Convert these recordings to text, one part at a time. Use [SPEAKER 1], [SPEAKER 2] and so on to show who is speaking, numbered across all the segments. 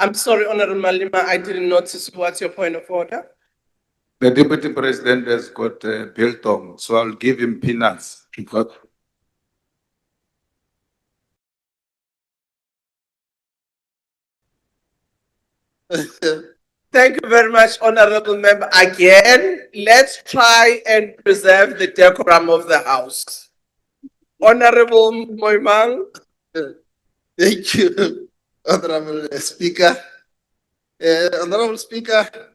[SPEAKER 1] I'm sorry, Honorable Malima, I didn't notice. What's your point of order?
[SPEAKER 2] The Deputy President has got biltong, so I'll give him peanuts.
[SPEAKER 1] Thank you very much, Honorable Member. Again, let's try and preserve the decorum of the House. Honorable Moimang.
[SPEAKER 3] Thank you, Honorable Speaker. Honorable Speaker,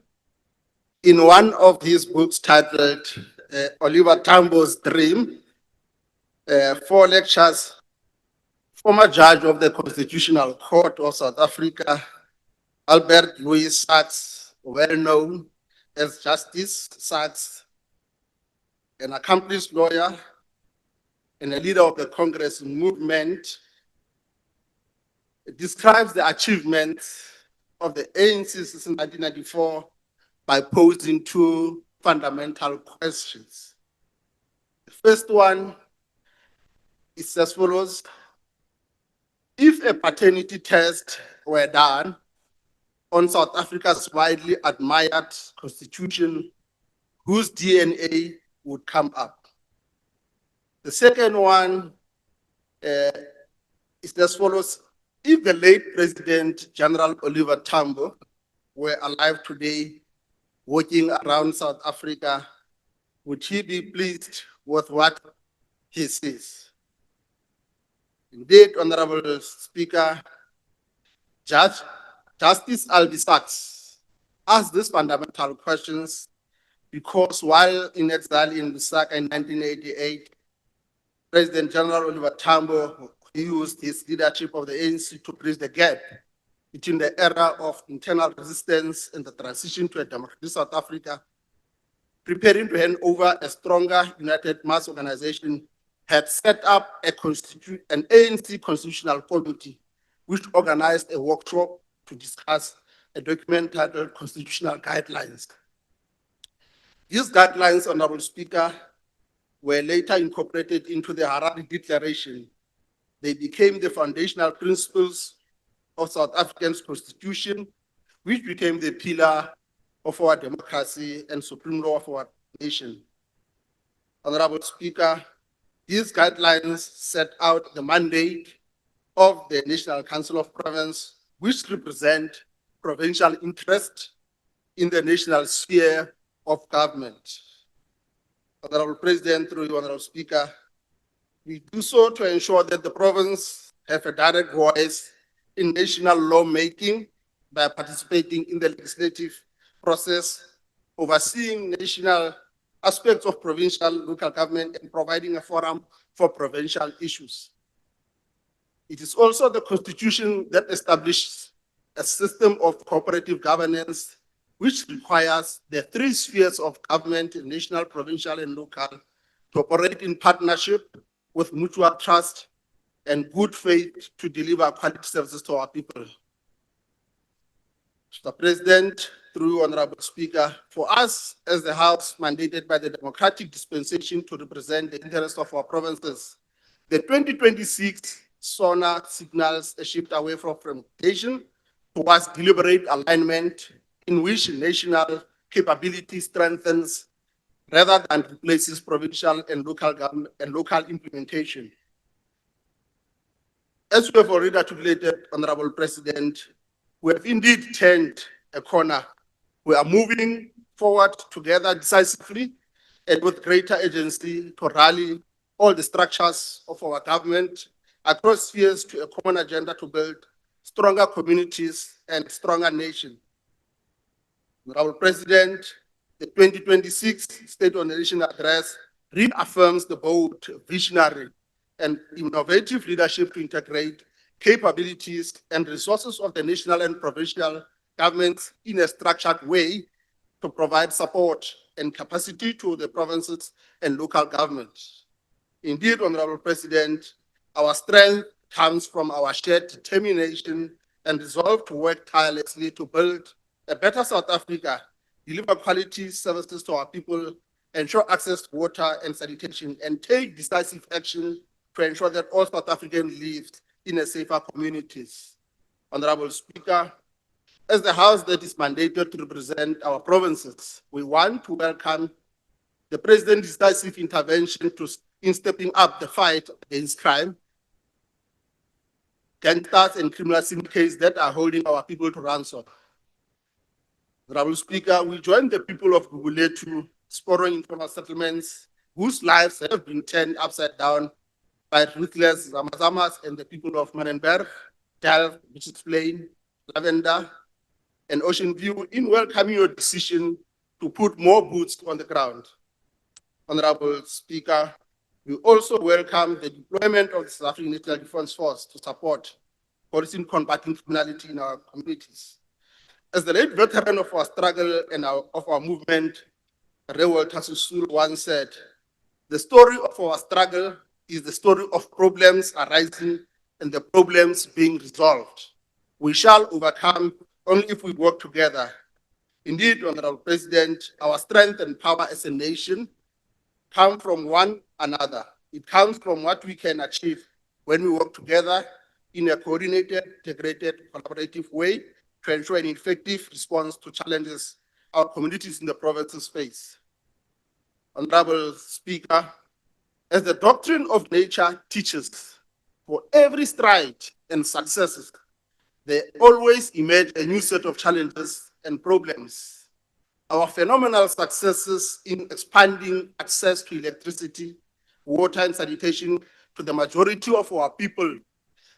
[SPEAKER 3] in one of his books titled Oliver Tambo's Dream, 4 lectures, former judge of the Constitutional Court of South Africa, Albert Louis Sachs, well known as Justice Sachs, an accomplished lawyer and a leader of the Congress movement, describes the achievements of the ANC since 1994 by posing 2 fundamental questions. The first one is as follows: if a paternity test were done on South Africa's widely admired constitution, whose DNA would come up? The second one is as follows: if the late President General Oliver Tambo were alive today, walking around South Africa, would he be pleased with what he sees? Indeed, Honorable Speaker, Justice Albie Sachs asked these fundamental questions because while in exile in Lusaka in 1988, President General Oliver Tambo used his leadership of the ANC to bridge the gap between the era of internal resistance and the transition to a democratic South Africa, preparing to hand over a stronger united mass organization, had set up an ANC constitutional committee, which organized a workshop to discuss a document titled Constitutional Guidelines. These guidelines, Honorable Speaker, were later incorporated into the Harare Declaration. They became the foundational principles of South Africa's constitution, which became the pillar of our democracy and supreme law of our nation. Honorable Speaker, these guidelines set out the mandate of the National Council of Province, which represent provincial interest in the national sphere of government. Honorable President, through you, Honorable Speaker, we do so to ensure that the province have a direct voice in national lawmaking by participating in the legislative process, overseeing national aspects of provincial local government and providing a forum for provincial issues. It is also the Constitution that establishes a system of cooperative governance which requires the 3 spheres of government, national, provincial, and local, to operate in partnership with mutual trust and good faith to deliver quality services to our people. Mr. President, through you, Honorable Speaker, for us as the House mandated by the democratic dispensation to represent the interests of our provinces, the 2026 SONA signals a shift away from fragmentation towards deliberate alignment in which national capability strengthens rather than replaces provincial and local government and local implementation. As we have already articulated, Honorable President, we have indeed turned a corner. We are moving forward together decisively and with greater agency to rally all the structures of our government across spheres to a common agenda to build stronger communities and stronger nation. Honorable President, the 2026 State of the Nation Address reaffirms the bold, visionary, and innovative leadership to integrate capabilities and resources of the national and provincial governments in a structured way to provide support and capacity to the provinces and local governments. Indeed, Honorable President, our strength comes from our shared determination and resolve to work tirelessly to build a better South Africa, deliver quality services to our people, ensure access to water and sanitation, and take decisive action to ensure that all South Africans live in a safer communities. Honorable Speaker, As the House that is mandated to represent our provinces, we want to welcome the President's decisive intervention in stepping up the fight against crime, gangsters and criminal syndicates that are holding our people to ransom. Honorable Speaker, we join the people of Guguletu exploring informal settlements whose lives have been turned upside down by ruthless Ramazamas and the people of Manenberg, Dal, Richards Plain, Lavender, and Ocean View in welcoming your decision to put more boots on the ground. Honorable Speaker, we also welcome the deployment of the South African National Defence Force to support policy in combating criminality in our communities. As the late veteran of our struggle and of our movement, Walter Sisulu once said, the story of our struggle is the story of problems arising and the problems being resolved. We shall overcome only if we work together. Indeed, Honorable President, our strength and power as a nation come from one another. It comes from what we can achieve when we work together in a coordinated, integrated, collaborative way to ensure an effective response to challenges our communities in the provinces face. Honorable Speaker, as the doctrine of nature teaches, for every stride and successes, there always emerge a new set of challenges and problems. Our phenomenal successes in expanding access to electricity, water, and sanitation to the majority of our people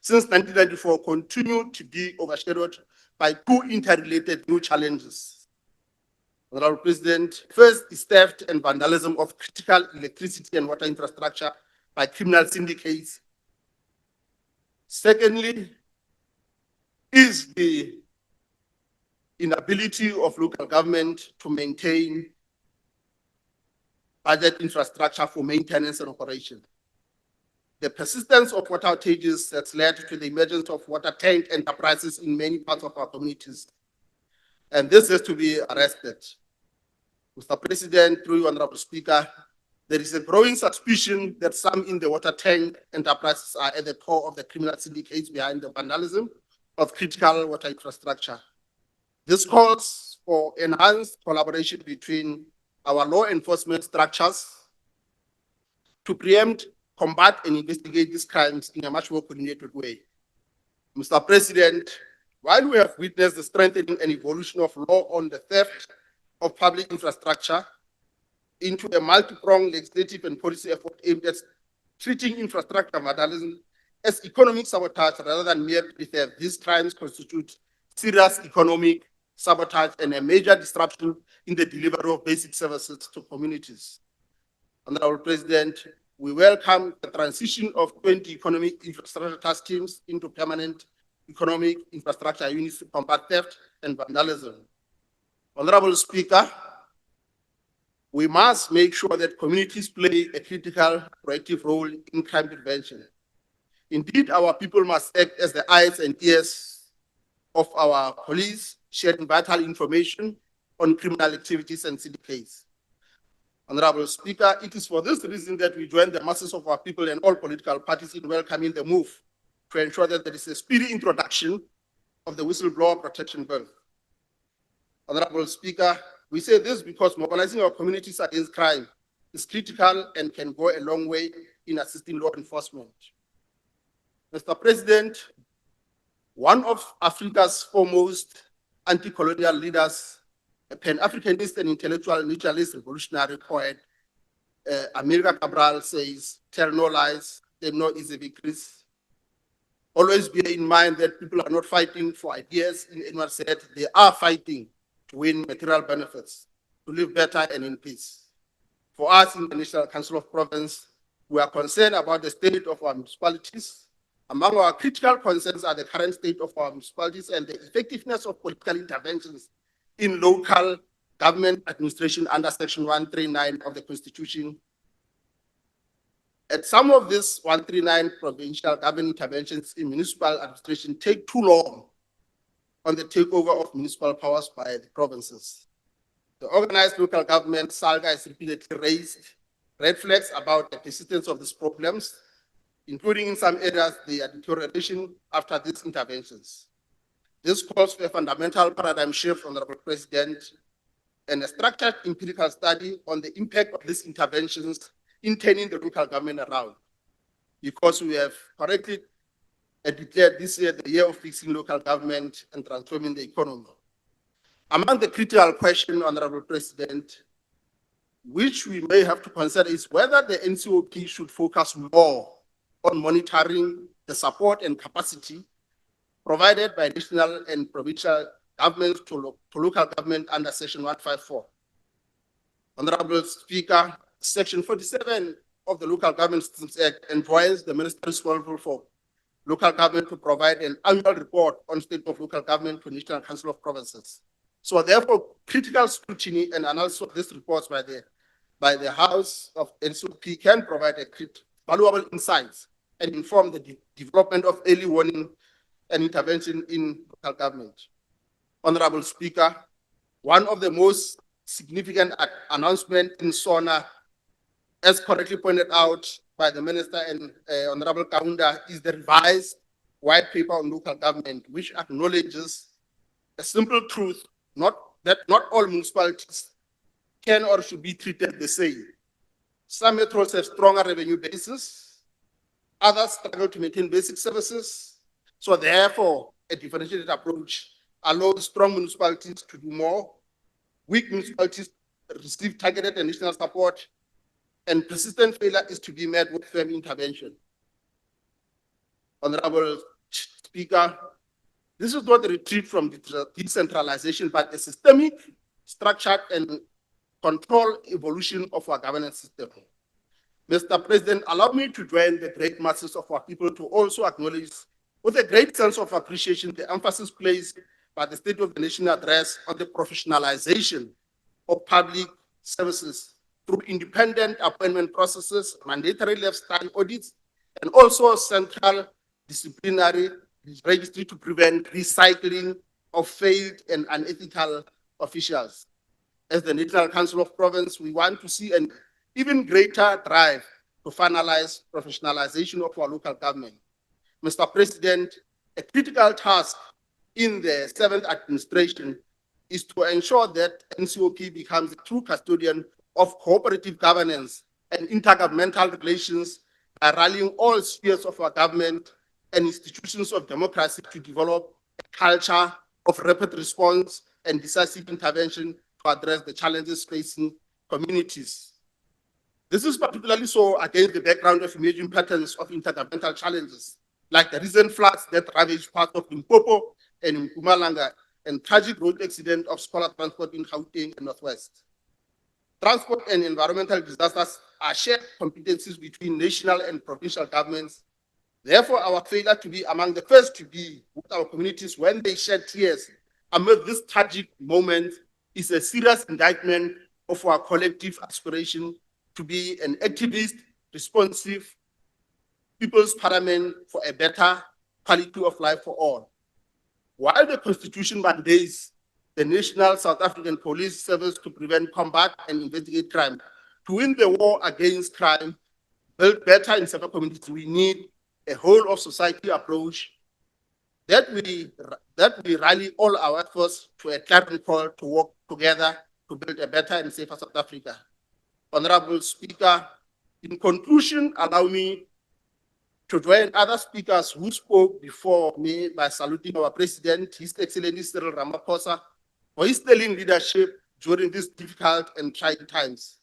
[SPEAKER 3] since 1994 continue to be overshadowed by two interrelated new challenges. Honorable President, first is theft and vandalism of critical electricity and water infrastructure by criminal syndicates. Secondly, is the inability of local government to maintain budget infrastructure for maintenance and operation. The persistence of water outages has led to the emergence of water tank enterprises in many parts of our communities. And this has to be arrested. Mr. President, through you, Honorable Speaker, there is a growing suspicion that some in the water tank enterprises are at the core of the criminal syndicates behind the vandalism of critical water infrastructure. This calls for enhanced collaboration between our law enforcement structures to preempt, combat, and investigate these crimes in a much more coordinated way. Mr. President, while we have witnessed the strengthening and evolution of law on the theft of public infrastructure into a multi-pronged legislative and policy effort aimed at treating infrastructure vandalism as economic sabotage rather than mere theft, these crimes constitute serious economic sabotage and a major disruption in the delivery of basic services to communities. Honorable President, we welcome the transition of 20 economic infrastructure task teams into permanent economic infrastructure units to combat theft and vandalism. Honorable Speaker, we must make sure that communities play a critical proactive role in crime prevention. Indeed, our people must act as the eyes and ears of our police, sharing vital information on criminal activities and syndicates. Honorable Speaker, it is for this reason that we join the masses of our people and all political parties in welcoming the move to ensure that there is a speedy introduction of the Whistleblower Protection Bill. Honorable Speaker, we say this because mobilizing our communities against crime is critical and can go a long way in assisting law enforcement. Mr. President, one of Africa's foremost anti-colonial leaders, a Pan-Africanist and intellectual nationalist revolutionary poet, Amilcar Cabral, says, tell no lies, there no easy victories. Always bear in mind that people are not fighting for ideas in anyone's head, they are fighting to win material benefits, to live better and in peace. For us in the National Council of Province, we are concerned about the state of our municipalities. Among our critical concerns are the current state of our municipalities and the effectiveness of political interventions in local government administration under Section 139 of the Constitution. And some of these 139 provincial government interventions in municipal administration take too long on the takeover of municipal powers by the provinces. The organized local government saga has repeatedly raised red flags about the persistence of these problems, including in some areas the deterioration after these interventions. This calls for a fundamental paradigm shift, Honorable President, and a structured empirical study on the impact of these interventions in turning the local government around. Because we have correctly declared this year the year of fixing local government and transforming the economy. Among the critical questions, Honorable President, which we may have to consider is whether the NCOP should focus more on monitoring the support and capacity provided by national and provincial governments to local government under Section 154. Honorable Speaker, Section 47 of the Local Government Systems Act enjoins the minister responsible for local government to provide an annual report on state of local government to National Council of Provinces. So therefore, critical scrutiny and analysis of these reports by the House of NCOP can provide valuable insights and inform the development of early warning and intervention in local government. Honorable Speaker, one of the most significant announcements in SONA, as correctly pointed out by the Minister and Honorable Kaunda, is the revised white paper on local government, which acknowledges a simple truth, that not all municipalities can or should be treated the same. Some metros have stronger revenue bases, others struggle to maintain basic services. So therefore, a differentiated approach allows strong municipalities to do more, weak municipalities receive targeted and national support, and persistent failure is to be met with firm intervention. Honorable Speaker, this is not a retreat from decentralization, but a systemic, structured, and controlled evolution of our governance system. Mr. President, allow me to join the great masses of our people to also acknowledge with a great sense of appreciation the emphasis placed by the State of the Nation address on the professionalization of public services through independent appointment processes, mandatory lifestyle audits, and also central disciplinary registry to prevent recycling of failed and unethical officials. As the National Council of Province, we want to see an even greater drive to finalize professionalization of our local government. Mr. President, a critical task in the 7th administration is to ensure that NCOP becomes a true custodian of cooperative governance and intergovernmental relations by rallying all spheres of our government and institutions of democracy to develop a culture of rapid response and decisive intervention to address the challenges facing communities. This is particularly so against the background of emerging patterns of intergovernmental challenges, like the recent floods that ravaged parts of Limpopo and Mpumalanga, and tragic road accident of scholar transport in Gauteng and Northwest. Transport and environmental disasters are shared competencies between national and provincial governments. Therefore, our failure to be among the first to be with our communities when they shed tears amid this tragic moment is a serious indictment of our collective aspiration to be an activist, responsive people's parliament for a better quality of life for all. While the Constitution mandates the National South African Police Service to prevent, combat, and investigate crime, to win the war against crime, build better in several communities, we need a whole of society approach that we rally all our efforts to a clarion call to work together to build a better and safer South Africa. Honorable Speaker, in conclusion, allow me to join other speakers who spoke before me by saluting our President, His Excellency Cyril Ramaphosa, for his sterling leadership during these difficult and trying times.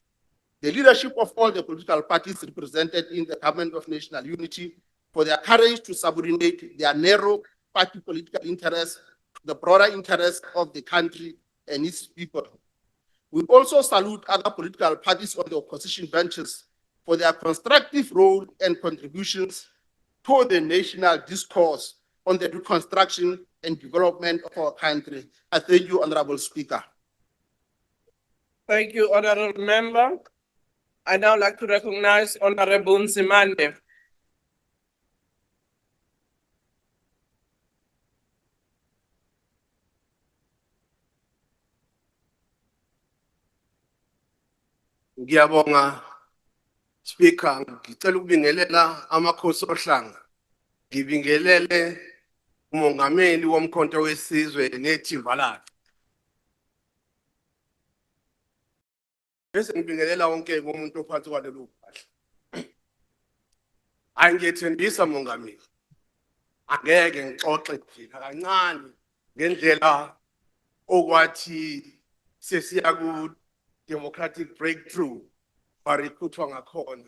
[SPEAKER 3] The leadership of all the political parties represented in the Government of National Unity for their courage to subordinate their narrow party political interests to the broader interests of the country and its people. We also salute other political parties on the opposition benches for their constructive role and contributions to the national discourse on the reconstruction and development of our country. I thank you, Honorable Speaker.
[SPEAKER 1] Thank you, Honorable Member. I now like to recognize Honorable Nzimande.
[SPEAKER 4] Ngiyabonga Speaker, ngicela ukubingelela amakhosi ohlanga. Ngibingelele
[SPEAKER 3] umongameli womkhonto wesizwe nethimba lakhe. Bese ngibingelela wonke umuntu ophansi kwalelo phahla. Angiyethembisa mongameli. Angeke ngixoxe nje kancane ngendlela okwathi sesiya ku democratic breakthrough barikhuthwa ngakhona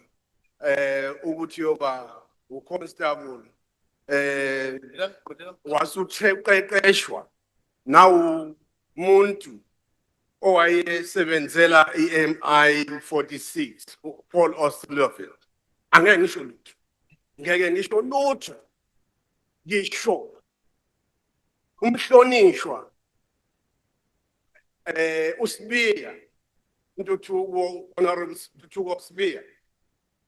[SPEAKER 3] ukuthi yoba uconstable wasuqeqeshwa nawu umuntu owayesebenzela i-MI 46 Paul Oratile. Angeke ngisho lutho. Ngeke ngisho lutho. Ngisho umhlonishwa uSibiya Ntuthuko Honorable Ntuthuko Sibiya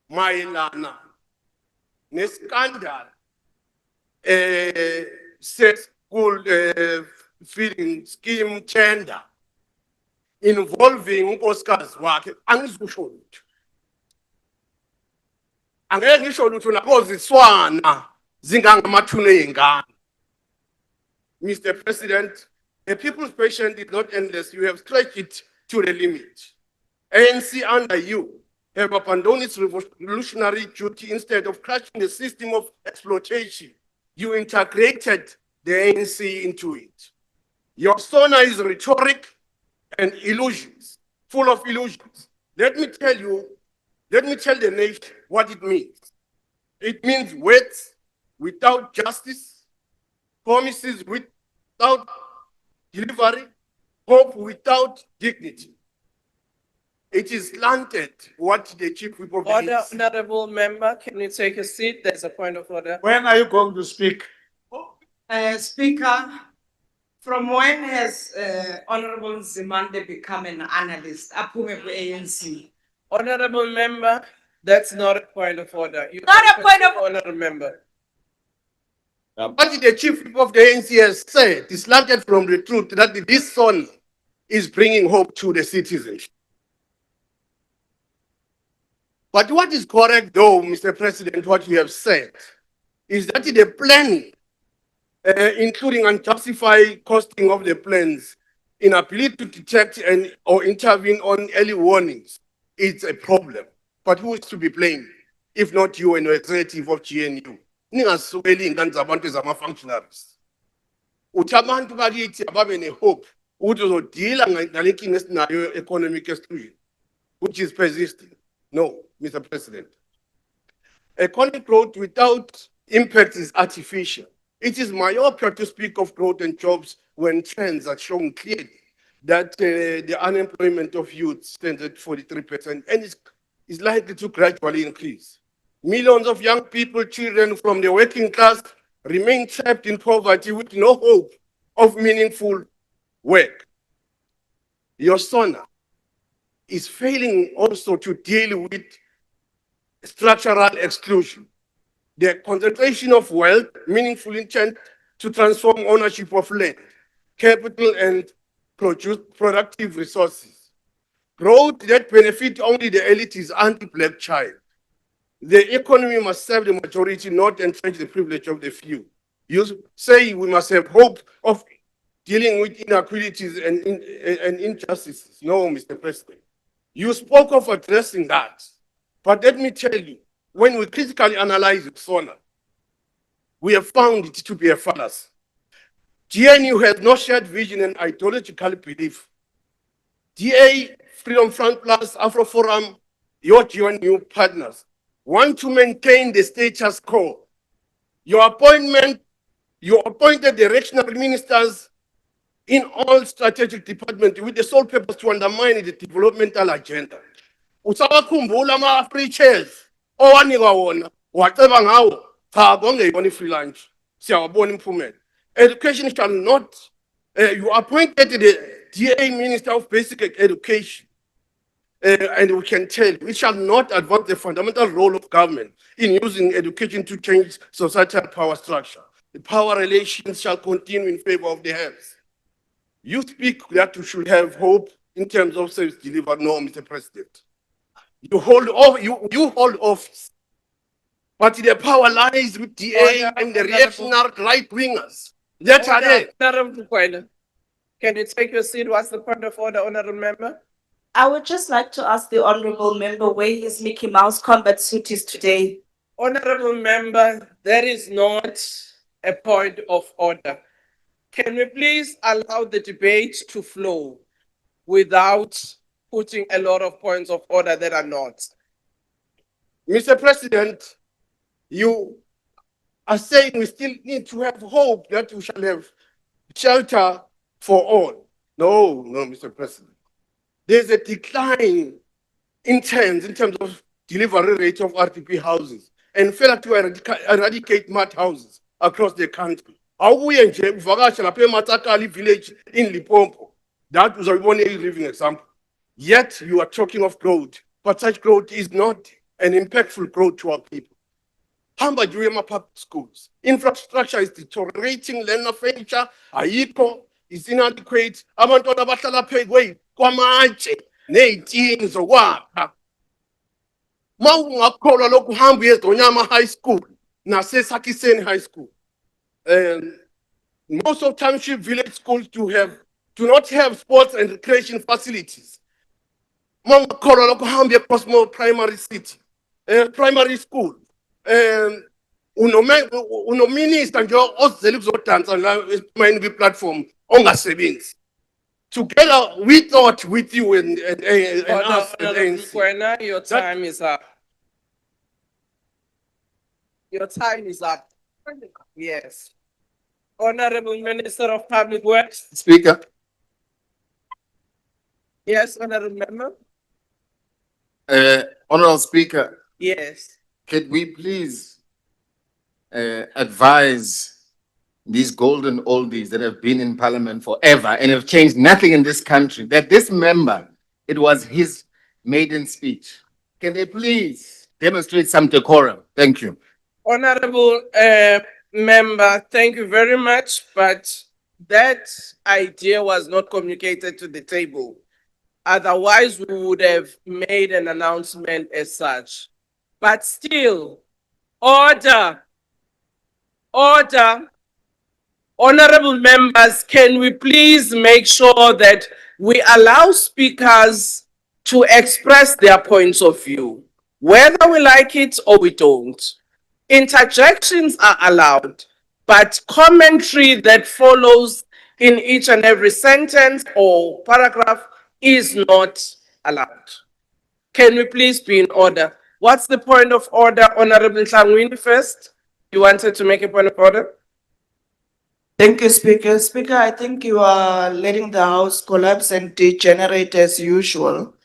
[SPEAKER 3] mayelana neskandal school feeding scheme tender involving unkosikazi wakhe. Angizikusho lutho. Angeke ngisho lutho nakoziswana zingangamathuna ezingane. Mr. President, the people's patience is not endless. You have stretched it to the limit. ANC under you have abandoned its revolutionary duty. Instead of crushing the system of exploitation, you integrated the ANC into it. Your SONA is rhetoric and illusions, full of illusions. Let me tell the nation what it means. It means words without justice, promises without delivery, hope without dignity. It is slanted what the chief whip of the
[SPEAKER 1] Order,
[SPEAKER 3] ANC.
[SPEAKER 1] honorable member, can you take a seat? There's a point of order.
[SPEAKER 2] When are you going to speak?
[SPEAKER 4] Speaker, from when has Honorable Zimande become an analyst? Aphume ku-ANC.
[SPEAKER 1] Honorable member, that's not a point of order. You
[SPEAKER 4] Not a point of-
[SPEAKER 1] Honorable member.
[SPEAKER 3] What the chief whip of the ANC has said is slanted from the truth that this son is bringing hope to the citizens. But what is correct, though, Mr. President, what you have said, is that the planning, including unjustified costing of the plans, inability to detect and or intervene on early warnings, it's a problem. But who is to be blamed, if not you and your executive of GNU? Ningasukeli ingane zabantu ezama-functionaries. Uthi abantu bakithi ababe ne-hope ukuthi uzodila ngale nkinga esinayo economic exclusion, which is persisting. No, Mr. President. Economic growth without impact is artificial. It is myopia to speak of growth and jobs when trends are showing clearly that the unemployment of youth stands at 43% and is likely to gradually increase. Millions of young people, children from the working class, remain trapped in poverty with no hope of meaningful work. Your SONA is failing also to deal with structural exclusion. The concentration of wealth, meaningful intent to transform ownership of land, capital, and produce productive resources. Growth that benefits only the elite is anti-black child. The economy must serve the majority, not entrench the privilege of the few. You say we must have hope of dealing with inequalities and injustices. No, Mr. President. You spoke of addressing that. But let me tell you, when we critically analyze SONA, we have found it to be a fallacy. GNU has no shared vision and ideological belief. DA, Freedom Front Plus, Afro Forum, your GNU partners want to maintain the status quo. You appointed directional ministers in all strategic departments with the sole purpose to undermine the developmental agenda. Usawakhumbula ama-free chairs owanikwa wona waceba ngawo cha kongeyona i-free lunch siyawabona impumela. Education shall not you appointed the DA Minister of Basic Education and we can tell you, it shall not advance the fundamental role of government in using education to change societal power structure. The power relations shall continue in favor of the heads. You speak that you should have hope in terms of service delivery. No, Mr. President. You hold office
[SPEAKER 5] But the power lies with DA
[SPEAKER 1] Order,
[SPEAKER 5] and the
[SPEAKER 1] Honorable.
[SPEAKER 5] reactionary right wingers. That are there.
[SPEAKER 1] Honorable Kwena, can you take your seat? What's the point of order, honorable member?
[SPEAKER 6] I would just like to ask the honorable member where his Mickey Mouse combat suit is today.
[SPEAKER 1] Honorable member, that is not a point of order. Can we please allow the debate to flow without putting a lot of points of order that are not?
[SPEAKER 5] Mr. President, you are saying we still need to have hope that we shall have shelter for all. No, Mr. President. There's a decline in terms of delivery rate of RTP houses and failure to eradicate mud houses across the country. Awuye nje uvakashe lapha eMatakali village in Limpopo. That was a living example. Yet you are talking of growth, but such growth is not an impactful growth to our people. Hamba during my public schools. Infrastructure is deteriorating, learner furniture, ayikho, is inadequate. Abantwana bahlala phezu kwamatshe nezitini zokwakha. Mawungakholwa lokhu hamba uyeZonyama High School naseSakiseni High School. Most of township village schools do not have sports and recreation facilities. Mawungakholwa lokhu hamba eCosmo Primary City, primary school. Unominister nje ozele ukuzodansa la emayini platform ongasebenzi. Together we thought with you and us and
[SPEAKER 1] Honorable
[SPEAKER 5] ANC.
[SPEAKER 1] Kwena, your time is up. Your time is up. Yes. Honorable Minister of Public Works.
[SPEAKER 7] Speaker,
[SPEAKER 1] Yes, honorable member.
[SPEAKER 7] Honorable Speaker,
[SPEAKER 1] Yes.
[SPEAKER 7] could we please advise these golden oldies that have been in Parliament forever and have changed nothing in this country, that this member, it was his maiden speech. Can they please demonstrate some decorum? Thank you.
[SPEAKER 1] Honorable member, thank you very much, but that idea was not communicated to the table. Otherwise, we would have made an announcement as such. But still, order. Honorable members, can we please make sure that we allow speakers to express their points of view, whether we like it or we don't? Interjections are allowed, but commentary that follows in each and every sentence or paragraph is not allowed. Can we please be in order? What's the point of order, Honorable Hlangwini first? You wanted to make a point of order?
[SPEAKER 6] Thank you, Speaker. Speaker, I think you are letting the House collapse and degenerate as usual.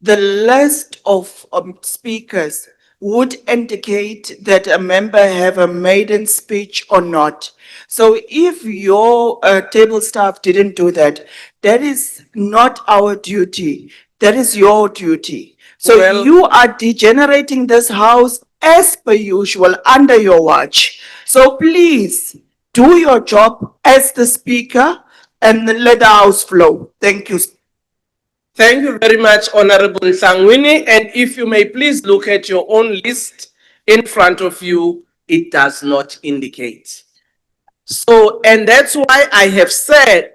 [SPEAKER 6] The list of speakers would indicate that a member have a maiden speech or not. So if your table staff didn't do that, that is not our duty. That is your duty. So
[SPEAKER 1] Well-
[SPEAKER 6] you are degenerating this House as per usual under your watch. So please do your job as the Speaker and let the House flow. Thank you.
[SPEAKER 1] Thank you very much, Honorable Hlangwini. And if you may please look at your own list in front of you, it does not indicate. So, and that's why I have said,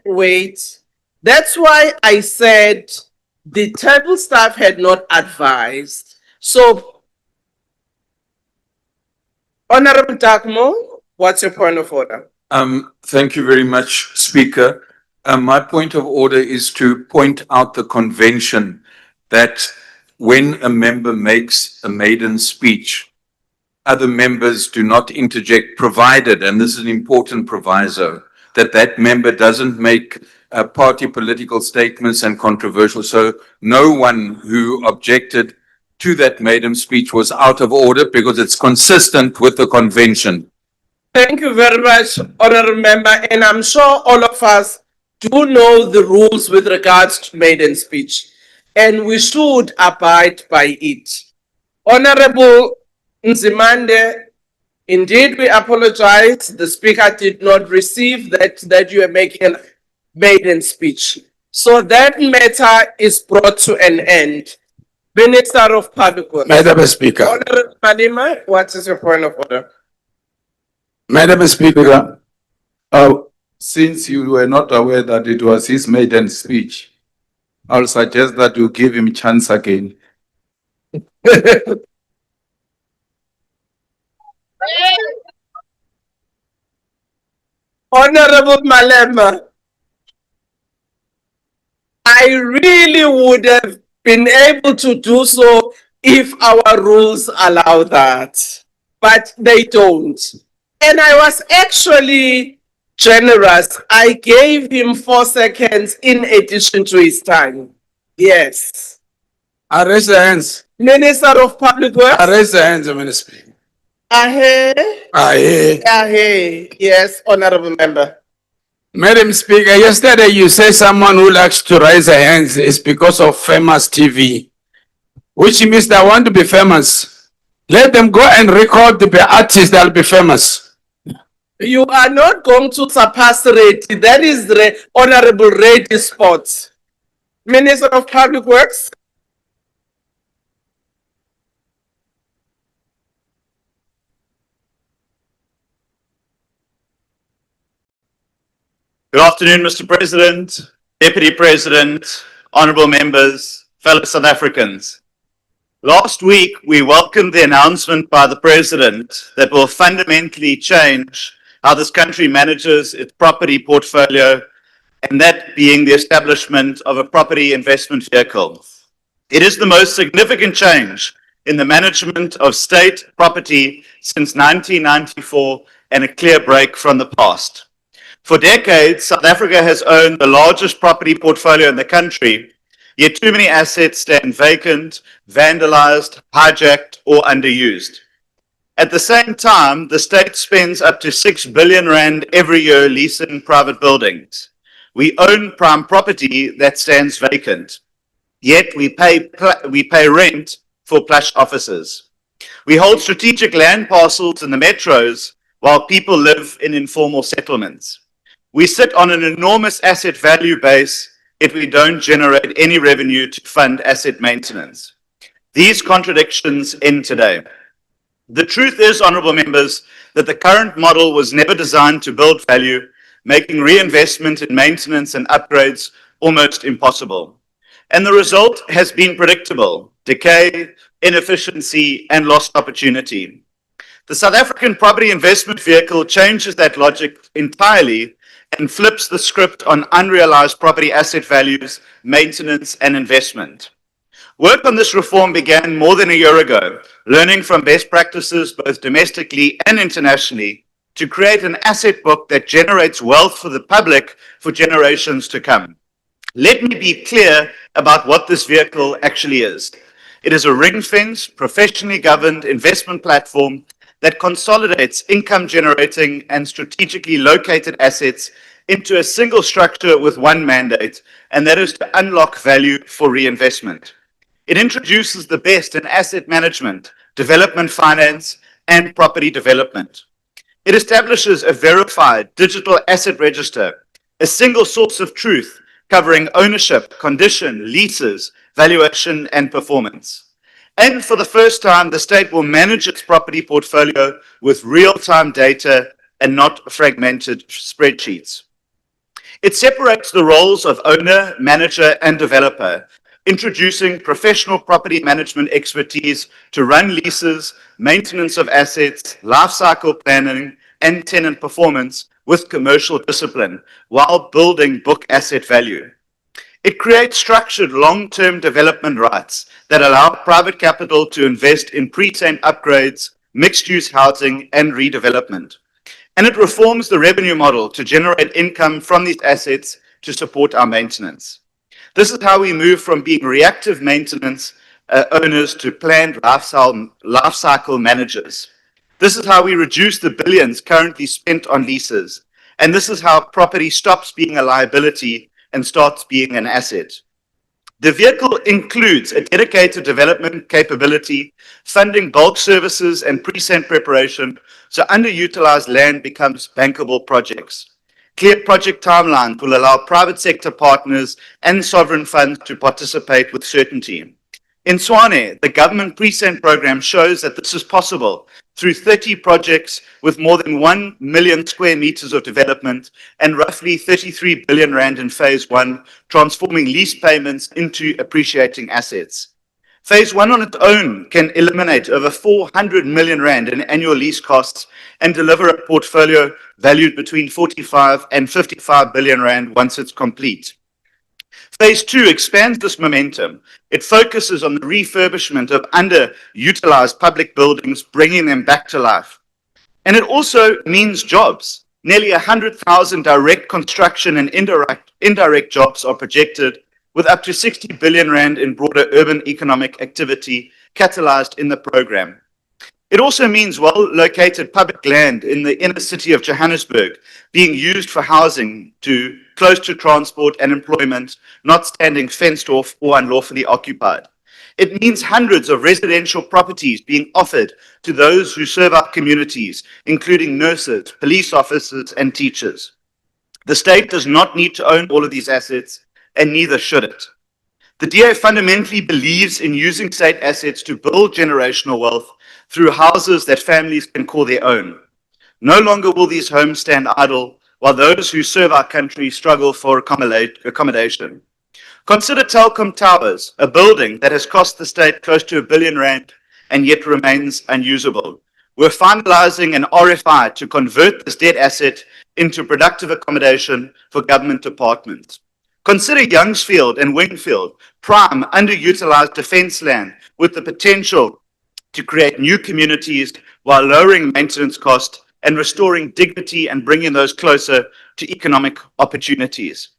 [SPEAKER 1] wait. That's why I said the table staff had not advised. So, Honorable Takmo, what's your point of order?
[SPEAKER 8] Thank you very much, Speaker. My point of order is to point out the convention that when a member makes a maiden speech, other members do not interject, provided, and this is an important proviso, that that member doesn't make party political statements and controversial. So no one who objected to that maiden speech was out of order because it's consistent with the convention.
[SPEAKER 1] Thank you very much, Honorable Member, and I'm sure all of us do know the rules with regards to maiden speech, and we should abide by it. Honorable Nzimande, indeed we apologize. The speaker did not receive that you are making a maiden speech. So that matter is brought to an end. Minister of Public Works.
[SPEAKER 9] Madam Speaker,
[SPEAKER 1] Honorable Malima, what is your point of order?
[SPEAKER 9] Madam Speaker,
[SPEAKER 2] Since you were not aware that it was his maiden speech, I'll suggest that you give him chance again.
[SPEAKER 1] Honorable Malema, I really would have been able to do so if our rules allow that, but they don't. And I was actually generous. I gave him 4 seconds in addition to his time. Yes.
[SPEAKER 9] I raise the hands.
[SPEAKER 1] Minister of Public Works.
[SPEAKER 9] I raise the hands, Madam Speaker.
[SPEAKER 1] Ahe.
[SPEAKER 9] Aye.
[SPEAKER 1] Ahe. Yes, honorable member.
[SPEAKER 9] Madam Speaker, yesterday you said someone who likes to raise their hands is because of famous TV, which means they want to be famous. Let them go and record the artists that will be famous.
[SPEAKER 1] You are not going to surpass Reddy. That is the honorable Reddy spot. Minister of Public Works.
[SPEAKER 10] Good afternoon, Mr. President, Deputy President, honorable members, fellow South Africans. Last week, we welcomed the announcement by the President that will fundamentally change how this country manages its property portfolio, and that being the establishment of a property investment vehicle. It is the most significant change in the management of state property since 1994 and a clear break from the past. For decades, South Africa has owned the largest property portfolio in the country, yet too many assets stand vacant, vandalized, hijacked, or underused. At the same time, the state spends up to 6 billion rand every year leasing private buildings. We own prime property that stands vacant, yet we pay rent for plush offices. We hold strategic land parcels in the metros while people live in informal settlements. We sit on an enormous asset value base, yet we don't generate any revenue to fund asset maintenance. These contradictions end today. The truth is, honorable members, that the current model was never designed to build value, making reinvestment in maintenance and upgrades almost impossible. And the result has been predictable: decay, inefficiency, and lost opportunity. The South African property investment vehicle changes that logic entirely and flips the script on unrealized property asset values, maintenance, and investment. Work on this reform began more than a year ago, learning from best practices both domestically and internationally to create an asset book that generates wealth for the public for generations to come. Let me be clear about what this vehicle actually is. It is a ring-fenced, professionally governed investment platform that consolidates income-generating and strategically located assets into a single structure with one mandate, and that is to unlock value for reinvestment. It introduces the best in asset management, development finance, and property development. It establishes a verified digital asset register, a single source of truth covering ownership, condition, leases, valuation, and performance. And for the first time, the state will manage its property portfolio with real-time data and not fragmented spreadsheets. It separates the roles of owner, manager, and developer, introducing professional property management expertise to run leases, maintenance of assets, life cycle planning, and tenant performance with commercial discipline while building book asset value. It creates structured long-term development rights that allow private capital to invest in pretense upgrades, mixed-use housing, and redevelopment. And it reforms the revenue model to generate income from these assets to support our maintenance. This is how we move from being reactive maintenance owners to planned life cycle managers. This is how we reduce the billions currently spent on leases. And this is how property stops being a liability and starts being an asset. The vehicle includes a dedicated development capability, funding bulk services and pre-sent preparation, so underutilized land becomes bankable projects. Clear project timelines will allow private sector partners and sovereign funds to participate with certainty. In Swane, the government present program shows that this is possible through 30 projects with more than 1 million square meters of development and roughly 33 billion rand in phase 1, transforming lease payments into appreciating assets. Phase 1 on its own can eliminate over 400 million rand in annual lease costs and deliver a portfolio valued between 45 and 55 billion rand once it's complete. Phase 2 expands this momentum. It focuses on the refurbishment of underutilized public buildings, bringing them back to life. And it also means jobs. Nearly 100,000 direct construction and indirect jobs are projected, with up to 60 billion rand in broader urban economic activity catalyzed in the program. It also means well-located public land in the inner city of Johannesburg being used for housing close to transport and employment, not standing fenced off or unlawfully occupied. It means hundreds of residential properties being offered to those who serve our communities, including nurses, police officers, and teachers. The state does not need to own all of these assets, and neither should it. The DA fundamentally believes in using state assets to build generational wealth through houses that families can call their own. No longer will these homes stand idle while those who serve our country struggle for accommodation. Consider Telkom Towers, a building that has cost the state close to R1 billion and yet remains unusable. We're finalizing an RFI to convert this dead asset into productive accommodation for government departments. Consider Youngsfield and Wingfield, prime underutilized defense land with the potential to create new communities while lowering maintenance costs and restoring dignity and bringing those closer to economic opportunities.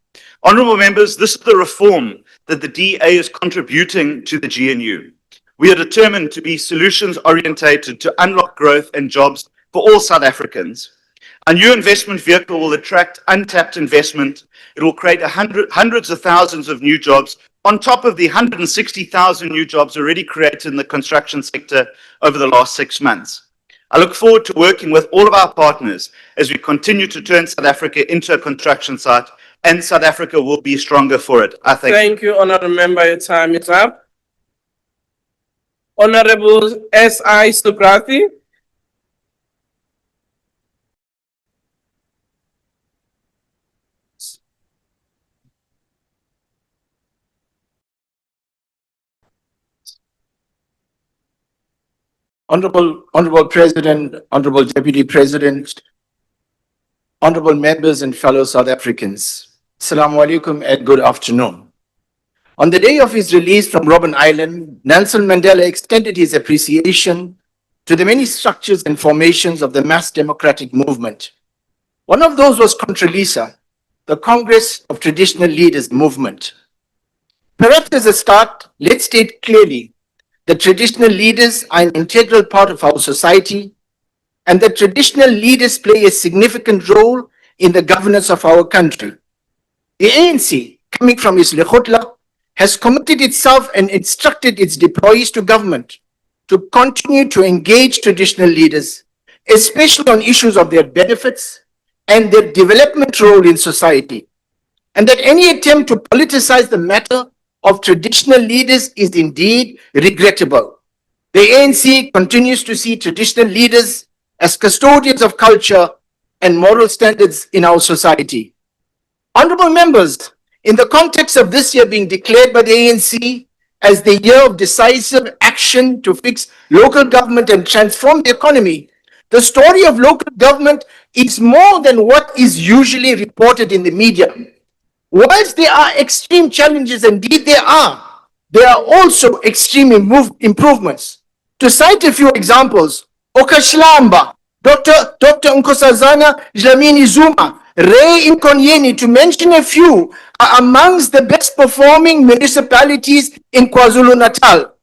[SPEAKER 10] Honourable members, this is the reform that the DA is contributing to the GNU. We are determined to be solutions orientated to unlock growth and jobs for all South Africans. A new investment vehicle will attract untapped investment. It will create hundreds of thousands of new jobs on top of the 160,000 new jobs already created in the construction sector over the last 6 months. I look forward to working with all of our partners as we continue to turn South Africa into a construction site, and South Africa will be stronger for it. I thank you.
[SPEAKER 1] Thank you, Honourable Member. Your time is up. Honourable S.I. Subrathi.
[SPEAKER 11] Honorable President, Honorable Deputy President, honorable members and fellow South Africans, Assalamu alaikum and good afternoon. On the day of his release from Robben Island, Nelson Mandela extended his appreciation to the many structures and formations of the mass democratic movement. One of those was Controlisa, the Congress of Traditional Leaders movement. Perhaps as a start, let's state clearly that traditional leaders are an integral part of our society, and that traditional leaders play a significant role in the governance of our country. The ANC, coming from its Lekgotla, has committed itself and instructed its deployees to government to continue to engage traditional leaders, especially on issues of their benefits and their development role in society, and that any attempt to politicize the matter of traditional leaders is indeed regrettable. The ANC continues to see traditional leaders as custodians of culture and moral standards in our society. Honorable members, in the context of this year being declared by the ANC as the year of decisive action to fix local government and transform the economy, the story of local government is more than what is usually reported in the media. Whilst there are extreme challenges, indeed there are also extreme improvements. To cite a few examples, Okashlamba, Dr. Nkosazana Dlamini Zuma, Ray Nkonyeni, to mention a few, are amongst the best performing municipalities in KwaZulu-Natal.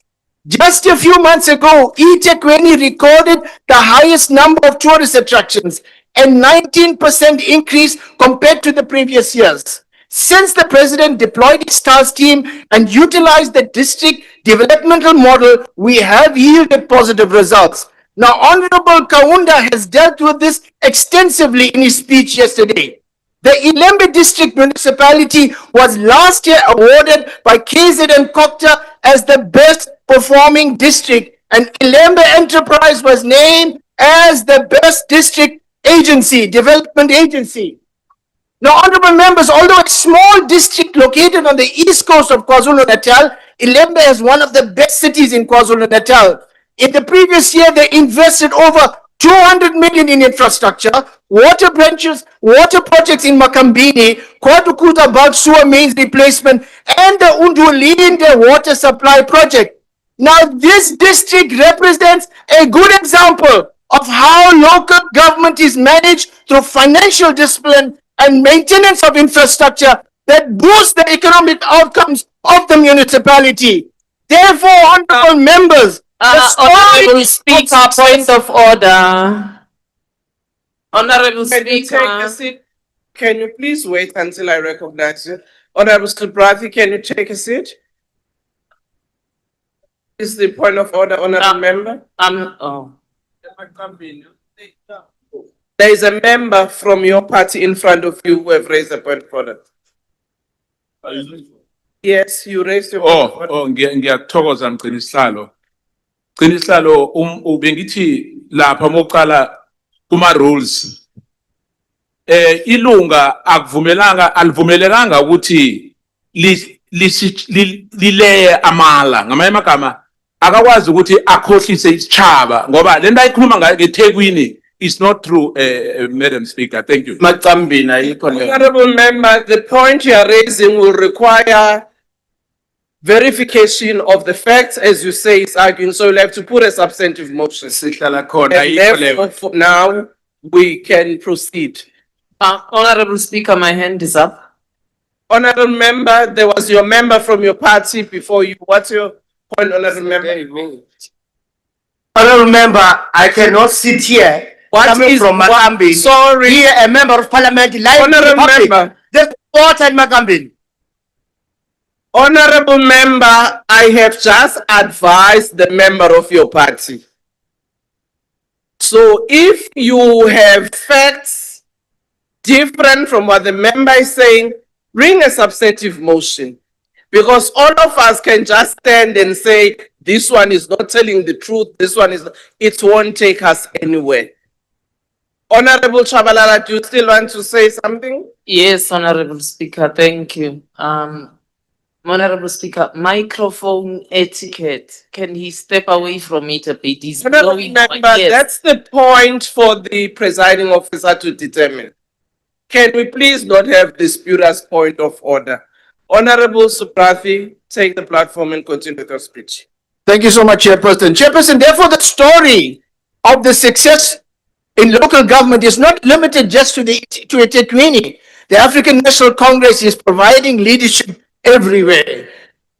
[SPEAKER 11] Just a few months ago, eThekwini recorded the highest number of tourist attractions, a 19% increase compared to the previous years. Since the president deployed his STARS team and utilized the district developmental model, we have yielded positive results. Now, Honorable Kaunda has dealt with this extensively in his speech yesterday. The Ilembe District Municipality was last year awarded by KZN Kokta as the best performing district, and Ilembe Enterprise was named as the best district agency, development agency. Now, honorable members, although a small district located on the east coast of KwaZulu-Natal, Ilembe is one of the best cities in KwaZulu-Natal. In the previous year, they invested over 200 million in infrastructure, water branches, water projects in Makambini, Kwadukuta bulk sewer mains replacement, and the Undulinde water supply project. Now, this district represents a good example of how local government is managed through financial discipline and maintenance of infrastructure that boosts the economic outcomes of the municipality. Therefore, honorable members,
[SPEAKER 1] Honorable Speaker, point of order. Honorable
[SPEAKER 6] Can you take
[SPEAKER 1] Speaker.
[SPEAKER 6] a seat? Can you please wait until I recognize you? Honorable Skriprathy, can you take a seat? Is the point of order, honorable member? There is a member from your party in front of you who have raised a point of order. Yes, you raised your point of order.
[SPEAKER 9] Ngiyathokoza Mgcinisihlalo. Mgcinisihlalo ubengithi lapha moqala kuma rules ilunga alivumelekanga ukuthi lileye amala ngamanye amagama akakwazi ukuthi akhohlise isichaba ngoba lento ayikhuluma ngeThekwini is not true, Madam Speaker. Thank you.
[SPEAKER 6] Honorable member, the point you are raising will require verification of the facts, as you say, is arguing, so you'll have to put a substantive motion. And therefore, for now, we can proceed.
[SPEAKER 1] Honorable Speaker, my hand is up.
[SPEAKER 6] Honorable member, there was your member from your party before you. What's your point, honorable member?
[SPEAKER 5] Honorable member, I cannot sit here. Coming from Makambini.
[SPEAKER 6] Sorry.
[SPEAKER 5] Here, a member of parliament, live
[SPEAKER 6] Honorable member.
[SPEAKER 5] There's water in Makambini.
[SPEAKER 6] Honorable member, I have just advised the member of your party. So if you have facts different from what the member is saying, bring a substantive motion. Because all of us can just stand and say, this one is not telling the truth, this one is not, it won't take us anywhere. Honorable Chabalala, do you still want to say something?
[SPEAKER 1] Yes, Honorable Speaker, thank you. Honorable Speaker, microphone etiquette. Can he step away from it a bit? He's
[SPEAKER 6] Honorable
[SPEAKER 1] blowing
[SPEAKER 6] member,
[SPEAKER 1] my ears.
[SPEAKER 6] that's the point for the presiding officer to determine. Can we please not have the spurious point of order? Honorable Suprathi, take the platform and continue with your speech.
[SPEAKER 11] Thank you so much, Chairperson. Chairperson, therefore, the story of the success in local government is not limited just to Ethekwini. The African National Congress is providing leadership everywhere.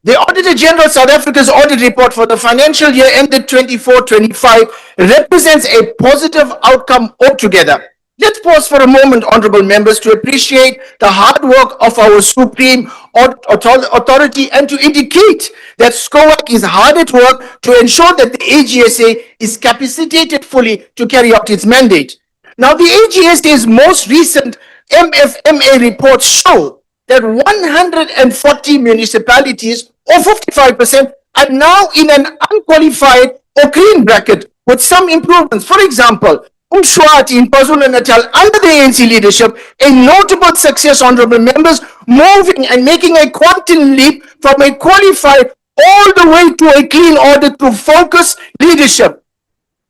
[SPEAKER 11] The Auditor General South Africa's audit report for the financial year ended 24-25 represents a positive outcome altogether. Let's pause for a moment, honorable members, to appreciate the hard work of our supreme authority and to indicate that SCOAC is hard at work to ensure that the AGSA is capacitated fully to carry out its mandate. Now, the AGSA's most recent MFMA reports show that 140 municipalities, or 55%, are now in an unqualified or green bracket with some improvements. For example, Umshwati in KwaZulu-Natal, under the ANC leadership, a notable success, honorable members, moving and making a quantum leap from a qualified all the way to a clean audit through focused leadership.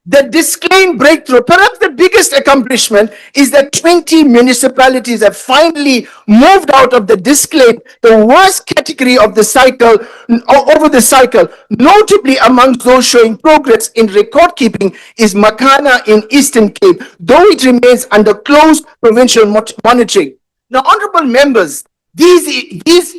[SPEAKER 11] The disclaimed breakthrough, perhaps the biggest accomplishment, is that 20 municipalities have finally moved out of the disclaimed, the worst category of the cycle, over the cycle. Notably amongst those showing progress in record keeping is Makana in Eastern Cape, though it remains under close provincial monitoring. Now, honorable members, these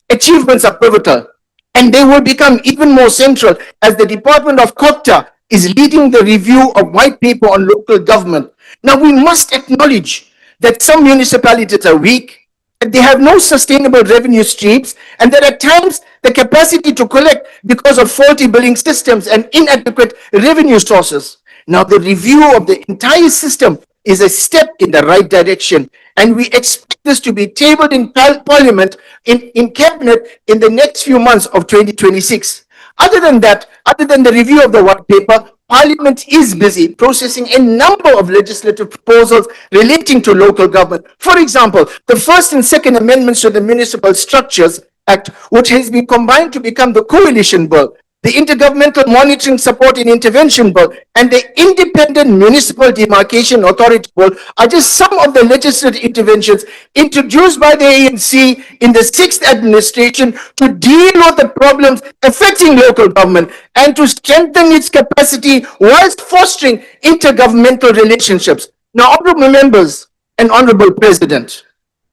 [SPEAKER 11] achievements are pivotal, and they will become even more central as the Department of Kokta is leading the review of white paper on local government. Now, we must acknowledge that some municipalities are weak, that they have no sustainable revenue streams, and that at times the capacity to collect because of faulty billing systems and inadequate revenue sources. Now, the review of the entire system is a step in the right direction, and we expect this to be tabled in Parliament, in Cabinet in the next few months of 2026. Other than that, other than the review of the white paper, Parliament is busy processing a number of legislative proposals relating to local government. For example, the first and second amendments to the Municipal Structures Act, which has been combined to become the Coalition Bill, the Intergovernmental Monitoring, Support and Intervention Bill, and the Independent Municipal Demarcation Authority Bill are just some of the legislative interventions introduced by the ANC in the sixth administration to deal with the problems affecting local government and to strengthen its capacity whilst fostering intergovernmental relationships. Now, honorable members and honorable President,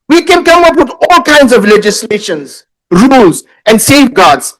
[SPEAKER 11] we can come up with all kinds of legislations, rules, and safeguards.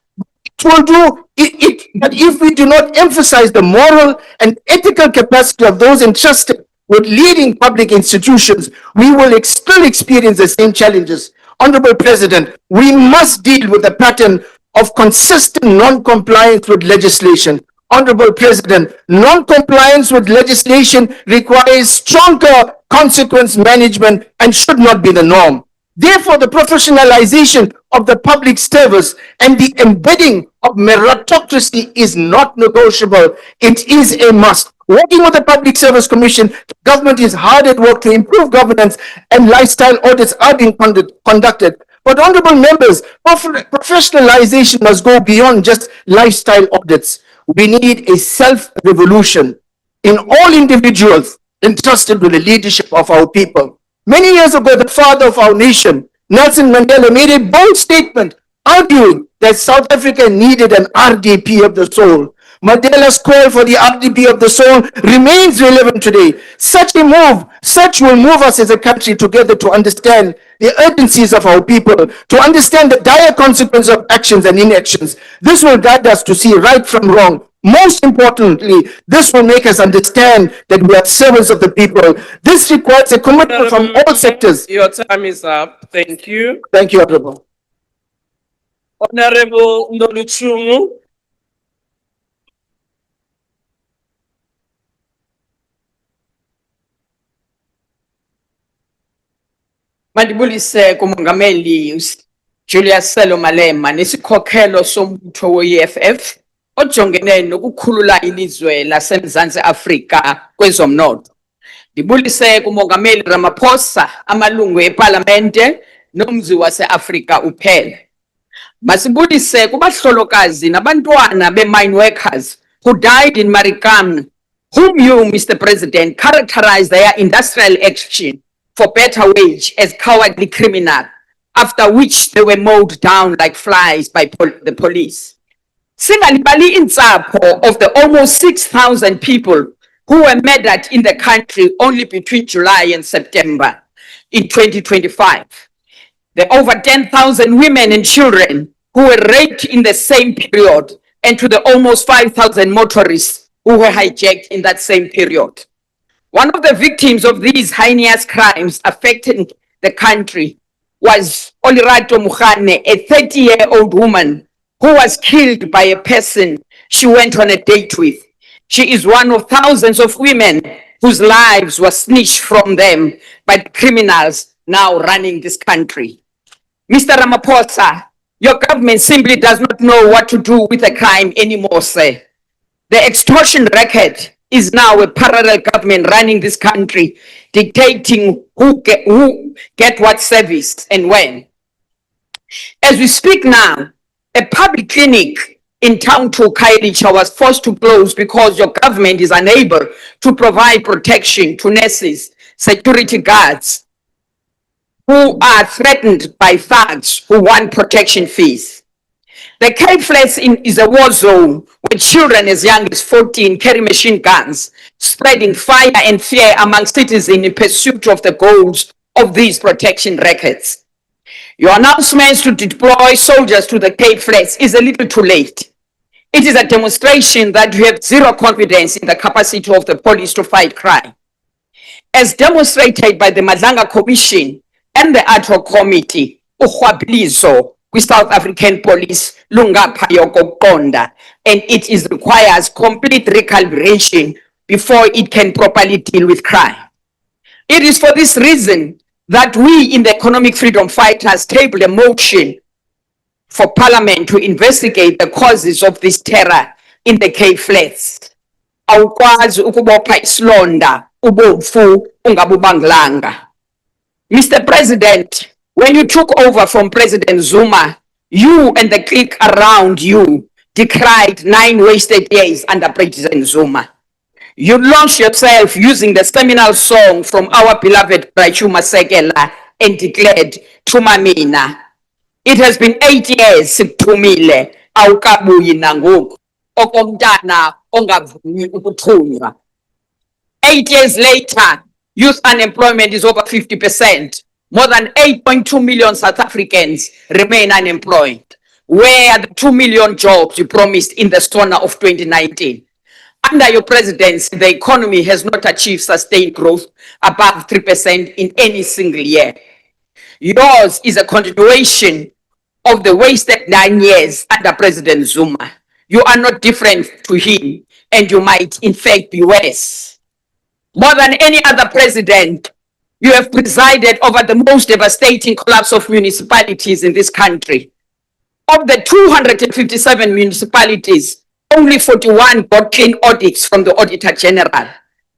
[SPEAKER 11] It will do it, but if we do not emphasize the moral and ethical capacity of those entrusted with leading public institutions, we will still experience the same challenges. Honorable President, we must deal with the pattern of consistent non-compliance with legislation. Honorable President, non-compliance with legislation requires stronger consequence management and should not be the norm. Therefore, the professionalization of the public service and the embedding of meritocracy is not negotiable. It is a must. Working with the Public Service Commission, the government is hard at work to improve governance, and lifestyle audits are being conducted. But honorable members, professionalization must go beyond just lifestyle audits. We need a self-revolution in all individuals entrusted with the leadership of our people. Many years ago, the father of our nation, Nelson Mandela, made a bold statement arguing that South Africa needed an RDP of the soul. Mandela's call for the RDP of the soul remains relevant today. Such will move us as a country together to understand the urgencies of our people, to understand the dire consequences of actions and inactions. This will guide us to see right from wrong. Most importantly, this will make us understand that we are servants of the people. This requires a commitment from all sectors.
[SPEAKER 1] Your time is up. Thank you.
[SPEAKER 11] Thank you, Honorable.
[SPEAKER 1] Honorable Ndoluchumu.
[SPEAKER 12] Mandibulise kumongameli Julius Selo Malema nesikhokhelo sombutho we-EFF ojongene nokukhulula ilizwe laseMzantsi Afrika kwezomnotho. Ndibulise kumongameli Ramaphosa, amalungu eParlamente nomzi wase-Afrika uphela. Masibulise kubahlolokazi nabantwana be-mine workers who died in Marikana, whom you, Mr. President, characterized their industrial action for better wage as cowardly criminal, after which they were mowed down like flies by the police. Singalibali intsapho of the almost 6,000 people who were murdered in the country only between July and September in 2025. The over 10,000 women and children who were raped in the same period, and to the almost 5,000 motorists who were hijacked in that same period. One of the victims of these heinous crimes affecting the country was Olirato Mukhane, a 30-year-old woman who was killed by a person she went on a date with. She is one of thousands of women whose lives were snatched from them by the criminals now running this country. Mr. Ramaphosa, your government simply does not know what to do with the crime anymore, sir. The extortion racket is now a parallel government running this country, dictating who get what service and when. As we speak now, a public clinic in town to Kairicha was forced to close because your government is unable to provide protection to nurses, security guards, who are threatened by thugs who want protection fees. The Cape Flats is a war zone where children as young as 14 carry machine guns, spreading fire and fear among citizens in pursuit of the goals of these protection rackets. Your announcements to deploy soldiers to the Cape Flats is a little too late. It is a demonstration that you have zero confidence in the capacity of the police to fight crime. As demonstrated by the Madlanga Commission and the ad hoc committee, ukhwablizo South African police lungapha yokoqonda, and it requires complete recalibration before it can properly deal with crime. It is for this reason that we in the Economic Freedom Fighters tabled a motion for Parliament to investigate the causes of this terror in the Cape Flats. Awukwazi ukubopha isilonda ubofu ungabubanglanga. Mr. President, when you took over from President Zuma, you and the clique around you decried 9 wasted years under President Zuma. You launched yourself using the seminal song from our beloved Rachuma Sekela and declared, Tumamina. It has been 8 years sikuthumile awukabuyi nangoku okomntana ongavumi ukuthunywa. 8 years later, youth unemployment is over 50%. More than 8.2 million South Africans remain unemployed. Where are the 2 million jobs you promised in the SONA of 2019? Under your presidency, the economy has not achieved sustained growth above 3% in any single year. Yours is a continuation of the wasted 9 years under President Zuma. You are not different to him, and you might in fact be worse. More than any other president, you have presided over the most devastating collapse of municipalities in this country. Of the 257 municipalities, only 41 got clean audits from the Auditor General.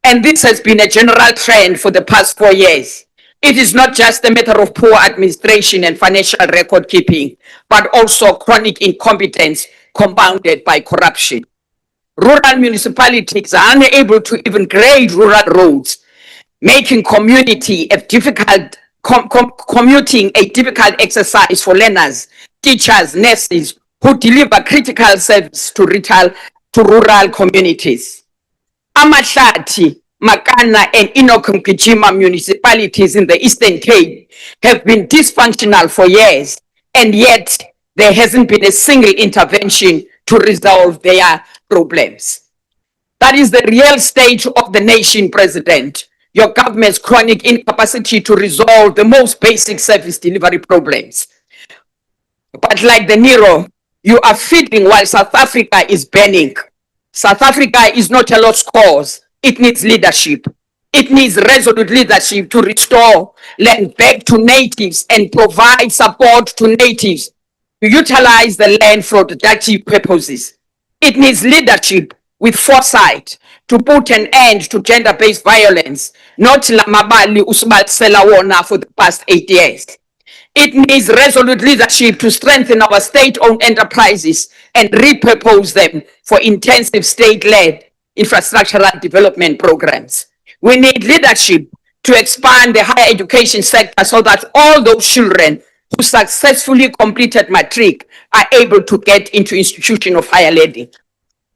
[SPEAKER 12] And this has been a general trend for the past 4 years. It is not just a matter of poor administration and financial record keeping, but also chronic incompetence compounded by corruption. Rural municipalities are unable to even grade rural roads, making commuting a difficult exercise for learners, teachers, nurses who deliver critical service to rural communities. Amahlathi, Makana, and Inokumkijima municipalities in the Eastern Cape have been dysfunctional for years, and yet there hasn't been a single intervention to resolve their problems. That is the real state of the nation, President. Your government's chronic incapacity to resolve the most basic service delivery problems. But like the Nero, you are feeding while South Africa is burning. South Africa is not a lost cause. It needs leadership. It needs resolute leadership to restore land back to natives and provide support to natives to utilize the land for productive purposes. It needs leadership with foresight to put an end to gender-based violence, not lamabali usibalisela wona for the past 8 years. It needs resolute leadership to strengthen our state-owned enterprises and repurpose them for intensive state-led infrastructural development programs. We need leadership to expand the higher education sector so that all those children who successfully completed matric are able to get into institution of higher learning.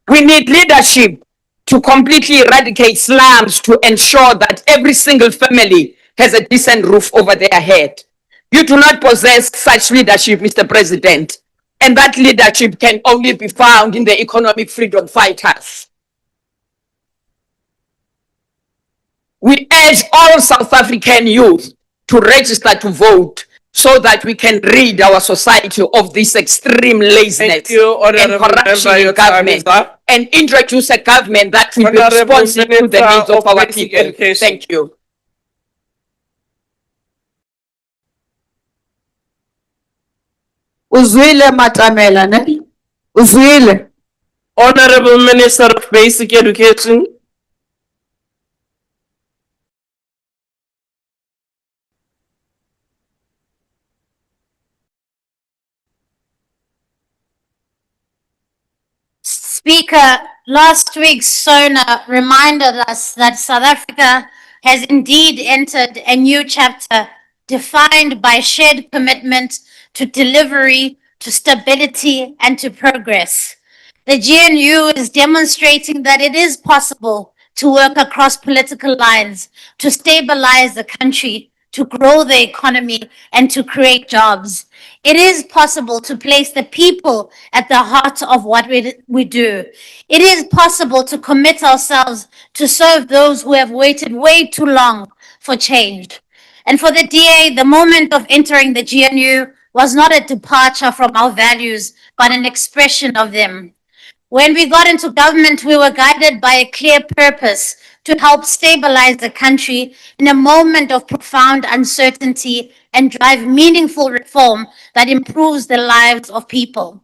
[SPEAKER 12] We need leadership to completely eradicate slums to ensure that every single family has a decent roof over their head. You do not possess such leadership, Mr. President, and that leadership can only be found in the economic freedom fighters. We urge all South African youth to register to vote so that we can rid our society of this extreme laziness and corruption in government and introduce a government that will be responsive to the needs of our people. Thank you.
[SPEAKER 4] Uzwile Matamela, ne? Uzwile.
[SPEAKER 1] Honorable Minister of Basic Education.
[SPEAKER 13] Speaker, last week's SONA reminded us that South Africa has indeed entered a new chapter defined by shared commitment to delivery, to stability, and to progress. The GNU is demonstrating that it is possible to work across political lines, to stabilize the country, to grow the economy, and to create jobs. It is possible to place the people at the heart of what we do. It is possible to commit ourselves to serve those who have waited way too long for change. And for the DA, the moment of entering the GNU was not a departure from our values, but an expression of them. When we got into government, we were guided by a clear purpose to help stabilize the country in a moment of profound uncertainty and drive meaningful reform that improves the lives of people.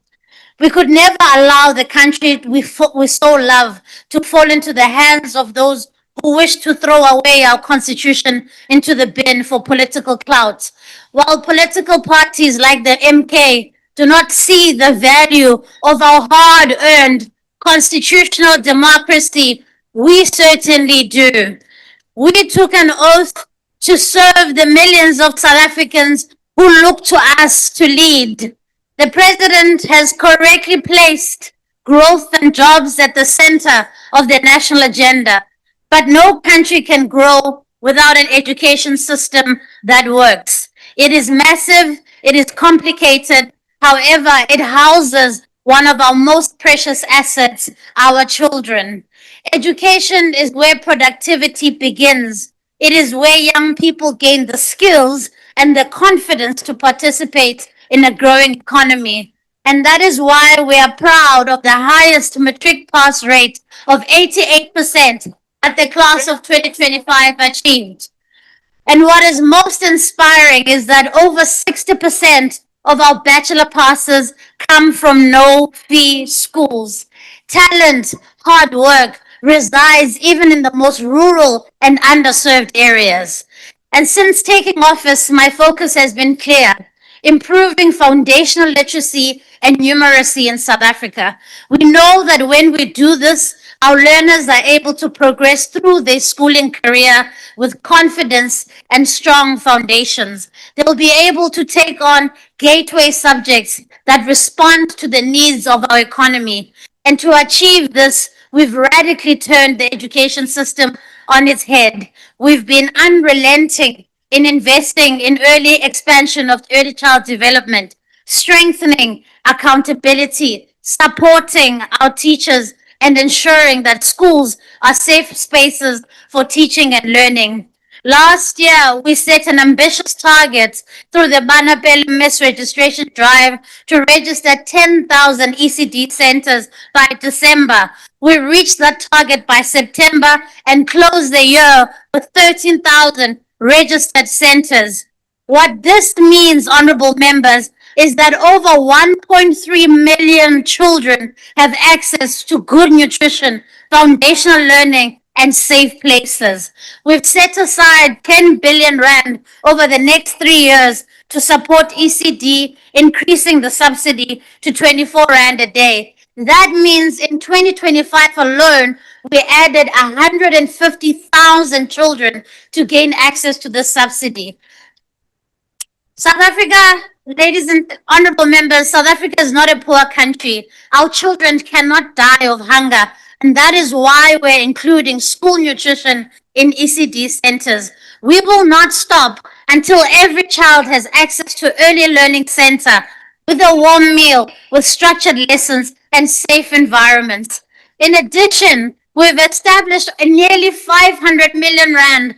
[SPEAKER 13] We could never allow the country we so love to fall into the hands of those who wish to throw away our constitution into the bin for political clout. While political parties like the MK do not see the value of our hard earned constitutional democracy, we certainly do. We took an oath to serve the millions of South Africans who look to us to lead. The president has correctly placed growth and jobs at the center of the national agenda. But no country can grow without an education system that works. It is massive, it is complicated. However, it houses one of our most precious assets, our children. Education is where productivity begins. It is where young people gain the skills and the confidence to participate in a growing economy. And that is why we are proud of the highest matric pass rate of 88% at the class of 2025 achieved. And what is most inspiring is that over 60% of our bachelor passes come from no-fee schools. Talent, hard work resides even in the most rural and underserved areas. And since taking office, my focus has been clear: improving foundational literacy and numeracy in South Africa. We know that when we do this, our learners are able to progress through their schooling career with confidence and strong foundations. They'll be able to take on gateway subjects that respond to the needs of our economy. And to achieve this, we've radically turned the education system on its head. We've been unrelenting in investing in early expansion of early child development, strengthening accountability, supporting our teachers, and ensuring that schools are safe spaces for teaching and learning. Last year, we set an ambitious target through the Banapel Miss Registration Drive to register 10,000 ECD centers by December. We reached that target by September and closed the year with 13,000 registered centers. What this means, honorable members, is that over 1.3 million children have access to good nutrition, foundational learning, and safe places. We've set aside 10 billion rand over the next 3 years to support ECD, increasing the subsidy to 24 rand a day. That means in 2025 alone, we added 150,000 children to gain access to the subsidy. South Africa, ladies and honorable members, South Africa is not a poor country. Our children cannot die of hunger. And that is why we're including school nutrition in ECD centers. We will not stop until every child has access to early learning center with a warm meal, with structured lessons and safe environments. In addition, we've established a nearly 500 million rand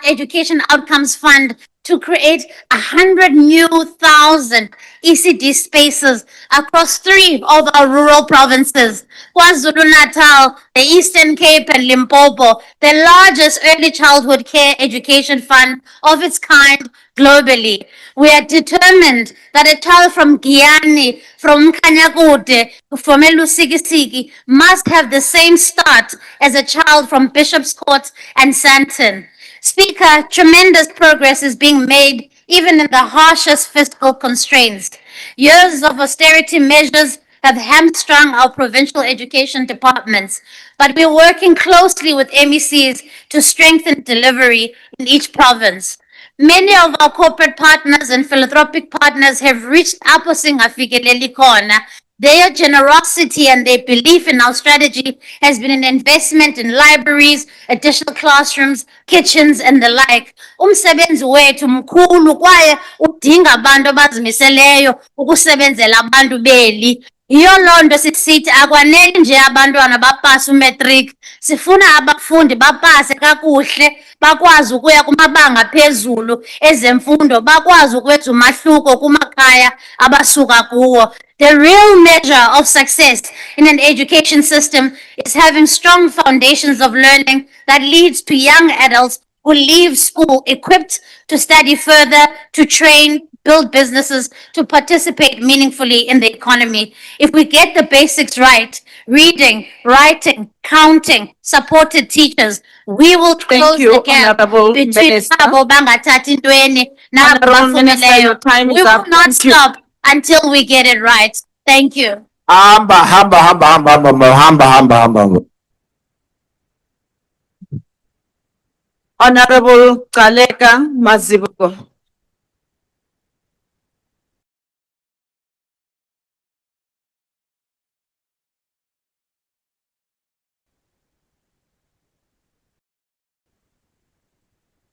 [SPEAKER 13] education outcomes fund to create 100,000 ECD spaces across 3 of our rural provinces: KwaZulu-Natal, the Eastern Cape, and Limpopo, the largest early childhood care education fund of its kind globally. We are determined that a child from Giyani, from Kanyakude, from Elusikisiki must have the same start as a child from Bishop's Court and Sandton. Speaker, tremendous progress is being made even in the harshest fiscal constraints. Years of austerity measures have hamstrung our provincial education departments, but we're working closely with MECs to strengthen delivery in each province. Many of our corporate partners and philanthropic partners have reached Afikeleli Khona. Their generosity and their belief in our strategy has been an investment in libraries, additional classrooms, kitchens, and the like. Umsebenzi wethu mkhulu kwaye udinga abantu abazimiseleyo ukusebenzela abantu beli. Iyo loo nto sisithi akwaneli nje abantwana bapase umatric, sifuna abafundi bapase kakuhle, bakwazi ukuya kumabanga aphezulu ezemfundo, bakwazi ukwenza umahluko kumakhaya abasuka kuwo. The real measure of success in an education system is having strong foundations of learning that leads to young adults who leave school equipped to study further, to train, build businesses, to participate meaningfully in the economy. If we get the basics right, reading, writing, counting, supported teachers, we will close
[SPEAKER 12] you,
[SPEAKER 13] the gap
[SPEAKER 12] Honorable
[SPEAKER 13] between
[SPEAKER 12] Minister.
[SPEAKER 13] abo bangathathi ntweni nabo
[SPEAKER 12] Honorable Minister,
[SPEAKER 13] bafundileyo.
[SPEAKER 12] your time is
[SPEAKER 13] We will
[SPEAKER 12] up.
[SPEAKER 13] not
[SPEAKER 12] Thank you.
[SPEAKER 13] stop until we get it right. Thank you.
[SPEAKER 11] Hamba.
[SPEAKER 12] Honorable Kaleka Mazibuko.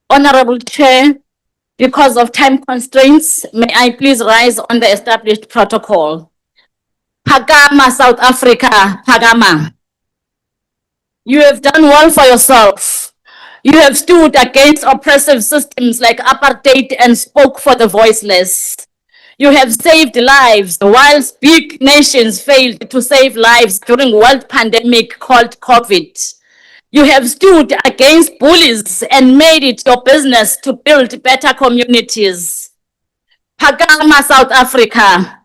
[SPEAKER 12] Honorable Chair, because of time constraints, may I please rise on the established protocol. Phakama, South Africa, Phakama. You have done well for yourself. You have stood against oppressive systems like apartheid and spoke for the voiceless. You have saved lives whilst big nations failed to save lives during world pandemic called COVID. You have stood against bullies and made it your business to build better communities. Phakama, South Africa.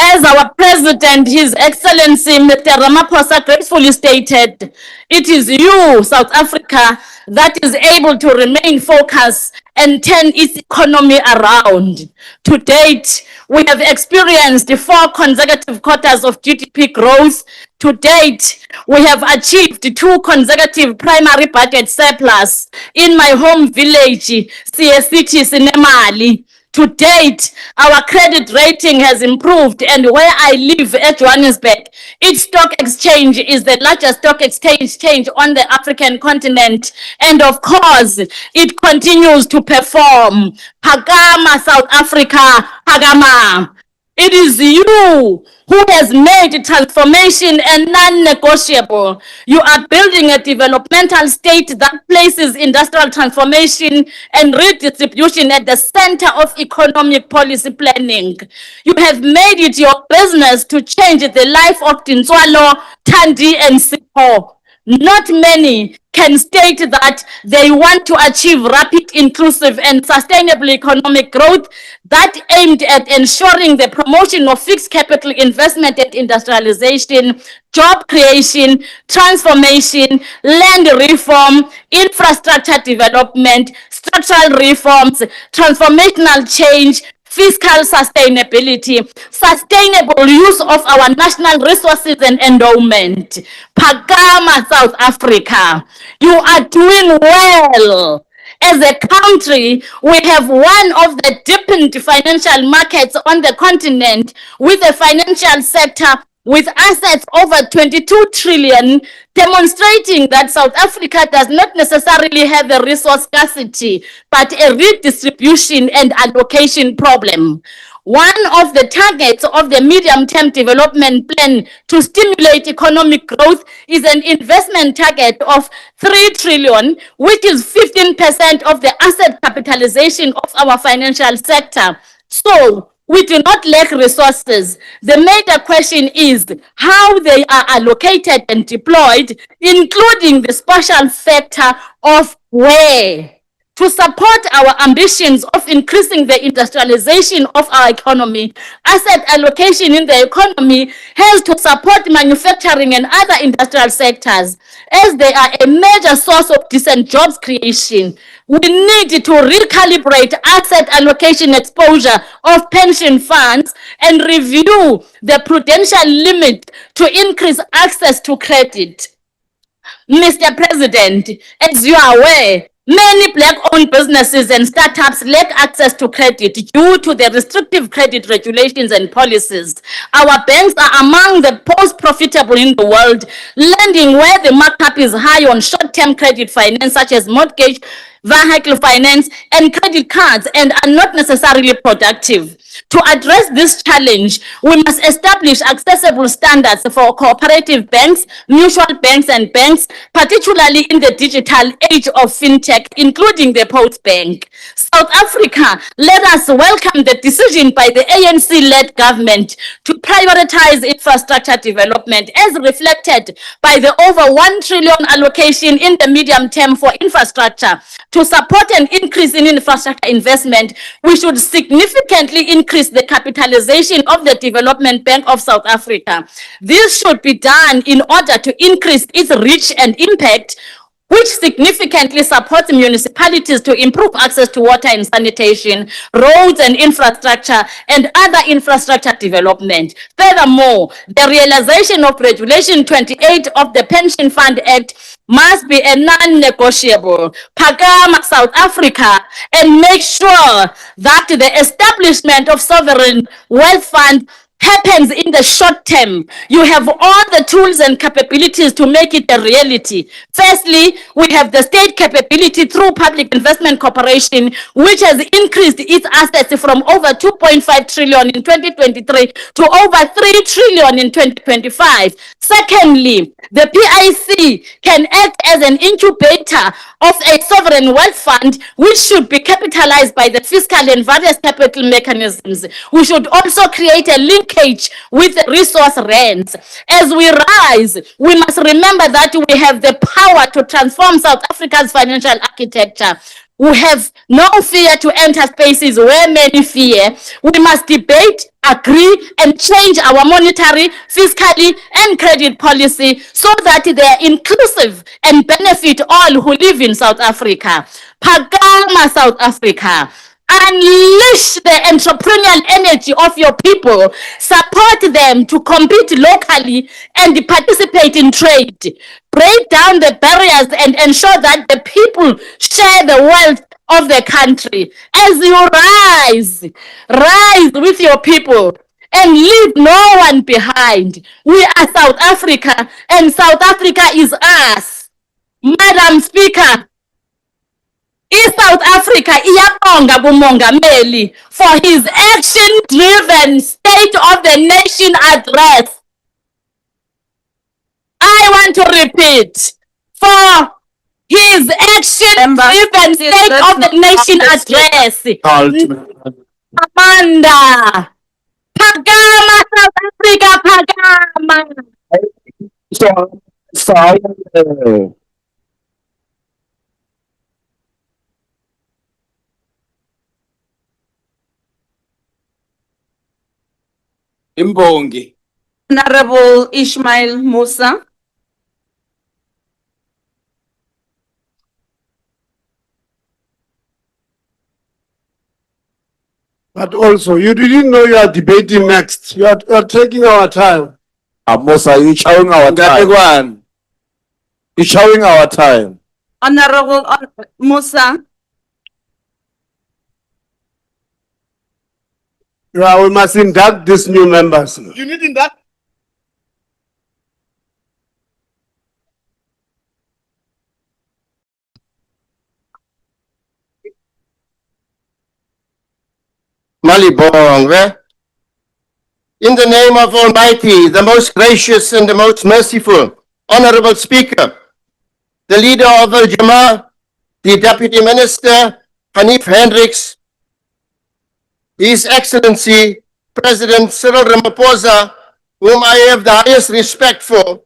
[SPEAKER 12] As our President, His Excellency Mr. Ramaphosa gracefully stated, it is you, South Africa, that is able to remain focused and turn its economy around. To date, we have experienced 4 consecutive quarters of GDP growth. To date, we have achieved 2 consecutive primary budget surplus. In my home village, City Sinemali. To date, our credit rating has improved, and where I live at Johannesburg, its stock exchange is the largest stock exchange on the African continent. And of course, it continues to perform. Phakama, South Africa, Phakama. It is you who has made transformation and non-negotiable. You are building a developmental state that places industrial transformation and redistribution at the center of economic policy planning. You have made it your business to change the life of Tinswalo, Tandi, and Sipho. Not many can state that they want to achieve rapid, inclusive, and sustainable economic growth that aimed at ensuring the promotion of fixed capital investment and industrialization, job creation, transformation, land reform, infrastructure development, structural reforms, transformational change, fiscal sustainability, sustainable use of our national resources and endowment. Phakama, South Africa, you are doing well. As a country, we have one of the deepened financial markets on the continent, with a financial sector with assets over 22 trillion, demonstrating that South Africa does not necessarily have a resource scarcity, but a redistribution and allocation problem. One of the targets of the medium-term development plan to stimulate economic growth is an investment target of 3 trillion, which is 15% of the asset capitalization of our financial sector. So, we do not lack resources. The major question is how they are allocated and deployed, including the special factor of where. To support our ambitions of increasing the industrialization of our economy, asset allocation in the economy has to support manufacturing and other industrial sectors, as they are a major source of decent jobs creation. We need to recalibrate asset allocation exposure of pension funds and review the prudential limit to increase access to credit. Mr. President, as you are aware, many black-owned businesses and startups lack access to credit due to the restrictive credit regulations and policies. Our banks are among the most profitable in the world, lending where the markup is high on short-term credit finance, such as mortgage, vehicle finance, and credit cards, and are not necessarily productive.
[SPEAKER 14] To address this challenge, we must establish accessible standards for cooperative banks, mutual banks and banks, particularly in the digital age of fintech, including the Post Bank. South Africa, let us welcome the decision by the ANC-led government to prioritize infrastructure development as reflected by the over 1 trillion allocation in the medium term for infrastructure. To support an increase in infrastructure investment, we should significantly increase the capitalization of the Development Bank of South Africa. This should be done in order to increase its reach and impact, which significantly supports municipalities to improve access to water and sanitation, roads and infrastructure, and other infrastructure development. Furthermore, the realization of Regulation 28 of the Pension Fund Act must be a non-negotiable. Phakama South Africa and make sure that the establishment of sovereign wealth fund happens in the short term. You have all the tools and capabilities to make it a reality. Firstly, we have the state capability through Public Investment Corporation, which has increased its assets from over 2.5 trillion in 2023 to over 3 trillion in 2025. Secondly, the PIC can act as an incubator of a sovereign wealth fund, which should be capitalized by the fiscal and various capital mechanisms. We should also create a linkage with resource rents. As we rise, we must remember that we have the power to transform South Africa's financial architecture. We have no fear to enter spaces where many fear. We must debate, agree, and change our monetary, fiscally, and credit policy so that they are inclusive and benefit all who live in South Africa. Phakama South Africa. Unleash the entrepreneurial energy of your people. Support them to compete locally and participate in trade. Break down the barriers and ensure that the people share the wealth of the country. As you rise with your people and leave no one behind. We are South Africa and South Africa is us. Madam Speaker, South Africa iyabonga kumongameli for his action-driven State of the Nation address. I want to repeat, for his action-driven State of the Nation address. Amanda, Phakama South Africa, Phakama.
[SPEAKER 9] Imbongi.
[SPEAKER 12] Honorable Ismail Musa.
[SPEAKER 5] But also, you didn't know you are debating next. You are taking our time.
[SPEAKER 15] Musa, you're showing our time. You're showing our time.
[SPEAKER 12] Honorable Musa.
[SPEAKER 5] Yeah, we must induct these new members.
[SPEAKER 3] You need induct?
[SPEAKER 7] Malibongwe. In the name of Almighty, the most gracious and the most merciful, Honorable Speaker, the leader of Al Jama, the Deputy Minister, Hanif Hendricks, His Excellency, President Cyril Ramaphosa, whom I have the highest respect for,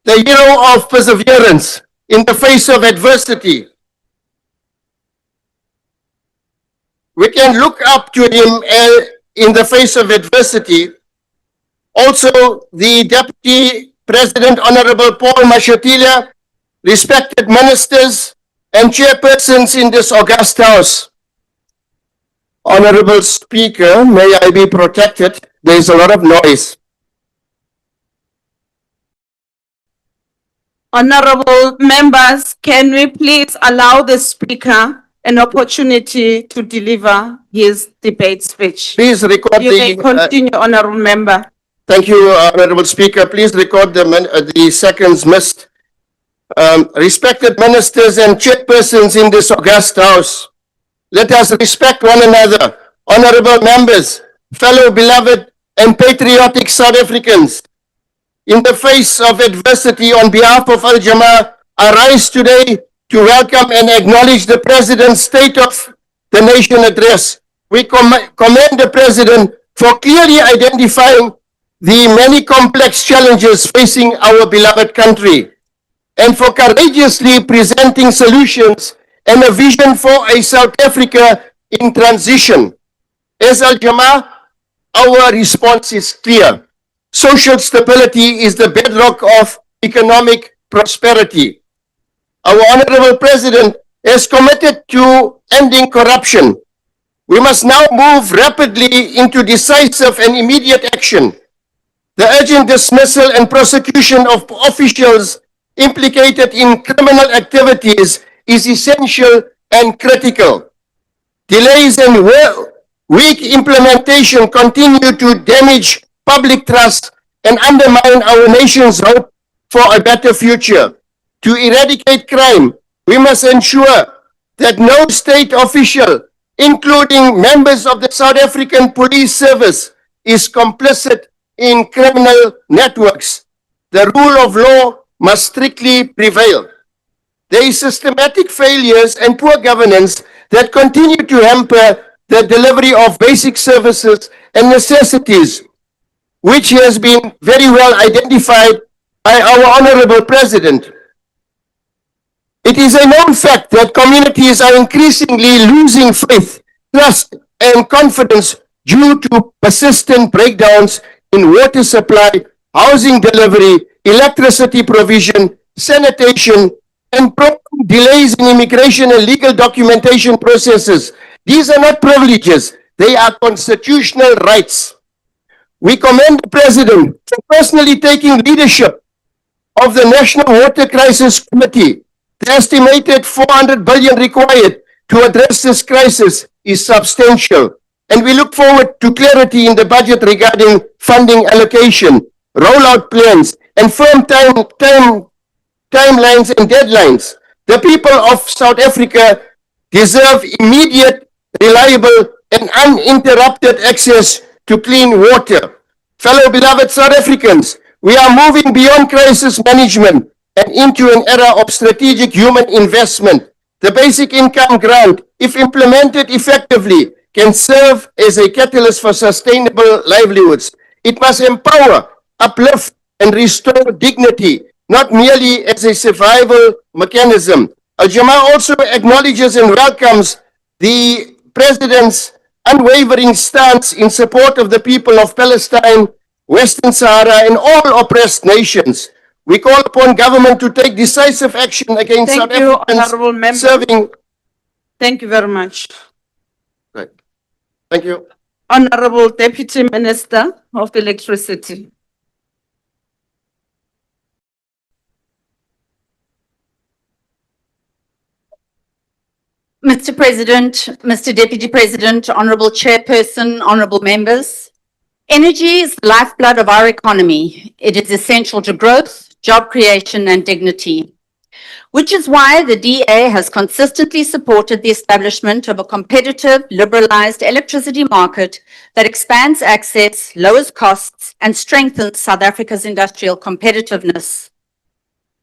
[SPEAKER 7] the hero of perseverance in the face of adversity. We can look up to him in the face of adversity. Also, the Deputy President, Honorable Paul Mashatile, respected ministers and chairpersons in this august house. Honorable Speaker, may I be protected? There is a lot of noise.
[SPEAKER 12] Honorable members, can we please allow the Speaker an opportunity to deliver his debate speech?
[SPEAKER 7] Please record
[SPEAKER 12] You may continue, Honorable Member.
[SPEAKER 7] Thank you, Honorable Speaker. Please record the seconds missed. Respected ministers and chairpersons in this august house, let us respect one another. Honorable members,
[SPEAKER 5] fellow beloved and patriotic South Africans, in the face of adversity, on behalf of Al Jamaa, I rise today to welcome and acknowledge the President's State of the Nation address. We commend the President for clearly identifying the many complex challenges facing our beloved country, and for courageously presenting solutions and a vision for a South Africa in transition. As Al Jamaa, our response is clear. Social stability is the bedrock of economic prosperity. Our Honorable President is committed to ending corruption. We must now move rapidly into decisive and immediate action. The urgent dismissal and prosecution of officials implicated in criminal activities is essential and critical. Delays and weak implementation continue to damage public trust and undermine our nation's hope for a better future. To eradicate crime, we must ensure that no state official, including members of the South African Police Service, is complicit in criminal networks. The rule of law must strictly prevail. There is systematic failures and poor governance that continue to hamper the delivery of basic services and necessities, which has been very well identified by our Honorable President. It is a known fact that communities are increasingly losing faith, trust, and confidence due to persistent breakdowns in water supply, housing delivery, electricity provision, sanitation, and delays in immigration and legal documentation processes. These are not privileges, they are constitutional rights. We commend the President for personally taking leadership of the National Water Crisis Committee. The estimated 400 billion required to address this crisis is substantial, and we look forward to clarity in the budget regarding funding allocation, rollout plans, and firm timelines and deadlines. The people of South Africa deserve immediate, reliable, and uninterrupted access to clean water. Fellow beloved South Africans, we are moving beyond crisis management and into an era of strategic human investment. The basic income grant, if implemented effectively, can serve as a catalyst for sustainable livelihoods. It must empower, uplift, and restore dignity, not merely as a survival mechanism. Al Jamaa also acknowledges and welcomes the President's unwavering stance in support of the people of Palestine, Western Sahara, and all oppressed nations. We call upon government to take decisive action against South Africans
[SPEAKER 12] Honorable Member.
[SPEAKER 5] serving.
[SPEAKER 12] Thank you very much.
[SPEAKER 5] Right. Thank you.
[SPEAKER 12] Honorable Deputy Minister of Electricity.
[SPEAKER 16] Mr. President, Mr. Deputy President, Honorable Chairperson, Honorable Members, energy is the lifeblood of our economy. It is essential to growth, job creation, and dignity, which is why the DA has consistently supported the establishment of a competitive, liberalized electricity market that expands access, lowers costs, and strengthens South Africa's industrial competitiveness.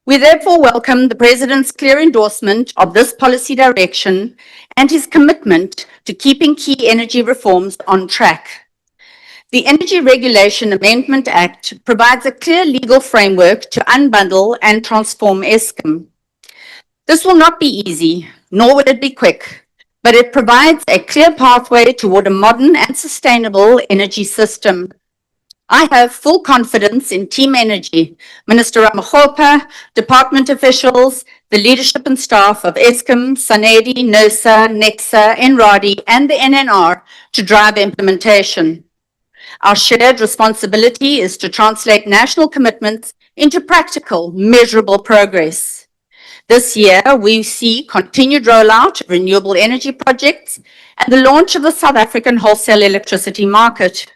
[SPEAKER 16] We therefore welcome the President's clear endorsement of this policy direction and his commitment to keeping key energy reforms on track. The Energy Regulation Amendment Act provides a clear legal framework to unbundle and transform Eskom. This will not be easy, nor will it be quick, but it provides a clear pathway toward a modern and sustainable energy system. I have full confidence in Team Energy, Minister Ramaphosa, department officials, the leadership and staff of Eskom, SANEDI, NERSA, NEXA, NRADI, and the NNR to drive implementation. Our shared responsibility is to translate national commitments into practical, measurable progress. This year, we see continued rollout of renewable energy projects and the launch of the South African wholesale electricity market.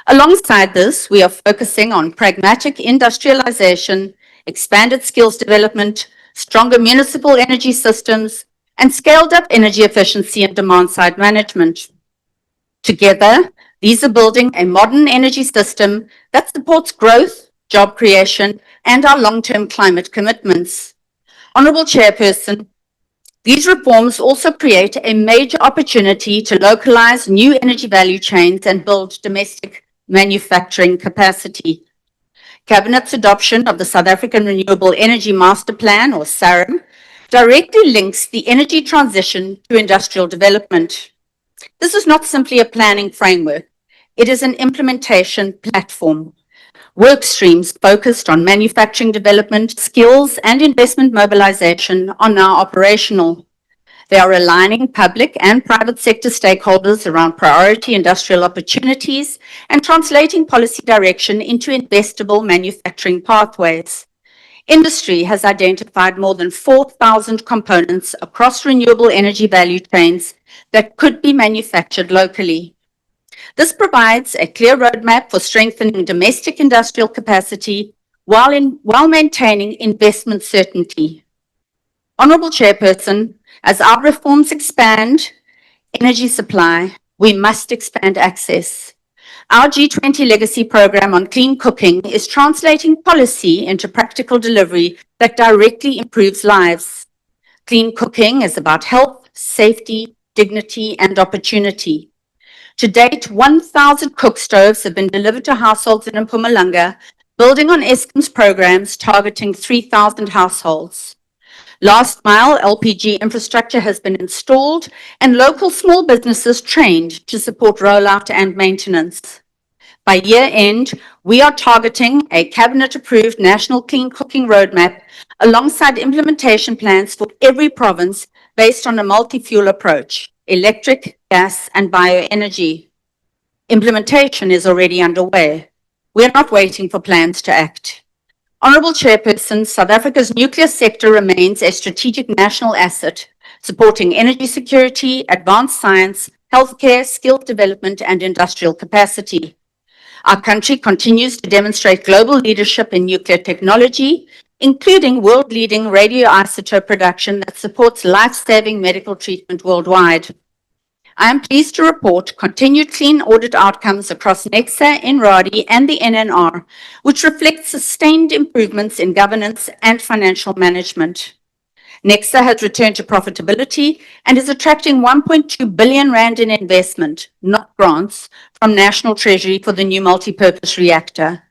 [SPEAKER 16] Alongside this, we are focusing on pragmatic industrialization, expanded skills development, stronger municipal energy systems, and scaled up energy efficiency and demand-side management. Together, These are building a modern energy system that supports growth, job creation, and our long-term climate commitments. Honourable Chairperson, these reforms also create a major opportunity to localize new energy value chains and build domestic manufacturing capacity. Cabinet's adoption of the South African Renewable Energy Master Plan, or SARM, directly links the energy transition to industrial development. This is not simply a planning framework. It is an implementation platform. Work streams focused on manufacturing development, skills, and investment mobilization are now operational. They are aligning public and private sector stakeholders around priority industrial opportunities and translating policy direction into investable manufacturing pathways. Industry has identified more than 4,000 components across renewable energy value chains that could be manufactured locally. This provides a clear roadmap for strengthening domestic industrial capacity while maintaining investment certainty. Honourable Chairperson, as our reforms expand energy supply, we must expand access. Our G20 Legacy Programme on Clean Cooking is translating policy into practical delivery that directly improves lives. Clean cooking is about health, safety, dignity, and opportunity. To date, 1,000 cook stoves have been delivered to households in Mpumalanga, building on Eskom's programs targeting 3,000 households. Last mile LPG infrastructure has been installed and local small businesses trained to support rollout and maintenance. By year end, we are targeting a cabinet-approved national clean cooking roadmap alongside implementation plans for every province based on a multi-fuel approach, electric, gas, and bioenergy. Implementation is already underway. We are not waiting for plans to act. Honourable Chairperson, South Africa's nuclear sector remains a strategic national asset, supporting energy security, advanced science, healthcare, skills development, and industrial capacity. Our country continues to demonstrate global leadership in nuclear technology, including world-leading radioisotope production that supports life-saving medical treatment worldwide. I am pleased to report continued clean audit outcomes across NECSA, INRADI, and the NNR, which reflect sustained improvements in governance and financial management. NECSA has returned to profitability and is attracting 1.2 billion rand in investment, not grants, from National Treasury for the new multi-purpose reactor.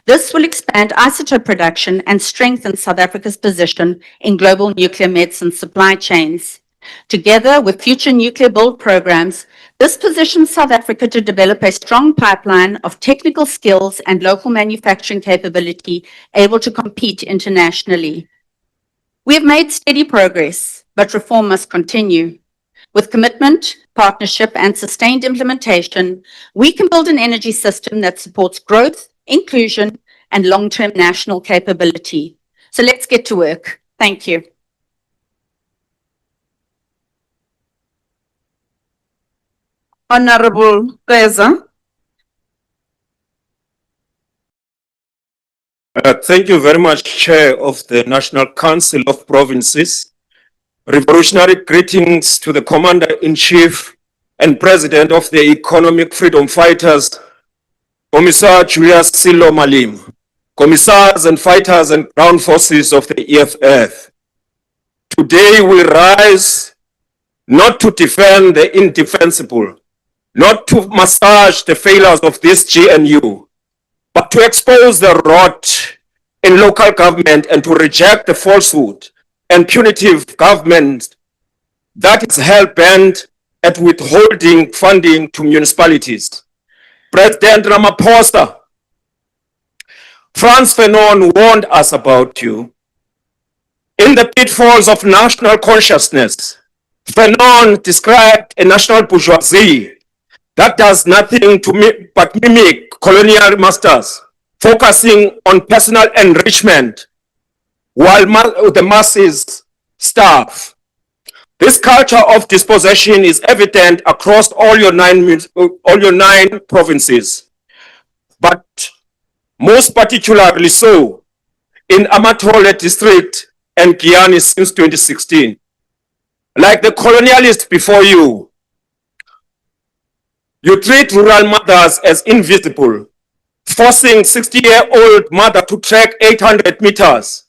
[SPEAKER 16] This will expand isotope production and strengthen South Africa's position in global nuclear medicine supply chains. Together with future nuclear build programs, this positions South Africa to develop a strong pipeline of technical skills and local manufacturing capability able to compete internationally. We have made steady progress, but reform must continue. With commitment, partnership, and sustained implementation, we can build an energy system that supports growth, inclusion, and long-term national capability. So let's get to work. Thank you.
[SPEAKER 6] Honourable Faizan.
[SPEAKER 15] Thank you very much, Chair of the National Council of Provinces. Revolutionary greetings to the Commander-in-Chief and President of the Economic Freedom Fighters, Commissar Julius Silo Malim, Commissars and Fighters and Ground Forces of the EFF. Today we rise not to defend the indefensible, not to massage the failures of this GNU, but to expose the rot in local government and to reject the falsehood and punitive government that is hell-bent at withholding funding to municipalities. President Ramaphosa, Frantz Fanon warned us about you. In the pitfalls of national consciousness, Fanon described a national bourgeoisie that does nothing but mimic colonial masters, focusing on personal enrichment while the masses starve. This culture of dispossession is evident across all your nine provinces, but most particularly so in Amatole district and Giyani since 2016. Like the colonialists before you, You treat rural mothers as invisible, forcing 60-year-old mother to trek 800 meters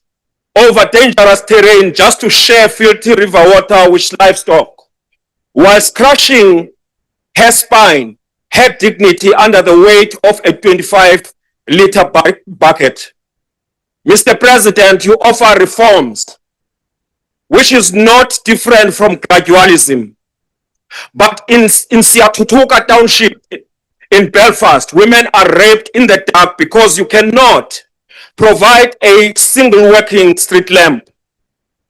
[SPEAKER 15] over dangerous terrain just to share filthy river water with livestock, whilst crushing her spine, her dignity under the weight of a 25-liter bucket. Mr. President, you offer reforms, which is not different from gradualism. But in Siatutuka Township in Belfast, women are raped in the dark because you cannot provide a single working street lamp.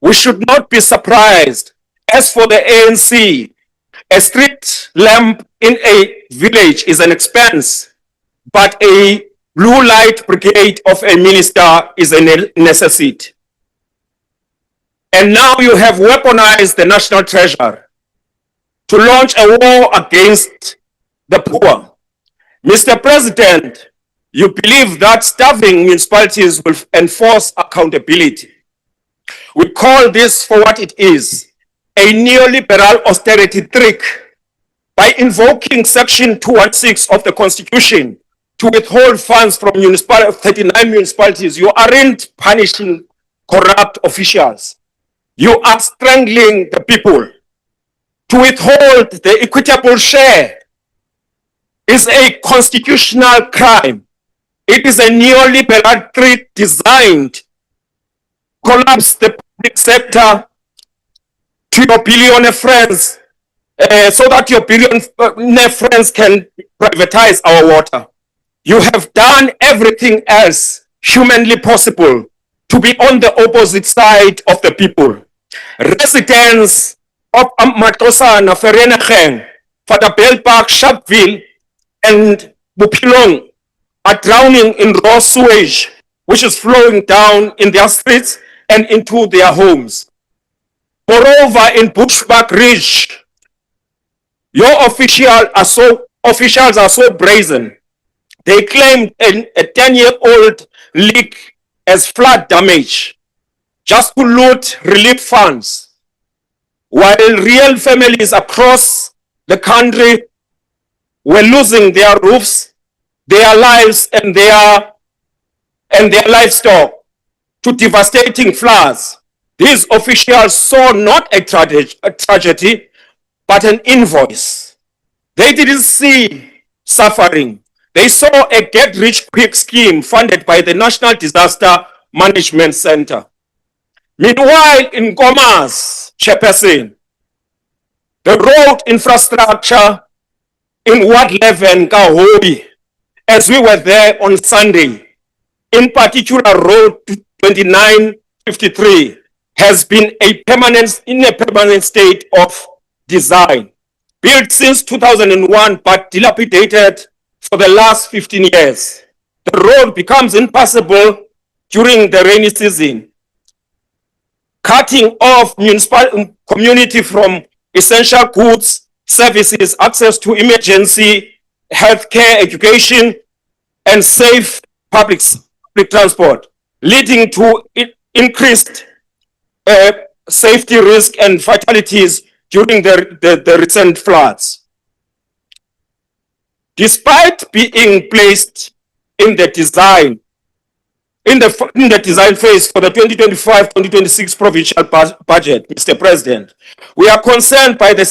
[SPEAKER 15] We should not be surprised. As for the ANC, a street lamp in a village is an expense, but a blue light brigade of a minister is a necessity. And now you have weaponized the national treasure to launch a war against the poor. Mr. President, you believe that starving municipalities will enforce accountability. We call this for what it is, a neoliberal austerity trick. By invoking Section 216 of the Constitution to withhold funds from 39 municipalities, you aren't punishing corrupt officials. You are strangling the people. To withhold the equitable share is a constitutional crime. It is a neoliberal trick designed to collapse the public sector to your billionaire friends, so that your billionaire friends can privatize our water. You have done everything else humanly possible to be on the opposite side of the people. Residents of Matosana, Vereeniging, Vaderbiljpark, Sharpeville, and Bupilong are drowning in raw sewage, which is flowing down in their streets and into their homes. Moreover, in Bushbuck Ridge, your officials are so brazen. They claimed a 10-year-old leak as flood damage just to loot relief funds, while real families across the country were losing their roofs, their lives, and their livestock to devastating floods. These officials saw not a tragedy, but an invoice. They didn't see suffering. They saw a get-rich-quick scheme funded by the National Disaster Management Center. Meanwhile, in Gomas, Chairperson, the road infrastructure in Ward 11, Kahobi, as we were there on Sunday, in particular Road 2953, has been in a permanent state of design. Built since 2001, but dilapidated for the last 15 years. The road becomes impassable during the rainy season, cutting off municipal community from essential goods, services, access to emergency healthcare, education, and safe public transport, leading to increased safety risk and fatalities during the recent floods. Despite being placed in the design phase for the 2025-2026 provincial budget, Mr. President, we are concerned by the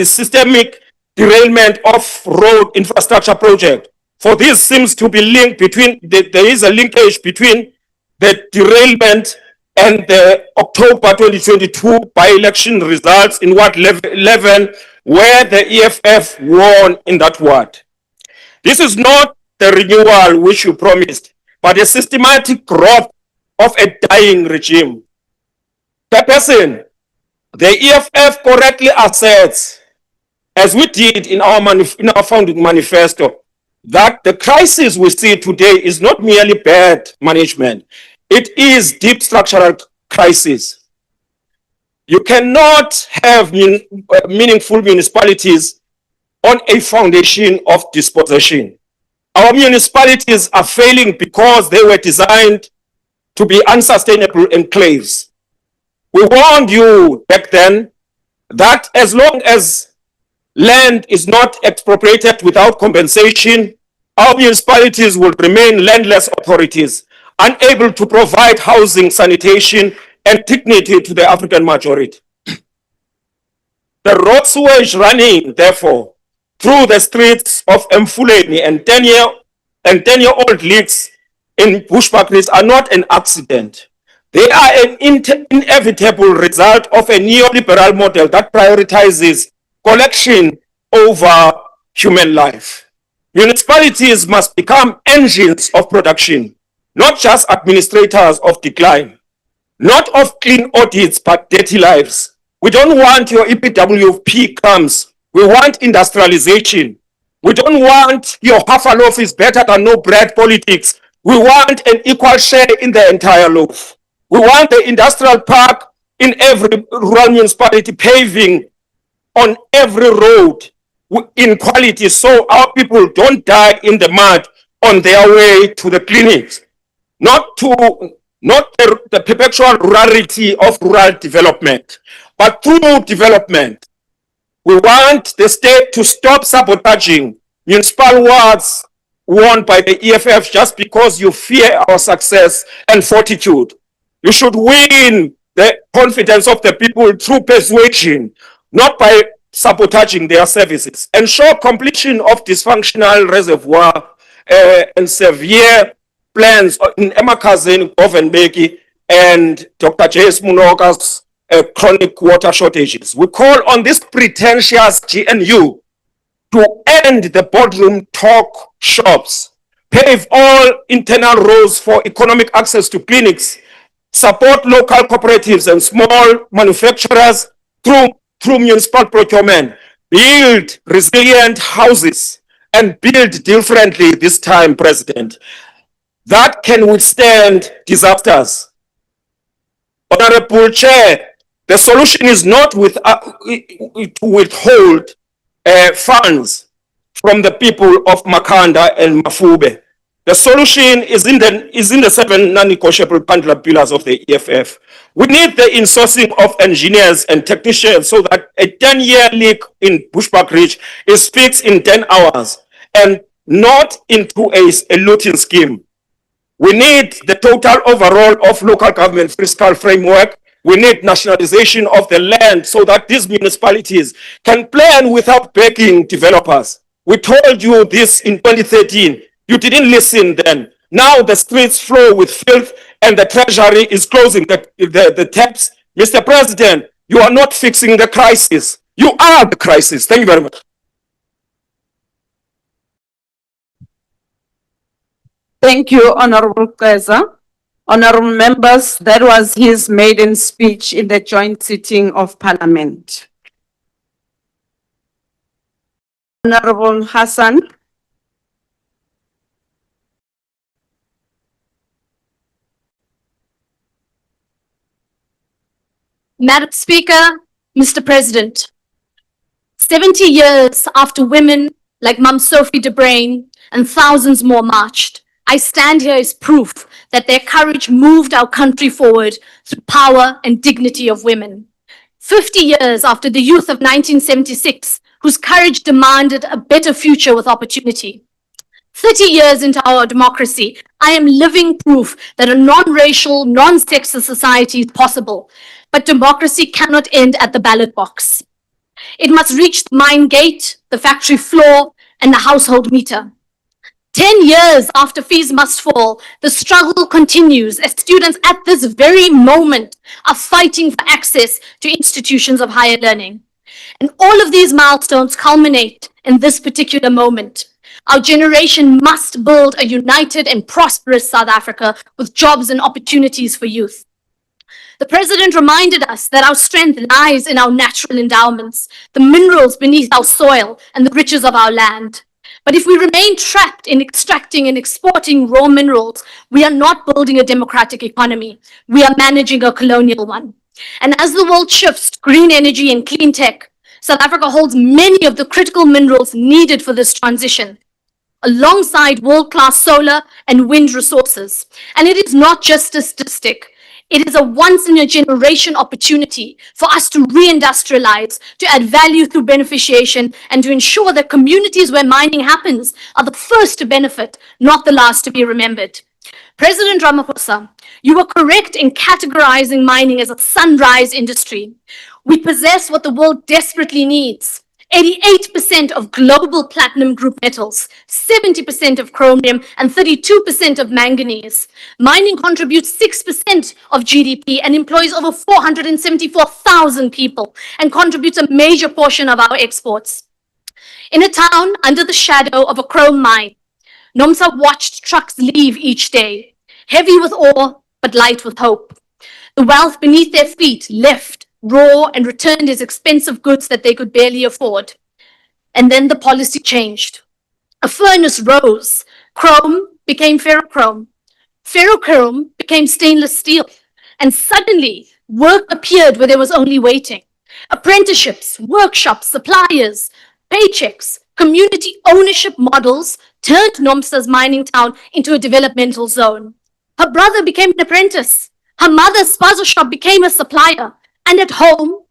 [SPEAKER 15] systemic derailment of road infrastructure project. For this seems to be linked there is a linkage between the derailment and the October 2022 by-election results in Ward 11, where the EFF won in that ward. This is not the renewal which you promised, but a systematic growth of a dying regime. Chairperson, the EFF correctly asserts, as we did in our founding manifesto, that the crisis we see today is not merely bad management. It is deep structural crisis. You cannot have meaningful municipalities on a foundation of dispossession. Our municipalities are failing because they were designed to be unsustainable enclaves. We warned you back then that as long as land is not expropriated without compensation, our municipalities will remain landless authorities, unable to provide housing, sanitation, and dignity to the African majority. The road sewage running, therefore, through the streets of Mfuleni and 10-year-old leaks in Bushbuckridge are not an accident. They are an inevitable result of a neoliberal model that prioritizes collection over human life. Municipalities must become engines of production, not just administrators of decline, not of clean audits, but dirty lives. We don't want your EPWP crumbs. We want industrialization. We don't want your half a loaf is better than no bread politics. We want an equal share in the entire loaf. We want the industrial park in every rural municipality, paving on every road in quality so our people don't die in the mud on their way to the clinics. Not the perpetual rurality of rural development, but through development. We want the state to stop sabotaging municipal wards won by the EFF just because you fear our success and fortitude. You should win the confidence of the people through persuasion, not by sabotaging their services. Ensure completion of dysfunctional reservoir and severe plans in Emakazeni, Govenbeki, and Dr. J.S. Munoga's chronic water shortages. We call on this pretentious GNU to end the boardroom talk shops, pave all internal roads for economic access to clinics, support local cooperatives and small manufacturers through municipal procurement, build resilient houses, and build differently this time, President, that can withstand disasters. Honorable Chair, the solution is not to withhold funds from the people of Makanda and Mafube. The solution is in the 7 non-negotiable bundler pillars of the EFF. We need the insourcing of engineers and technicians so that a 10-year leak in Bushbuckridge is fixed in 10 hours and not into a looting scheme. We need the total overhaul of local government fiscal framework. We need nationalization of the land so that these municipalities can plan without begging developers. We told you this in 2013. You didn't listen then. Now the streets flow with filth and the treasury is closing the taps. Mr. President, you are not fixing the crisis. You are the crisis. Thank you very much.
[SPEAKER 12] Thank you, Honorable Keza. Honorable members, that was his maiden speech in the joint sitting of Parliament. Honorable Hassan.
[SPEAKER 17] Madam Speaker, Mr. President, 70 years after women like Mum Sophie de Bruyn and thousands more marched, I stand here as proof that their courage moved our country forward through power and dignity of women. 50 years after the youth of 1976, whose courage demanded a better future with opportunity. 30 years into our democracy, I am living proof that a non-racial, non-sexist society is possible, but democracy cannot end at the ballot box. It must reach the mine gate, the factory floor, and the household meter. 10 years after fees must fall, the struggle continues as students at this very moment are fighting for access to institutions of higher learning. And all of these milestones culminate in this particular moment. Our generation must build a united and prosperous South Africa with jobs and opportunities for youth. The President reminded us that our strength lies in our natural endowments, the minerals beneath our soil, and the riches of our land. But if we remain trapped in extracting and exporting raw minerals, we are not building a democratic economy. We are managing a colonial one. And as the world shifts to green energy and clean tech, South Africa holds many of the critical minerals needed for this transition, alongside world-class solar and wind resources. And it is not just a statistic. It is a once-in-a-generation opportunity for us to reindustrialize, to add value through beneficiation, and to ensure that communities where mining happens are the first to benefit, not the last to be remembered. President Ramaphosa, you were correct in categorizing mining as a sunrise industry. We possess what the world desperately needs: 88% of global platinum group metals, 70% of chromium, and 32% of manganese. Mining contributes 6% of GDP and employs over 474,000 people and contributes a major portion of our exports. In a town under the shadow of a chrome mine, Nomsa watched trucks leave each day, heavy with ore, but light with hope. The wealth beneath their feet left, raw, and returned as expensive goods that they could barely afford. And then the policy changed. A furnace rose. Chrome became ferrochrome. Ferrochrome became stainless steel. And suddenly, work appeared where there was only waiting. Apprenticeships, workshops, suppliers, paychecks, community ownership models turned Nomsa's mining town into a developmental zone. Her brother became an apprentice. Her mother's spaza shop became a supplier. And at home,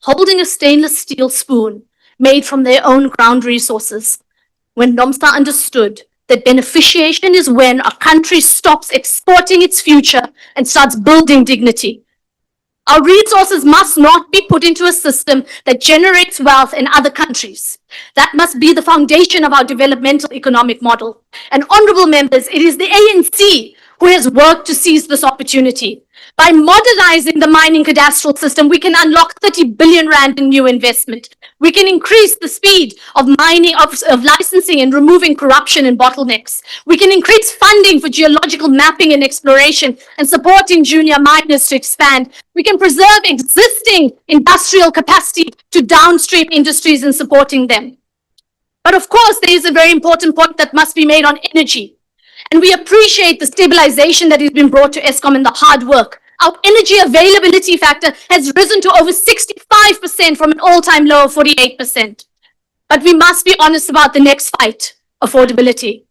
[SPEAKER 17] holding a stainless steel spoon made from their own ground resources. When Nomsa understood that beneficiation is when a country stops exporting its future and starts building dignity. Our resources must not be put into a system that generates wealth in other countries. That must be the foundation of our developmental economic model. And honorable members, it is the ANC who has worked to seize this opportunity. By modernizing the mining cadastral system, we can unlock 30 billion rand in new investment. We can increase the speed of mining, of licensing and removing corruption and bottlenecks. We can increase funding for geological mapping and exploration and supporting junior miners to expand. We can preserve existing industrial capacity to downstream industries and supporting them. But of course, there is a very important point that must be made on energy. And we appreciate the stabilization that has been brought to Eskom and the hard work. Our energy availability factor has risen to over 65% from an all-time low of 48%. But we must be honest about the next fight, affordability.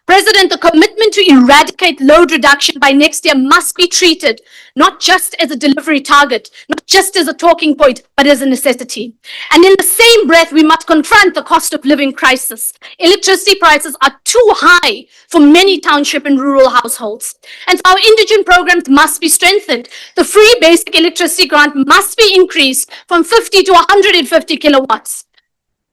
[SPEAKER 17] President, the commitment to eradicate load reduction by next year must be treated not just as a delivery target, not just as a talking point, but as a necessity. And in the same breath, we must confront the cost of living crisis. Electricity prices are too high for many township and rural households. And so our indigent programs must be strengthened. The free basic electricity grant must be increased from 50 to 150 kilowatts.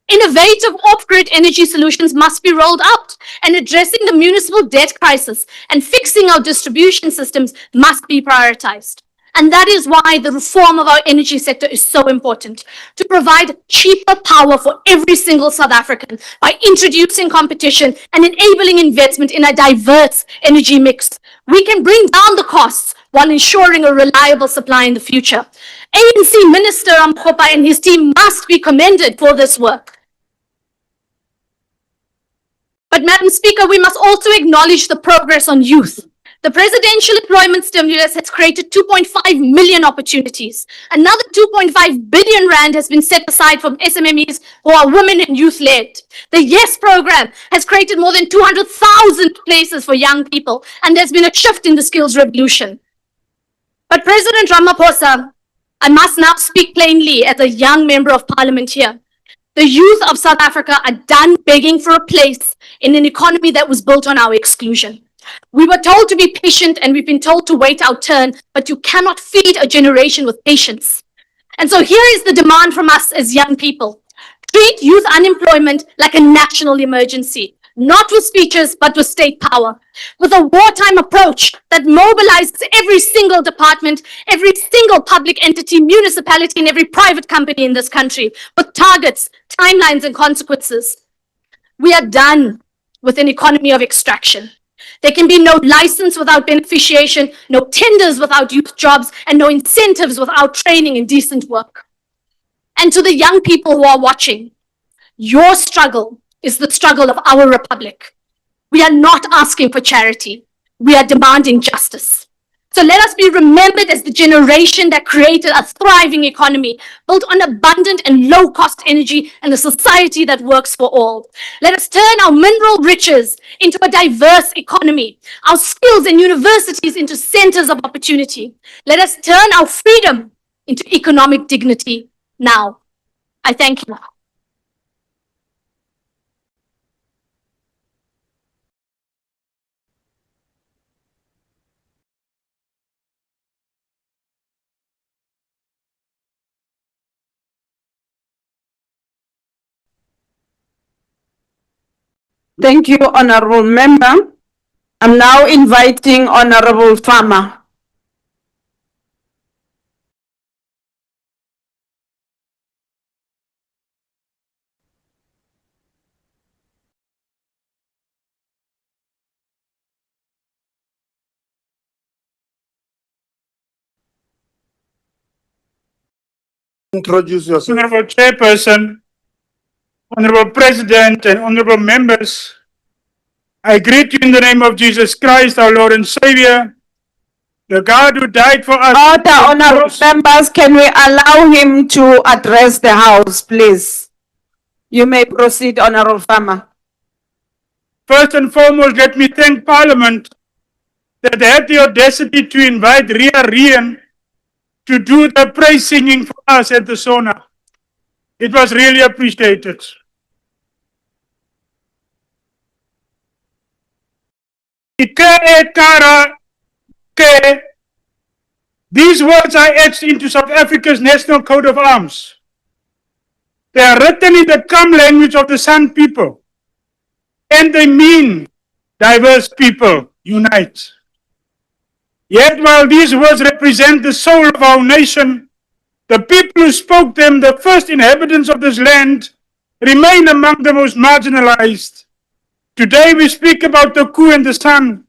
[SPEAKER 17] Innovative off-grid energy solutions must be rolled out, and addressing the municipal debt crisis and fixing our distribution systems must be prioritized. And that is why the reform of our energy sector is so important, to provide cheaper power for every single South African by introducing competition and enabling investment in a diverse energy mix. We can bring down the costs while ensuring a reliable supply in the future. ANC Minister Mpofu and his team must be commended for this work. But Madam Speaker, we must also acknowledge the progress on youth. The presidential employment stimulus has created 2.5 million opportunities. Another 2.5 billion rand has been set aside from SMMEs who are women and youth-led. The YES program has created more than 200,000 places for young people, and there's been a shift in the skills revolution. But President Ramaphosa, I must now speak plainly as a young member of parliament here. The youth of South Africa are done begging for a place in an economy that was built on our exclusion. We were told to be patient and we've been told to wait our turn, but you cannot feed a generation with patience. And so here is the demand from us as young people. Treat youth unemployment like a national emergency, not with speeches, but with state power, with a wartime approach that mobilizes every single department, every single public entity, municipality, and every private company in this country, with targets, timelines, and consequences. We are done with an economy of extraction. There can be no license without beneficiation, no tenders without youth jobs, and no incentives without training and decent work. And to the young people who are watching, your struggle is the struggle of our republic. We are not asking for charity. We are demanding justice. So let us be remembered as the generation that created a thriving economy built on abundant and low-cost energy and a society that works for all. Let us turn our mineral riches into a diverse economy, our skills and universities into centers of opportunity. Let us turn our freedom into economic dignity now. I thank you.
[SPEAKER 12] Thank you, Honorable Member. I'm now inviting Honorable Farmer.
[SPEAKER 5] Introduce yourself.
[SPEAKER 18] Honorable Chairperson, Honorable President, and Honorable Members, I greet you in the name of Jesus Christ, our Lord and Savior, the God who died for us.
[SPEAKER 12] Order, honorable members, can we allow him to address the House, please? You may proceed, Honorable Farmer.
[SPEAKER 18] First and foremost, let me thank Parliament that had the audacity to invite Ria Rian to do the praise singing for us at the SONA. It was really appreciated. These words are etched into South Africa's national coat of arms. They are written in the calm language of the San people, and they mean diverse people unite. Yet while these words represent the soul of our nation, the people who spoke them, the first inhabitants of this land, remain among the most marginalized. Today we speak about the Ku and the San.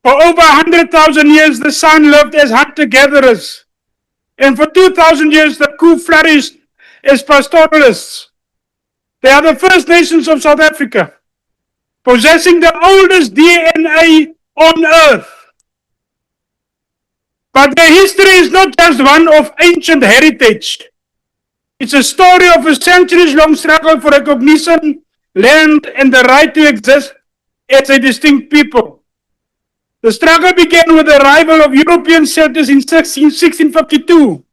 [SPEAKER 18] For over 100,000 years, the San lived as hunter-gatherers. And for 2,000 years, the Ku flourished as pastoralists. They are the First Nations of South Africa, possessing the oldest DNA on earth. But their history is not just one of ancient heritage. It's a story of a centuries-long struggle for recognition, land, and the right to exist as a distinct people. The struggle began with the arrival of European settlers in 1652.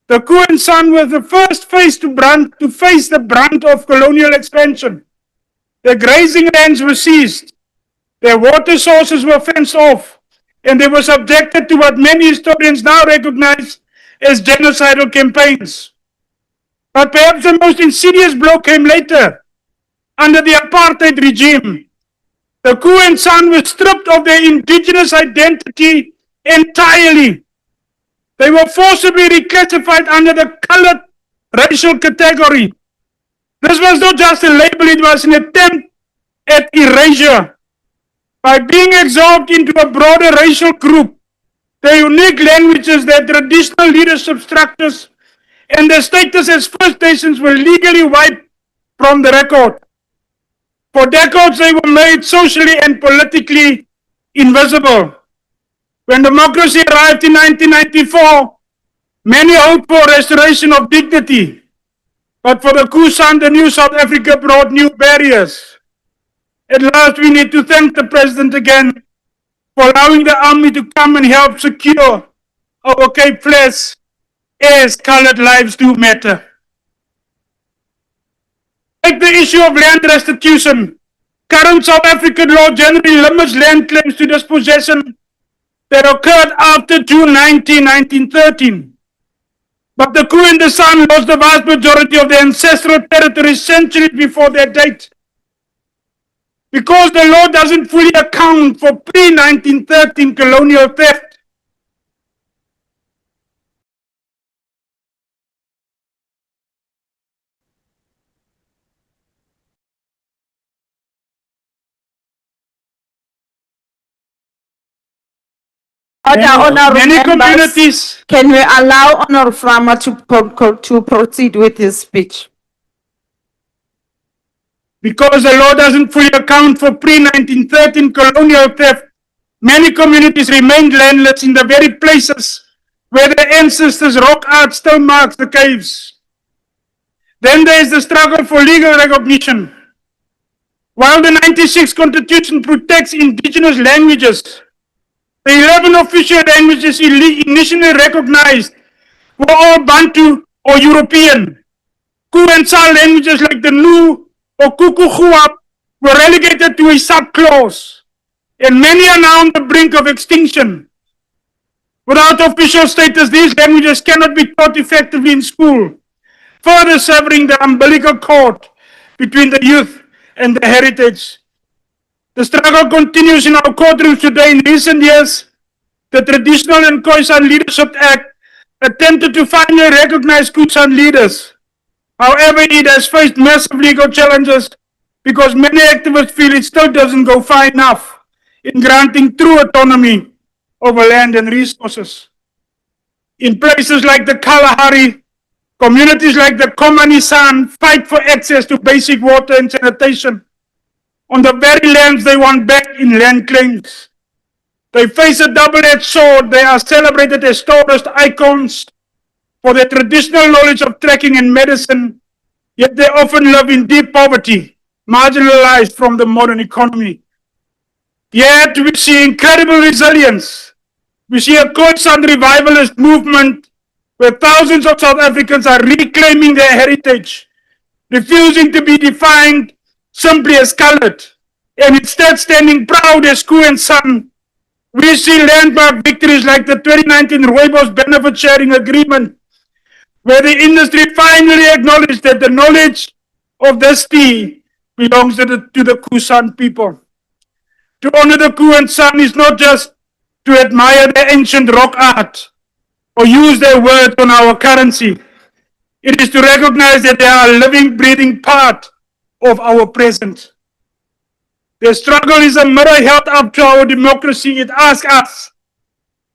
[SPEAKER 18] The Ku and San were the first face to face the brunt of colonial expansion. Their grazing lands were seized, their water sources were fenced off, and they were subjected to what many historians now recognize as genocidal campaigns. But perhaps the most insidious blow came later, under the apartheid regime. The Ku and San were stripped of their indigenous identity entirely. They were forcibly reclassified under the colored racial category. This was not just a label, it was an attempt at erasure. By being absorbed into a broader racial group, their unique languages, their traditional leadership structures, and their status as First Nations were legally wiped from the record. For decades, they were made socially and politically invisible. When democracy arrived in 1994, many hoped for restoration of dignity. But for the Ku San, the new South Africa brought new barriers. At last, we need to thank the President again for allowing the army to come and help secure our Cape Flats, as colored lives do matter. Take the issue of land restitution. Current South African law generally limits land claims to dispossession that occurred after June 19, 1913. But the Ku and the San lost the vast majority of their ancestral territories centuries before their date. Because the law doesn't fully account for pre-1913 colonial theft,
[SPEAKER 12] Many communities. Can we allow Honorable Farmer to proceed with his speech?
[SPEAKER 18] Because the law doesn't fully account for pre-1913 colonial theft, Many communities remained landless in the very places where their ancestors' rock art still marks the caves. Then there is the struggle for legal recognition. While the 96 Constitution protects indigenous languages, the 11 official languages initially recognized were all Bantu or European. Ku and Sa languages like the Nu or Kukuhuap were relegated to a subclause, and many are now on the brink of extinction. Without official status, these languages cannot be taught effectively in school, further severing the umbilical cord between the youth and the heritage. The struggle continues in our courtrooms today. In recent years, the Traditional and Khoisan Leadership Act attempted to finally recognize Khoisan leaders. However, it has faced massive legal challenges because many activists feel it still doesn't go far enough in granting true autonomy over land and resources. In places like the Kalahari, communities like the Komanisan fight for access to basic water and sanitation on the very lands they want back in land claims. They face a double-edged sword. They are celebrated as tourist icons for their traditional knowledge of trekking and medicine, yet they often live in deep poverty, marginalized from the modern economy. Yet we see incredible resilience. We see a Khoisan revivalist movement where thousands of South Africans are reclaiming their heritage, refusing to be defined simply as colored, and instead standing proud as Ku and San. We see landmark victories like the 2019 Rooibos Benefit Sharing Agreement, where the industry finally acknowledged that the knowledge of this tea belongs to the Khoisan people. To honor the Ku and San is not just to admire their ancient rock art or use their words on our currency. It is to recognize that they are a living, breathing part of our present. Their struggle is a mirror held up to our democracy. It asks us,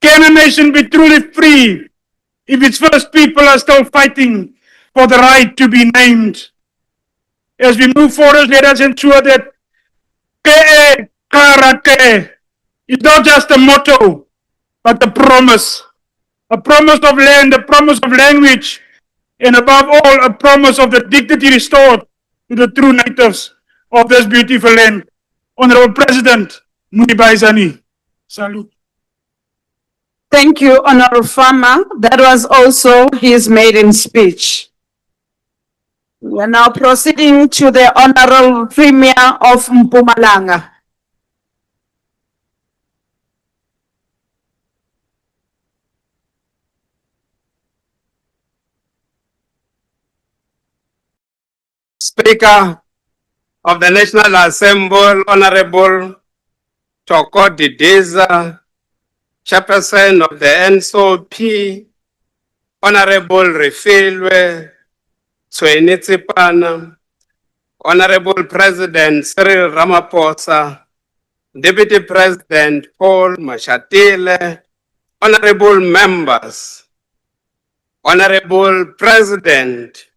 [SPEAKER 18] can a nation be truly free if its first people are still fighting for the right to be named? As we move forward, let us ensure that Ke Karate is not just a motto, but a promise of land, a promise of language, and above all, a promise of the dignity restored to the true natives of this beautiful land. Honorable President, Mudibaizani. Salute.
[SPEAKER 12] Thank you, Honorable Farmer. That was also his maiden speech. We are now proceeding to the Honorable Premier of Mpumalanga.
[SPEAKER 19] Speaker of the National Assembly, Honorable Toko Didiza, Chairperson of the NSOP, Honorable Refilwe Tswenitsipana, Honorable President Cyril Ramaphosa, Deputy President Paul Mashatile, Honorable Members, Honorable President,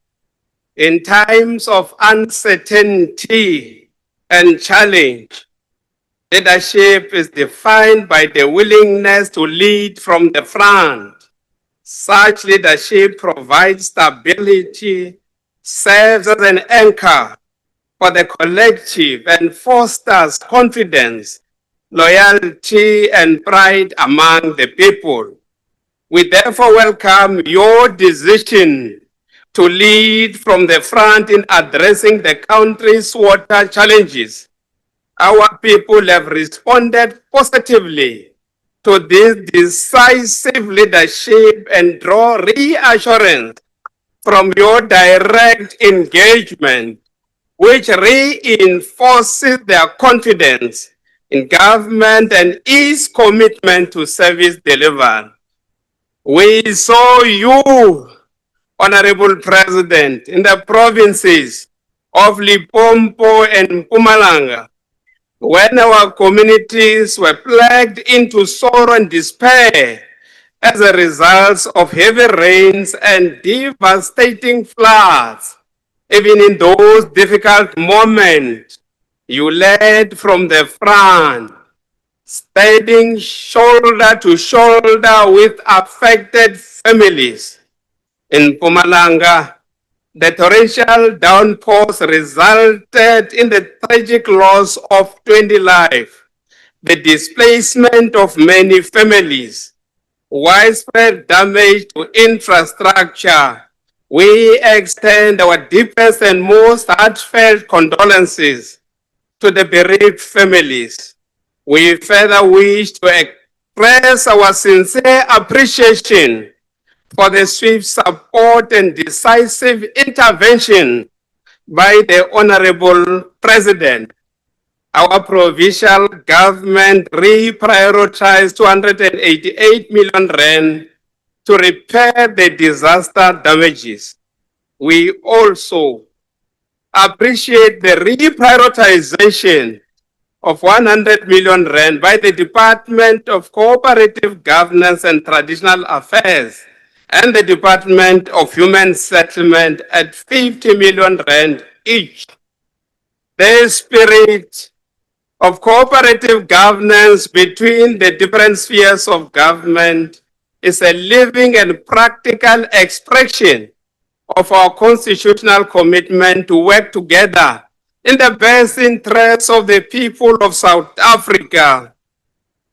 [SPEAKER 19] in times of uncertainty and challenge, leadership is defined by the willingness to lead from the front. Such leadership provides stability, serves as an anchor for the collective, and fosters confidence, loyalty, and pride among the people. We therefore welcome your decision to lead from the front in addressing the country's water challenges. Our people have responded positively to this decisive leadership and draw reassurance from your direct engagement, which reinforces their confidence in government and its commitment to service delivery. We saw you, Honorable President, in the provinces of Limpopo and Mpumalanga, when our communities were plagued into sorrow and despair as a result of heavy rains and devastating floods. Even in those difficult moments, you led from the front, standing shoulder to shoulder with affected families. In Mpumalanga, the torrential downpours resulted in the tragic loss of 20 lives, the displacement of many families, widespread damage to infrastructure. We extend our deepest and most heartfelt condolences to the bereaved families. We further wish to express our sincere appreciation for the swift support and decisive intervention by the Honorable President. Our provincial government reprioritized 288 million rand to repair the disaster damages. We also appreciate the reprioritization of 100 million rand by the Department of Cooperative Governance and Traditional Affairs and the Department of Human Settlement at 50 million rand each. The spirit of cooperative governance between the different spheres of government is a living and practical expression of our constitutional commitment to work together in the best interests of the people of South Africa.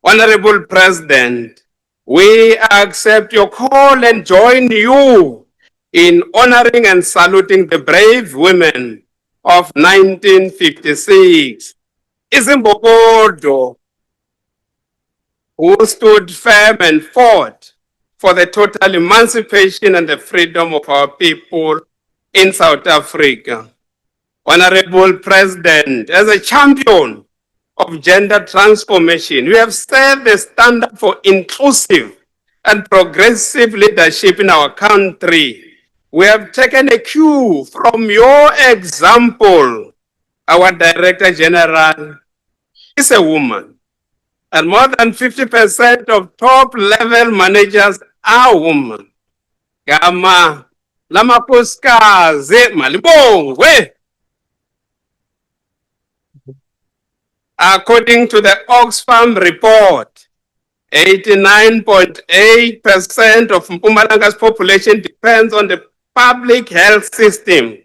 [SPEAKER 19] Honorable President, we accept your call and join you in honoring and saluting the brave women of 1956. Izimbokodo, who stood firm and fought for the total emancipation and the freedom of our people in South Africa. Honorable President, as a champion of gender transformation, you have set the standard for inclusive and progressive leadership in our country. We have taken a cue from your example. Our Director General is a woman, and more than 50% of top-level managers are women. Gama lamakhosikazi malibongwe. According to the Oxfam report, 89.8% of Mpumalanga's population depends on the public health system.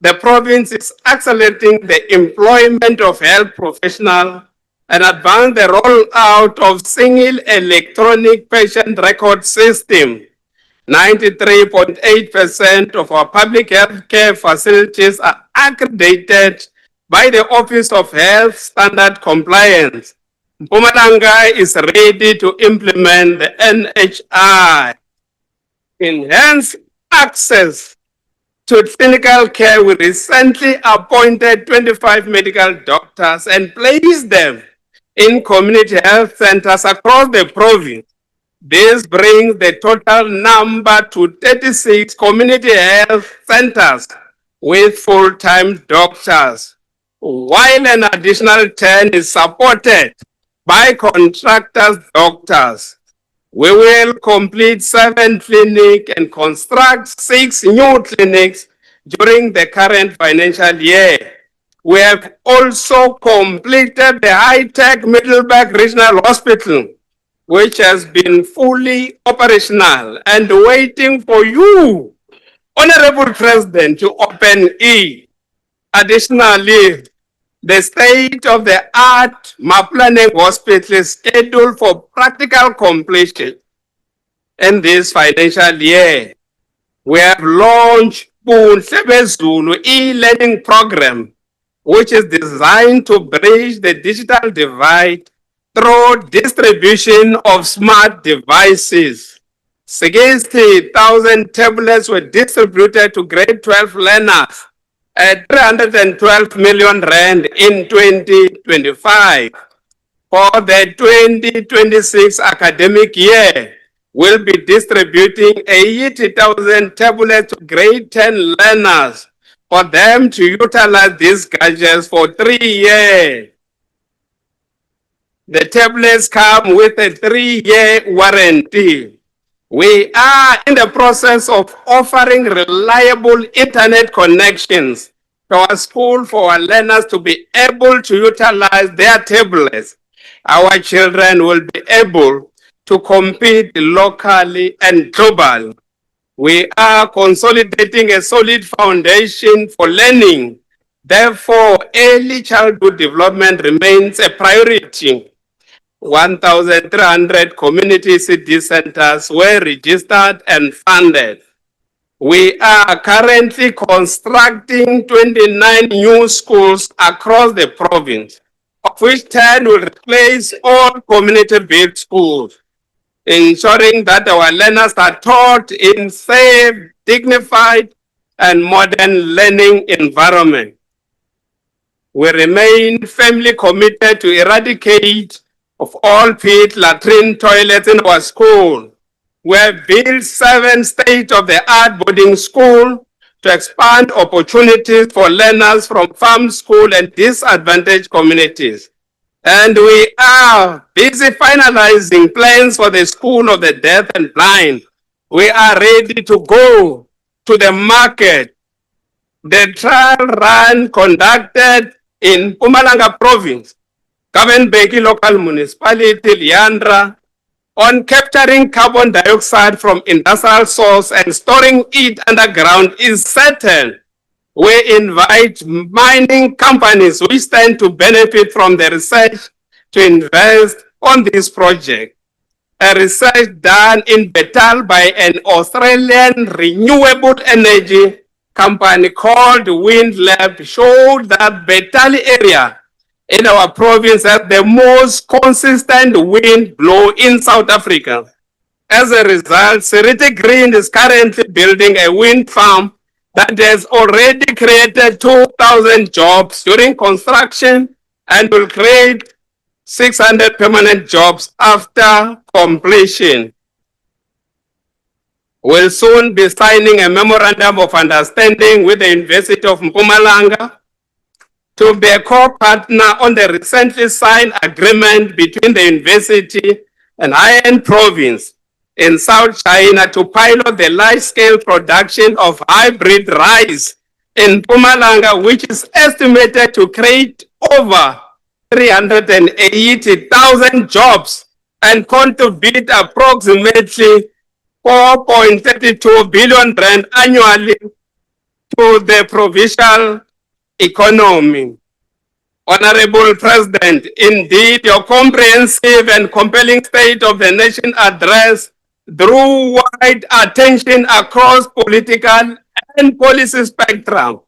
[SPEAKER 19] The province is accelerating the employment of health professionals and advance the rollout of single electronic patient record system. 93.8% of our public health care facilities are accredited by the Office of Health Standard Compliance. Mpumalanga is ready to implement the NHI. Enhance access to clinical care. We recently appointed 25 medical doctors and placed them in community health centers across the province. This brings the total number to 36 community health centers with full-time doctors, while an additional 10 is supported by contractors' doctors. We will complete 7 clinics and construct 6 new clinics during the current financial year. We have also completed the high-tech Middleburg Regional Hospital, which has been fully operational and waiting for you, Honorable President, to open it. Additionally, the state-of-the-art Maplaneng Hospital is scheduled for practical completion in this financial year. We have launched Zulu e-learning program, which is designed to bridge the digital divide through distribution of smart devices. 60,000 tablets were distributed to grade 12 learners at 312 million rand in 2025. For the 2026 academic year, we'll be distributing 80,000 tablets to grade 10 learners for them to utilize these gadgets for 3 years. The tablets come with a 3-year warranty. We are in the process of offering reliable internet connections to our school for our learners to be able to utilize their tablets our children will be able to compete locally and globally. We are consolidating a solid foundation for learning. Therefore, early childhood development remains a priority. 1,300 community city centers were registered and funded. We are currently constructing 29 new schools across the province, of which 10 will replace all community-built schools, ensuring that our learners are taught in safe, dignified, and modern learning environment. We remain firmly committed to eradicate of all pit latrine toilets in our school. We have built 7 state-of-the-art boarding schools to expand opportunities for learners from farm school and disadvantaged communities. And we are busy finalizing plans for the School of the Deaf and Blind. We are ready to go to the market. The trial run conducted in Mpumalanga province, Kavenbeki local municipality, Liandra, on capturing carbon dioxide from industrial source and storing it underground is certain. We invite mining companies which stand to benefit from the research to invest on this project. A research done in Betal by an Australian renewable energy company called WindLab showed that Betal area in our province has the most consistent wind blow in South Africa. As a result, Seriti Green is currently building a wind farm that has already created 2,000 jobs during construction and will create 600 permanent jobs after completion. We'll soon be signing a memorandum of understanding with the University of Mpumalanga to be a co-partner on the recently signed agreement between the university and Haiyan province in South China to pilot the large-scale production of hybrid rice in Mpumalanga, which is estimated to create over 380,000 jobs and contribute approximately 4.32 billion rand annually to the provincial economy. Honorable President, indeed your comprehensive and compelling State of the Nation address drew wide attention across political and policy spectrum.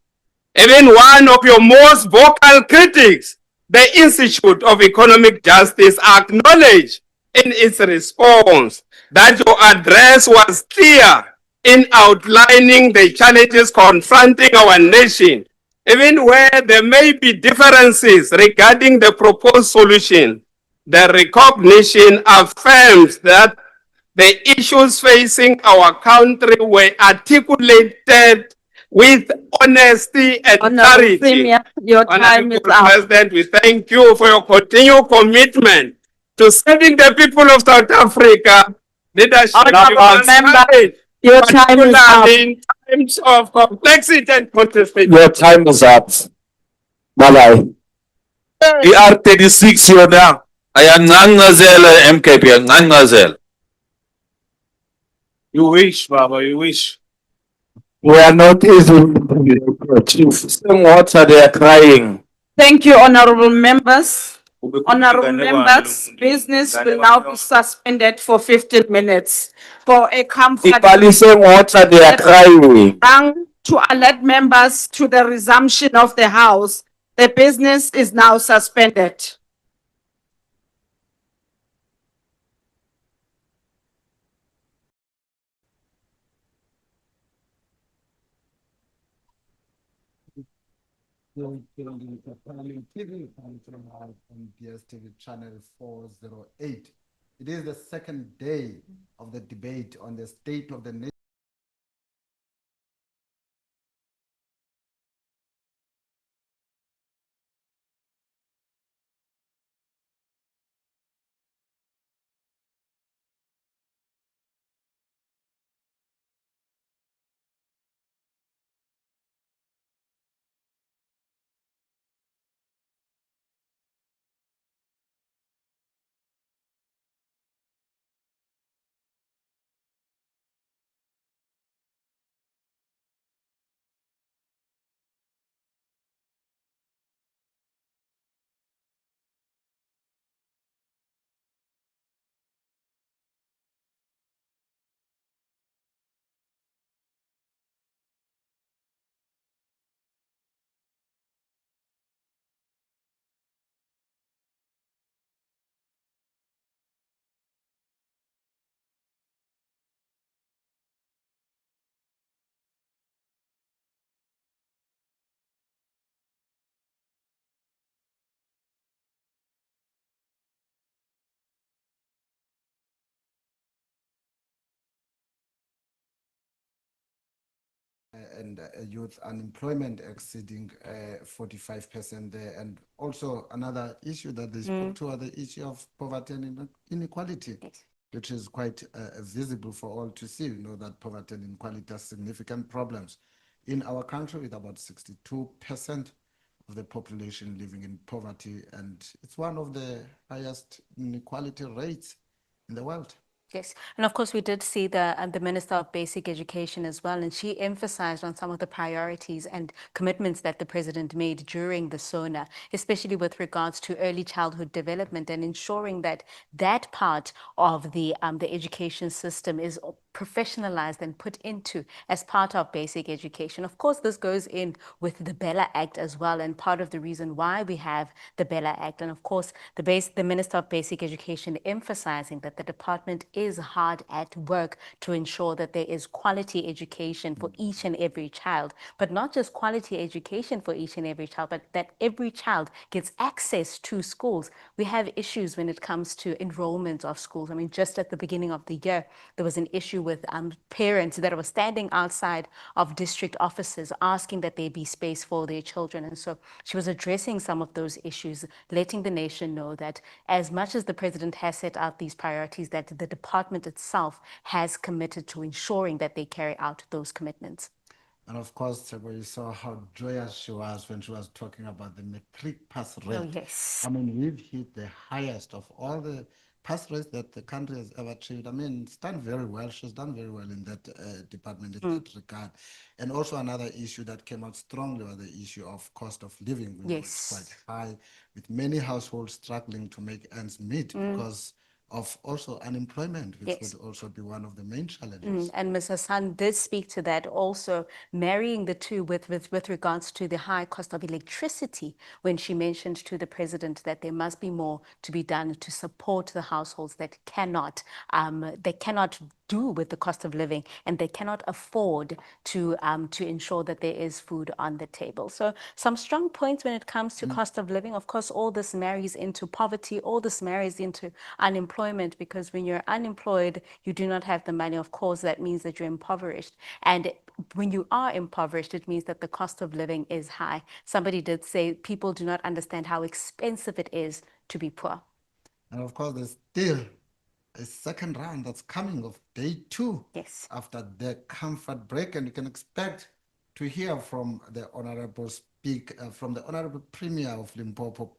[SPEAKER 19] Even one of your most vocal critics, the Institute of Economic Justice, acknowledged in its response that your address was clear in outlining the challenges confronting our nation, even where there may be differences regarding the proposed solution. The recognition affirms that the issues facing our country were articulated with honesty and
[SPEAKER 14] Honorable
[SPEAKER 19] clarity.
[SPEAKER 14] Premier, your time is
[SPEAKER 19] Honorable
[SPEAKER 14] up.
[SPEAKER 19] President, we thank you for your continued commitment to serving the people of South Africa. Leadership
[SPEAKER 14] Honorable Member, your time is up.
[SPEAKER 19] particularly in times of complexity and contestation.
[SPEAKER 9] Your time is up. Bye-bye.
[SPEAKER 8] ER36 yona ayanqanqazela MKP ayanqanqazela.
[SPEAKER 9] You wish, Baba, you wish. We are not easy. Some water, they are crying.
[SPEAKER 12] Thank you, honorable members. Honorable members, business will now be suspended for 15 minutes for a comfort
[SPEAKER 9] Ipalise water, they are crying.
[SPEAKER 12] rung to alert members to the resumption of the House. The business is now suspended.
[SPEAKER 20] DSTV channel 408. It is the second day of the debate on the state of the nation. and youth unemployment exceeding 45% there. And also another issue that they spoke to are the issue of poverty and inequality, which is quite visible for all to see. You know that poverty and inequality are significant problems in our country, with about 62% of the population living in poverty, and it's one of the highest inequality rates in the world.
[SPEAKER 21] Yes, and of course we did see the Minister of Basic Education as well, and she emphasized on some of the priorities and commitments that the President made during the SONA, especially with regards to early childhood development and ensuring that that part of the education system is professionalized and put into as part of basic education. Of course, this goes in with the Bella Act as well, and part of the reason why we have the Bella Act. And of course, the Minister of Basic Education emphasizing that the department is hard at work to ensure that there is quality education for each and every child, but not just quality education for each and every child, but that every child gets access to schools. We have issues when it comes to enrollment of schools. I mean, just at the beginning of the year, there was an issue with parents that were standing outside of district offices asking that there be space for their children. And so she was addressing some of those issues, letting the nation know that as much as the President has set out these priorities, that the department itself has committed to ensuring that they carry out those commitments.
[SPEAKER 20] And of course, you saw how joyous she was when she was talking about the matric pass rate.
[SPEAKER 21] Oh, yes.
[SPEAKER 20] I mean, we've hit the highest of all the pass rates that the country has ever achieved. I mean, it's done very well. She's done very well in that department in that regard. And also another issue that came out strongly was the issue of cost of living, which is quite high, with many households struggling to make ends meet because of also unemployment, which would also be one of the main challenges.
[SPEAKER 21] And Ms. Hassan did speak to that also, marrying the two with regards to the high cost of electricity, when she mentioned to the President that there must be more to be done to support the households that cannot do with the cost of living, and they cannot afford to ensure that there is food on the table. So some strong points when it comes to cost of living. Of course, all this marries into poverty, all this marries into unemployment, because when you're unemployed, you do not have the money. Of course, that means that you're impoverished. And when you are impoverished, it means that the cost of living is high. Somebody did say people do not understand how expensive it is to be poor.
[SPEAKER 20] And of course, there's still a second round that's coming of day 2 after the comfort break, and you can expect to hear from the Honorable from the Honorable Premier of Limpopo,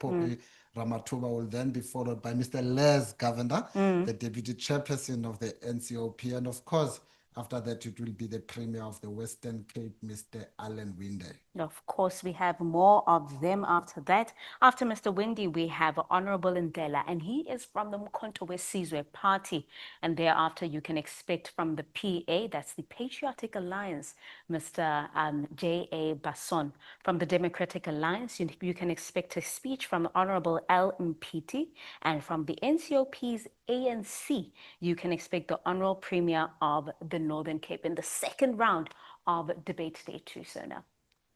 [SPEAKER 20] Ramaphosa, will then be followed by Mr. Les Governor, the Deputy Chairperson of the NCOP, and of course, after that, it will be the Premier of the Western Cape, Mr. Alan Winde.
[SPEAKER 21] Of course, we have more of them after that. After Mr. Winde, we have Honorable Ndlela, and he is from the Mkhonto Wesizwe Party. And thereafter, you can expect from the PA, that's the Patriotic Alliance, Mr. J.A. Basson. From the Democratic Alliance, you can expect a speech from Honorable L. Mpiti. And from the NCOP's ANC, you can expect the Honorable Premier of the Northern Cape in the second round of Debate Day 2, SONA.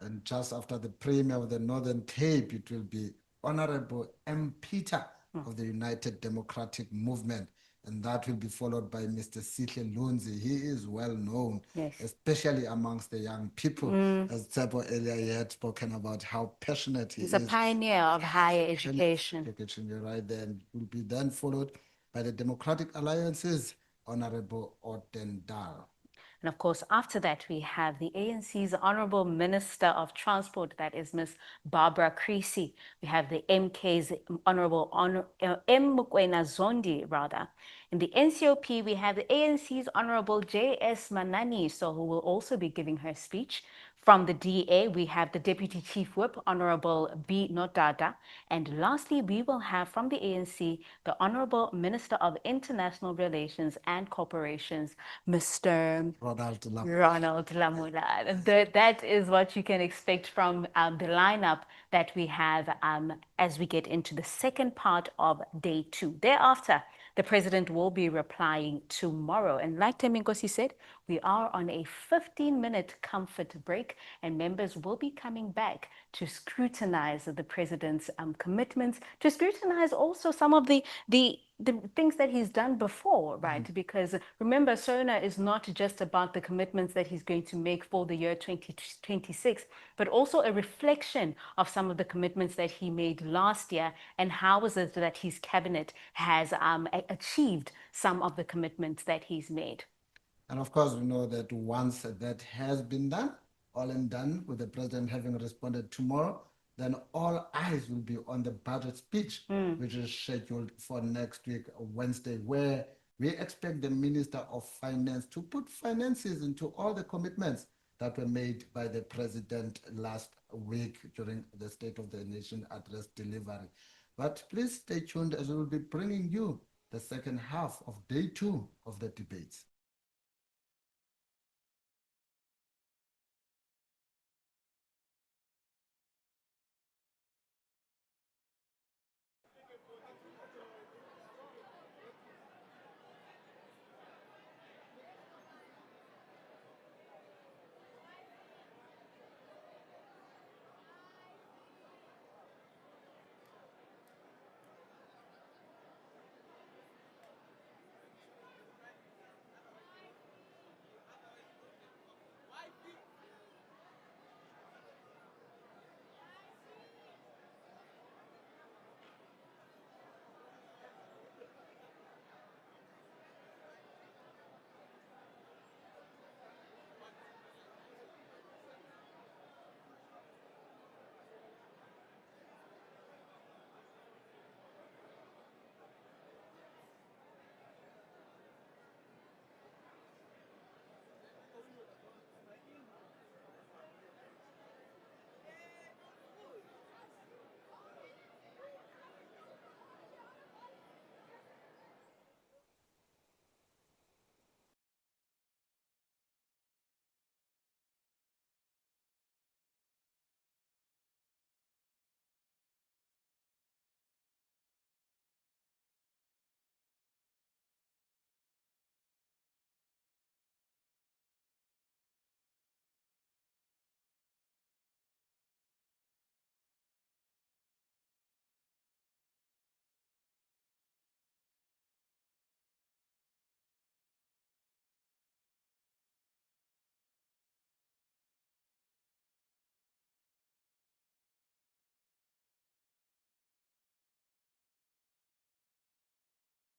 [SPEAKER 20] And just after the Premier of the Northern Cape, it will be Honorable M. Peter of the United Democratic Movement. And that will be followed by Mr. Sihle Lunzi. He is well known, especially amongst the young people. As Tsebo earlier he had spoken about how passionate he is.
[SPEAKER 21] He's a pioneer of higher education.
[SPEAKER 20] You're right there. And will be then followed by the Democratic Alliance's Honorable Oratile.
[SPEAKER 21] And of course, after that, we have the ANC's Honorable Minister of Transport, that is Ms. Barbara Creasy. We have the MK's Honorable M. Mokoena Zondi, rather. In the NCOP, we have the ANC's Honorable J.S. Manani, so who will also be giving her speech. From the DA, we have the Deputy Chief Whip, Honorable B. Nodada. And lastly, we will have from the ANC, the Honorable Minister of International Relations and Corporations, Mr. Ronald Lamula. That is what you can expect from the lineup that we have as we get into the second part of day 2. Thereafter, the President will be replying tomorrow. And like Teminkosi said, We are on a 15-minute comfort break, and members will be coming back to scrutinize the president's commitments, to scrutinize also some of the things that he's done before, right? Because remember, SONA is not just about the commitments that he's going to make for the year 2026, but also a reflection of some of the commitments that he made last year and how is it that his cabinet has achieved some of the commitments that he's made.
[SPEAKER 20] And of course, we know that once that has been done, all and done, with the president having responded tomorrow, then all eyes will be on the budget speech, which is scheduled for next week, Wednesday, where we expect the Minister of Finance to put finances into all the commitments that were made by the president last week during the State of the Nation address delivery. But please stay tuned as we will be bringing you the second half of day 2 of the debates.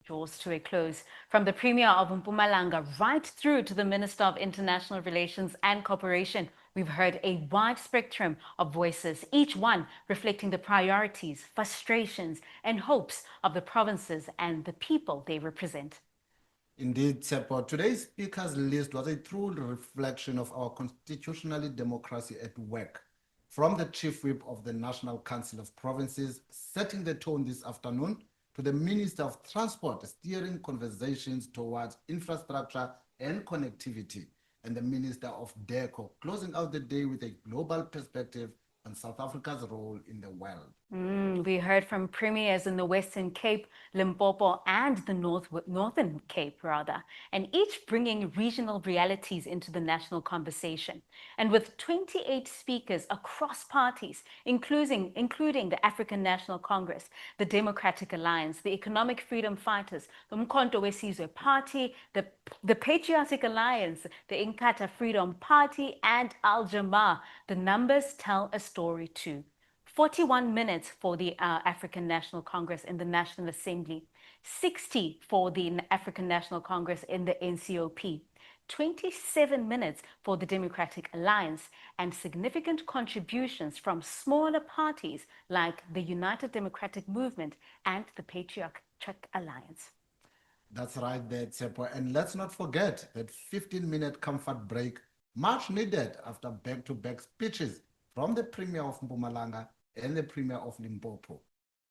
[SPEAKER 21] Draws to a close. From the Premier of Mpumalanga right through to the Minister of International Relations and Cooperation, we've heard a wide spectrum of voices, each one reflecting the priorities, frustrations, and hopes of the provinces and the people they represent.
[SPEAKER 20] Indeed, Tsepo, today's speaker's list was a true reflection of our constitutional democracy at work. From the Chief Whip of the National Council of Provinces, setting the tone this afternoon, to the Minister of Transport, steering conversations towards infrastructure and connectivity, and the Minister of DECO, closing out the day with a global perspective on South Africa's role in the world.
[SPEAKER 21] We heard from premiers in the Western Cape, Limpopo, and the Northern Cape, rather, and each bringing regional realities into the national conversation. And with 28 speakers across parties, including the African National Congress, the Democratic Alliance, the Economic Freedom Fighters, the Umkhonto weSizwe Party, the Patriotic Alliance, the Inkatha Freedom Party, and Al Jamaa, the numbers tell a story too. 41 minutes for the African National Congress in the National Assembly, 60 for the African National Congress in the NCOP, 27 minutes for the Democratic Alliance, and significant contributions from smaller parties like the United Democratic Movement and the Patriotic Alliance.
[SPEAKER 20] That's right there, Tsepo. And let's not forget that 15-minute comfort break, much needed after back-to-back speeches from the Premier of Mpumalanga and the Premier of Limpopo.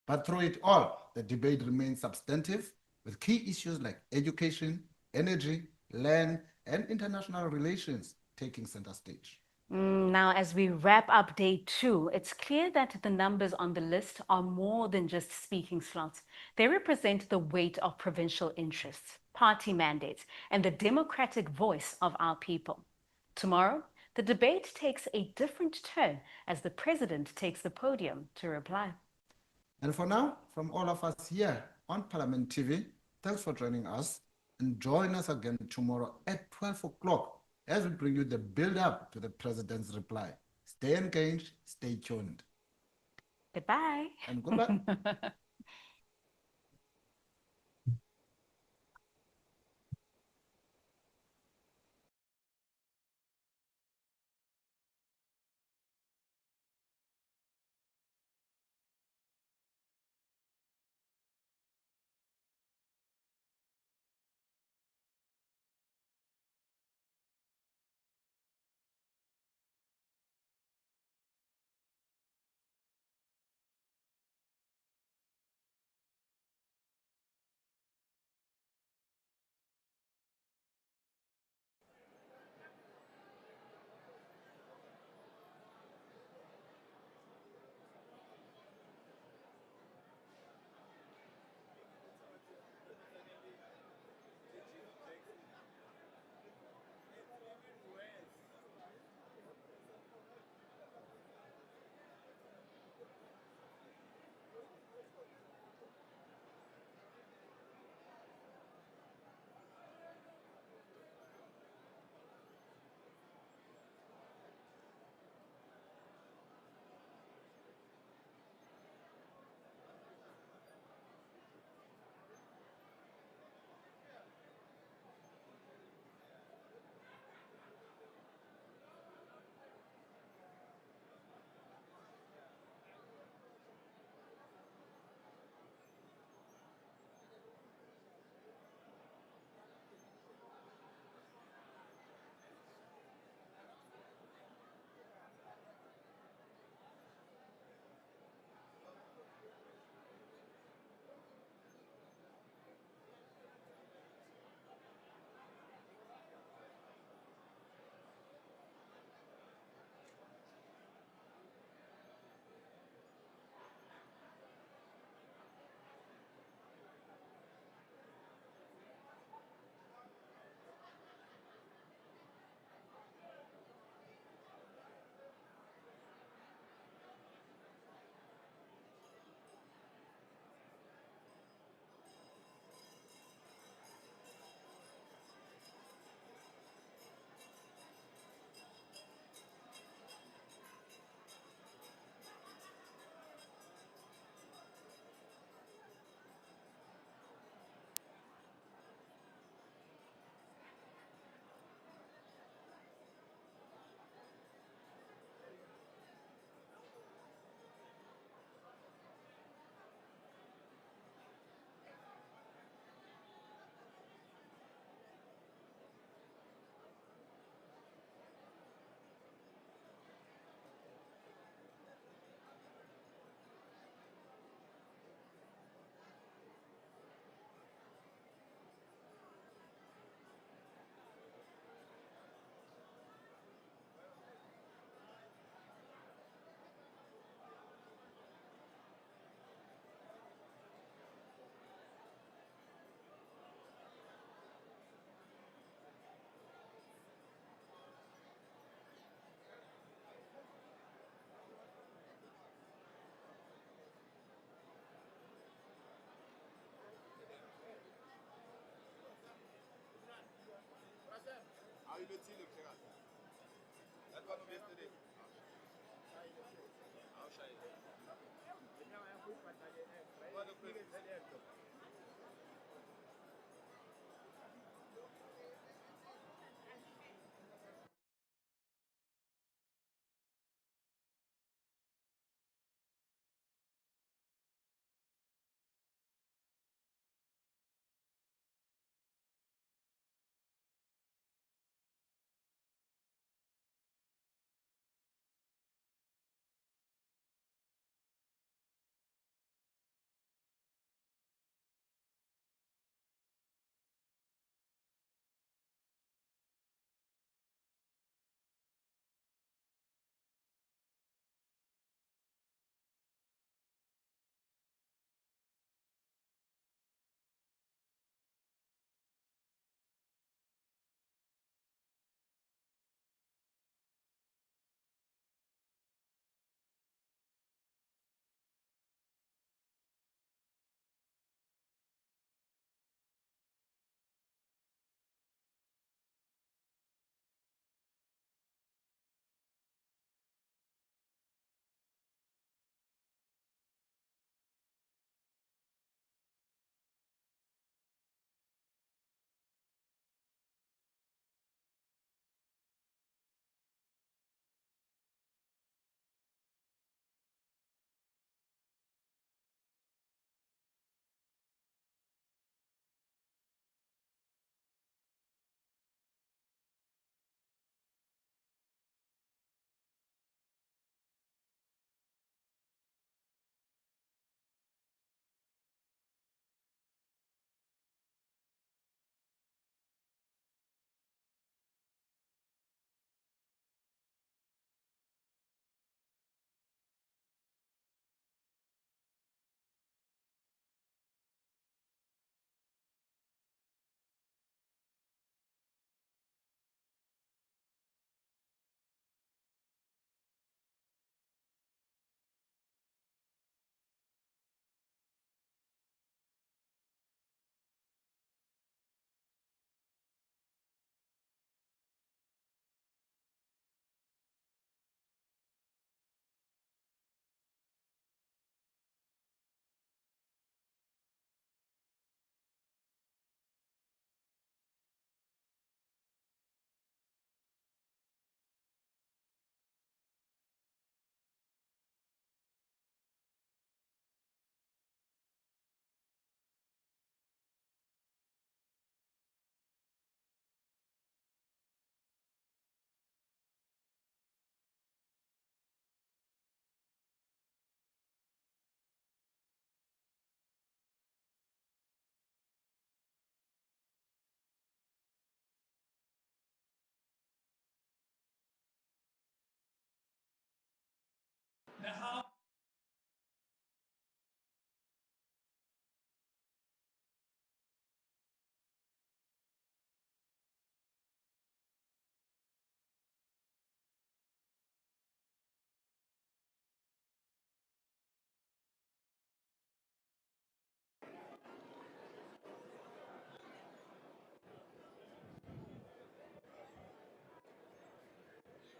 [SPEAKER 20] But through it all, the debate remains substantive, with key issues like education, energy, land, and international relations taking center stage.
[SPEAKER 21] Now, as we wrap up day 2, it's clear that the numbers on the list are more than just speaking slots. They represent the weight of provincial interests, party mandates, and the democratic voice of our people. Tomorrow, the debate takes a different turn as the president takes the podium to reply.
[SPEAKER 20] And for now, from all of us here on Parliament TV, thanks for joining us and join us again tomorrow at 12 o'clock as we bring you the build-up to the president's reply. Stay engaged, stay tuned.
[SPEAKER 21] Goodbye.
[SPEAKER 20] And goodbye.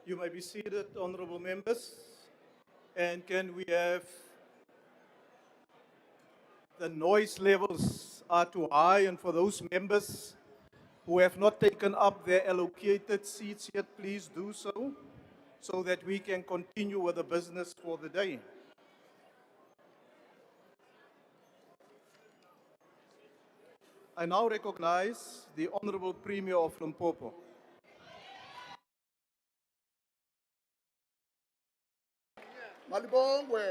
[SPEAKER 2] You may be seated, honorable members. And can we have the noise levels are too high, and for those members who have not taken up their allocated seats yet, please do so that we can continue with the business for the day. I now recognize the Honorable Premier of Limpopo.
[SPEAKER 3] Malibongwe.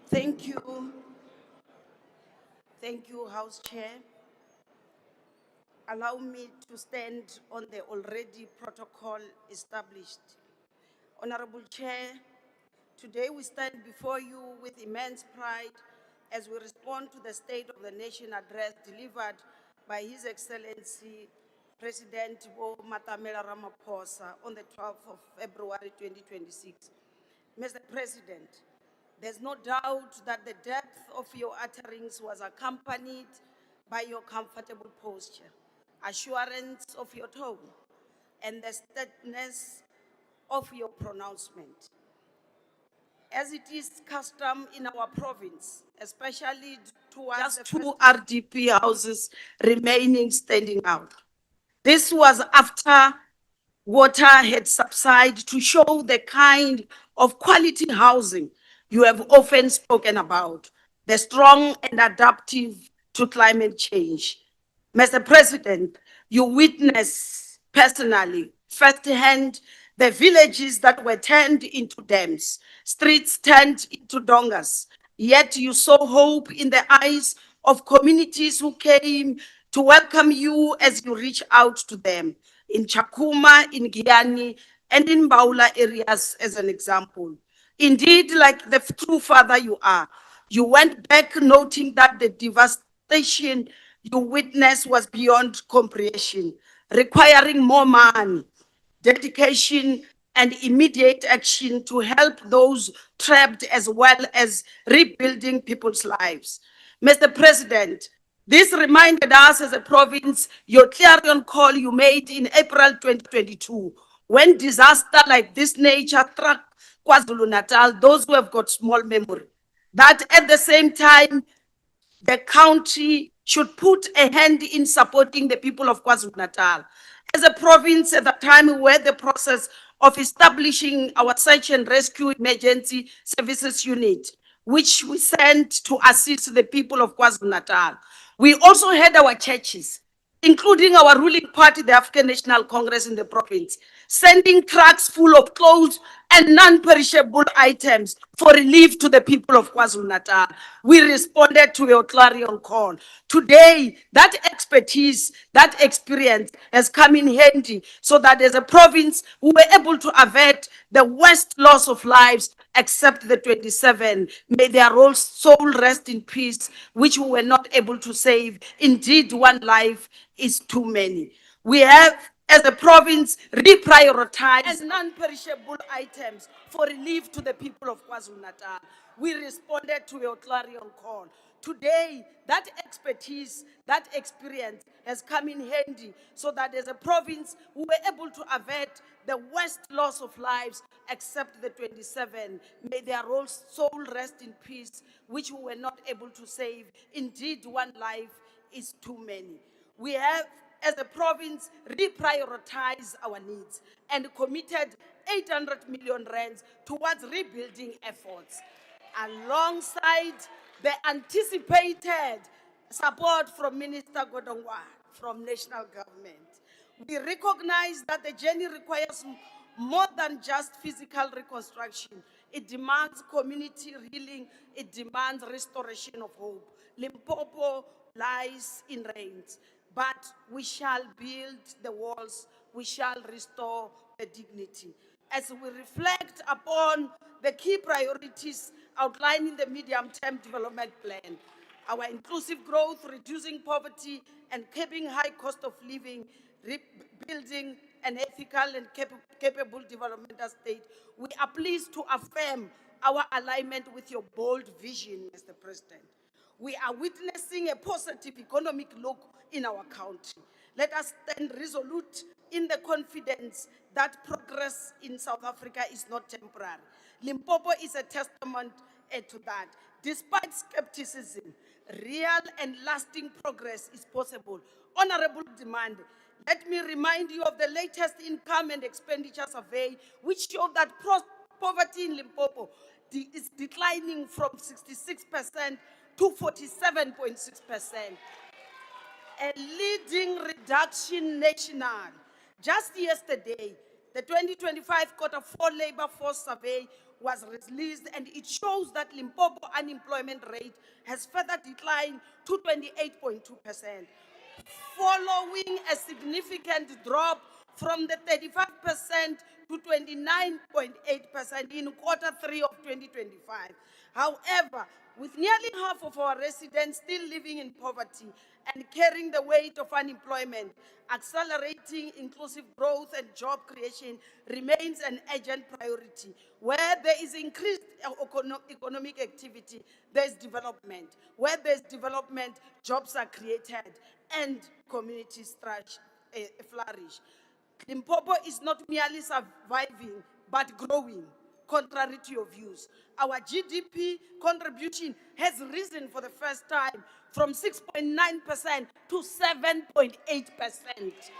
[SPEAKER 22] Thank you. Thank you, House Chair. Allow me to stand on the already protocol established. Honorable Chair, today we stand before you with immense pride as we respond to the State of the Nation address delivered by His Excellency President Matamela Ramaphosa on the 12th of February 2026. Mr. President, there's no doubt that the depth of your utterings was accompanied by your comfortable posture, assurance of your tone, and the steadiness of your pronouncement. As it is custom in our province, especially towards just two RDP houses remaining standing out. This was after water had subsided to show the kind of quality housing you have often spoken about, the strong and adaptive to climate change. Mr. President, you witnessed personally, firsthand, the villages that were turned into dams, streets turned into dongas, yet you saw hope in the eyes of communities who came to welcome you as you reach out to them in Chakuma, in Giyani, and in Baula areas as an example. Indeed, like the true father you are, you went back noting that the devastation you witnessed was beyond comprehension, requiring more money, dedication, and immediate action to help those trapped as well as rebuilding people's lives. Mr. President, this reminded us as a province your clarion call you made in April 2022, when disaster like this nature struck KwaZulu-Natal, those who have got small memory, that at the same time, the country should put a hand in supporting the people of KwaZulu-Natal. As a province at the time we were in the process of establishing our search and rescue emergency services unit, which we sent to assist the people of KwaZulu-Natal. We also had our churches, including our ruling party, the African National Congress in the province, sending trucks full of clothes and non-perishable items for relief to the people of KwaZulu-Natal. We responded to your clarion call. Today, that expertise, that experience has come in handy so that as a province, we were able to avert the worst loss of lives except the 27. May their soul rest in peace, which we were not able to save. Indeed, one life is too many. We have, as a province, reprioritized non-perishable items for relief to the people of KwaZulu-Natal. We responded to your clarion call. Today, that expertise, that experience has come in handy so that as a province, we were able to avert the worst loss of lives except the 27. May their soul rest in peace, which we were not able to save. Indeed, one life is too many. We have, as a province, reprioritized our needs and committed 800 million rands towards rebuilding efforts, alongside the anticipated support from Minister Godongwa from national government. We recognize that the journey requires more than just physical reconstruction. It demands community healing. It demands restoration of hope. Limpopo lies in ruins, but we shall build the walls. We shall restore the dignity. As we reflect upon the key priorities outlined in the medium-term development plan, our inclusive growth, reducing poverty, and curbing high cost of living, building an ethical and capable developmental state. We are pleased to affirm our alignment with your bold vision, Mr. President. We are witnessing a positive economic look in our country. Let us stand resolute in the confidence that progress in South Africa is not temporary. Limpopo is a testament to that. Despite skepticism, real and lasting progress is possible. Honorable demand, let me remind you of the latest income and expenditure survey, which showed that poverty in Limpopo is declining from 66% to 47.6%, a leading reduction national. Just yesterday, the 2025 Q4 labor force survey was released, and it shows that Limpopo unemployment rate has further declined to 28.2%, following a significant drop from the 35% to 29.8% in Q3 of 2025. However, with nearly half of our residents still living in poverty and carrying the weight of unemployment, accelerating inclusive growth and job creation remains an urgent priority. Where there is increased economic activity, there is development. Where there is development, jobs are created and communities flourish. Limpopo is not merely surviving, but growing, contrary to your views. Our GDP contribution has risen for the first time from 6.9% to 7.8%.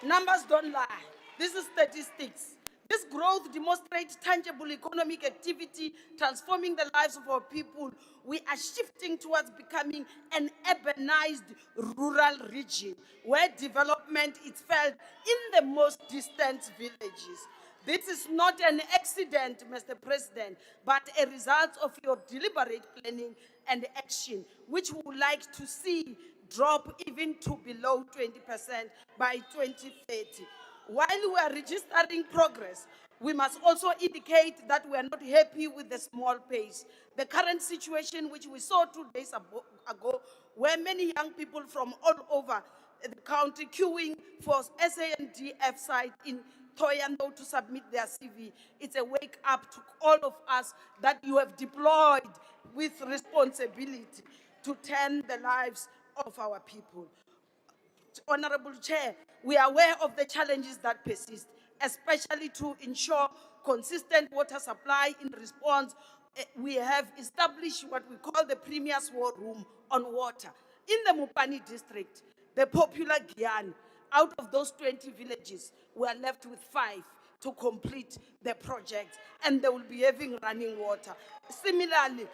[SPEAKER 22] Numbers don't lie. This is statistics. This growth demonstrates tangible economic activity, transforming the lives of our people. We are shifting towards becoming an urbanized rural region where development is felt in the most distant villages. This is not an accident, Mr. President, but a result of your deliberate planning and action, which we would like to see drop even to below 20% by 2030. While we are registering progress, we must also indicate that we are not happy with the small pace. The current situation, which we saw 2 days ago, where many young people from all over the country queuing for SANDF site in Thohoyandou to submit their CV. It's a wake up to all of us that you have deployed with responsibility to turn the lives of our people. Honorable Chair, we are aware of the challenges that persist, especially to ensure consistent water supply. In response, we have established what we call the Premier's War Room on water. In the Mopani district, the popular Gyan, out of those 20 villages, we are left with 5 to complete the project, and they will be having running water. Similarly,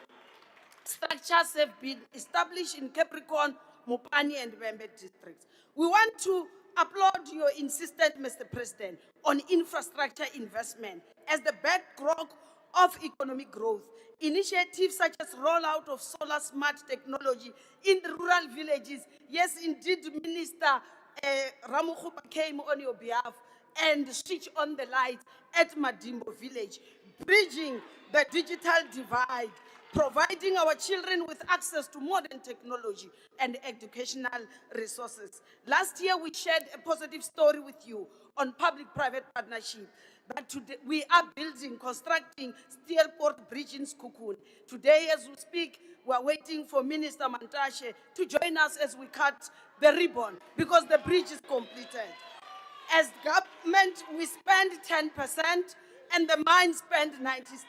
[SPEAKER 22] structures have been established in Capricorn, Mopani, and Vembe districts. We want to applaud your insistence, Mr. President, on infrastructure investment as the bedrock of economic growth. Initiatives such as rollout of solar smart technology in the rural villages. Yes, indeed, Minister Ramaphosa came on your behalf and switch on the lights at Madimbo village, bridging the digital divide, providing our children with access to modern technology and educational resources. Last year, we shared a positive story with you on public-private partnership that today we are constructing Steelport Bridge in Sekhukhune. Today, as we speak, we are waiting for Minister Mantashe to join us as we cut the ribbon because the bridge is completed. As government, we spend 10% and the mine spend 90%.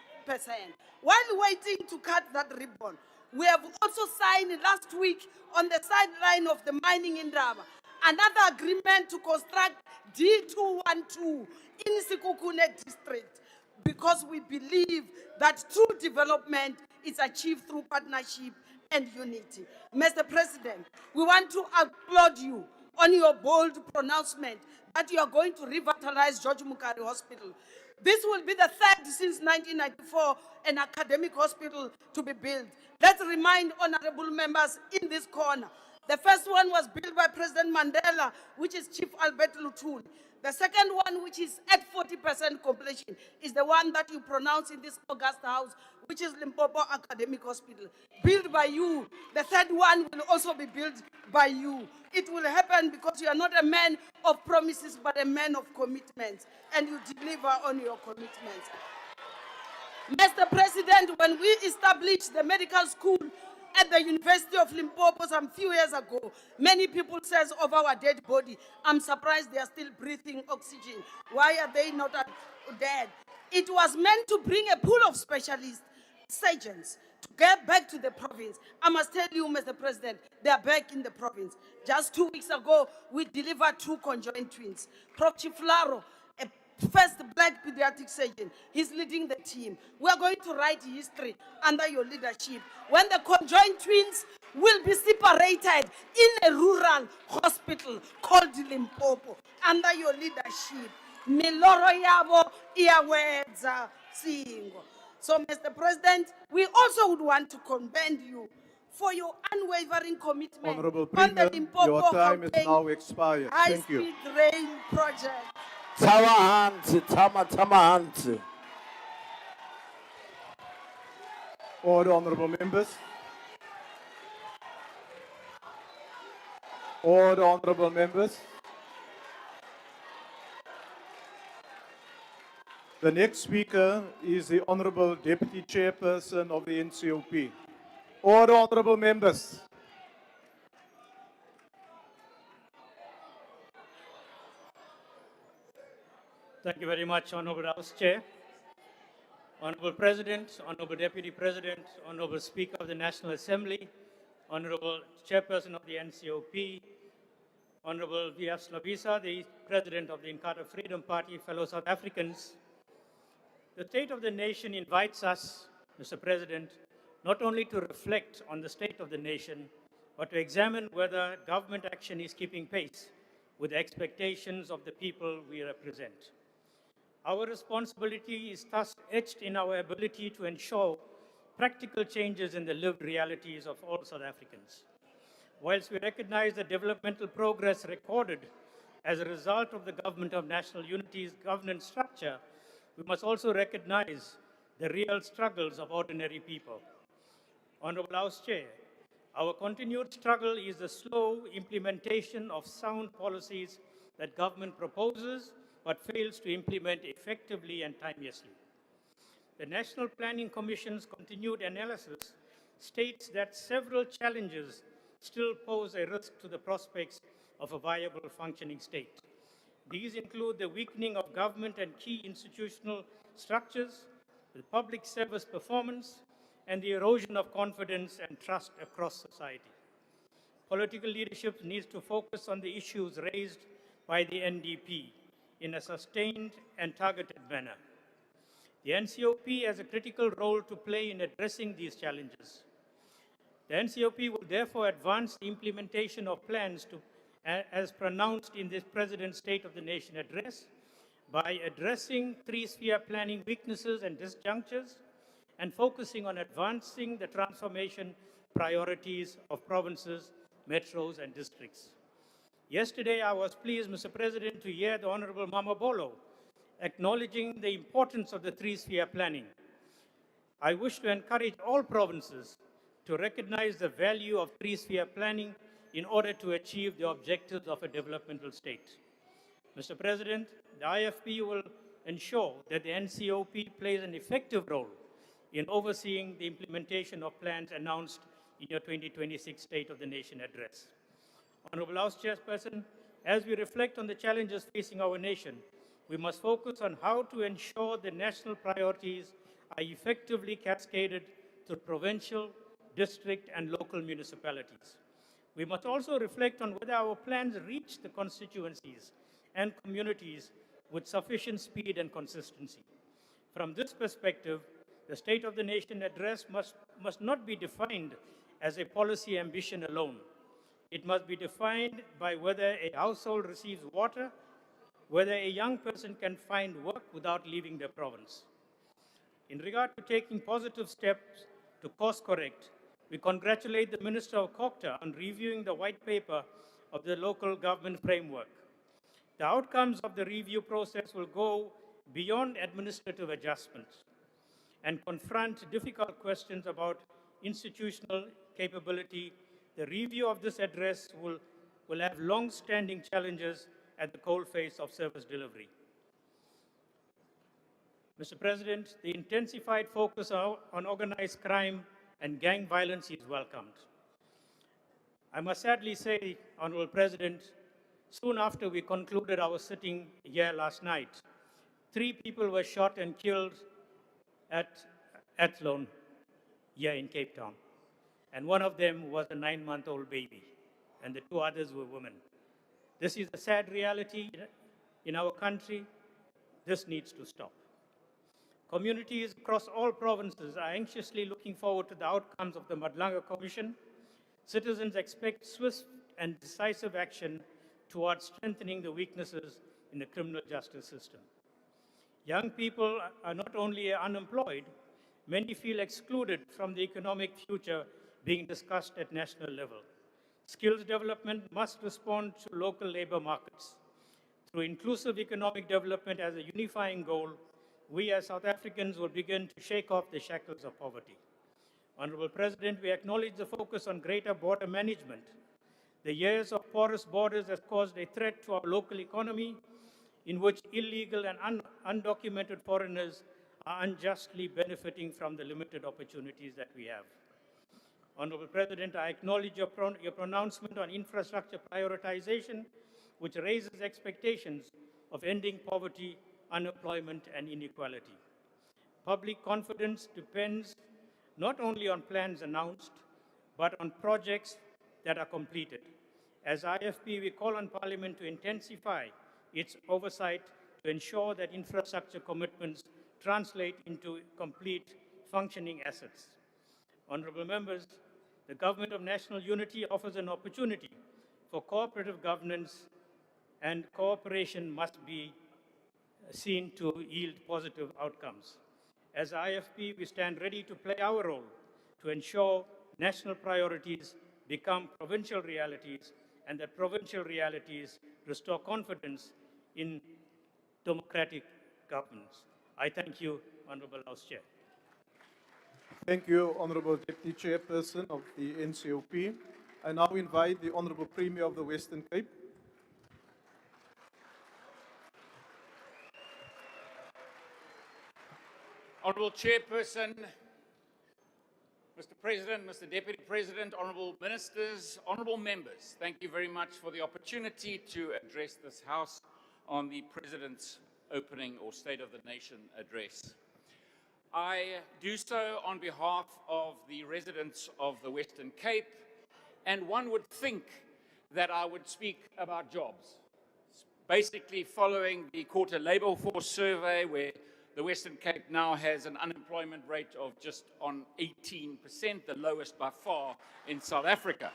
[SPEAKER 22] While waiting to cut that ribbon, we have also signed last week on the sideline of the mining in Ndaba another agreement to construct D212 in Sekhukhune district, because we believe that true development is achieved through partnership and unity. Mr. President, we want to applaud you on your bold pronouncement that you are going to revitalize George Mukhari Hospital. This will be the third since 1994 an academic hospital to be built. Let's remind honorable members in this corner The first one was built by President Mandela, which is Chief Albert Luthuli. The second one, which is at 40% completion, is the one that you pronounce in this August House, which is Limpopo Academic Hospital, built by you. The third one will also be built by you. It will happen because you are not a man of promises, but a man of commitments, and you deliver on your commitments. Mr. President, when we established the medical school at the University of Limpopo some few years ago, many people says of our dead body, I'm surprised they are still breathing oxygen. Why are they not dead? It was meant to bring a pool of specialists, surgeons, to get back to the province. I must tell you, Mr. President, they are back in the province. Just 2 weeks ago, we delivered 2 conjoined twins. Prof. Chiflaro, a first black pediatric surgeon, he's leading the team. We are going to write history under your leadership. When the conjoined twins will be separated in a rural hospital called Limpopo, under your leadership. Miloro yabo iyawedza singo. So, Mr. President, we also would want to commend you for your unwavering commitment
[SPEAKER 2] Honorable
[SPEAKER 22] on the
[SPEAKER 2] Premier,
[SPEAKER 22] Limpopo
[SPEAKER 2] your time is
[SPEAKER 22] Gauteng
[SPEAKER 2] now expired. Thank you.
[SPEAKER 22] high-speed rail project.
[SPEAKER 2] Order, honorable members. Order, honorable members. The next speaker is the Honorable Deputy Chairperson of the NCOP. Order, honorable members.
[SPEAKER 4] Thank you very much, Honorable House Chair. Honorable President, Honorable Deputy President, Honorable Speaker of the National Assembly, Honorable Chairperson of the NCOP, Honorable V.F. Slabisa, the President of the Inkatha Freedom Party, fellow South Africans. The state of the nation invites us, Mr. President, not only to reflect on the state of the nation, but to examine whether government action is keeping pace with the expectations of the people we represent. Our responsibility is thus etched in our ability to ensure practical changes in the lived realities of all South Africans. Whilst we recognize the developmental progress recorded as a result of the Government of National Unity's governance structure, we must also recognize the real struggles of ordinary people. Honorable House Chair, our continued struggle is the slow implementation of sound policies that government proposes but fails to implement effectively and timeously. The National Planning Commission's continued analysis states that several challenges still pose a risk to the prospects of a viable functioning state. These include the weakening of government and key institutional structures, the public service performance, and the erosion of confidence and trust across society. Political leadership needs to focus on the issues raised by the NDP in a sustained and targeted manner. The NCOP has a critical role to play in addressing these challenges. The NCOP will therefore advance the implementation of plans as pronounced in this President's State of the Nation address by addressing three-sphere planning weaknesses and disjunctures and focusing on advancing the transformation priorities of provinces, metros, and districts. Yesterday, I was pleased, Mr. President, to hear the Honorable Mama Bolo acknowledging the importance of the three-sphere planning. I wish to encourage all provinces to recognize the value of three-sphere planning in order to achieve the objectives of a developmental state. Mr. President, the IFP will ensure that the NCOP plays an effective role in overseeing the implementation of plans announced in your 2026 State of the Nation address. Honorable House Chairperson, as we reflect on the challenges facing our nation, we must focus on how to ensure the national priorities are effectively cascaded to provincial, district, and local municipalities. We must also reflect on whether our plans reach the constituencies and communities with sufficient speed and consistency. From this perspective, the State of the Nation address must not be defined as a policy ambition alone. It must be defined by whether a household receives water, whether a young person can find work without leaving their province. In regard to taking positive steps to course correct, We congratulate the Minister of Kokta on reviewing the white paper of the local government framework. The outcomes of the review process will go beyond administrative adjustments and confront difficult questions about institutional capability. The review of this address will have long-standing challenges at the coalface of service delivery. Mr. President, the intensified focus on organized crime and gang violence is welcomed. I must sadly say, Honorable President, soon after we concluded our sitting here last night, 3 people were shot and killed at Athlone here in Cape Town. And one of them was a 9-month-old baby, and the 2 others were women. This is a sad reality in our country. This needs to stop. Communities across all provinces are anxiously looking forward to the outcomes of the Madlanga Commission. Citizens expect swift and decisive action towards strengthening the weaknesses in the criminal justice system. Young people are not only unemployed, many feel excluded from the economic future being discussed at national level. Skills development must respond to local labor markets. Through inclusive economic development as a unifying goal, we as South Africans will begin to shake off the shackles of poverty. Honorable President, we acknowledge the focus on greater border management. The years of porous borders has caused a threat to our local economy, in which illegal and undocumented foreigners are unjustly benefiting from the limited opportunities that we have. Honorable President, I acknowledge your pronouncement on infrastructure prioritization, which raises expectations of ending poverty, unemployment, and inequality. Public confidence depends not only on plans announced, but on projects that are completed. As IFP, we call on Parliament to intensify its oversight to ensure that infrastructure commitments translate into complete functioning assets. Honorable members, the Government of National Unity offers an opportunity for cooperative governance, and cooperation must be seen to yield positive outcomes. As IFP, we stand ready to play our role to ensure national priorities become provincial realities and that provincial realities restore confidence in democratic governance. I thank you, Honorable House Chair.
[SPEAKER 2] Thank you, Honorable Deputy Chairperson of the NCOP. I now invite the Honorable Premier of the Western Cape.
[SPEAKER 1] Honourable Chairperson, Mr. President, Mr. Deputy President, Honourable Ministers, Honourable Members, thank you very much for the opportunity to address this House on the President's opening or State of the Nation address. I do so on behalf of the residents of the Western Cape, and one would think that I would speak about jobs. Basically following the Quarter Labour Force survey, where the Western Cape now has an unemployment rate of just on 18%, the lowest by far in South Africa.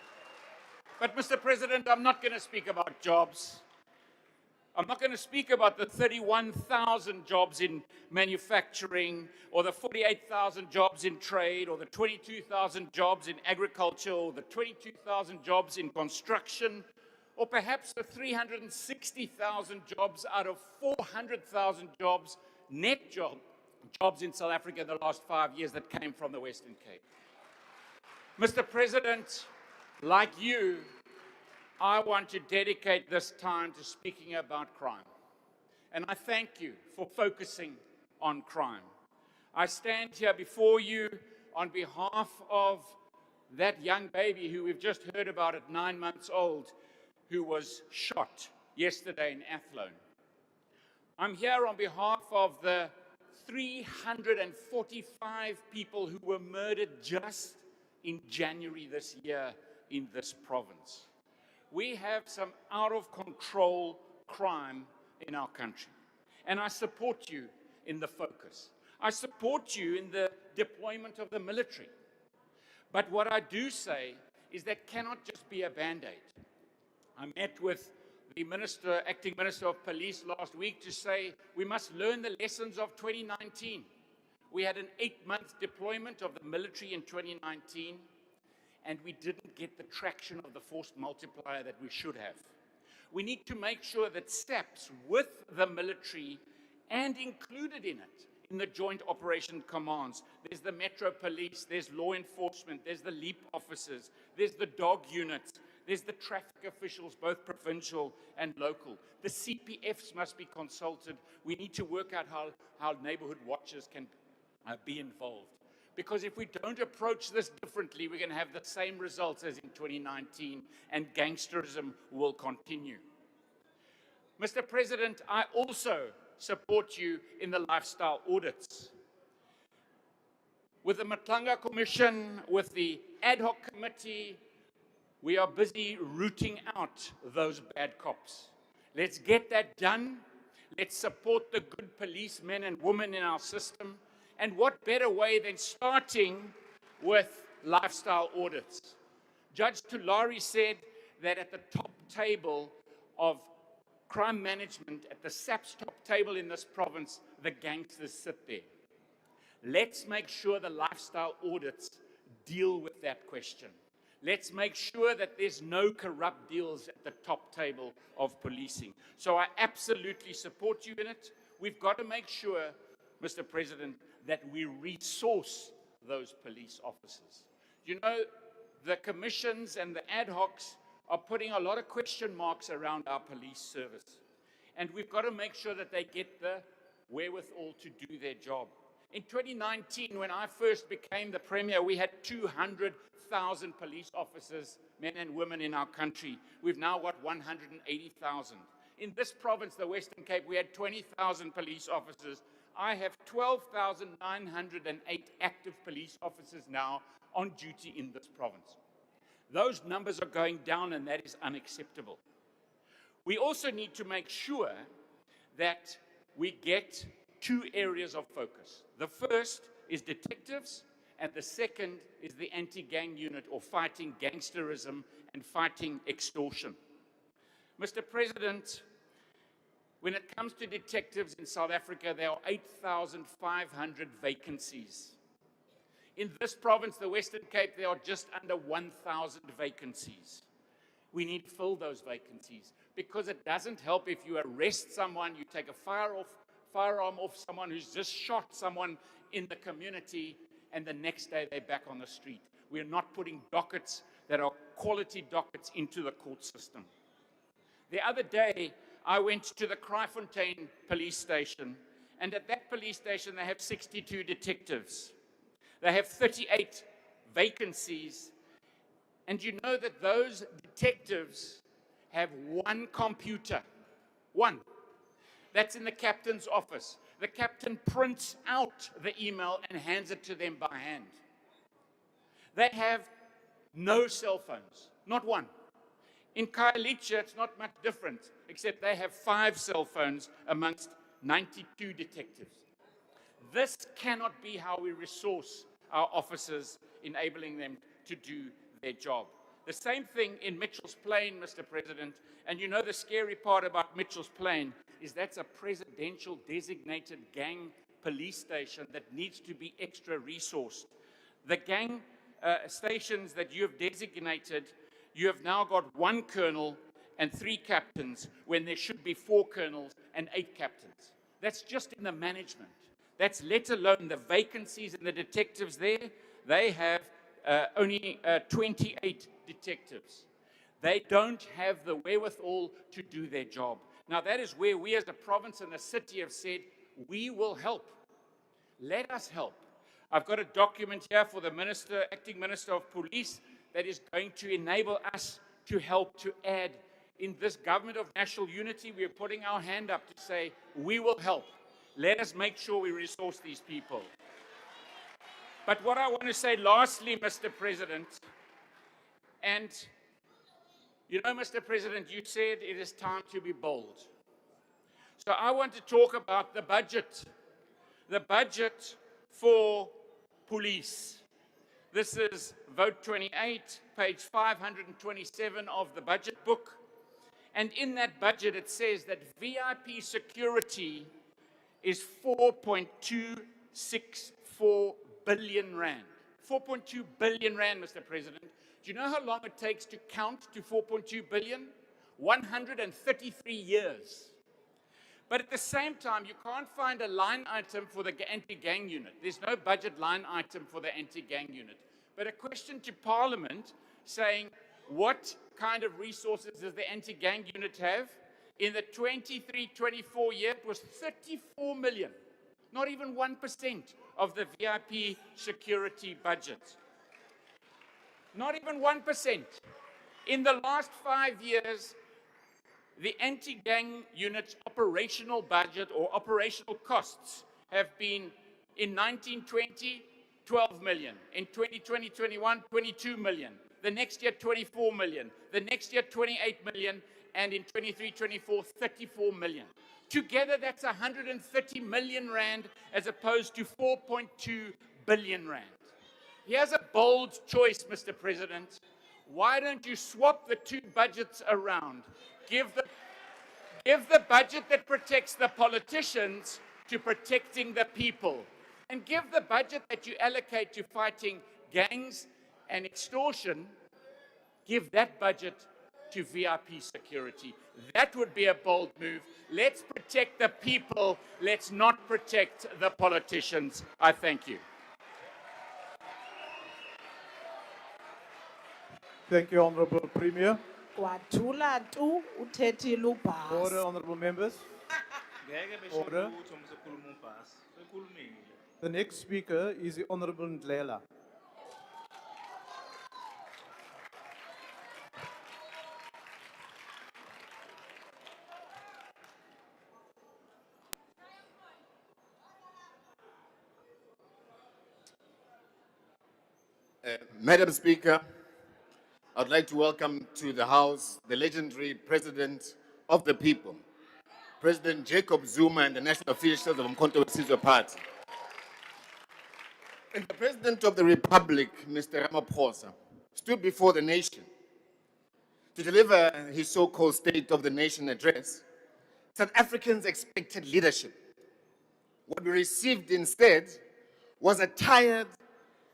[SPEAKER 1] But Mr. President, I'm not going to speak about jobs. I'm not going to speak about the 31,000 jobs in manufacturing, or the 48,000 jobs in trade, or the 22,000 jobs in agriculture, or the 22,000 jobs in construction, or perhaps the 360,000 jobs out of 400,000 jobs, net jobs in South Africa in the last 5 years that came from the Western Cape. Mr. President, like you, I want to dedicate this time to speaking about crime. And I thank you for focusing on crime. I stand here before you on behalf of that young baby who we've just heard about at 9 months old, who was shot yesterday in Athlone. I'm here on behalf of the 345 people who were murdered just in January this year in this province. We have some out-of-control crime in our country, and I support you in the focus. I support you in the deployment of the military. But what I do say is that cannot just be a Band-Aid. I met with the acting Minister of Police last week to say we must learn the lessons of 2019. We had an 8-month deployment of the military in 2019. and we didn't get the traction of the force multiplier that we should have. We need to make sure that SAPS with the military and included in it, in the joint operation commands, there's the Metro Police, there's law enforcement, there's the LEAP officers, there's the dog units, there's the traffic officials, both provincial and local. The CPFs must be consulted. We need to work out how neighborhood watchers can be involved. Because if we don't approach this differently, we're going to have the same results as in 2019, and gangsterism will continue. Mr. President, I also support you in the lifestyle audits. With the Matlanga Commission, with the ad hoc committee, we are busy rooting out those bad cops. Let's get that done. Let's support the good policemen and women in our system. And what better way than starting with lifestyle audits? Judge Tulari said that at the top table of crime management, at the SAPS top table in this province, the gangsters sit there. Let's make sure the lifestyle audits deal with that question. Let's make sure that there's no corrupt deals at the top table of policing. So I absolutely support you in it. We've got to make sure, Mr. President, that we resource those police officers. You know, the commissions and the ad hocs are putting a lot of question marks around our police service. And we've got to make sure that they get the wherewithal to do their job. In 2019, when I first became the Premier, we had 200,000 police officers, men and women in our country. We've now got 180,000. In this province, the Western Cape, we had 20,000 police officers. I have 12,908 active police officers now on duty in this province. Those numbers are going down, and that is unacceptable. We also need to make sure that we get two areas of focus. The first is detectives, and the second is the anti-gang unit, or fighting gangsterism and fighting extortion. Mr. President, when it comes to detectives in South Africa, there are 8,500 vacancies. In this province, the Western Cape, there are just under 1,000 vacancies. We need to fill those vacancies, because it doesn't help if you arrest someone, you take a firearm off someone who's just shot someone in the community, and the next day they're back on the street. We are not putting dockets that are quality dockets into the court system. The other day, I went to the Kraaifontein police station, and at that police station, they have 62 detectives. They have 38 vacancies, and you know that those detectives have one computer, one. That's in the captain's office. The captain prints out the email and hands it to them by hand. They have no cell phones, not one. In Khayelitsha, it's not much different, except they have 5 cell phones amongst 92 detectives. This cannot be how we resource our officers, enabling them to do their job. The same thing in Mitchell's Plain, Mr. President, and you know the scary part about Mitchell's Plain is that's a presidential designated gang police station that needs to be extra resourced. The gang stations that you have designated, you have now got 1 colonel and 3 captains when there should be 4 colonels and 8 captains. That's just in the management. That's let alone the vacancies and the detectives there. They have only 28 detectives. They don't have the wherewithal to do their job. Now that is where we as a province and a city have said, we will help. Let us help. I've got a document here for the Minister, Acting Minister of Police, that is going to enable us to help to add. In this government of national unity, we are putting our hand up to say, we will help. Let us make sure we resource these people. But what I want to say lastly, Mr. President, and you know, Mr. President, you said it is time to be bold. So I want to talk about the budget for police. This is Vote 28, page 527 of the budget book. And in that budget, it says that VIP security is 4.264 billion rand. 4.2 billion rand, Mr. President, Do you know how long it takes to count to 4.2 billion? 133 years. But at the same time, you can't find a line item for the anti-gang unit. There's no budget line item for the anti-gang unit. But a question to Parliament saying, what kind of resources does the anti-gang unit have? In the 23-24 year, it was 34 million. Not even 1% of the VIP security budget. Not even 1%. In the last 5 years, the anti-gang unit's operational budget or operational costs have been, in 1920, 12 million. In 2020-21, 22 million. The next year, 24 million. The next year, 28 million. And in 23-24, 34 million. Together, that's 130 million rand as opposed to 4.2 billion rand. Here's a bold choice, Mr. President. Why don't you swap the two budgets around? Give the budget that protects the politicians to protecting the people. And give the budget that you allocate to fighting gangs and extortion, give that budget to VIP security. That would be a bold move. Let's protect the people. Let's not protect the politicians. I thank you.
[SPEAKER 2] Thank you, Honorable Premier.
[SPEAKER 10] Kwathula tu uthethile ubhasi.
[SPEAKER 2] Order, honorable members. Order. The next speaker is the Honorable Ndlela.
[SPEAKER 7] Madam Speaker, I'd like to welcome to the House the legendary President of the People, President Jacob Zuma and the national officials of Mpofu-Walsh Party. And the President of the Republic, Mr. Ramaphosa, stood before the nation to deliver his so-called State of the Nation address. South Africans expected leadership. What we received instead was a tired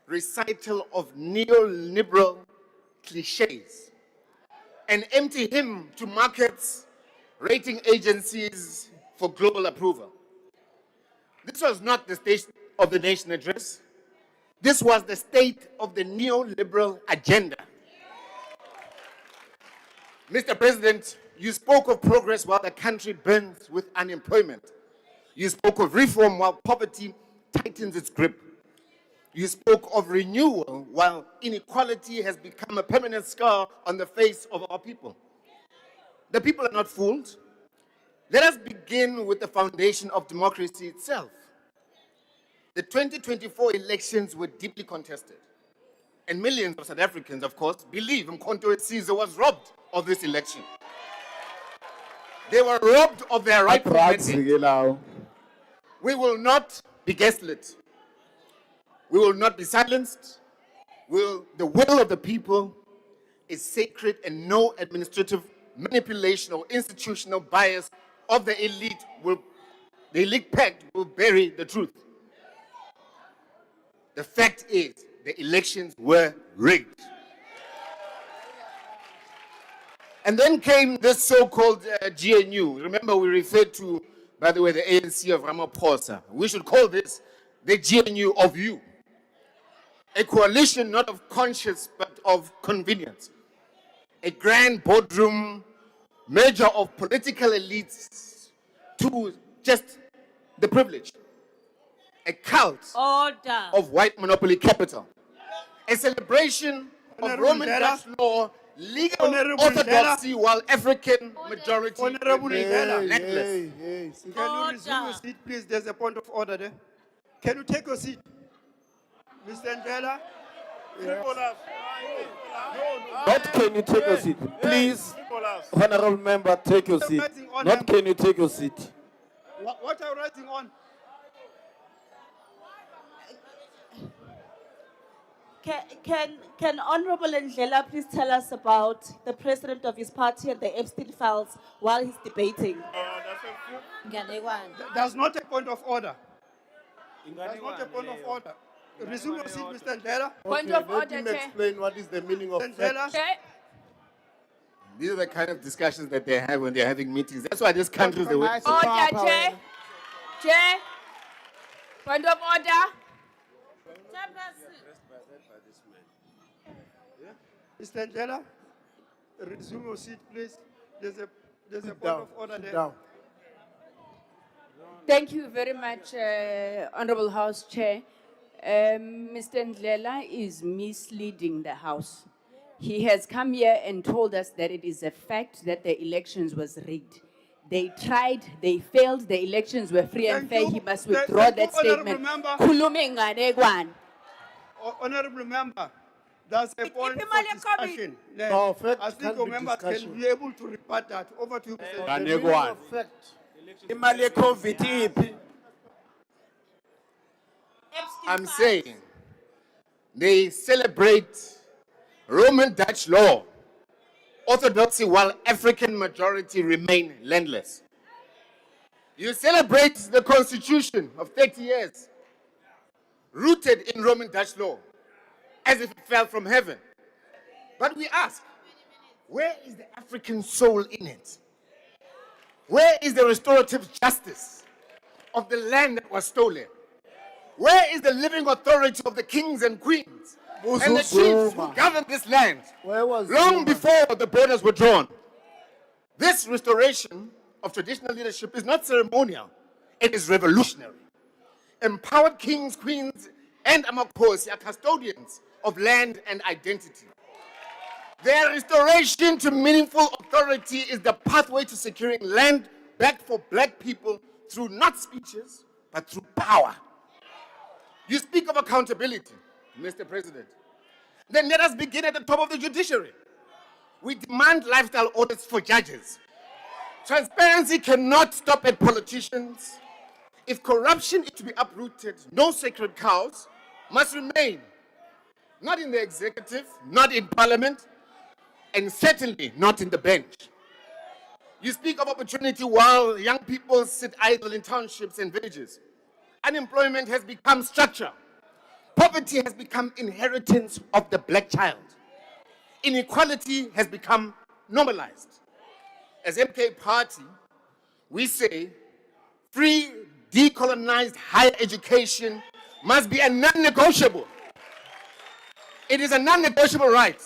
[SPEAKER 7] recital of neoliberal cliches, an empty hymn to markets, rating agencies for global approval. This was not the State of the Nation address. This was the state of the neoliberal agenda. Mr. President, you spoke of progress while the country burns with unemployment. You spoke of reform while poverty tightens its grip. You spoke of renewal while inequality has become a permanent scar on the face of our people. The people are not fooled. Let us begin with the foundation of democracy itself. The 2024 elections were deeply contested. And millions of South Africans, of course, believe Mpofu-Walsh was robbed of this election. They were robbed of their rightful mandate. We will not be gaslit. We will not be silenced. The will of the people is sacred, and no administrative manipulation or institutional bias of the elite pact will bury the truth. The fact is, the elections were rigged. And then came this so-called GNU. Remember, we referred to, by the way, the ANC of Ramaphosa. We should call this the GNU of you. A coalition not of conscience, but of convenience. A grand boardroom merger of political elites to just the privileged. A cult of white monopoly capital. A celebration of Roman Dutch law, legal orthodoxy, while African majority remain landless.
[SPEAKER 13] Can you resume your seat, please? There's a point of order there. Can you take your seat? Mr. Ndlela?
[SPEAKER 23] Not can you take your seat. Please, honorable member, take your seat. Not can you take your seat.
[SPEAKER 13] What are you writing on?
[SPEAKER 10] Can Honorable Ndlela please tell us about the president of his party and the Epstein files while he's debating?
[SPEAKER 13] There's not a point of order. There's not a point of order. Resume your seat, Mr. Ndlela.
[SPEAKER 22] Point
[SPEAKER 3] Okay,
[SPEAKER 22] of
[SPEAKER 3] let
[SPEAKER 22] order,
[SPEAKER 3] him
[SPEAKER 22] Chair.
[SPEAKER 3] explain what is the meaning of
[SPEAKER 13] Ndlela.
[SPEAKER 3] fact.
[SPEAKER 22] Chair,
[SPEAKER 7] These are the kind of discussions that they have when they're having meetings. That's why this country is the way.
[SPEAKER 22] order, Chair. Chair. Point of order.
[SPEAKER 13] Mr. Ndlela, resume your seat, please. There's a point
[SPEAKER 3] Down,
[SPEAKER 13] of order
[SPEAKER 3] sit
[SPEAKER 13] there.
[SPEAKER 3] down.
[SPEAKER 22] Thank you very much, Honorable House Chair. Mr. Ndlela is misleading the House. He has come here and told us that it is a fact that the elections was rigged. They tried, they failed, the elections were free and
[SPEAKER 13] Thank
[SPEAKER 22] fair.
[SPEAKER 13] you.
[SPEAKER 22] He must
[SPEAKER 13] Thank
[SPEAKER 22] withdraw
[SPEAKER 13] you,
[SPEAKER 22] that
[SPEAKER 13] Honourable
[SPEAKER 22] statement.
[SPEAKER 13] Member.
[SPEAKER 22] Khulumi ngane kwan.
[SPEAKER 13] Honorable Member, that's a point
[SPEAKER 22] Keep
[SPEAKER 13] for
[SPEAKER 22] him on
[SPEAKER 13] discussion.
[SPEAKER 3] No, fact
[SPEAKER 13] I think
[SPEAKER 3] can't
[SPEAKER 13] your
[SPEAKER 3] be
[SPEAKER 13] members
[SPEAKER 3] discussion.
[SPEAKER 13] can be able to rebut that. Over to you, Mr.
[SPEAKER 3] The meaning of fact.
[SPEAKER 9] Imali ye-COVID iphi?
[SPEAKER 7] I'm saying they celebrate Roman Dutch law, orthodoxy, while African majority remain landless. You celebrate the constitution of 30 years, rooted in Roman Dutch law, as if it fell from heaven. But we ask, where is the African soul in it? Where is the restorative justice of the land that was stolen? Where is the living authority of the kings and queens and the chiefs who governed this land long before the borders were drawn? This restoration of traditional leadership is not ceremonial, it is revolutionary. Empowered kings, queens, and Amakhosi are custodians of land and identity. Their restoration to meaningful authority is the pathway to securing land back for black people through not speeches, but through power. You speak of accountability, Mr. President. Then let us begin at the top of the judiciary. We demand lifestyle audits for judges. Transparency cannot stop at politicians. If corruption is to be uprooted, no sacred cows must remain. Not in the executive, not in parliament, and certainly not in the bench. You speak of opportunity while young people sit idle in townships and villages. Unemployment has become structure. Poverty has become inheritance of the black child. Inequality has become normalized. As MK Party, we say free, decolonized higher education must be a non-negotiable. It is a non-negotiable right.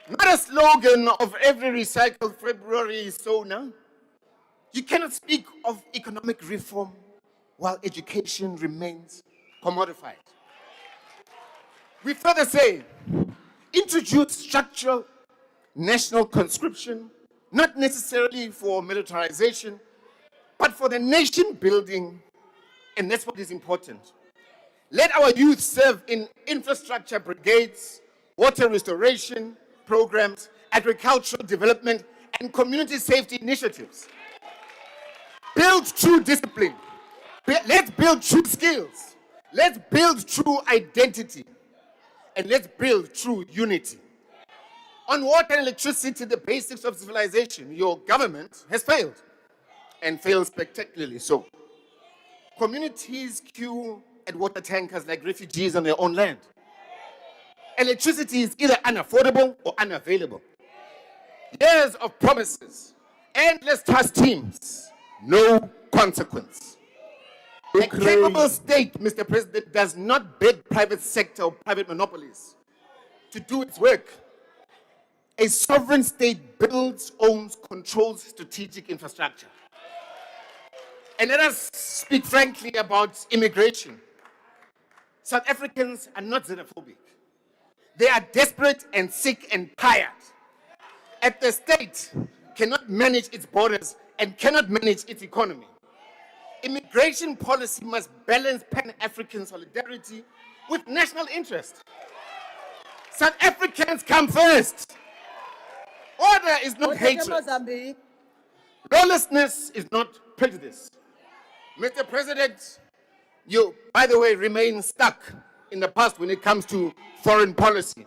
[SPEAKER 7] Not a slogan of every recycled February SONA. You cannot speak of economic reform while education remains commodified. We further say, introduce structural national conscription, not necessarily for militarization, but for the nation building, and that's what is important. Let our youth serve in infrastructure brigades, water restoration programs, agricultural development, and community safety initiatives. Build true discipline. Let's build true skills. Let's build true identity. And let's build true unity. On water and electricity, the basics of civilization, your government has failed, and failed spectacularly so. Communities queue at water tankers like refugees on their own land. Electricity is either unaffordable or unavailable. Years of promises, endless task teams, no consequence. A capable state, Mr. President, does not beg private sector or private monopolies to do its work. A sovereign state builds, owns, controls strategic infrastructure. And let us speak frankly about immigration. South Africans are not xenophobic. They are desperate and sick and tired. If the state cannot manage its borders and cannot manage its economy, immigration policy must balance Pan-African solidarity with national interest. South Africans come first. Order is not hatred. Lawlessness is not prejudice. Mr. President, you, by the way, remain stuck in the past when it comes to foreign policy.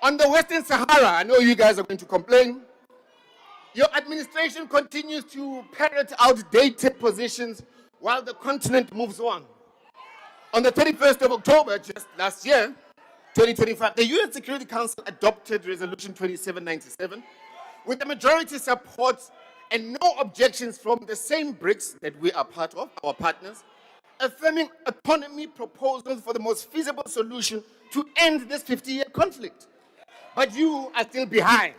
[SPEAKER 7] On the Western Sahara, I know you guys are going to complain. Your administration continues to parrot outdated positions while the continent moves on.
[SPEAKER 5] On the 31st of October, just last year, 2025, the UN Security Council adopted Resolution 2797 with the majority support and no objections from the same BRICS that we are part of, our partners, affirming autonomy proposals for the most feasible solution to end this 50-year conflict. But you are still behind.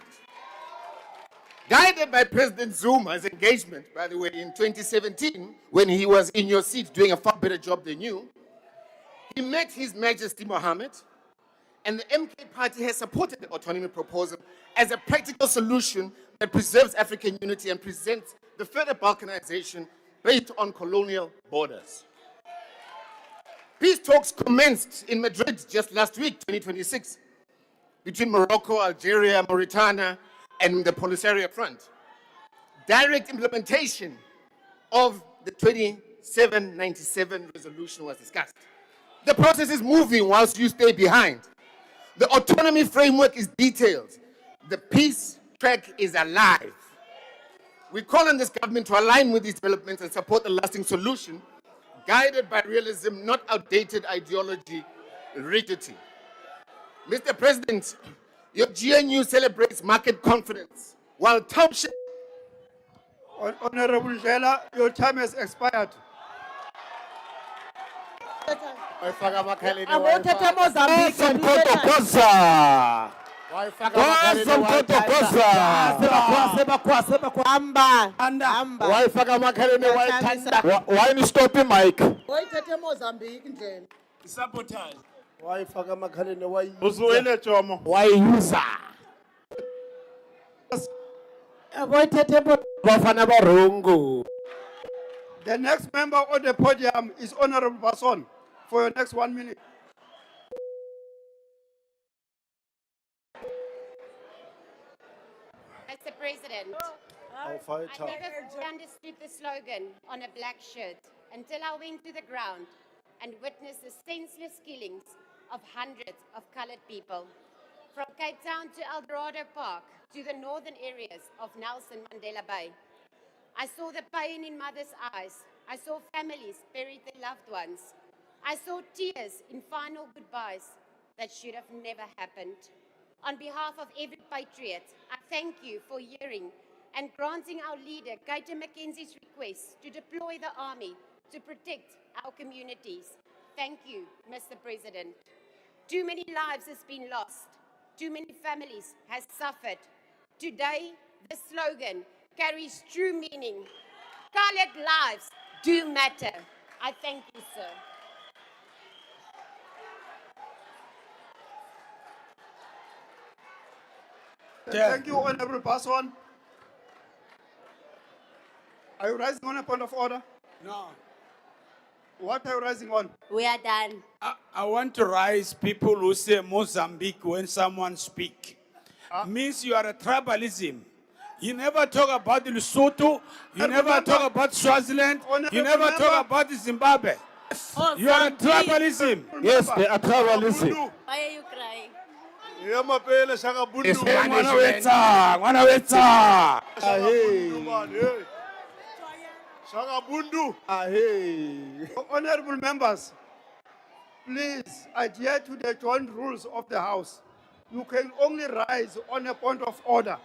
[SPEAKER 5] Guided by President Zuma's engagement, by the way, in 2017, when he was in your seat doing a far better job than you, he met His Majesty Mohammed, and the MK party has supported the autonomy proposal as a practical solution that preserves African unity and presents the further balkanization based on colonial borders. Peace talks commenced in Madrid just last week, 2026, between Morocco, Algeria, Mauritania, and the Polisario Front. Direct implementation of the 2797 resolution was discussed. The process is moving whilst you stay behind. The autonomy framework is detailed. The peace track is alive. We call on this government to align with these developments and support a lasting solution, guided by realism, not outdated ideology, rigidity. Mr. President, your GNU celebrates market confidence, while township...
[SPEAKER 13] Honorable Jela, your time has expired.
[SPEAKER 23] Why you stopping Mike?
[SPEAKER 13] Sabotage.
[SPEAKER 23] Why faka makhaleni why?
[SPEAKER 13] Uzwele Jomo.
[SPEAKER 23] Why user? Bafana barungu.
[SPEAKER 13] The next member on the podium is Honorable Faizan for your next 1 minute.
[SPEAKER 6] Mr. President, I never understood the slogan on a black shirt until I went to the ground and witnessed the senseless killings of hundreds of colored people. From Cape Town to Eldorado Park to the northern areas of Nelson Mandela Bay. I saw the pain in mothers' eyes. I saw families bury their loved ones. I saw tears in final goodbyes that should have never happened. On behalf of every patriot, I thank you for hearing and granting our leader, Kaita Mackenzie's request to deploy the army to protect our communities. Thank you, Mr. President. Too many lives has been lost. Too many families has suffered. Today, the slogan carries true meaning. Colored lives do matter. I thank you, sir.
[SPEAKER 13] Thank you, Honorable Faizan. Are you rising on a point of order?
[SPEAKER 18] No.
[SPEAKER 13] What are you rising on?
[SPEAKER 6] We are done.
[SPEAKER 18] I want to rise people who say Mozambique when someone speak. Means you are a tribalism. You never talk about Lesotho. You never talk about Swaziland. You never talk about Zimbabwe. You are a tribalism.
[SPEAKER 23] Yes, they are tribalism.
[SPEAKER 6] Why are you crying?
[SPEAKER 13] Honorable members, please adhere to the joint rules of the House. You can only rise on a point of order.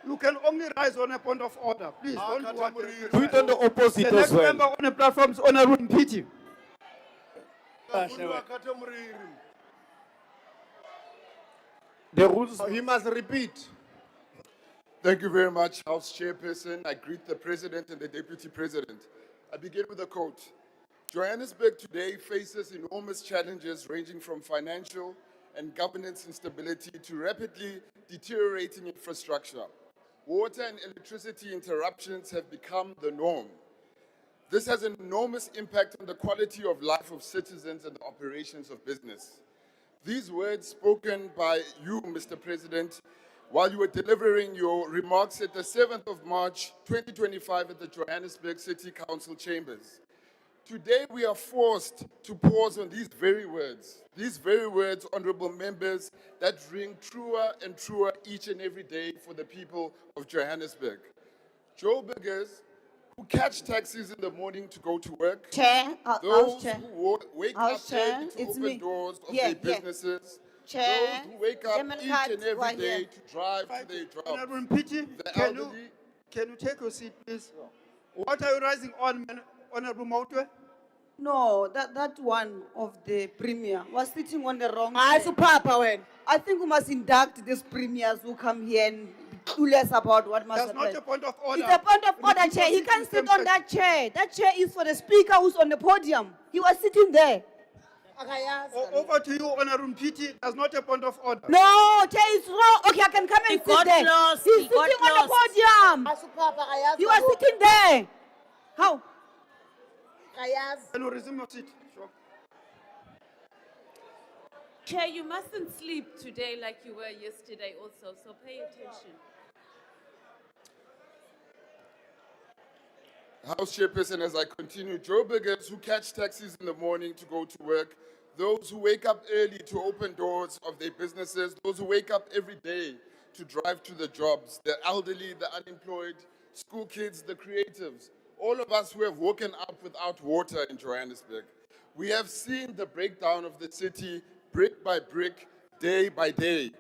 [SPEAKER 13] You can only rise on a point of order. Please don't do what
[SPEAKER 23] Do it on the opposite
[SPEAKER 13] The next
[SPEAKER 23] as well.
[SPEAKER 13] member on the platform is Honorable Mpiti.
[SPEAKER 23] The rules.
[SPEAKER 11] He must repeat. Thank you very much, House Chairperson. I greet the President and the Deputy President. I begin with a quote. Johannesburg today faces enormous challenges ranging from financial and governance instability to rapidly deteriorating infrastructure. Water and electricity interruptions have become the norm. This has an enormous impact on the quality of life of citizens and the operations of business. These words spoken by you, Mr. President, while you were delivering your remarks at the 7th of March, 2025 at the Johannesburg City Council chambers. Today we are forced to pause on these very words, honorable members, that ring truer and truer each and every day for the people of Johannesburg. Joburgers who catch taxis in the morning to go to work,
[SPEAKER 22] Chair,
[SPEAKER 11] those
[SPEAKER 22] Chair.
[SPEAKER 11] who wake up
[SPEAKER 22] House Chair,
[SPEAKER 11] early to
[SPEAKER 22] it's
[SPEAKER 11] open
[SPEAKER 22] me.
[SPEAKER 11] doors of
[SPEAKER 22] Yeah,
[SPEAKER 11] their
[SPEAKER 22] yeah.
[SPEAKER 11] businesses,
[SPEAKER 22] Chair,
[SPEAKER 11] those who wake up
[SPEAKER 22] Chairman
[SPEAKER 11] each
[SPEAKER 22] Card,
[SPEAKER 11] and every
[SPEAKER 22] we're
[SPEAKER 11] day
[SPEAKER 22] here.
[SPEAKER 11] to drive to their jobs,
[SPEAKER 13] Honorable Mpiti,
[SPEAKER 11] the
[SPEAKER 13] can
[SPEAKER 11] elderly.
[SPEAKER 13] you take your seat, please? What are you rising on, Honorable Motwe?
[SPEAKER 22] No, that one of the premier was sitting on the wrong chair. I think we must induct these premiers who come here and be clueless about what must
[SPEAKER 13] That's not
[SPEAKER 22] happen.
[SPEAKER 13] a point of order.
[SPEAKER 22] It's a point of order,
[SPEAKER 13] Refuse
[SPEAKER 22] Chair. He
[SPEAKER 13] seat
[SPEAKER 22] can't
[SPEAKER 13] system
[SPEAKER 22] sit on that chair. That chair is for the speaker who's on the podium. He was sitting there.
[SPEAKER 13] Over to you, Honorable Mpiti. That's not a point of order.
[SPEAKER 22] No, Chair is wrong. Okay, I can come and sit there. He's
[SPEAKER 13] He
[SPEAKER 22] sitting
[SPEAKER 13] got
[SPEAKER 22] on the podium. He was sitting there. How?
[SPEAKER 13] Can you resume your seat? Sure.
[SPEAKER 15] Chair, you mustn't sleep today like you were yesterday also, so pay attention.
[SPEAKER 11] House Chairperson, as I continue, Joburgers who catch taxis in the morning to go to work, those who wake up early to open doors of their businesses, those who wake up every day to drive to the jobs, the elderly, the unemployed, school kids, the creatives, all of us who have woken up without water in Johannesburg. We have seen the breakdown of the city brick by brick, day by day.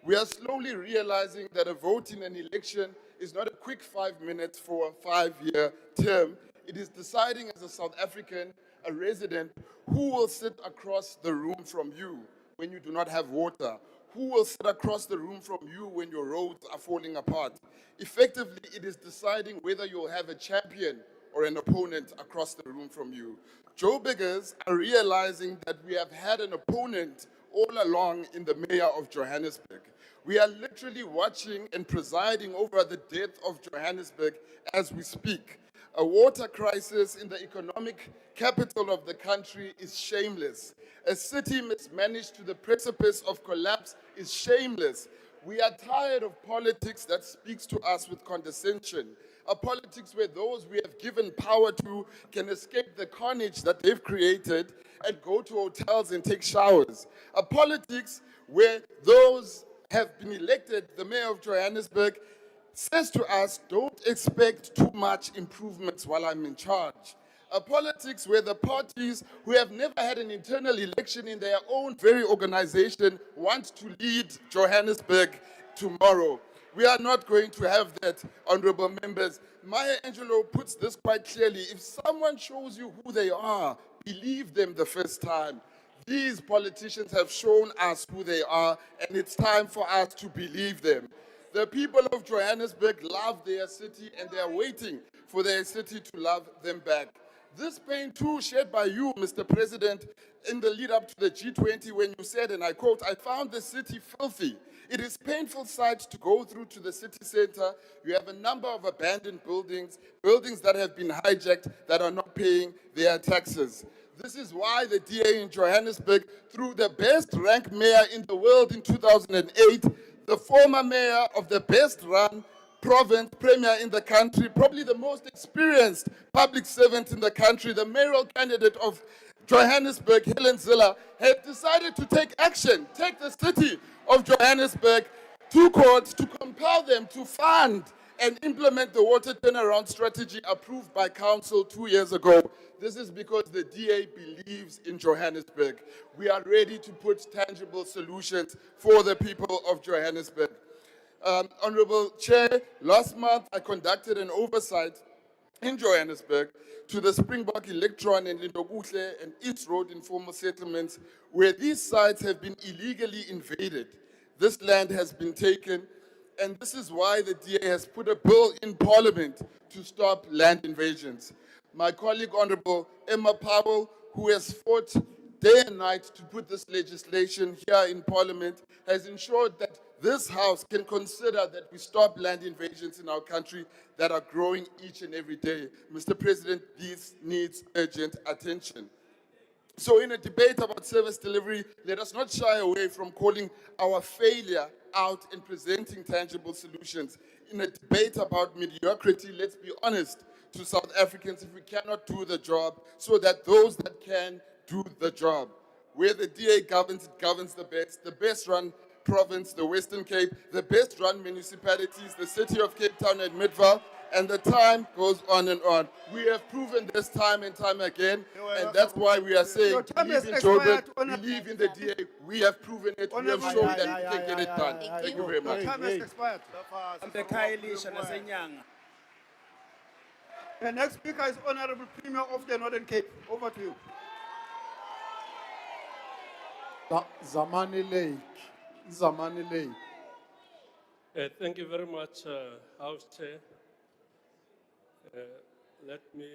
[SPEAKER 11] We are slowly realizing that a vote in an election is not a quick 5 minutes for a 5-year term. It is deciding as a South African, a resident, who will sit across the room from you when you do not have water, who will sit across the room from you when your roads are falling apart. Effectively, it is deciding whether you'll have a champion or an opponent across the room from you. Joburgers are realizing that we have had an opponent all along in the mayor of Johannesburg. We are literally watching and presiding over the death of Johannesburg as we speak. A water crisis in the economic capital of the country is shameless. A city mismanaged to the precipice of collapse is shameless. We are tired of politics that speaks to us with condescension. A politics where those we have given power to can escape the carnage that they've created and go to hotels and take showers. A politics where those have been elected, the mayor of Johannesburg, says to us, don't expect too much improvements while I'm in charge. A politics where the parties who have never had an internal election in their own very organization want to lead Johannesburg tomorrow. We are not going to have that, honorable members. Maya Angelou puts this quite clearly. If someone shows you who they are, believe them the first time. These politicians have shown us who they are, and it's time for us to believe them. The people of Johannesburg love their city, and they are waiting for their city to love them back. This pain too shared by you, Mr. President, in the lead up to the G20 when you said, and I quote, I found the city filthy. It is painful sight to go through to the city center. You have a number of abandoned buildings, buildings that have been hijacked that are not paying their taxes. This is why the DA in Johannesburg, through the best ranked mayor in the world in 2008, the former mayor of the best run province, premier in the country, probably the most experienced public servant in the country, the mayoral candidate of Johannesburg, Helen Ziller, had decided to take action, take the city of Johannesburg to court to compel them to fund and implement the water turnaround strategy approved by council 2 years ago. This is because the DA believes in Johannesburg. We are ready to put tangible solutions for the people of Johannesburg. Honorable Chair, last month I conducted an oversight in Johannesburg to the Springbok Electron and Lindokuhle and East Road informal settlements where these sites have been illegally invaded. This land has been taken, and this is why the DA has put a bill in Parliament to stop land invasions. My colleague, Honorable Emma Powell, who has fought day and night to put this legislation here in Parliament, has ensured that this House can consider that we stop land invasions in our country that are growing each and every day. Mr. President, this needs urgent attention. So in a debate about service delivery, let us not shy away from calling our failure out and presenting tangible solutions. In a debate about mediocrity, let's be honest to South Africans if we cannot do the job so that those that can do the job. Where the DA governs, it governs the best run province, the Western Cape, the best run municipalities, the city of Cape Town and Midvaal, And the time goes on and on. We have proven this time and time again, and that's why we are saying,
[SPEAKER 13] Your time
[SPEAKER 11] believe
[SPEAKER 13] has
[SPEAKER 11] in
[SPEAKER 13] expired,
[SPEAKER 11] Joburg, believe in the DA. We have proven it. We have shown that we can get it done. Thank you very much.
[SPEAKER 13] Your time has expired. The next speaker is Honorable Premier of the Northern Cape. Over to you.
[SPEAKER 14] Zamani Lake. Zamani Lake.
[SPEAKER 16] Thank you very much, House Chair. Let me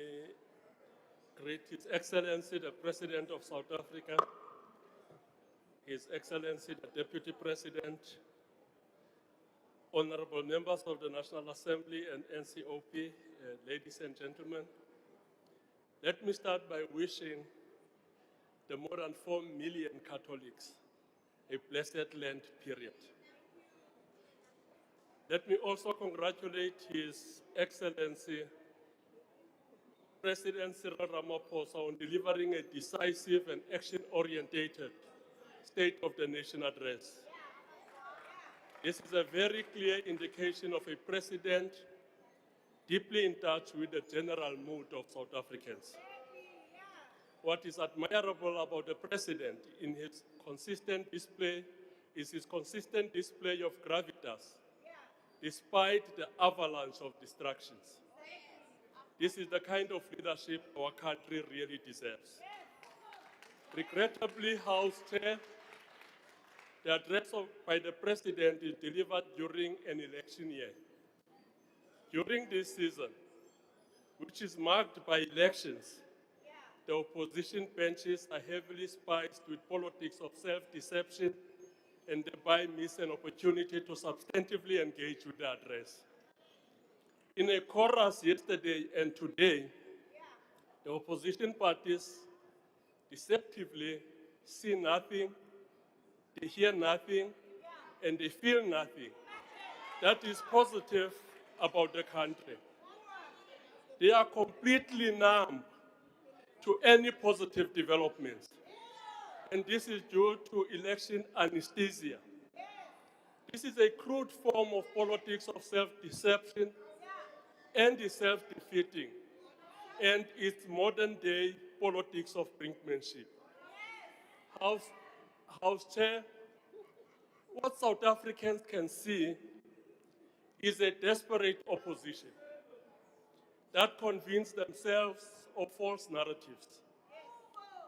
[SPEAKER 16] greet His Excellency, the President of South Africa, His Excellency, the Deputy President, honorable members of the National Assembly and NCOP, ladies and gentlemen. Let me start by wishing the more than 4 million Catholics a blessed Lent period. Let me also congratulate His Excellency, President Cyril Ramaphosa, on delivering a decisive and action-oriented State of the Nation address. This is a very clear indication of a president deeply in touch with the general mood of South Africans. What is admirable about the president in his consistent display is his consistent display of gravitas, despite the avalanche of distractions. This is the kind of leadership our country really deserves. Regrettably, House Chair, the address by the President is delivered during an election year. During this season, which is marked by elections, the opposition benches are heavily spiced with politics of self-deception and thereby miss an opportunity to substantively engage with the address. In a chorus yesterday and today, the opposition parties deceptively see nothing, they hear nothing, and they feel nothing. That is positive about the country. They are completely numb to any positive developments. And this is due to election anesthesia. This is a crude form of politics of self-deception and is self-defeating, and it's modern-day politics of brinkmanship. House Chair, what South Africans can see is a desperate opposition that convince themselves of false narratives.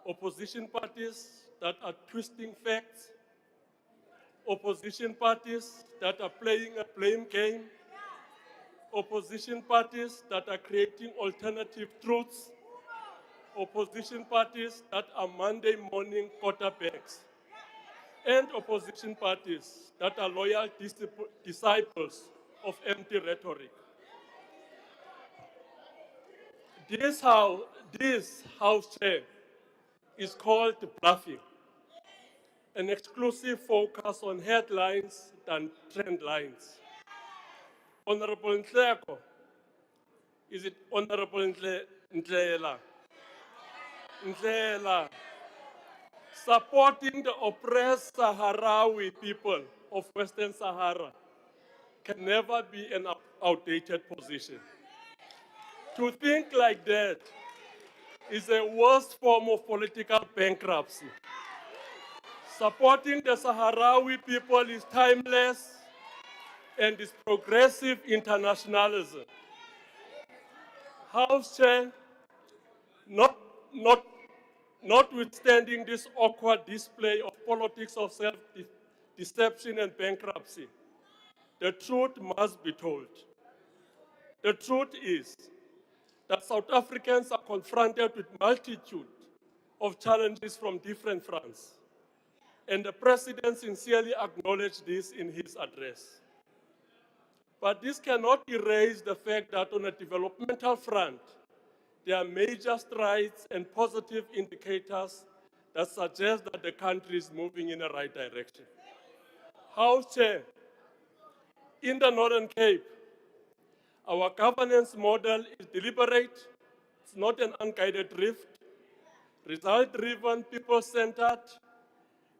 [SPEAKER 16] Opposition parties that are twisting facts, opposition parties that are playing a blame game, opposition parties that are creating alternative truths, opposition parties that are Monday morning quarterbacks, and opposition parties that are loyal disciples of empty rhetoric. This House Chair is called bluffing, an exclusive focus on headlines than trend lines. Honorable Nhleko, is it Honorable Ndlela? Ndlela, supporting the oppressed Sahrawi people of Western Sahara can never be an outdated position. To think like that is the worst form of political bankruptcy. Supporting the Sahrawi people is timeless and is progressive internationalism. House Chair, notwithstanding this awkward display of politics of self-deception and bankruptcy, the truth must be told. The truth is that South Africans are confronted with multitude of challenges from different fronts, and the President sincerely acknowledged this in his address. But this cannot erase the fact that on a developmental front, there are major strides and positive indicators that suggest that the country is moving in the right direction. House Chair, in the Northern Cape, our governance model is deliberate, it's not an unguided drift, result-driven, people-centered,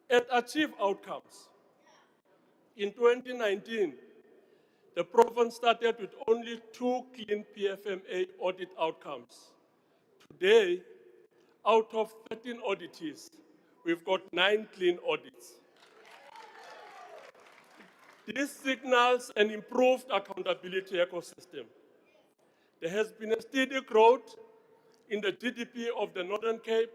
[SPEAKER 16] and achieve outcomes. In 2019, The province started with only 2 clean PFMA audit outcomes. Today, out of 13 auditees, we've got 9 clean audits. This signals an improved accountability ecosystem. There has been a steady growth in the GDP of the Northern Cape.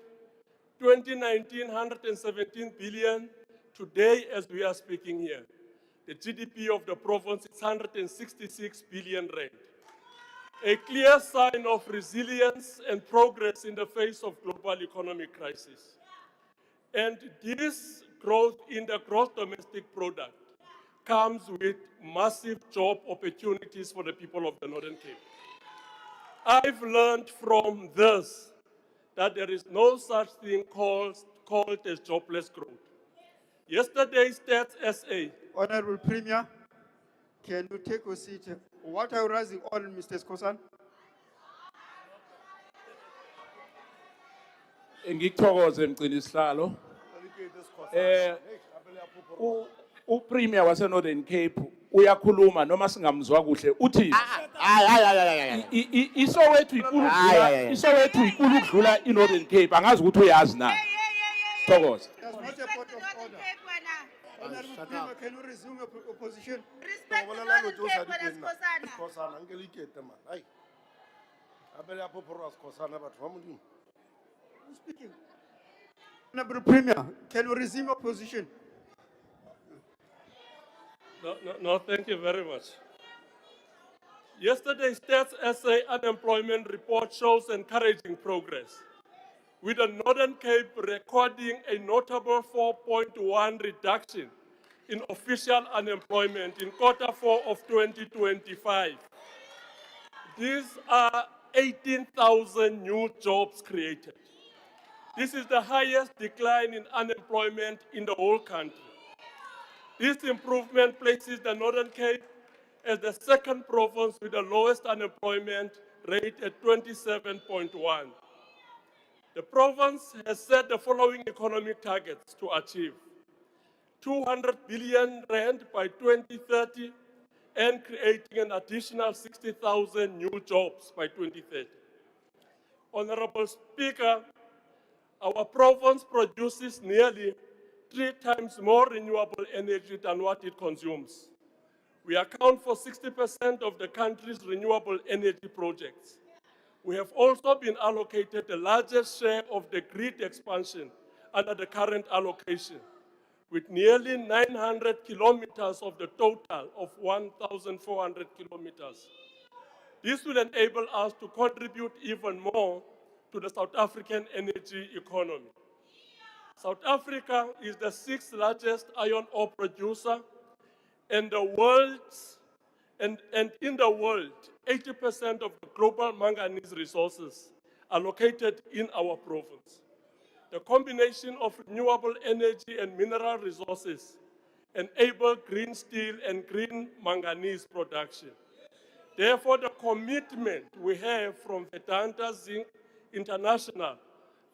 [SPEAKER 16] 2019, 117 billion. Today, as we are speaking here, the GDP of the province is 166 billion rand. A clear sign of resilience and progress in the face of global economic crisis. And this growth in the gross domestic product comes with massive job opportunities for the people of the Northern Cape. I've learned from this that there is no such thing called as jobless growth. Yesterday's Stats SA.
[SPEAKER 13] Honorable Premier, can you take a seat? What are you raising on, Mr. Skosan?
[SPEAKER 8] Ngikuthokoze mgcinisihlalo. Upremier wase Northern Cape uyakhuluma noma singamzwa kuhle uthi iSoweto ikulu ukudlula iNorthern Cape angazi ukuthi uyazi na. Thokoze.
[SPEAKER 13] That's not a point of order. Honorable Premier, can you resume your position?
[SPEAKER 5] Respect the Northern Cape, Skosana.
[SPEAKER 13] Who's speaking? Honorable Premier, can you resume your position?
[SPEAKER 16] No, thank you very much. Yesterday's Stats SA unemployment report shows encouraging progress, with the Northern Cape recording a notable 4.1 reduction in official unemployment in Q4 of 2025. These are 18,000 new jobs created. This is the highest decline in unemployment in the whole country. This improvement places the Northern Cape as the second province with the lowest unemployment rate at 27.1. The province has set the following economic targets to achieve: 200 billion rand by 2030 and creating an additional 60,000 new jobs by 2030. Honorable Speaker, our province produces nearly 3 times more renewable energy than what it consumes. We account for 60% of the country's renewable energy projects. We have also been allocated the largest share of the grid expansion under the current allocation, with nearly 900 kilometers of the total of 1,400 kilometers. This will enable us to contribute even more to the South African energy economy. South Africa is the 6th largest iron ore producer, and in the world, 80% of the global manganese resources are located in our province. The combination of renewable energy and mineral resources enable green steel and green manganese production. Therefore, the commitment we have from Vedanta Zinc International,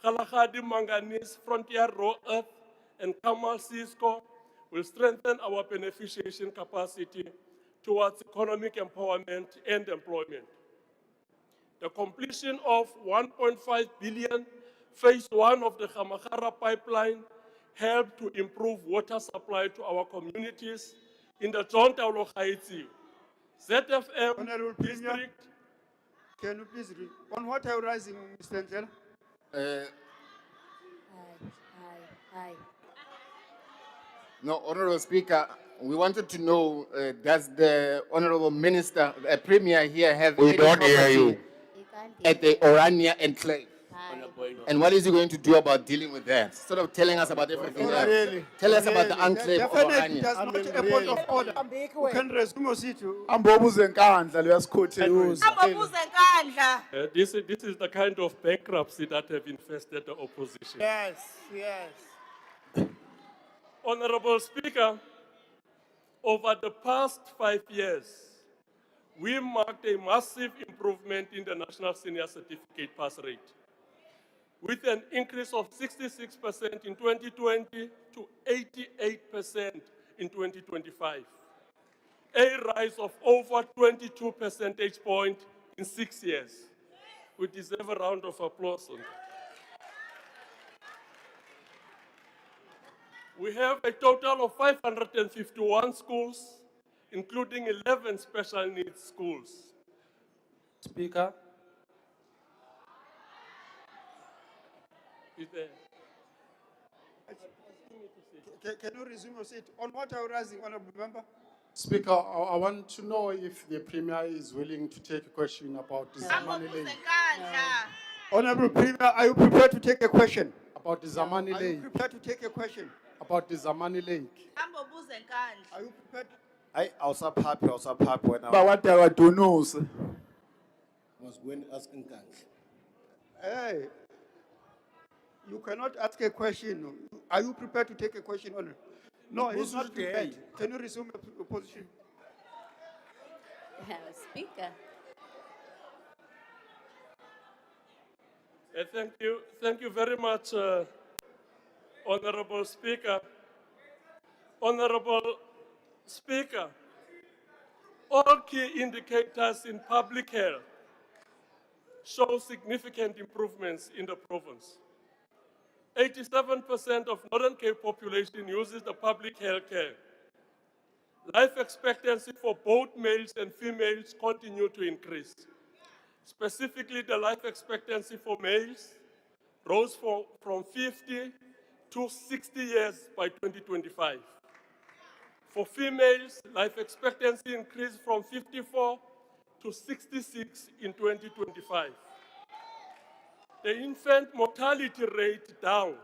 [SPEAKER 16] Kalahari Manganese, Frontier Raw Earth, and Kamal Cisco will strengthen our beneficiation capacity towards economic empowerment and employment. The completion of 1.5 billion phase 1 of the Gamagara pipeline helped to improve water supply to our communities in the John Taulo Haiti, ZFM
[SPEAKER 13] Honorable
[SPEAKER 16] district.
[SPEAKER 13] Can you please read? On what are you rising, Mr. Angela?
[SPEAKER 7] No, Honorable Speaker, we wanted to know, does the Honorable Minister, the Premier here have
[SPEAKER 17] We
[SPEAKER 7] any
[SPEAKER 17] don't hear
[SPEAKER 7] property
[SPEAKER 17] you.
[SPEAKER 7] at the Orania enclave? And what is he going to do about dealing with that? Sort of telling us about everything else.
[SPEAKER 13] Really?
[SPEAKER 7] Tell us about the enclave of
[SPEAKER 13] Definitely,
[SPEAKER 7] Orania.
[SPEAKER 13] that's not a point of order. You can resume your seat.
[SPEAKER 16] This is the kind of bankruptcy that have infested the opposition.
[SPEAKER 5] Yes.
[SPEAKER 16] Honorable Speaker, over the past 5 years, we marked a massive improvement in the national senior certificate pass rate, with an increase of 66% in 2020 to 88% in 2025. a rise of over 22 percentage points in 6 years. We deserve a round of applause on that. We have a total of 551 schools, including 11 special needs schools.
[SPEAKER 23] Speaker.
[SPEAKER 16] Is there?
[SPEAKER 13] Can you resume your seat? On what are you raising, Honorable Member?
[SPEAKER 14] Speaker, I want to know if the Premier is willing to take a question about the Zamani Lane.
[SPEAKER 13] Honorable Premier, are you prepared to take a question?
[SPEAKER 14] About the Zamani
[SPEAKER 13] Are you
[SPEAKER 14] Lake.
[SPEAKER 13] prepared to take a question?
[SPEAKER 14] About the Zamani Lake.
[SPEAKER 13] Are you prepared?
[SPEAKER 23] I also happy when
[SPEAKER 14] But what I want to know, sir.
[SPEAKER 3] Was going to ask in
[SPEAKER 13] Hey, you cannot ask a question. Are you prepared to take a question, Honorable? No, he's not prepared. Can you resume your position?
[SPEAKER 15] Speaker.
[SPEAKER 16] Thank you very much, Honorable Speaker. Honorable Speaker, all key indicators in public health show significant improvements in the province. 87% of Northern Cape population uses the public health care. Life expectancy for both males and females continue to increase. Specifically, the life expectancy for males rose from 50 to 60 years by 2025. For females, life expectancy increased from 54 to 66 in 2025. The infant mortality rate down,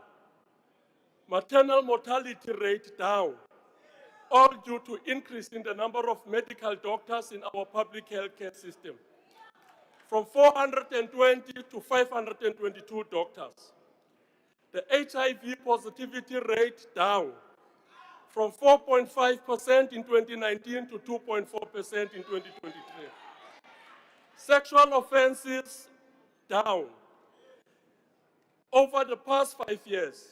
[SPEAKER 16] maternal mortality rate down, all due to increase in the number of medical doctors in our public health care system, from 420 to 522 doctors. The HIV positivity rate down, from 4.5% in 2019 to 2.4% in 2023. Sexual offenses down. Over the past 5 years,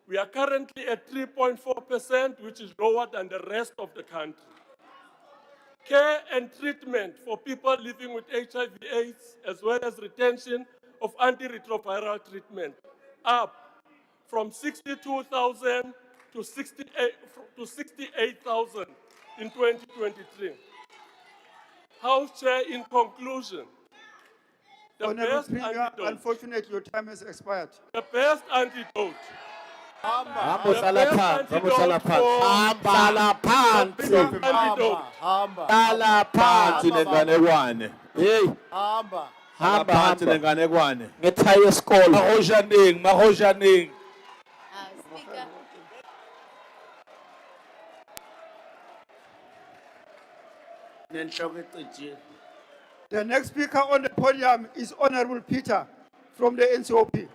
[SPEAKER 16] we are currently at 3.4%, which is lower than the rest of the country. Care and treatment for people living with HIV/AIDS, as well as retention of antiretroviral treatment, up from 62,000 to 68,000 in 2023. House Chair, in conclusion, the
[SPEAKER 13] Honorable
[SPEAKER 16] best
[SPEAKER 13] Premier,
[SPEAKER 16] antidote.
[SPEAKER 13] unfortunately, your time has expired.
[SPEAKER 16] The best antidote.
[SPEAKER 23] Hamba
[SPEAKER 16] The
[SPEAKER 23] sala
[SPEAKER 16] best
[SPEAKER 23] phansi, hamba sala
[SPEAKER 16] antidote
[SPEAKER 23] phansi.
[SPEAKER 16] for
[SPEAKER 23] Sala
[SPEAKER 16] the
[SPEAKER 23] phansi.
[SPEAKER 16] biggest antidote.
[SPEAKER 23] Sala phansi nenganekwane. Hey. Hamba phansi nenganekwane. Ngethaye isikolo. Mahojaning, mahojaning.
[SPEAKER 15] Speaker.
[SPEAKER 13] The next speaker on the podium is Honorable Peter from the NCOP.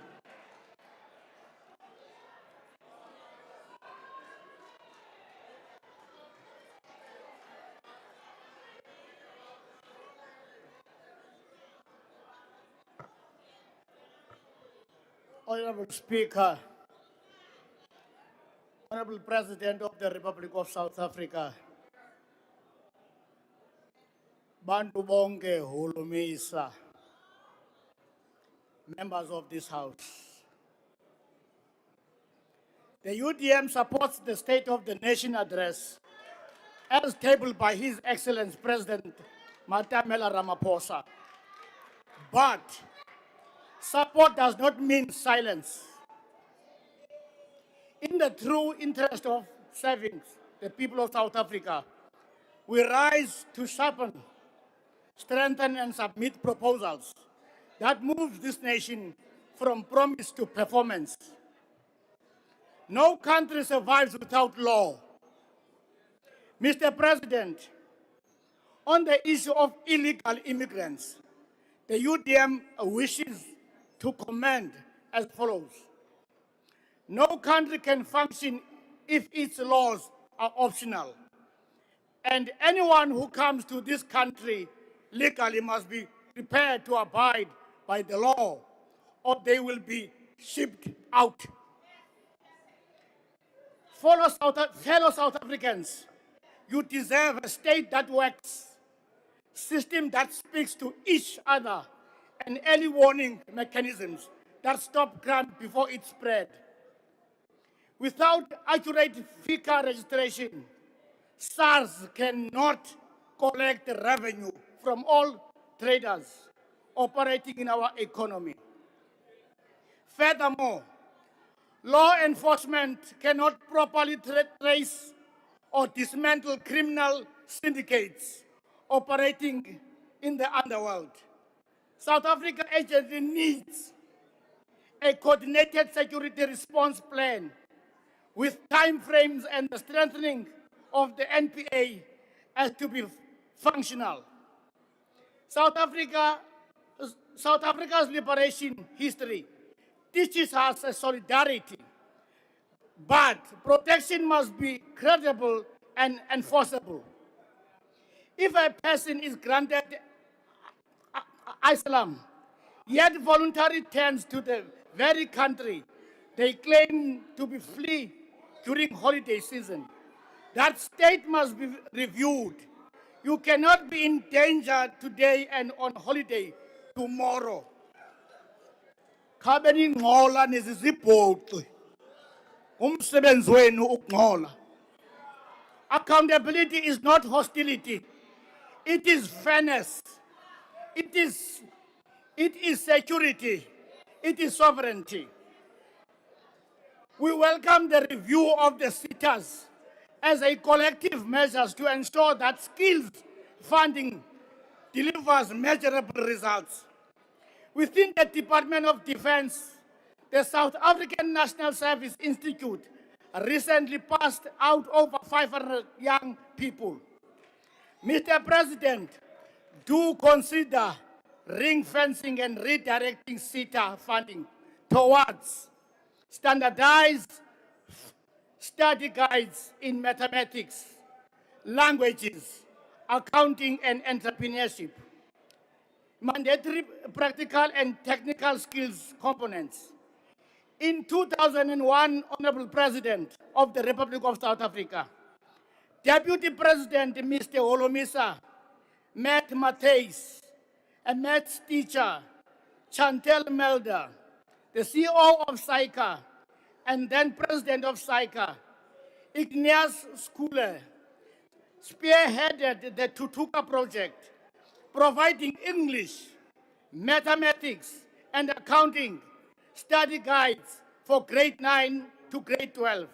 [SPEAKER 12] Honorable Speaker, Honorable President of the Republic of South Africa, Bantu bonke hulumisa, members of this House. The UDM supports the State of the Nation address as tabled by His Excellency President Matamela Ramaphosa. But support does not mean silence. In the true interest of serving the people of South Africa, we rise to sharpen, strengthen, and submit proposals that move this nation from promise to performance. No country survives without law. Mr. President, on the issue of illegal immigrants, the UDM wishes to comment as follows. No country can function if its laws are optional. And anyone who comes to this country legally must be prepared to abide by the law, or they will be shipped out. Fellow South Africans, You deserve a state that works, system that speaks to each other, and early warning mechanisms that stop crime before it spread. Without accurate FICA registration, SARS cannot collect revenue from all traders operating in our economy. Furthermore, law enforcement cannot properly trace or dismantle criminal syndicates operating in the underworld. South Africa urgently needs a coordinated security response plan with timeframes and the strengthening of the NPA as to be functional. South Africa's liberation history teaches us a solidarity, but protection must be credible and enforceable. If a person is granted asylum, yet voluntarily turns to the very country they claim to be flee during holiday season, that state must be reviewed. You cannot be in danger today and on holiday tomorrow. Khabeni ngola nezizibhoxi. Umsebenzi wenu ukungcola. Accountability is not hostility. It is fairness. It is security. It is sovereignty. We welcome the review of the SITAs as a collective measure to ensure that skills funding delivers measurable results. Within the Department of Defense, the South African National Service Institute recently passed out over 500 young people. Mr. President, do consider ring fencing and redirecting SITA funding towards standardized study guides in mathematics, languages, accounting, and entrepreneurship. Mandatory practical and technical skills components. In 2001, Honorable President of the Republic of South Africa, Deputy President Mr. Holomisa met Matthys, a maths teacher, Chantel Melder, the CEO of SAICA, and then President of SAICA, Ignace Skule, spearheaded the Tutuka project, providing English, mathematics, and accounting study guides for grade 9 to grade 12.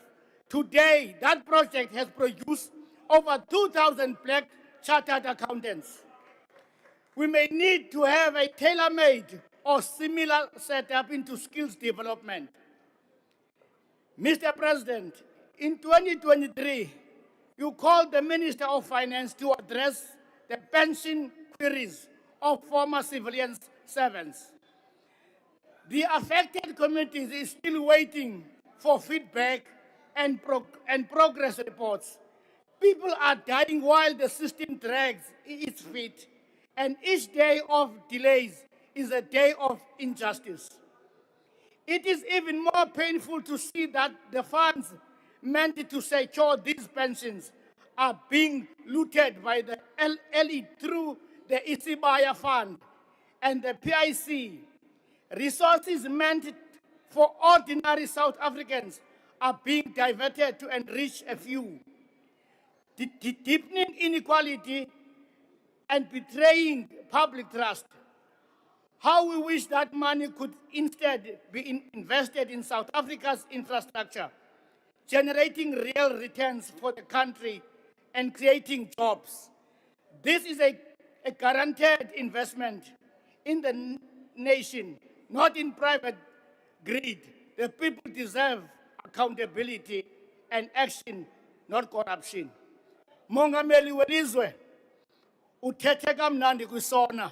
[SPEAKER 12] Today, that project has produced over 2,000 black chartered accountants. We may need to have a tailor-made or similar setup into skills development. Mr. President, in 2023, you called the Minister of Finance to address the pension queries of former civilian servants. The affected communities is still waiting for feedback and progress reports. People are dying while the system drags its feet, and each day of delays is a day of injustice. It is even more painful to see that the funds meant to secure these pensions are being looted by the elite through the Isibaya Fund and the PIC. Resources meant for ordinary South Africans are being diverted to enrich a few, deepening inequality and betraying public trust. How we wish that money could instead be invested in South Africa's infrastructure, generating real returns for the country and creating jobs. This is a guaranteed investment in the nation, not in private greed. The people deserve accountability and action, not corruption. Mongameli welizwe, uthethe kamnandi kwi-SONA.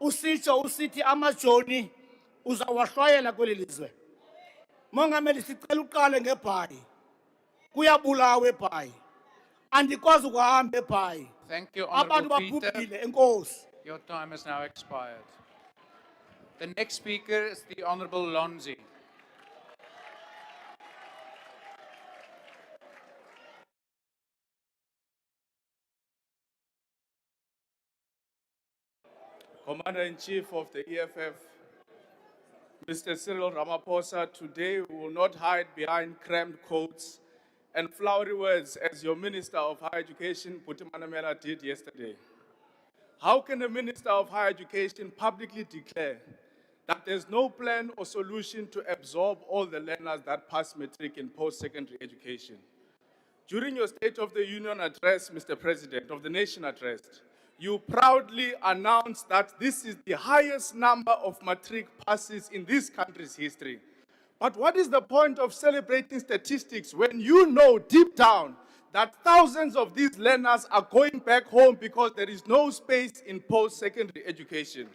[SPEAKER 12] Usitsho usithi amajoni uzawahlwayela kweli lizwe. Mongameli sicela uqale ngebhayi. Kuyabulawa ebhayi. Andikwazi ukuhamba ebhayi.
[SPEAKER 1] Thank you,
[SPEAKER 12] Abantu
[SPEAKER 1] Honorable Peter.
[SPEAKER 12] babhubhile, enkosi.
[SPEAKER 1] Your time has now expired. The next speaker is the Honorable Lonzi.
[SPEAKER 17] Commander-in-Chief of the EFF, Mr. Cyril Ramaphosa, today we will not hide behind crammed quotes and flowery words as your Minister of Higher Education, Buti Manamela, did yesterday. How can the Minister of Higher Education publicly declare that there's no plan or solution to absorb all the learners that pass matric in post-secondary education? During your State of the Union address, Mr. President, of the nation address, you proudly announced that this is the highest number of matric passes in this country's history. But what is the point of celebrating statistics when you know deep down that thousands of these learners are going back home because there is no space in post-secondary education?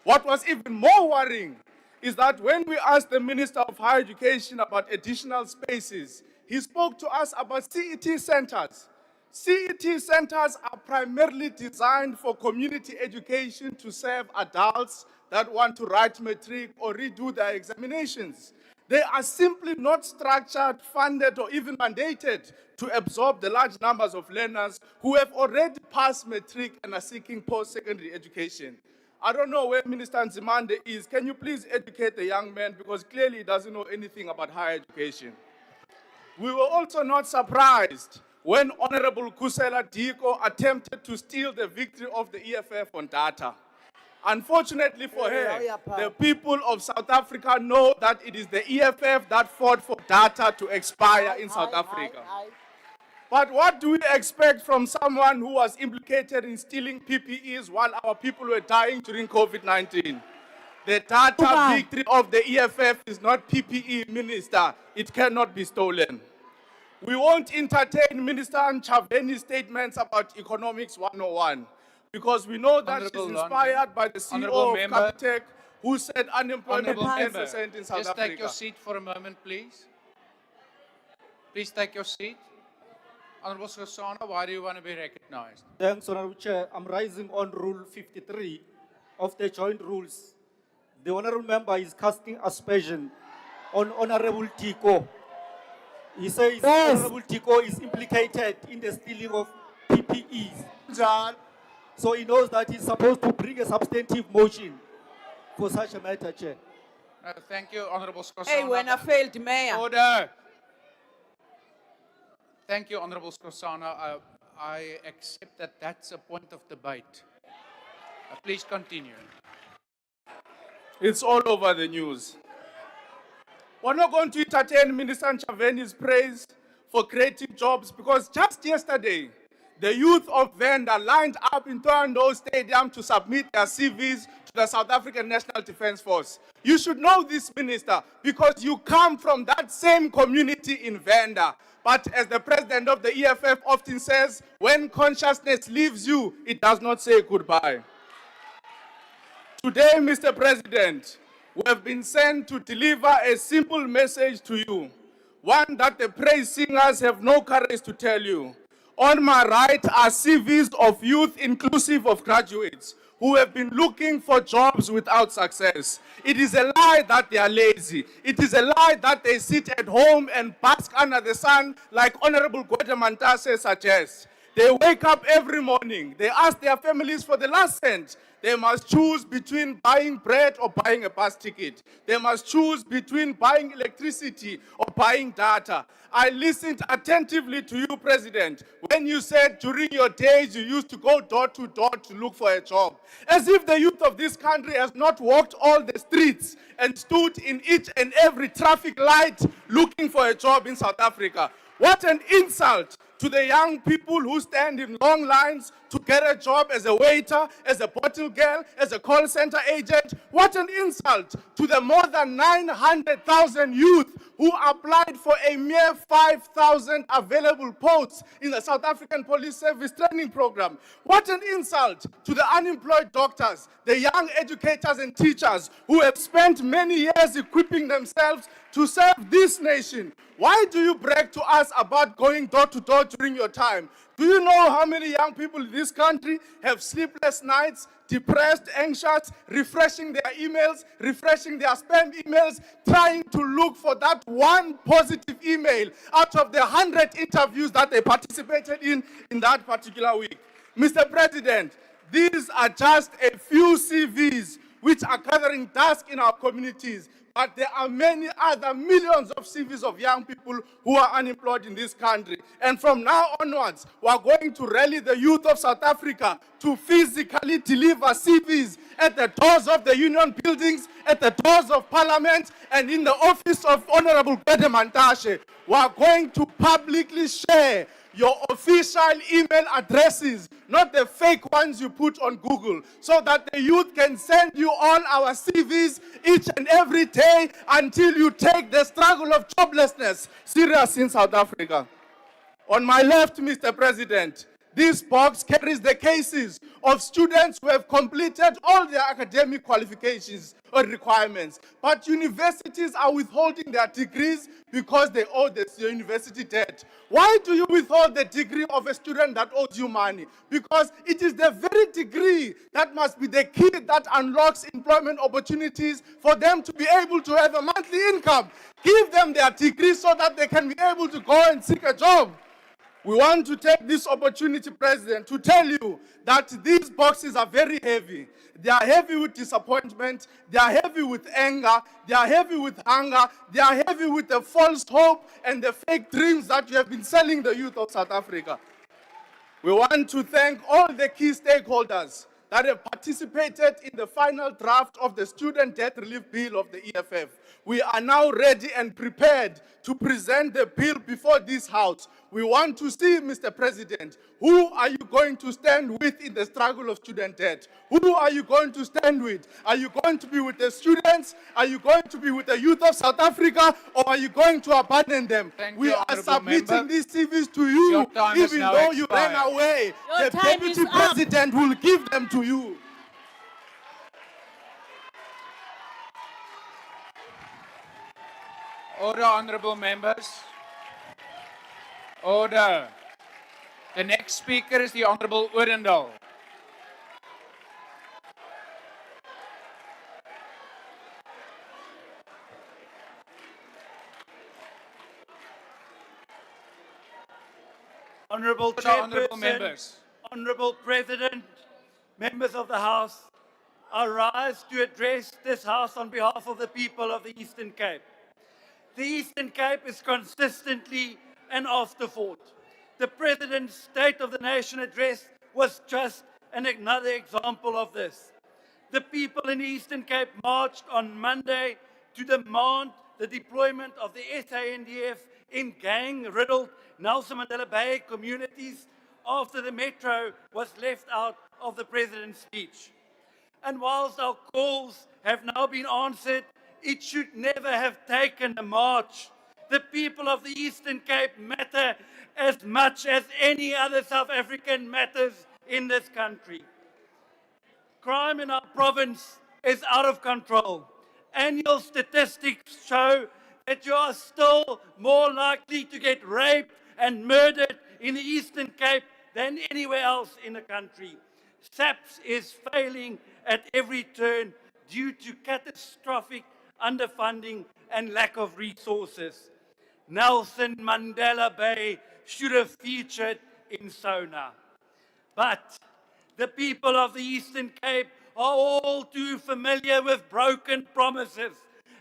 [SPEAKER 17] What was even more worrying is that when we asked the Minister of Higher Education about additional spaces, he spoke to us about CET centers. CET centers are primarily designed for community education to serve adults that want to write matric or redo their examinations. They are simply not structured, funded, or even mandated to absorb the large numbers of learners who have already passed matric and are seeking post-secondary education. I don't know where Minister Nzimande is. Can you please educate the young man, because clearly he doesn't know anything about higher education. We were also not surprised when Honorable Kusela Diko attempted to steal the victory of the EFF on data. Unfortunately for her, the people of South Africa know that it is the EFF that fought for data to expire in South Africa. But what do we expect from someone who was implicated in stealing PPEs while our people were dying during COVID-19? The data victory of the EFF is not PPE, Minister. It cannot be stolen. We won't entertain Minister Nchaveni's statements about Economics 101 because we know that she's inspired by the CEO of Capitec, who said unemployment is 10% in South Africa.
[SPEAKER 1] Just take your seat for a moment, please. Please take your seat. Honorable SONA, why do you want to be recognized?
[SPEAKER 2] Thanks, Honorable Chair. I'm rising on Rule 53 of the joint rules. The Honorable Member is casting aspersion on Honorable Tiko. He says Honorable Tiko is implicated in the stealing of PPEs. So he knows that he's supposed to bring a substantive motion for such a matter, Chair.
[SPEAKER 1] Thank you, Honorable Skosana.
[SPEAKER 19] Hey, when I failed mayor.
[SPEAKER 1] Order. Thank you, Honorable Skosana. I accept that that's a point of debate. Please continue.
[SPEAKER 17] It's all over the news. We're not going to entertain Minister Nchaveni's praise for creating jobs because just yesterday, the youth of Venda lined up in Toronto Stadium to submit their CVs to the South African National Defence Force. You should know this, Minister, because you come from that same community in Venda. But as the president of the EFF often says, when consciousness leaves you, it does not say goodbye. Today, Mr. President, we have been sent to deliver a simple message to you, one that the praise singers have no courage to tell you. On my right are CVs of youth inclusive of graduates who have been looking for jobs without success. It is a lie that they are lazy. It is a lie that they sit at home and bask under the sun like Honorable Gwede suggests. They wake up every morning. They ask their families for the last cent. They must choose between buying bread or buying a bus ticket. They must choose between buying electricity or buying data. I listened attentively to you, President, when you said during your days you used to go door to door to look for a job. As if the youth of this country has not walked all the streets and stood in each and every traffic light looking for a job in South Africa. What an insult to the young people who stand in long lines to get a job as a waiter, as a bottle girl, as a call center agent. What an insult to the more than 900,000 youth who applied for a mere 5,000 available posts in the South African Police Service training program. What an insult to the unemployed doctors, the young educators and teachers who have spent many years equipping themselves to serve this nation. Why do you brag to us about going door to door during your time? Do you know how many young people in this country have sleepless nights, depressed, anxious, refreshing their emails, refreshing their spam emails, trying to look for that one positive email out of the 100 interviews that they participated in that particular week? Mr. President, These are just a few CVs which are gathering dust in our communities. But there are many other millions of CVs of young people who are unemployed in this country. And from now onwards, we are going to rally the youth of South Africa to physically deliver CVs at the doors of the union buildings, at the doors of parliament, and in the office of Honorable Gwede Mantashe. We are going to publicly share your official email addresses, not the fake ones you put on Google, so that the youth can send you all our CVs each and every day until you take the struggle of joblessness serious in South Africa. On my left, Mr. President, this box carries the cases of students who have completed all their academic qualifications or requirements, but universities are withholding their degrees because they owe the university debt. Why do you withhold the degree of a student that owes you money? Because it is the very degree that must be the key that unlocks employment opportunities for them to be able to have a monthly income. Give them their degree so that they can be able to go and seek a job. We want to take this opportunity, President, to tell you that these boxes are very heavy. They are heavy with disappointment, they are heavy with anger, they are heavy with hunger, they are heavy with the false hope and the fake dreams that you have been selling the youth of South Africa. We want to thank all the key stakeholders that have participated in the final draft of the Student Debt Relief Bill of the EFF. We are now ready and prepared to present the bill before this House. We want to see, Mr. President, who are you going to stand with in the struggle of student debt? Who are you going to stand with? Are you going to be with the students? Are you going to be with the youth of South Africa? Or are you going to abandon them? We are submitting these CVs to you, even though you ran away. The Deputy President will give them to you.
[SPEAKER 1] Order, honorable members. Order. The next speaker is the Honorable Oratile.
[SPEAKER 19] Honorable
[SPEAKER 1] Order,
[SPEAKER 19] Chairperson,
[SPEAKER 1] honorable members.
[SPEAKER 19] Honorable President, members of the House, I rise to address this House on behalf of the people of the Eastern Cape. The Eastern Cape is consistently an afterthought. The President's State of the Nation address was just another example of this. The people in the Eastern Cape marched on Monday to demand the deployment of the SANDF in gang-riddled Nelson Mandela Bay communities after the Metro was left out of the President's speech. And whilst our calls have now been answered, it should never have taken a march. The people of the Eastern Cape matter as much as any other South African matters in this country. Crime in our province is out of control. Annual statistics show that you are still more likely to get raped and murdered in the Eastern Cape than anywhere else in the country. SAPS is failing at every turn due to catastrophic underfunding and lack of resources. Nelson Mandela Bay should have featured in SONA. But the people of the Eastern Cape are all too familiar with broken promises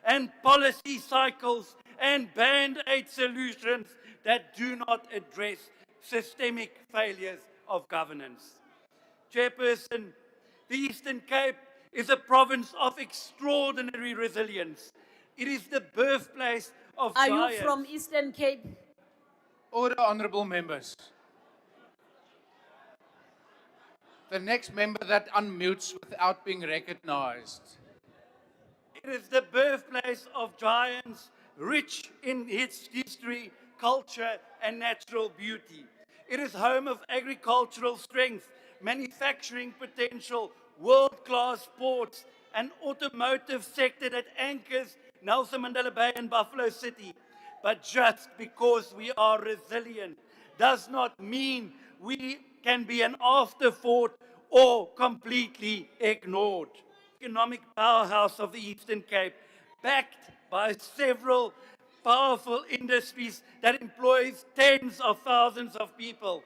[SPEAKER 19] and policy cycles and band-aid solutions that do not address systemic failures of governance. Chairperson, the Eastern Cape is a province of extraordinary resilience. It is the birthplace of
[SPEAKER 15] Are
[SPEAKER 19] giants.
[SPEAKER 15] you from Eastern Cape?
[SPEAKER 1] Order, honorable members. The next member that unmutes without being recognized.
[SPEAKER 19] It is the birthplace of giants, rich in its history, culture, and natural beauty. It is home of agricultural strength, manufacturing potential, world-class ports, an automotive sector that anchors Nelson Mandela Bay and Buffalo City. But just because we are resilient does not mean we can be an afterthought or completely ignored. Economic powerhouse of the Eastern Cape, backed by several powerful industries that employs tens of thousands of people.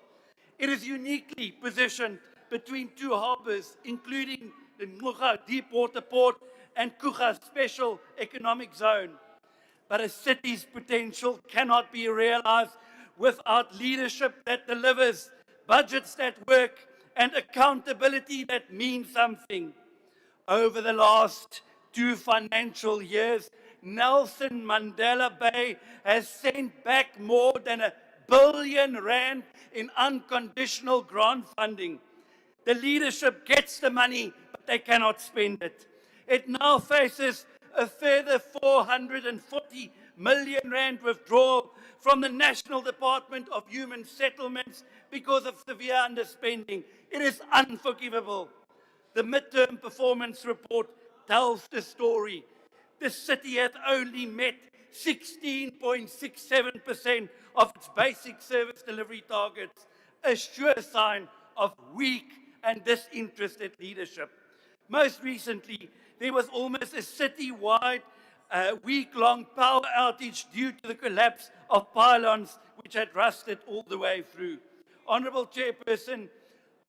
[SPEAKER 19] It is uniquely positioned between two harbors, including the Ngqura Deep Water Port and Kucha Special Economic Zone. But a city's potential cannot be realized without leadership that delivers, budgets that work, and accountability that means something. Over the last 2 financial years, Nelson Mandela Bay has sent back more than R1 billion in unconditional grant funding. The leadership gets the money, but they cannot spend it. It now faces a further 440 million rand withdrawal from the National Department of Human Settlements because of severe underspending. It is unforgivable. The midterm performance report tells the story. The city has only met 16.67% of its basic service delivery targets, a sure sign of weak and disinterested leadership. Most recently, there was almost a city-wide week-long power outage due to the collapse of pylons which had rusted all the way through. Honourable Chairperson,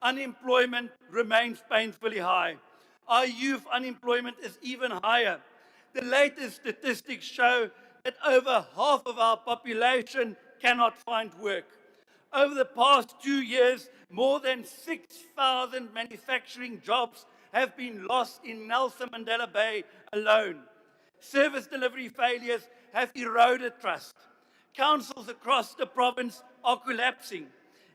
[SPEAKER 19] unemployment remains painfully high. Our youth unemployment is even higher. The latest statistics show that over half of our population cannot find work. Over the past 2 years, more than 6,000 manufacturing jobs have been lost in Nelson Mandela Bay alone. Service delivery failures have eroded trust. Councils across the province are collapsing.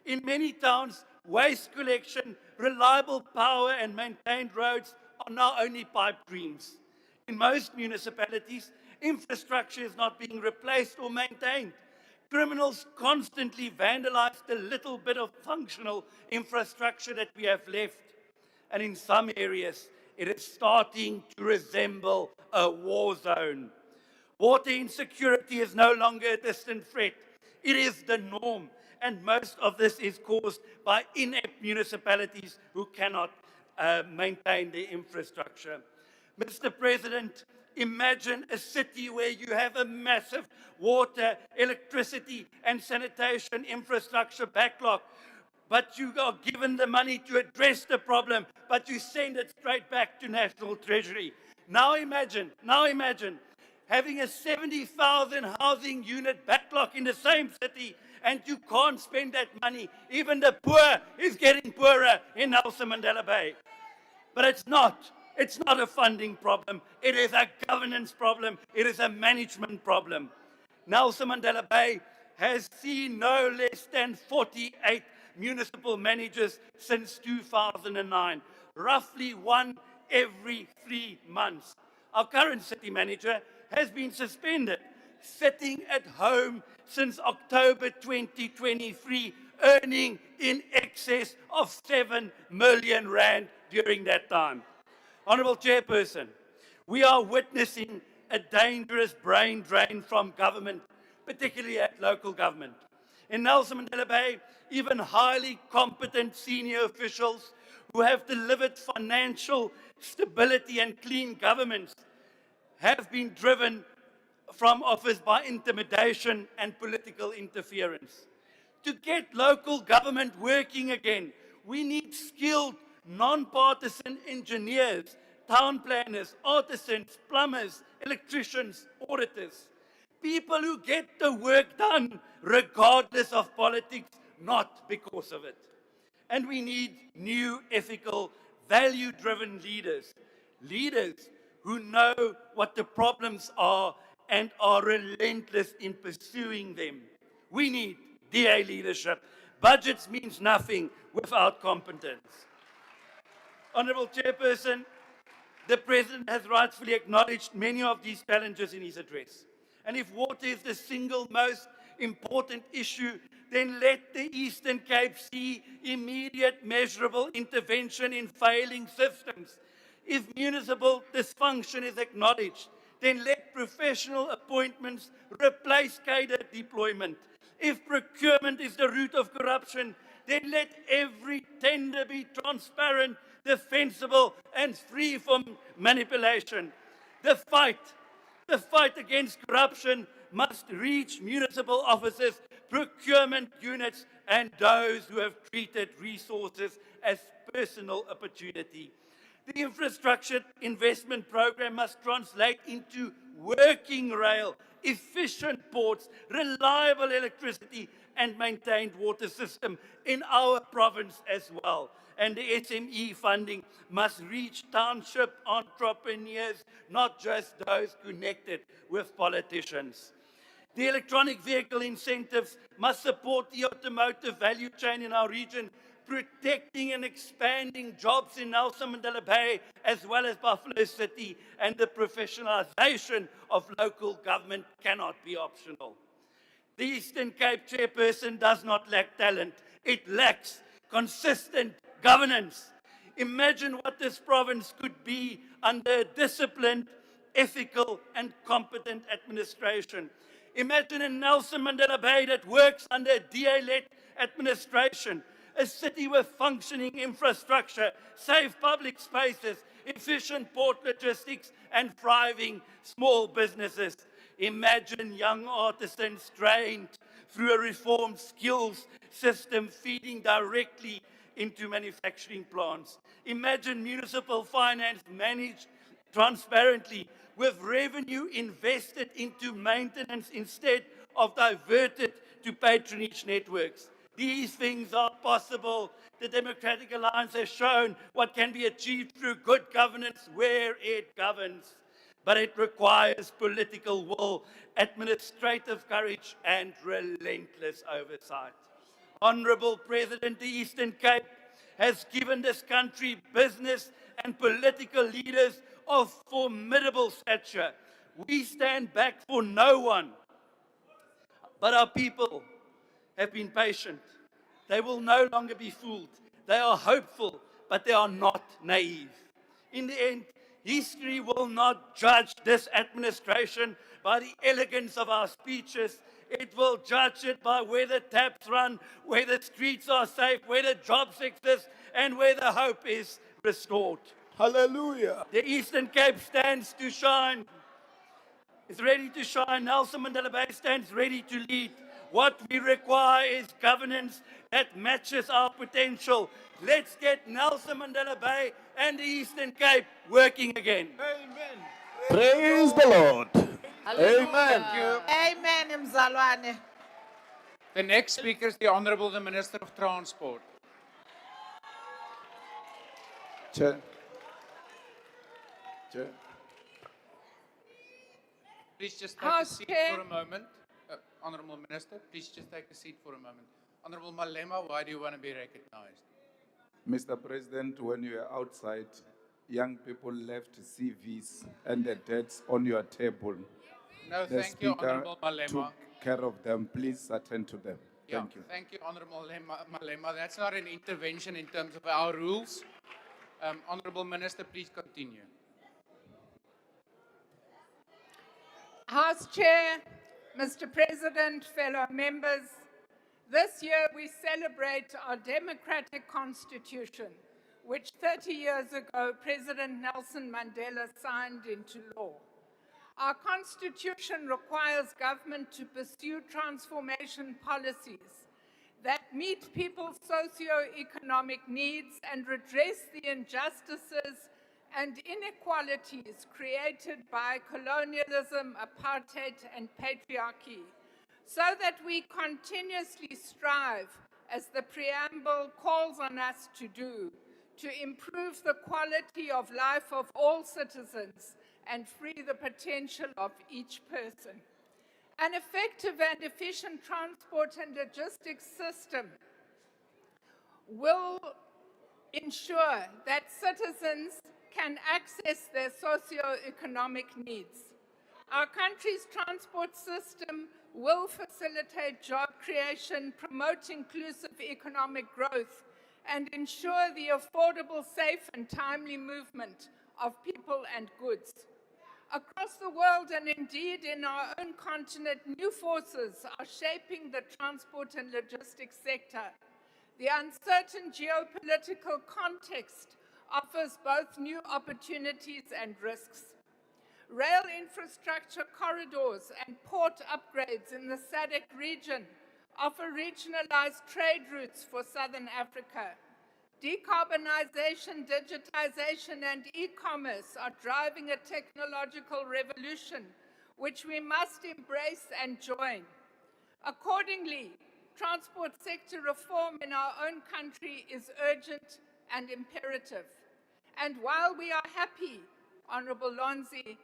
[SPEAKER 19] In many towns, waste collection, reliable power and maintained roads are now only pipe dreams. In most municipalities, infrastructure is not being replaced or maintained. Criminals constantly vandalize the little bit of functional infrastructure that we have left. And in some areas, it is starting to resemble a war zone. Water insecurity is no longer a distant threat. It is the norm. And most of this is caused by inept municipalities who cannot maintain their infrastructure. Mr. President, imagine a city where you have a massive water, electricity, and sanitation infrastructure backlog, but you are given the money to address the problem, but you send it straight back to National Treasury. Now imagine having a 70,000 housing unit backlog in the same city, and you can't spend that money. Even the poor is getting poorer in Nelson Mandela Bay. But it's not a funding problem. It is a governance problem. It is a management problem. Nelson Mandela Bay has seen no less than 48 municipal managers since 2009, roughly one every 3 months. Our current city manager has been suspended, sitting at home since October 2023, earning in excess of 7 million rand during that time. Honourable Chairperson, we are witnessing a dangerous brain drain from government, particularly at local government. In Nelson Mandela Bay, even highly competent senior officials who have delivered financial stability and clean governments have been driven from office by intimidation and political interference. To get local government working again, we need skilled, non-partisan engineers, town planners, artisans, plumbers, electricians, auditors. People who get the work done regardless of politics, not because of it. And we need new, ethical, value-driven leaders. Leaders who know what the problems are and are relentless in pursuing them. We need DA leadership. Budgets means nothing without competence. Honourable Chairperson, the President has rightfully acknowledged many of these challenges in his address. And if water is the single most important issue, then let the Eastern Cape see immediate measurable intervention in failing systems. If municipal dysfunction is acknowledged, then let professional appointments replace cadre deployment. If procurement is the root of corruption, then let every tender be transparent, defensible, and free from manipulation. The fight The fight against corruption must reach municipal officers, procurement units, and those who have treated resources as personal opportunity. The infrastructure investment program must translate into working rail, efficient ports, reliable electricity, and maintained water system in our province as well. And the SME funding must reach township entrepreneurs, not just those connected with politicians. The electronic vehicle incentives must support the automotive value chain in our region, protecting and expanding jobs in Nelson Mandela Bay as well as Buffalo City, and the professionalization of local government cannot be optional. The Eastern Cape chairperson does not lack talent. It lacks consistent governance. Imagine what this province could be under a disciplined, ethical, and competent administration. Imagine a Nelson Mandela Bay that works under a DA-led administration, a city with functioning infrastructure, safe public spaces, efficient port logistics, and thriving small businesses. Imagine young artisans trained through a reformed skills system feeding directly into manufacturing plants. Imagine municipal finance managed transparently with revenue invested into maintenance instead of diverted to patronage networks. These things are possible. The Democratic Alliance has shown what can be achieved through good governance where it governs. But it requires political will, administrative courage, and relentless oversight. Honourable President, the Eastern Cape has given this country business and political leaders of formidable stature. We stand back for no one, but our people have been patient. They will no longer be fooled. They are hopeful, but they are not naive. In the end, history will not judge this administration by the elegance of our speeches. It will judge it by where the taps run, where the streets are safe, where the jobs exist, and where the hope is restored.
[SPEAKER 23] Hallelujah.
[SPEAKER 19] The Eastern Cape stands to shine. It's ready to shine. Nelson Mandela Bay stands ready to lead. What we require is governance that matches our potential. Let's get Nelson Mandela Bay and the Eastern Cape working again.
[SPEAKER 23] Amen. Praise the Lord. Amen.
[SPEAKER 4] Amen, Mzalwane.
[SPEAKER 1] The next speaker is the Honourable the Minister of Transport.
[SPEAKER 20] Chair. Chair.
[SPEAKER 1] Please just take a seat for a moment. Honourable Minister, please just take a seat for a moment. Honourable Malema, why do you want to be recognized?
[SPEAKER 20] Mr. President, when you were outside, young people left CVs and the dates on your table.
[SPEAKER 1] No,
[SPEAKER 20] The
[SPEAKER 1] thank you,
[SPEAKER 20] Speaker
[SPEAKER 1] Honourable Malema.
[SPEAKER 20] took care of them. Please attend to them.
[SPEAKER 1] Yeah,
[SPEAKER 20] Thank you.
[SPEAKER 1] Thank you, Honourable Malema. That's not an intervention in terms of our rules. Honourable Minister, please continue.
[SPEAKER 4] House Chair, Mr. President, fellow members, this year we celebrate our democratic constitution, which 30 years ago President Nelson Mandela signed into law. Our constitution requires government to pursue transformation policies that meet people's socio-economic needs and redress the injustices and inequalities created by colonialism, apartheid, and patriarchy, so that we continuously strive, as the preamble calls on us to do, to improve the quality of life of all citizens and free the potential of each person. An effective and efficient transport and logistics system will ensure that citizens can access their socio-economic needs. Our country's transport system will facilitate job creation, promote inclusive economic growth, and ensure the affordable, safe, and timely movement of people and goods. Across the world, and indeed in our own continent, new forces are shaping the transport and logistics sector. The uncertain geopolitical context offers both new opportunities and risks. rail infrastructure corridors and port upgrades in the SADC region offer regionalized trade routes for Southern Africa. Decarbonization, digitization, and e-commerce are driving a technological revolution which we must embrace and join. Accordingly, transport sector reform in our own country is urgent and imperative. And while we are happy, Honorable Lonzi,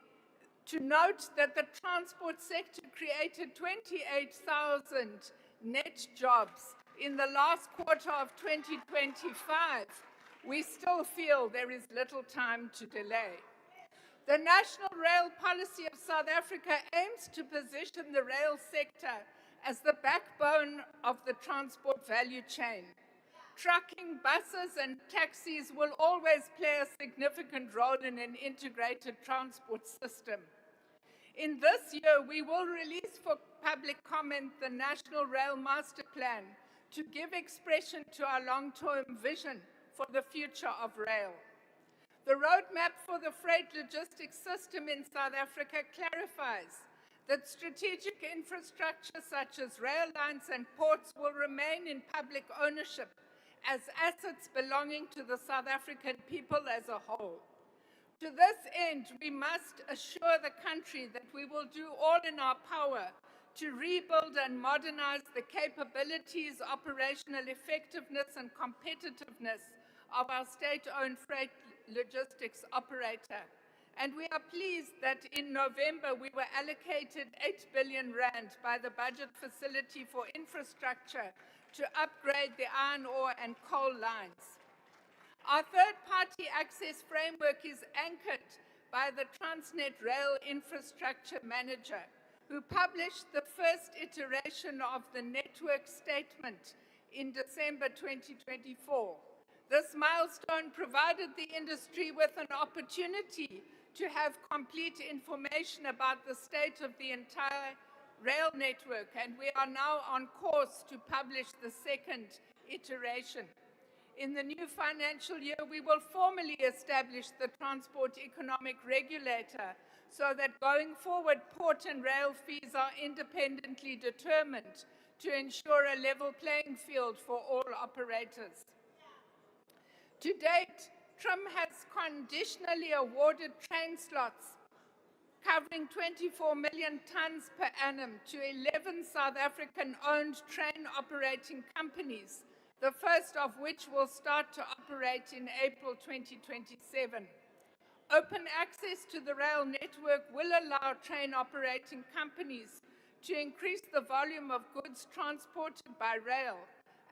[SPEAKER 4] to note that the transport sector created 28,000 net jobs in the last quarter of 2025, we still feel there is little time to delay. The National Rail Policy of South Africa aims to position the rail sector as the backbone of the transport value chain. Trucking, buses, and taxis will always play a significant role in an integrated transport system. In this year, we will release for public comment the National Rail Master Plan to give expression to our long-term vision for the future of rail. The roadmap for the freight logistics system in South Africa clarifies that strategic infrastructure such as rail lines and ports will remain in public ownership as assets belonging to the South African people as a whole. To this end, we must assure the country that we will do all in our power to rebuild and modernize the capabilities, operational effectiveness, and competitiveness of our state-owned freight logistics operator. And we are pleased that in November we were allocated 8 billion rand by the budget facility for infrastructure to upgrade the iron ore and coal lines. Our third-party access framework is anchored by the Transnet Rail Infrastructure Manager, who published the first iteration of the network statement in December 2024. This milestone provided the industry with an opportunity to have complete information about the state of the entire rail network, and we are now on course to publish the second iteration. In the new financial year, we will formally establish the Transport Economic Regulator so that going forward, port and rail fees are independently determined to ensure a level playing field for all operators. To date, TRIM has conditionally awarded train slots covering 24 million tons per annum to 11 South African-owned train operating companies, the first of which will start to operate in April 2027. Open access to the rail network will allow train operating companies to increase the volume of goods transported by rail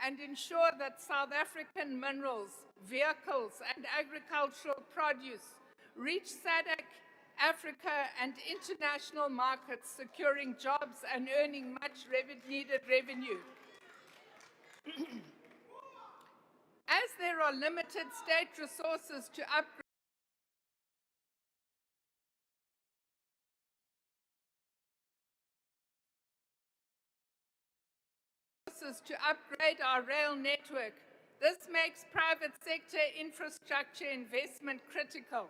[SPEAKER 4] and ensure that South African minerals, vehicles, and agricultural produce reach SADC, Africa, and international markets, securing jobs and earning much needed revenue. As there are limited state resources to upgrade our rail network, this makes private sector infrastructure investment critical.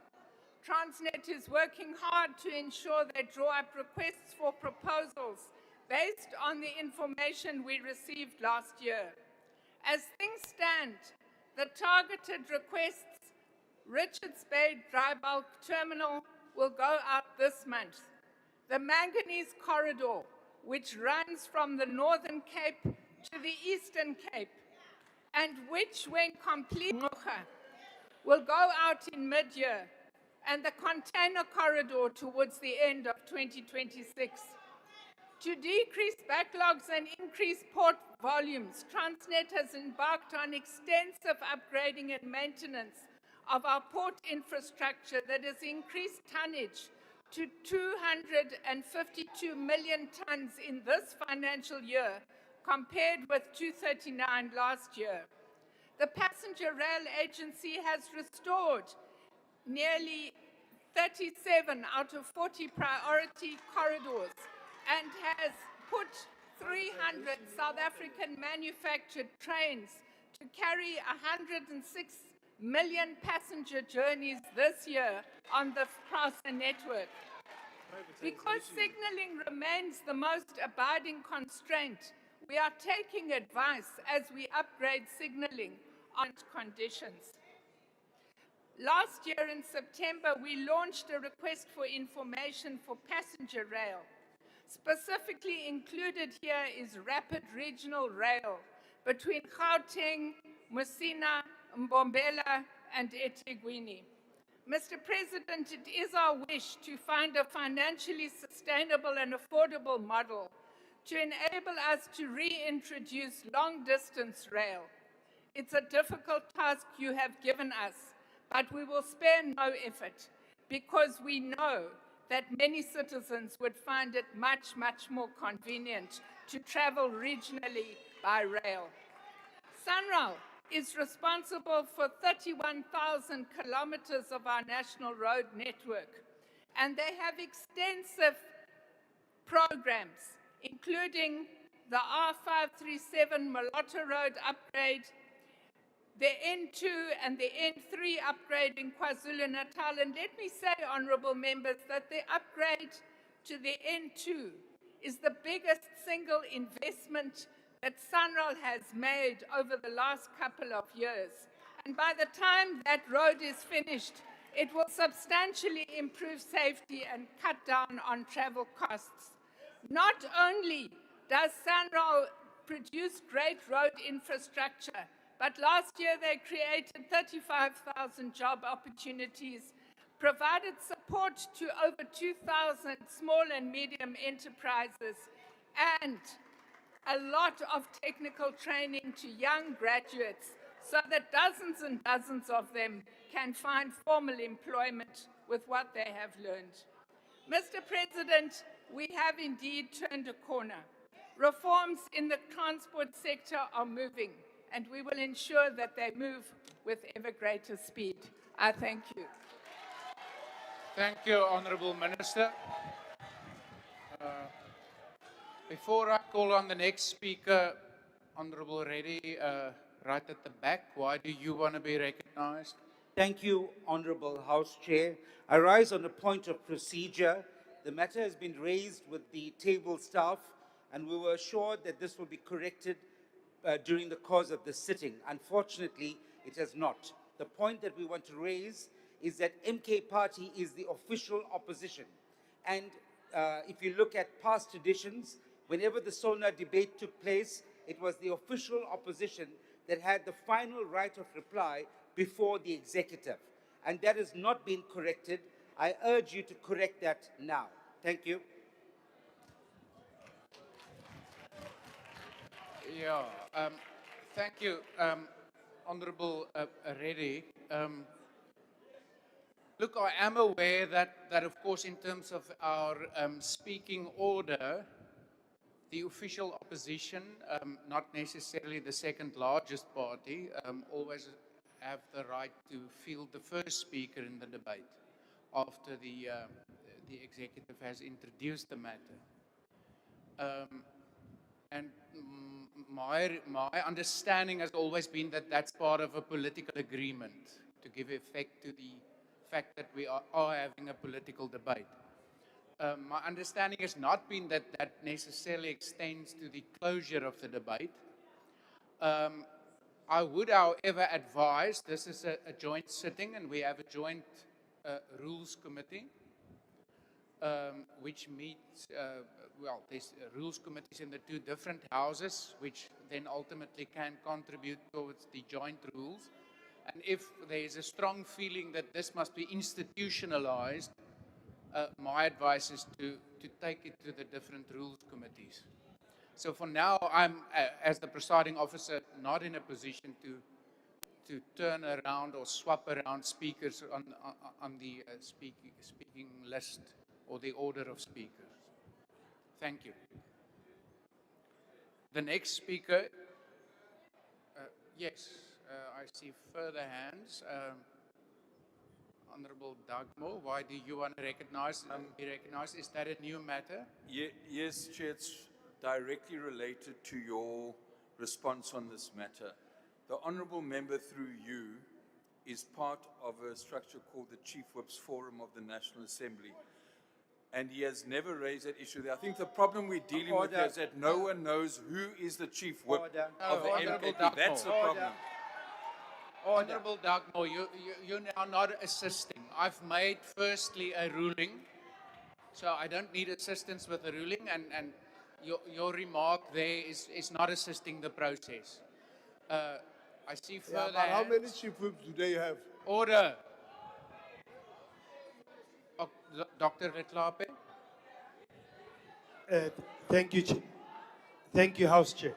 [SPEAKER 4] Transnet is working hard to ensure they draw up requests for proposals based on the information we received last year. As things stand, the targeted requests, Richards Bay Dry Bulk Terminal, will go out this month. The Manganese Corridor, which runs from the Northern Cape to the Eastern Cape, and which, when complete, will go out in mid-year, and the Container Corridor towards the end of 2026. To decrease backlogs and increase port volumes, Transnet has embarked on extensive upgrading and maintenance of our port infrastructure that has increased tonnage to 252 million tons in this financial year, compared with 239 last year. The Passenger Rail Agency has restored nearly 37 out of 40 priority corridors and has put 300 South African manufactured trains to carry 106 million passenger journeys this year on the Prasa network. Because signalling remains the most abiding constraint, we are taking advice as we upgrade signalling on conditions. Last year in September, we launched a request for information for passenger rail. Specifically included here is rapid regional rail between Gauteng, Musina, Mbombela, and eThekwini. Mr. President, it is our wish to find a financially sustainable and affordable model to enable us to reintroduce long-distance rail. It's a difficult task you have given us, but we will spare no effort because we know that many citizens would find it much, much more convenient to travel regionally by rail. SANRAL is responsible for 31,000 kilometers of our national road network, and they have extensive programs, including the R537 Malota Road upgrade, the N2 and the N3 upgrade in KwaZulu-Natal. And let me say, honorable members, that the upgrade to the N2 is the biggest single investment that SANRAL has made over the last couple of years. And by the time that road is finished, it will substantially improve safety and cut down on travel costs. Not only does SANRAL produce great road infrastructure, but last year they created 35,000 job opportunities, provided support to over 2,000 small and medium enterprises, and a lot of technical training to young graduates so that dozens and dozens of them can find formal employment with what they have learned. Mr. President, we have indeed turned a corner. Reforms in the transport sector are moving, and we will ensure that they move with ever greater speed. I thank you.
[SPEAKER 1] Thank you, Honourable Minister. Before I call on the next speaker, Honourable Reddy, right at the back, why do you want to be recognised?
[SPEAKER 9] Thank you, Honourable House Chair. I rise on a point of procedure. The matter has been raised with the table staff, and we were assured that this will be corrected during the course of the sitting. Unfortunately, it has not. The point that we want to raise is that MK Party is the official opposition. And if you look at past traditions, whenever the SONA debate took place, it was the official opposition that had the final right of reply before the executive. And that has not been corrected. I urge you to correct that now. Thank you.
[SPEAKER 1] Yeah, thank you, Honourable Reddy. Look, I am aware that of course, in terms of our speaking order, the official opposition, not necessarily the second largest party, always have the right to field the first speaker in the debate after the executive has introduced the matter. And my understanding has always been that that's part of a political agreement to give effect to the fact that we are having a political debate. My understanding has not been that that necessarily extends to the closure of the debate. I would, however, advise, this is a joint sitting and we have a joint rules committee, which meets, well, there's rules committees in the two different houses, which then ultimately can contribute towards the joint rules. And if there is a strong feeling that this must be institutionalized, my advice is to take it to the different rules committees. So for now, I'm, as the presiding officer, not in a position to turn around or swap around speakers on the speaking list or the order of speakers. Thank you. The next speaker, yes, I see further hands. Honourable Dagmo, why do you want to be recognized? Is that a new matter?
[SPEAKER 10] Yes, Chair, it's directly related to your response on this matter. The Honourable Member, through you, is part of a structure called the Chief Whips Forum of the National Assembly. and he has never raised that issue there. I think the problem we're dealing with here is that no one knows who is the chief whip of the
[SPEAKER 1] Honourable
[SPEAKER 10] MKP. That's the problem.
[SPEAKER 1] Honourable Darkmore, you're now not assisting. I've made firstly a ruling, so I don't need assistance with the ruling, and your remark there is not assisting the process. I see further.
[SPEAKER 5] but how many
[SPEAKER 1] hands.
[SPEAKER 5] chief whips do they have?
[SPEAKER 1] Order. Dr. Retlape.
[SPEAKER 6] Thank you, Chair. Thank you, House Chair.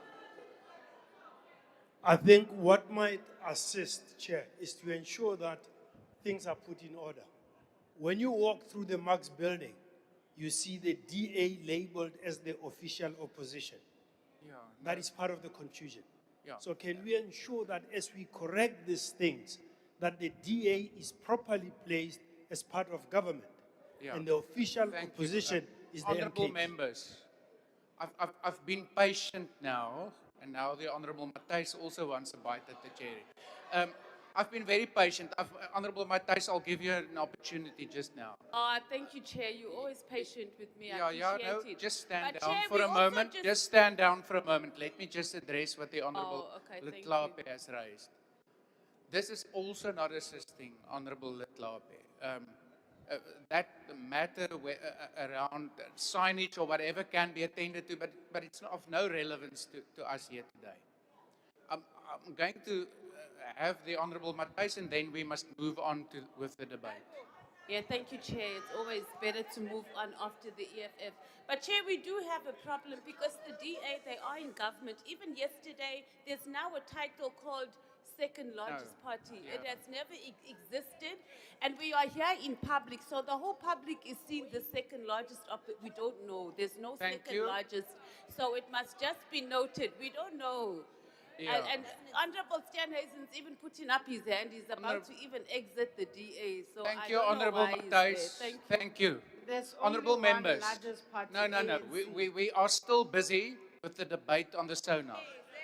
[SPEAKER 6] I think what might assist, Chair, is to ensure that things are put in order. When you walk through the Marx building, you see the DA labeled as the official opposition.
[SPEAKER 1] Yeah,
[SPEAKER 6] That is part of the confusion.
[SPEAKER 1] Yeah.
[SPEAKER 6] So can we ensure that as we correct these things, that the DA is properly placed as part of government?
[SPEAKER 1] Yeah.
[SPEAKER 6] And the official
[SPEAKER 1] Thank you.
[SPEAKER 6] opposition is the
[SPEAKER 1] Honourable
[SPEAKER 6] MK.
[SPEAKER 1] members, I've been patient now, and now the Honourable Matthijs also wants a bite at the cherry. I've been very patient. Honourable Matthijs, I'll give you an opportunity just now.
[SPEAKER 15] Thank you, Chair. You're always patient with me.
[SPEAKER 1] Yeah,
[SPEAKER 15] I appreciate
[SPEAKER 1] no,
[SPEAKER 15] it.
[SPEAKER 1] just stand
[SPEAKER 15] But
[SPEAKER 1] down
[SPEAKER 15] Chair,
[SPEAKER 1] for
[SPEAKER 15] we
[SPEAKER 1] a
[SPEAKER 15] also
[SPEAKER 1] moment. Just stand down for a moment. Let me just address what the Honourable
[SPEAKER 15] okay, thank
[SPEAKER 1] Litlape has raised. This is also not assisting Honourable Litlape. That matter around signage or whatever can be attended to, but it's of no relevance to us here today. I'm going to have the Honourable Matthijs, and then we must move on with the debate.
[SPEAKER 15] Yeah, thank you, Chair. It's always better to move on after the EFF. But, Chair, we do have a problem because the DA, they are in government. Even yesterday, there's now a title called second largest party.
[SPEAKER 1] Yeah.
[SPEAKER 15] It has never existed. And we are here in public, so the whole public is seeing the second largest. We don't know. There's no
[SPEAKER 1] Thank
[SPEAKER 15] second
[SPEAKER 1] you.
[SPEAKER 15] largest. So it must just be noted. We don't know.
[SPEAKER 1] Yeah.
[SPEAKER 15] And Honourable Steenhuisen's even putting up his hand. He's about to even exit the DA. So
[SPEAKER 1] Thank
[SPEAKER 15] I
[SPEAKER 1] you,
[SPEAKER 15] don't know
[SPEAKER 1] Honourable
[SPEAKER 15] why he's there.
[SPEAKER 1] Matthijs. Thank you.
[SPEAKER 22] There's
[SPEAKER 1] Honourable
[SPEAKER 22] only one
[SPEAKER 1] members.
[SPEAKER 22] largest party,
[SPEAKER 1] No.
[SPEAKER 22] ANC.
[SPEAKER 1] We are still busy with the debate on the SONA.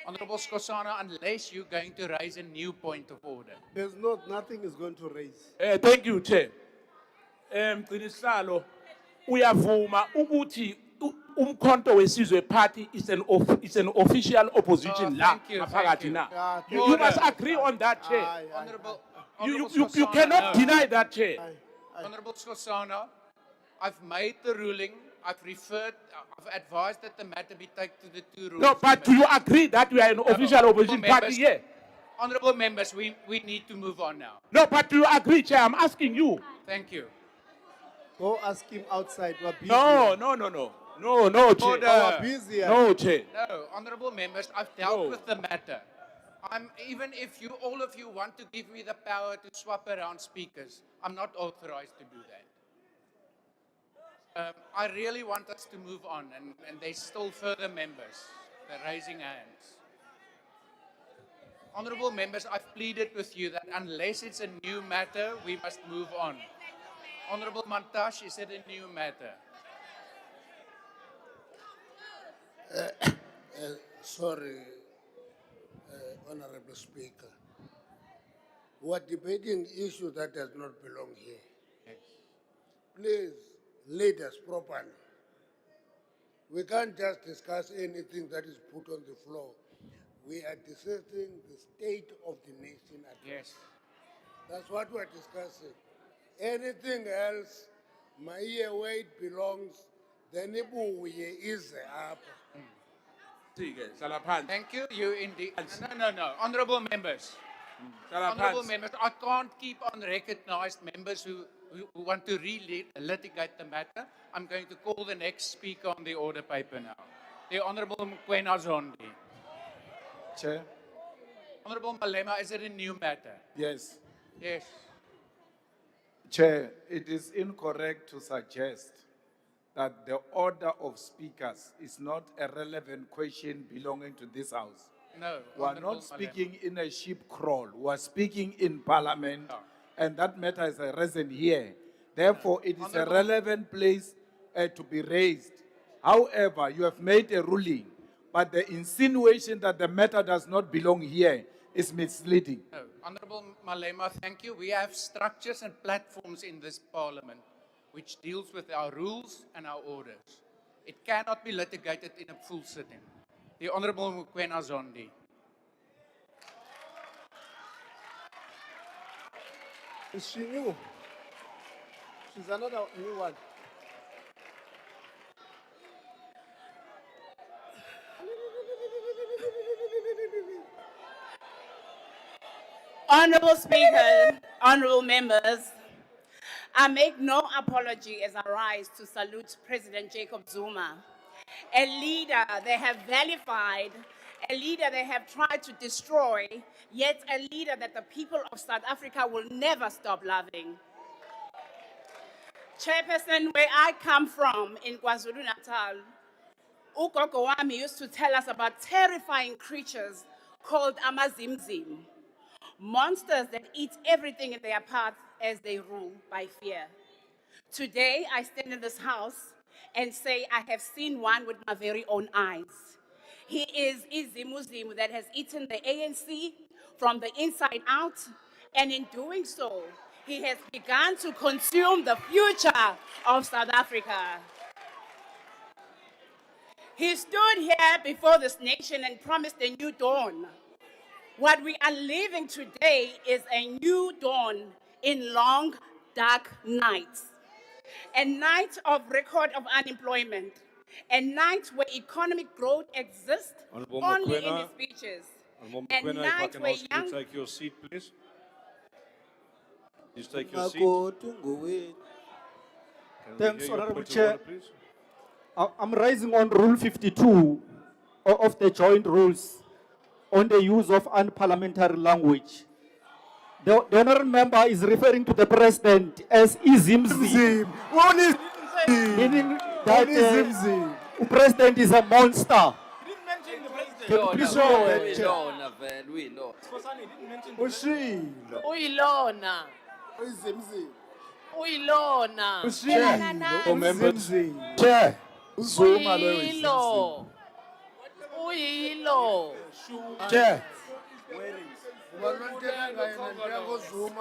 [SPEAKER 1] Honourable Skosana, unless you're going to raise a new point of order.
[SPEAKER 5] There's nothing is going to raise.
[SPEAKER 8] Thank you, Chair. Mgcinisihlalo, uyavuma ukuthi umkhonto wesizwe party is an official opposition la
[SPEAKER 1] Thank you,
[SPEAKER 8] ngaphakathi na.
[SPEAKER 1] Yeah,
[SPEAKER 8] You must agree on that, Chair.
[SPEAKER 1] Honourable
[SPEAKER 8] You
[SPEAKER 1] Skosana,
[SPEAKER 8] cannot
[SPEAKER 1] no.
[SPEAKER 8] deny that, Chair.
[SPEAKER 1] Honourable Skosana, I've made the ruling. I've advised that the matter be taken to the two rules.
[SPEAKER 8] No, but do you agree that you are an official opposition party here?
[SPEAKER 1] Honourable members, we need to move on now.
[SPEAKER 8] No, but do you agree, Chair? I'm asking you.
[SPEAKER 1] Thank you.
[SPEAKER 5] Go ask him outside. We're busy.
[SPEAKER 8] No, Chair.
[SPEAKER 1] Order.
[SPEAKER 5] We're busy.
[SPEAKER 8] No, Chair.
[SPEAKER 1] No, honourable members, I've dealt with the matter. Even if all of you want to give me the power to swap around speakers, I'm not authorized to do that. I really want us to move on, and there's still further members. They're raising hands. Honourable members, I've pleaded with you that unless it's a new matter, we must move on. Honourable Mantash, is it a new matter?
[SPEAKER 18] Sorry, Honorable Speaker. We're debating issue that does not belong here.
[SPEAKER 1] Yes.
[SPEAKER 18] Please lead us properly. We can't just discuss anything that is put on the floor. We are discussing the state of the nation at
[SPEAKER 1] Yes.
[SPEAKER 18] That's what we're discussing. Anything else, my weight belongs, then is up.
[SPEAKER 1] Thank you. You indeed. No. Honourable members. Honourable members, I can't keep on recognized members who want to litigate the matter. I'm going to call the next speaker on the order paper now. The Honourable Mkwena Zondi.
[SPEAKER 20] Chair.
[SPEAKER 1] Honourable Malema, is it a new matter?
[SPEAKER 20] Yes.
[SPEAKER 1] Yes.
[SPEAKER 20] Chair, it is incorrect to suggest that the order of speakers is not a relevant question belonging to this House.
[SPEAKER 1] No.
[SPEAKER 20] We are
[SPEAKER 1] Honourable
[SPEAKER 20] not speaking in a sheep crawl. We are speaking in Parliament, and that matter is arisen here. Therefore, it is a relevant place to be raised. However, you have made a ruling, but the insinuation that the matter does not belong here is misleading.
[SPEAKER 1] No. Honourable Malema, thank you. We have structures and platforms in this Parliament
[SPEAKER 7] which deals with our rules and our orders. It cannot be litigated in a full sitting. The Honourable Mokoena Zondi.
[SPEAKER 5] Is she new? She's another new one.
[SPEAKER 11] Honorable Speaker, honorable members, I make no apology as I rise to salute President Jacob Zuma, a leader they have vilified, a leader they have tried to destroy, yet a leader that the people of South Africa will never stop loving. Chairperson, where I come from in KwaZulu-Natal, ugogo wami used to tell us about terrifying creatures called amazimzim, monsters that eat everything in their path as they rule by fear. Today, I stand in this house and say I have seen one with my very own eyes. He is Izimuzimu that has eaten the ANC from the inside out, and in doing so, he has begun to consume the future of South Africa. He stood here before this nation and promised a new dawn. What we are living today is a new dawn in long, dark nights. A night of record of unemployment. A night where economic growth exists
[SPEAKER 21] Honourable
[SPEAKER 11] only in
[SPEAKER 21] Mokoena.
[SPEAKER 11] the speeches.
[SPEAKER 21] Honourable
[SPEAKER 11] A
[SPEAKER 21] Mokoena, if I
[SPEAKER 11] night
[SPEAKER 21] can
[SPEAKER 11] where
[SPEAKER 21] ask you
[SPEAKER 11] young...
[SPEAKER 21] to take your seat, please. Please take your seat. Can we
[SPEAKER 2] Thanks,
[SPEAKER 21] hear your
[SPEAKER 2] Honourable
[SPEAKER 21] point of
[SPEAKER 2] Chair.
[SPEAKER 21] order, please?
[SPEAKER 2] I'm rising on Rule 52 of the joint rules on the use of unparliamentary language. The honourable member is referring to the president as Izimzim. Meaning that the president is a monster. Can you please show that, Chair?
[SPEAKER 24] Uyilona. Uyilona.
[SPEAKER 21] Honourable members.
[SPEAKER 20] Chair.
[SPEAKER 24] Uyilo. Uyilo.
[SPEAKER 20] Chair.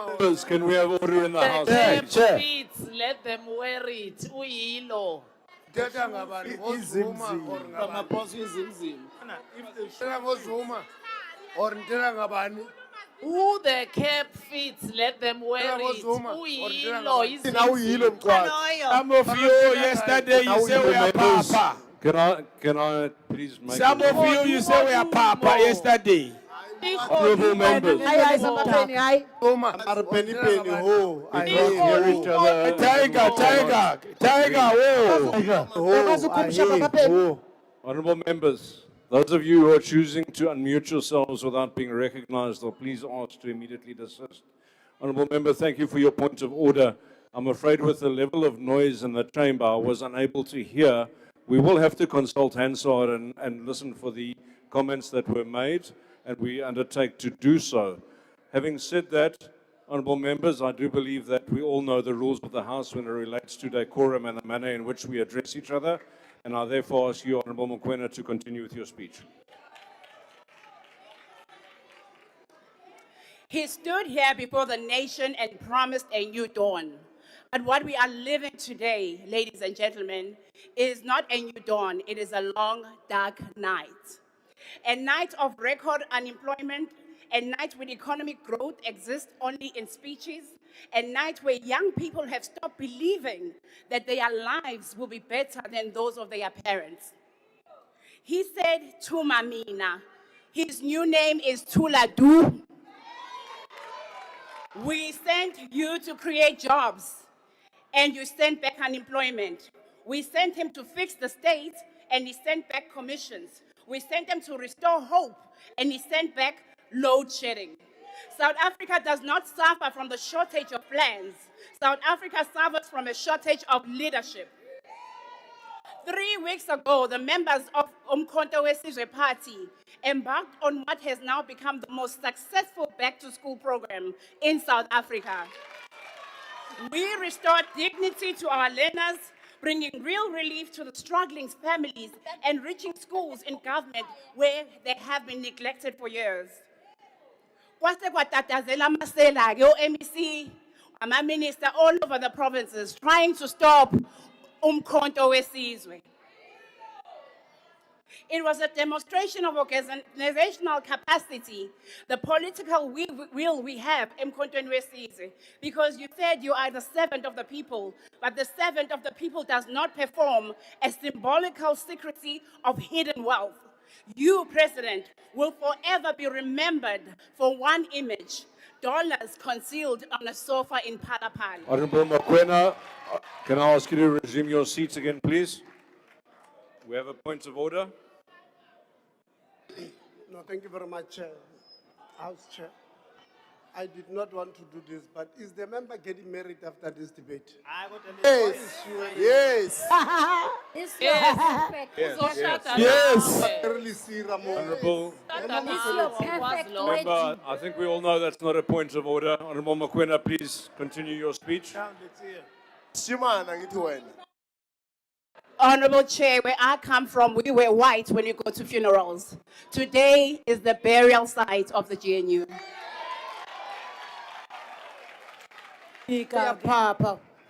[SPEAKER 21] Members, can we have order in the House,
[SPEAKER 24] The
[SPEAKER 21] please?
[SPEAKER 24] camp fits, let them wear it. Uyilo. Who the cap fits, let them wear it. Uyilo.
[SPEAKER 8] Some of you yesterday you say we are
[SPEAKER 21] Members,
[SPEAKER 8] Papa.
[SPEAKER 21] can I please make
[SPEAKER 8] Some
[SPEAKER 21] a
[SPEAKER 8] of you say we are Papa yesterday.
[SPEAKER 21] Honourable members. We can't hear each other.
[SPEAKER 8] Tiger, whoa.
[SPEAKER 21] Honourable members, those of you who are choosing to unmute yourselves without being recognized, or please ask to immediately desist. Honourable member, thank you for your point of order. I'm afraid with the level of noise in the chamber, I was unable to hear. We will have to consult Hansard and listen for the comments that were made, and we undertake to do so. Having said that, honourable members, I do believe that we all know the rules of the House when it relates to decorum and the manner in which we address each other, and I therefore ask you, Honourable Mokoena, to continue with your speech.
[SPEAKER 11] He stood here before the nation and promised a new dawn. But what we are living today, ladies and gentlemen, is not a new dawn. It is a long, dark night. A night of record unemployment, a night when economic growth exists only in speeches, a night where young people have stopped believing that their lives will be better than those of their parents. He said, Tumamina. His new name is Tuladu. We sent you to create jobs, and you sent back unemployment. We sent him to fix the state, and he sent back commissions. We sent him to restore hope, and he sent back load shedding. South Africa does not suffer from the shortage of plans. South Africa suffers from a shortage of leadership. 3 weeks ago, the members of Umkhonto weSizwe Party embarked on what has now become the most successful back-to-school program in South Africa. We restored dignity to our learners, bringing real relief to the struggling families and reaching schools in government where they have been neglected for years. Kwase kwatatazela amasela-ke o-MEC, ama-minister all over the provinces trying to stop umkhonto wesizwe. It was a demonstration of organizational capacity, the political will we have in Mkhontweni wesizwe, because you said you are the servant of the people, but the servant of the people does not perform a symbolical secrecy of hidden wealth. You, President, will forever be remembered for one image, dollars concealed on a sofa in Palapali.
[SPEAKER 21] Honorable Mokoena, can I ask you to resume your seats again, please? We have a point of order.
[SPEAKER 18] No, thank you very much, House Chair. I did not want to do this, but is the member getting married after this debate?
[SPEAKER 23] Yes. Yes.
[SPEAKER 18] Yes.
[SPEAKER 23] Yes.
[SPEAKER 18] I really see Ramon.
[SPEAKER 21] Honorable Member, I think we all know that's not a point of order. Honorable Mokoena, please continue your speech.
[SPEAKER 11] Honorable Chair, where I come from, we wear white when you go to funerals. Today is the burial site of the GNU.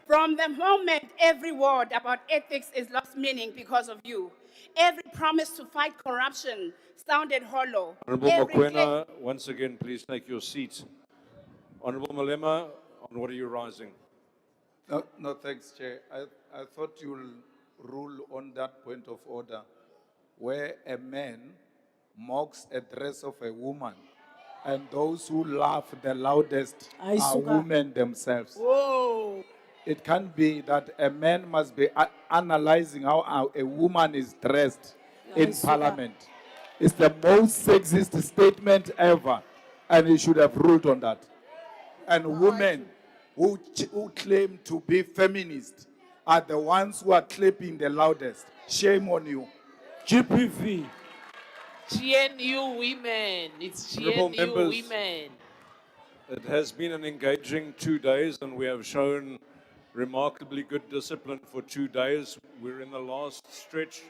[SPEAKER 11] From the moment every word about ethics is lost meaning because of you, every promise to fight corruption sounded hollow.
[SPEAKER 21] Honorable Mokoena, once again, please take your seat. Honorable Malema, on what are you rising?
[SPEAKER 20] No, thanks, Chair. I thought you'll rule on that point of order where a man mocks a dress of a woman and those who laugh the loudest are women themselves.
[SPEAKER 22] Whoa.
[SPEAKER 20] It can't be that a man must be analyzing how a woman is dressed in Parliament. It's the most sexist statement ever, and he should have ruled on that. And women who claim to be feminists are the ones who are clapping the loudest. Shame on you.
[SPEAKER 24] GPV. GNU women. It's
[SPEAKER 21] Honorable
[SPEAKER 24] GNU
[SPEAKER 21] members,
[SPEAKER 24] women.
[SPEAKER 21] It has been an engaging 2 days, and we have shown remarkably good discipline for 2 days. We're in the last stretch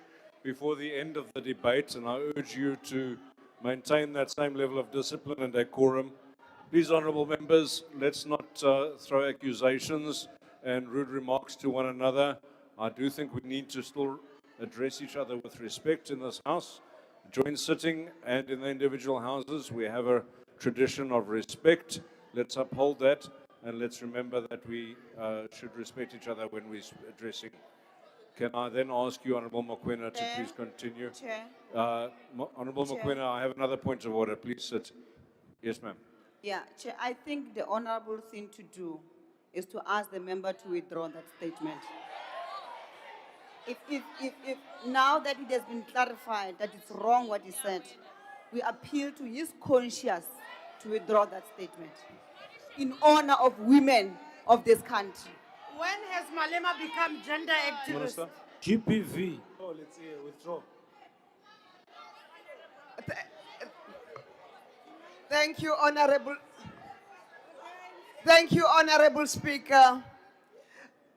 [SPEAKER 21] before the end of the debate, and I urge you to maintain that same level of discipline and decorum. Please, honorable members, let's not throw accusations and rude remarks to one another. I do think we need to still address each other with respect in this House. Joint sitting and in the individual houses, we have a tradition of respect. Let's uphold that, and let's remember that we should respect each other when we're addressing. Can I then ask you, Honorable Mokoena, to please continue?
[SPEAKER 22] Chair.
[SPEAKER 21] Honorable
[SPEAKER 22] Chair.
[SPEAKER 21] Mokoena, I have another point of order. Please sit. Yes, ma'am.
[SPEAKER 22] Yeah, Chair, I think the honorable thing to do is to ask the member to withdraw that statement. If now that it has been clarified that it's wrong what he said, we appeal to his conscience to withdraw that statement in honor of women of this country.
[SPEAKER 12] When has Malema become gender activist?
[SPEAKER 21] Minister?
[SPEAKER 24] GPV.
[SPEAKER 6] Oh, let's see, withdraw.
[SPEAKER 3] Thank you, Honorable. Thank you, Honorable Speaker.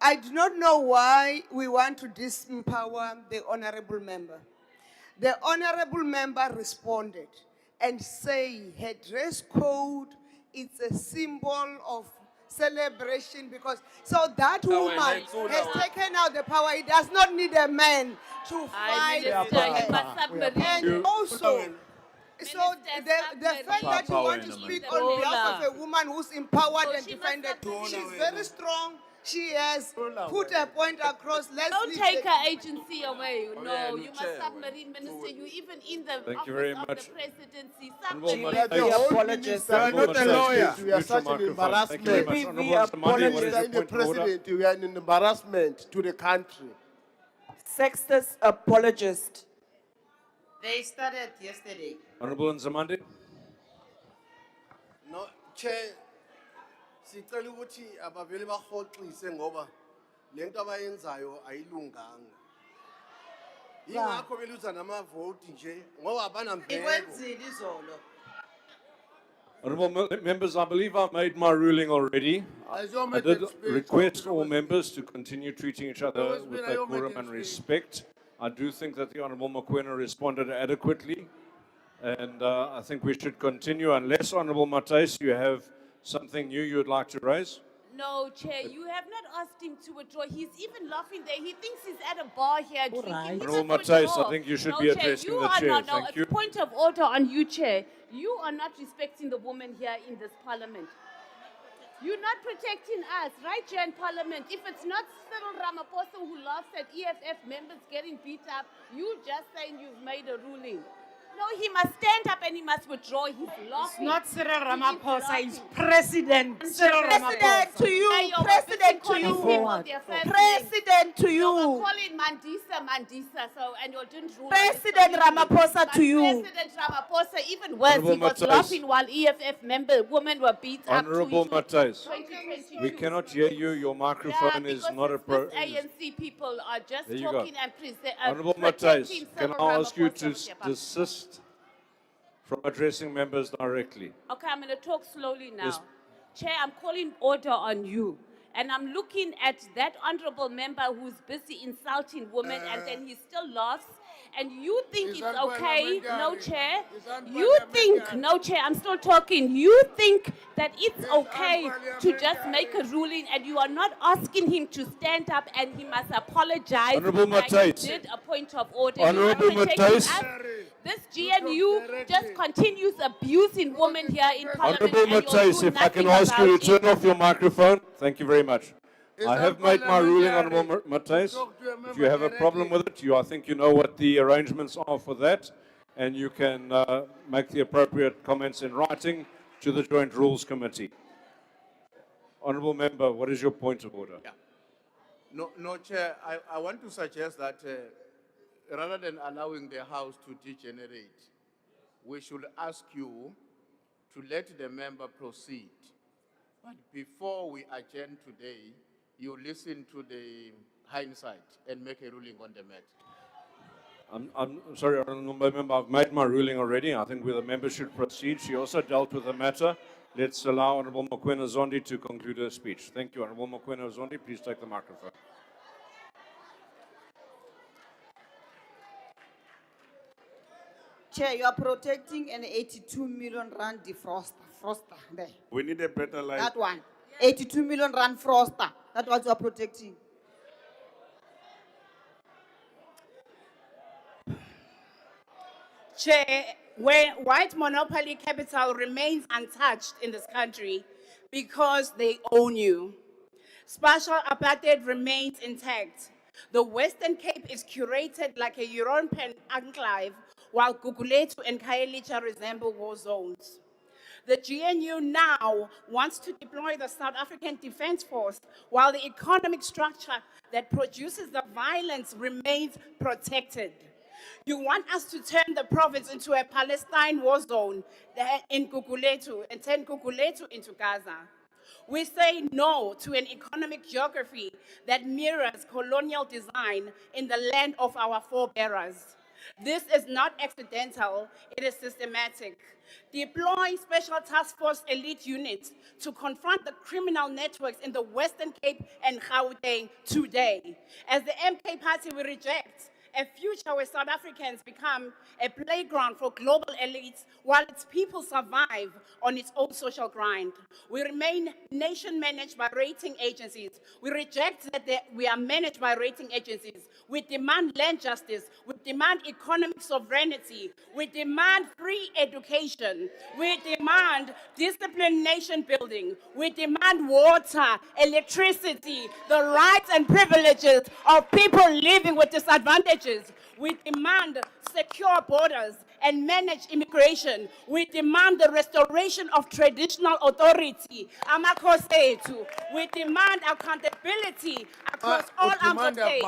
[SPEAKER 3] I do not know why we want to disempower the Honorable Member. The Honorable Member responded and said her dress code is a symbol of celebration because, so that woman has taken out the power. It does not need a man to fight for her. And also, so the fact that you want to speak on behalf of a woman who's empowered and defended, she's very strong. She has put her point across. Let's
[SPEAKER 15] Don't
[SPEAKER 3] leave
[SPEAKER 15] take
[SPEAKER 3] the-
[SPEAKER 15] her agency away. No, you must submarine minister. You even in the
[SPEAKER 21] Thank you
[SPEAKER 15] office
[SPEAKER 21] very
[SPEAKER 15] of
[SPEAKER 21] much.
[SPEAKER 15] the presidency.
[SPEAKER 21] Honorable
[SPEAKER 15] Submarine.
[SPEAKER 21] Matthijs.
[SPEAKER 23] We apologize. You are not a lawyer. We are such an
[SPEAKER 21] Thank you very
[SPEAKER 23] embarrassment.
[SPEAKER 21] much. Honorable Mr. Mandi, what is your
[SPEAKER 23] the
[SPEAKER 21] point of order?
[SPEAKER 23] president. We are an embarrassment to the country.
[SPEAKER 13] Sexist apologist.
[SPEAKER 22] They started yesterday.
[SPEAKER 21] Honorable Nzamande.
[SPEAKER 5] No, Chair, sicela ukuthi abavele bahoxise ngoba lento abayenzayo ayilunganga. Yingakho beluza namavoti nje ngoba abanambeko.
[SPEAKER 22] Ikwenzile izolo.
[SPEAKER 21] Honorable members, I believe I made my ruling already. I did request all members to continue treating each other with decorum and respect. I do think that the Honorable Mokoena responded adequately, and I think we should continue unless, Honorable Matthijs, you have something new you would like to raise.
[SPEAKER 15] No, Chair, you have not asked him to withdraw. He's even laughing there. He thinks he's at a bar here drinking. He
[SPEAKER 21] Honourable
[SPEAKER 15] must
[SPEAKER 21] Matthijs,
[SPEAKER 15] withdraw.
[SPEAKER 21] I think you should
[SPEAKER 15] No,
[SPEAKER 21] be
[SPEAKER 15] Chair,
[SPEAKER 21] addressing
[SPEAKER 15] you
[SPEAKER 21] the
[SPEAKER 15] are
[SPEAKER 21] chair.
[SPEAKER 15] not. No,
[SPEAKER 21] Thank
[SPEAKER 15] it's
[SPEAKER 21] you.
[SPEAKER 15] a point of order on you, Chair. You are not respecting the woman here in this parliament. You're not protecting us, right here in Parliament. If it's not Cyril Ramaphosa who laughs at EFF members getting beat up, you just saying you've made a ruling. No, he must stand up and he must withdraw. He's laughing.
[SPEAKER 14] Not Cyril Ramaphosa,
[SPEAKER 15] He is
[SPEAKER 14] he's President Cyril
[SPEAKER 3] President
[SPEAKER 14] Ramaphosa.
[SPEAKER 3] to you,
[SPEAKER 15] Hey, you're
[SPEAKER 3] President to
[SPEAKER 15] calling
[SPEAKER 3] you,
[SPEAKER 15] people their first names.
[SPEAKER 3] President to
[SPEAKER 15] You were
[SPEAKER 3] you,
[SPEAKER 15] calling Mandisa, so, and you didn't rule.
[SPEAKER 3] President Ramaphosa
[SPEAKER 15] But
[SPEAKER 3] to you.
[SPEAKER 15] President Ramaphosa, even worse,
[SPEAKER 21] Honourable
[SPEAKER 15] he was
[SPEAKER 21] Matthijs.
[SPEAKER 15] laughing while EFF women were beat up.
[SPEAKER 21] Honourable Matthijs,
[SPEAKER 15] 2022.
[SPEAKER 21] we cannot hear you. Your microphone is not a pro.
[SPEAKER 15] These ANC people are just
[SPEAKER 21] There you
[SPEAKER 15] talking
[SPEAKER 21] go.
[SPEAKER 15] and
[SPEAKER 21] Honourable
[SPEAKER 15] protecting
[SPEAKER 21] Matthijs, can
[SPEAKER 15] Cyril
[SPEAKER 21] I ask you
[SPEAKER 15] Ramaphosa
[SPEAKER 21] to
[SPEAKER 15] with their back.
[SPEAKER 21] desist from addressing members directly?
[SPEAKER 15] Okay, I'm going to talk slowly now.
[SPEAKER 21] Yes.
[SPEAKER 15] Chair, I'm calling order on you. And I'm looking at that honorable member who's busy insulting women and then he still laughs. And you think it's okay, no chair? You think, no chair, I'm still talking. You think that it's okay to just make a ruling and you are not asking him to stand up and he must apologize.
[SPEAKER 21] Honourable
[SPEAKER 15] that he
[SPEAKER 21] Matthijs.
[SPEAKER 15] did a point of order.
[SPEAKER 21] Honourable
[SPEAKER 15] You're not protecting
[SPEAKER 21] Matthijs.
[SPEAKER 15] us. This GNU just continues abusing women here in Parliament.
[SPEAKER 21] Honourable
[SPEAKER 15] and you'll
[SPEAKER 21] Matthijs,
[SPEAKER 15] do
[SPEAKER 21] if I can
[SPEAKER 15] nothing
[SPEAKER 21] ask you
[SPEAKER 15] about
[SPEAKER 21] to
[SPEAKER 15] it.
[SPEAKER 21] turn off your microphone. Thank you very much. I have made my ruling, Honourable Matthijs. If you have a problem with it, I think you know what the arrangements are for that, and you can make the appropriate comments in writing to the Joint Rules Committee. Honourable Member, what is your point of order?
[SPEAKER 5] No, Chair, I want to suggest that rather than allowing the House to degenerate, we should ask you to let the member proceed. But before we adjourn today, you listen to the hindsight and make a ruling on the matter.
[SPEAKER 21] I'm sorry, Honourable Member, I've made my ruling already. I think the member should proceed. She also dealt with the matter. Let's allow Honourable Mokoena Zondi to conclude her speech. Thank you, Honourable Mokoena Zondi. Please take the microphone.
[SPEAKER 3] Chair, you are protecting an 82 million rand defroster there.
[SPEAKER 5] We need a better life.
[SPEAKER 3] That one. 82 million rand froster. That's what you are protecting.
[SPEAKER 11] Chair, where white monopoly capital remains untouched in this country because they own you. Spatial apartheid remains intact. The Western Cape is curated like a European enclave, while Gugulethu and Khayelitsha resemble war zones. The GNU now wants to deploy the South African Defence Force, while the economic structure that produces the violence remains protected. You want us to turn the province into a Palestine war zone in Gugulethu and turn Gugulethu into Gaza. We say no to an economic geography that mirrors colonial design in the land of our forebearers. This is not accidental, it is systematic. Deploy special task force elite units to confront the criminal networks in the Western Cape and Gauteng today. As the MK Party, we reject a future where South Africans become a playground for global elites while its people survive on its own social grind. We remain nation managed by rating agencies. We reject that we are managed by rating agencies. We demand land justice. We demand economic sovereignty. We demand free education. We demand disciplined nation building. We demand water, electricity, the rights and privileges of people living with disadvantages. We demand secure borders and manage immigration. We demand the restoration of traditional authority. Amakhosethu. We demand accountability across all arms of state,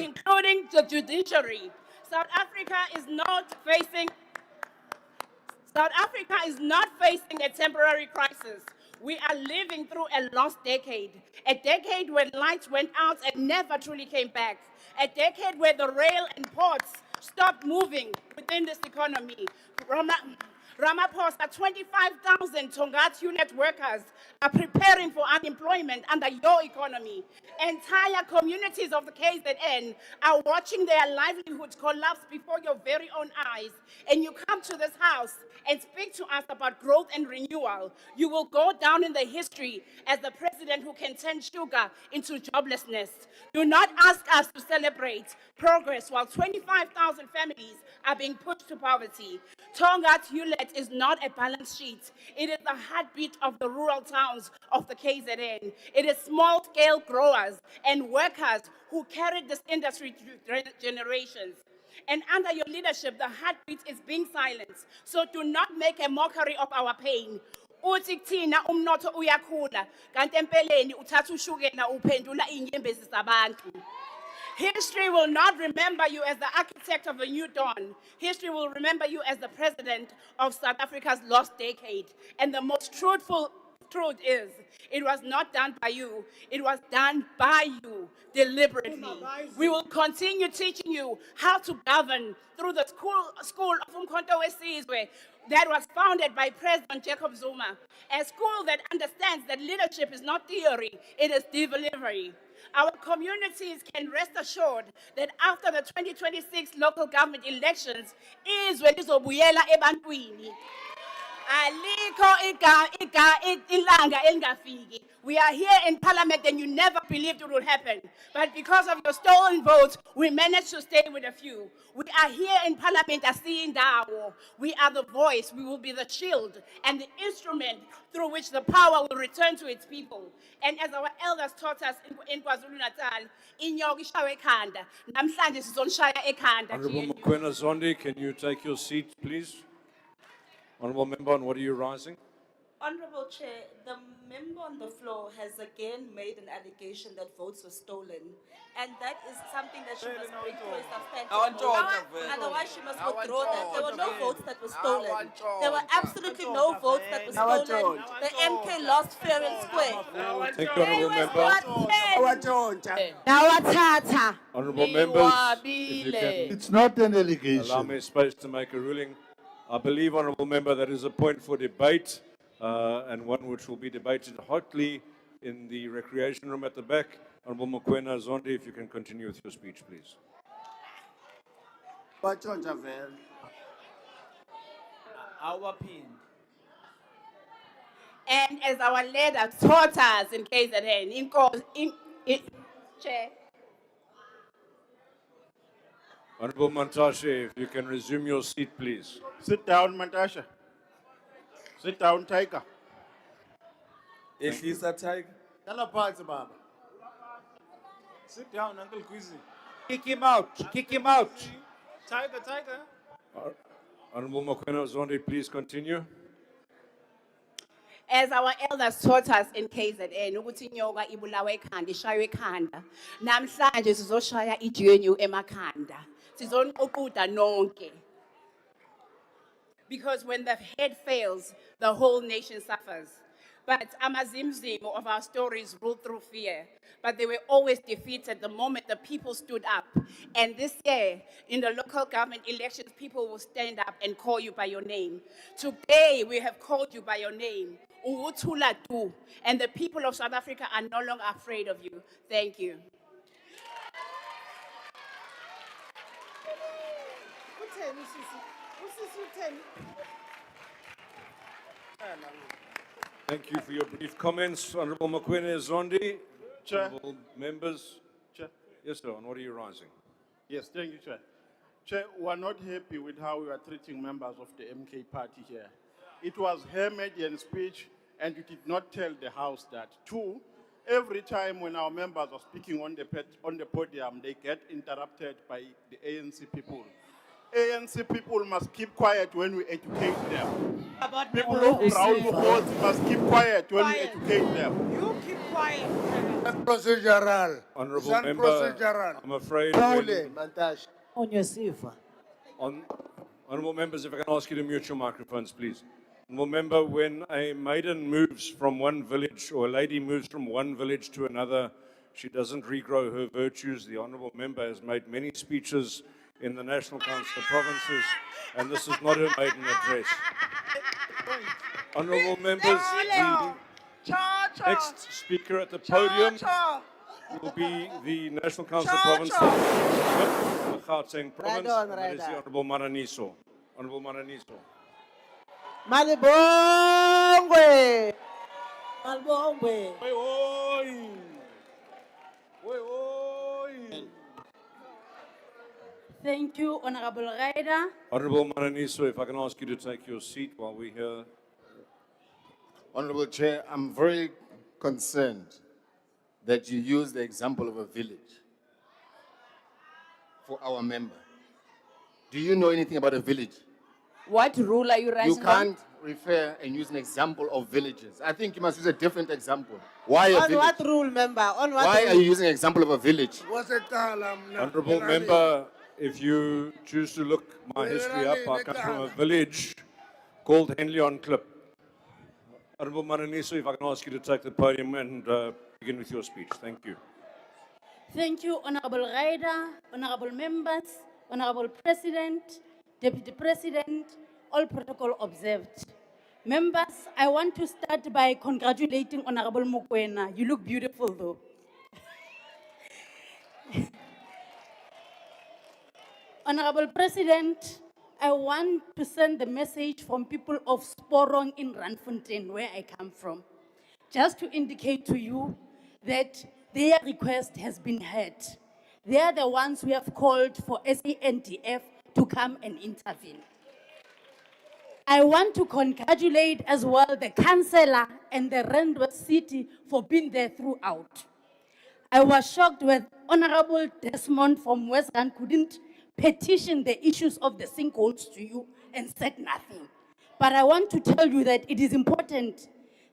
[SPEAKER 11] including the judiciary. South Africa is not facing a temporary crisis. We are living through a lost decade when lights went out and never truly came back, a decade where the rail and ports stopped moving within this economy. Ramaphosa, 25,000 Tongaat unit workers are preparing for unemployment under your economy. Entire communities of the KZN are watching their livelihoods collapse before your very own eyes. And you come to this house and speak to us about growth and renewal. You will go down in the history as the president who can turn sugar into joblessness. Do not ask us to celebrate progress while 25,000 families are being pushed to poverty. Tongaat Ulet is not a balance sheet. It is the heartbeat of the rural towns of the KZN. It is small-scale growers and workers who carried this industry through generations. And under your leadership, the heartbeat is being silenced. So do not make a mockery of our pain. Uthi kuthina umnotho uyakhula, kanti empeleni uthatha ushukela uphendula inyembezi zabantu. History will not remember you as the architect of a new dawn. History will remember you as the president of South Africa's lost decade. And the most truthful truth is, it was not done by you. It was done by you deliberately. We will continue teaching you how to govern through the school of Umkhonto weSizwe that was founded by President Jacob Zuma, a school that understands that leadership is not theory, it is delivery. Our communities can rest assured that after the 2026 local government elections, izwe lizobuyela ebantwini. Alikho ilanga elingafiki. We are here in parliament and you never believed it would happen. But because of your stolen votes, we managed to stay with a few. We are here in parliament as Dawo. We are the voice, we will be the shield and the instrument through which the power will return to its people. And as our elders taught us in KwaZulu-Natal, inyoka ishawe ekhanda, namhlanje sizonishaya ekhanda.
[SPEAKER 21] Honorable Mokoena-Zondi, can you take your seat, please? Honorable Member, on what are you rising?
[SPEAKER 13] Honorable Chair, the member on the floor has again made an allegation that votes were stolen. And that is something that she must bring to a substantive motion. Otherwise, she must withdraw that. There were no votes that were stolen. There were absolutely no votes that were stolen. The MK lost fair and square.
[SPEAKER 21] Thank you, Honorable Member. Honorable members, if you can
[SPEAKER 4] It's not an allegation.
[SPEAKER 21] allow me space to make a ruling. I believe, Honorable Member, that is a point for debate and one which will be debated hotly in the recreation room at the back. Honorable Mokoena-Zondi, if you can continue with your speech, please.
[SPEAKER 11] And as our leader taught us in KZN, Chair.
[SPEAKER 21] Honorable Mantashe, if you can resume your seat, please.
[SPEAKER 4] Sit down, Mantasha. Sit down, Tiger.
[SPEAKER 23] Ehlisa Tiger.
[SPEAKER 4] Sit down, Uncle Quizzy.
[SPEAKER 9] Kick him out. Kick him out.
[SPEAKER 4] Tiger.
[SPEAKER 21] Honorable Mokoena-Zondi, please continue.
[SPEAKER 11] As our elders taught us in KZN, ukuthi inyoka ibulawa ekhanda, ishaywe ekhanda. Namhlanje sizoshaya ijenyu emakhanda. Sizoniququda nonke. Because when the head fails, the whole nation suffers. But amazimzimo of our stories ruled through fear. But they were always defeated the moment the people stood up. And this year, in the local government elections, people will stand up and call you by your name. Today, we have called you by your name. Uwuthula Tu. And the people of South Africa are no longer afraid of you. Thank you.
[SPEAKER 21] Thank you for your brief comments. Honorable Mokoena-Zondi,
[SPEAKER 4] Chair.
[SPEAKER 21] honorable members.
[SPEAKER 4] Chair.
[SPEAKER 21] Yes, sir, on what are you rising?
[SPEAKER 4] Yes, thank you, Chair. Chair, we are not happy with how we are treating members of the MK party here. It was her median speech, and you did not tell the House that. Two, every time when our members are speaking on the podium, they get interrupted by the ANC people. ANC people must keep quiet when we educate them. People of brown votes must keep quiet when we educate them.
[SPEAKER 14] You keep quiet.
[SPEAKER 18] Procedural.
[SPEAKER 21] Honorable
[SPEAKER 18] It's
[SPEAKER 21] member,
[SPEAKER 18] procedural.
[SPEAKER 21] I'm afraid
[SPEAKER 14] On your sofa.
[SPEAKER 21] honorable members, if I can ask you to mute your microphones, please. Honorable member, when a maiden moves from one village or a lady moves from one village to another, she doesn't regrow her virtues. The honorable member has made many speeches in the National Council of Provinces, and this is not her maiden address. Honorable members, the next speaker at the podium will be the National Council Province of the Gauteng Province, and that is the Honorable Maraniso. Honorable Maraniso.
[SPEAKER 14] Malibongwe. Malibongwe.
[SPEAKER 10] Thank you, Honorable Rider.
[SPEAKER 21] Honorable Maraniso, if I can ask you to take your seat while we hear.
[SPEAKER 16] Honorable Chair, I'm very concerned that you use the example of a village for our member. Do you know anything about a village?
[SPEAKER 17] What rule are you
[SPEAKER 16] You
[SPEAKER 17] rising
[SPEAKER 16] can't refer and use an example of villages. I think you must use a different example. Why a
[SPEAKER 14] On
[SPEAKER 16] village?
[SPEAKER 14] what rule, member? On what
[SPEAKER 16] Why
[SPEAKER 14] rule?
[SPEAKER 16] are you using an example of a village?
[SPEAKER 21] Honorable member, if you choose to look my history up, I come from a village called Henley on Klip. Honorable Maraniso, if I can ask you to take the podium and begin with your speech. Thank you.
[SPEAKER 10] Thank you, Honorable Rider, Honorable members, Honorable President, Deputy President, all protocol observed. Members, I want to start by congratulating Honorable Mokoena. You look beautiful though. Honorable President, I want to send the message from people of Sporong in Randfontein, where I come from, just to indicate to you that their request has been heard. They are the ones who have called for SANDF to come and intervene. I want to congratulate as well the councillor and the Randburg City for being there throughout. I was shocked when Honorable Desmond from West Rand couldn't petition the issues of the sinkholes to you and said nothing. But I want to tell you that it is important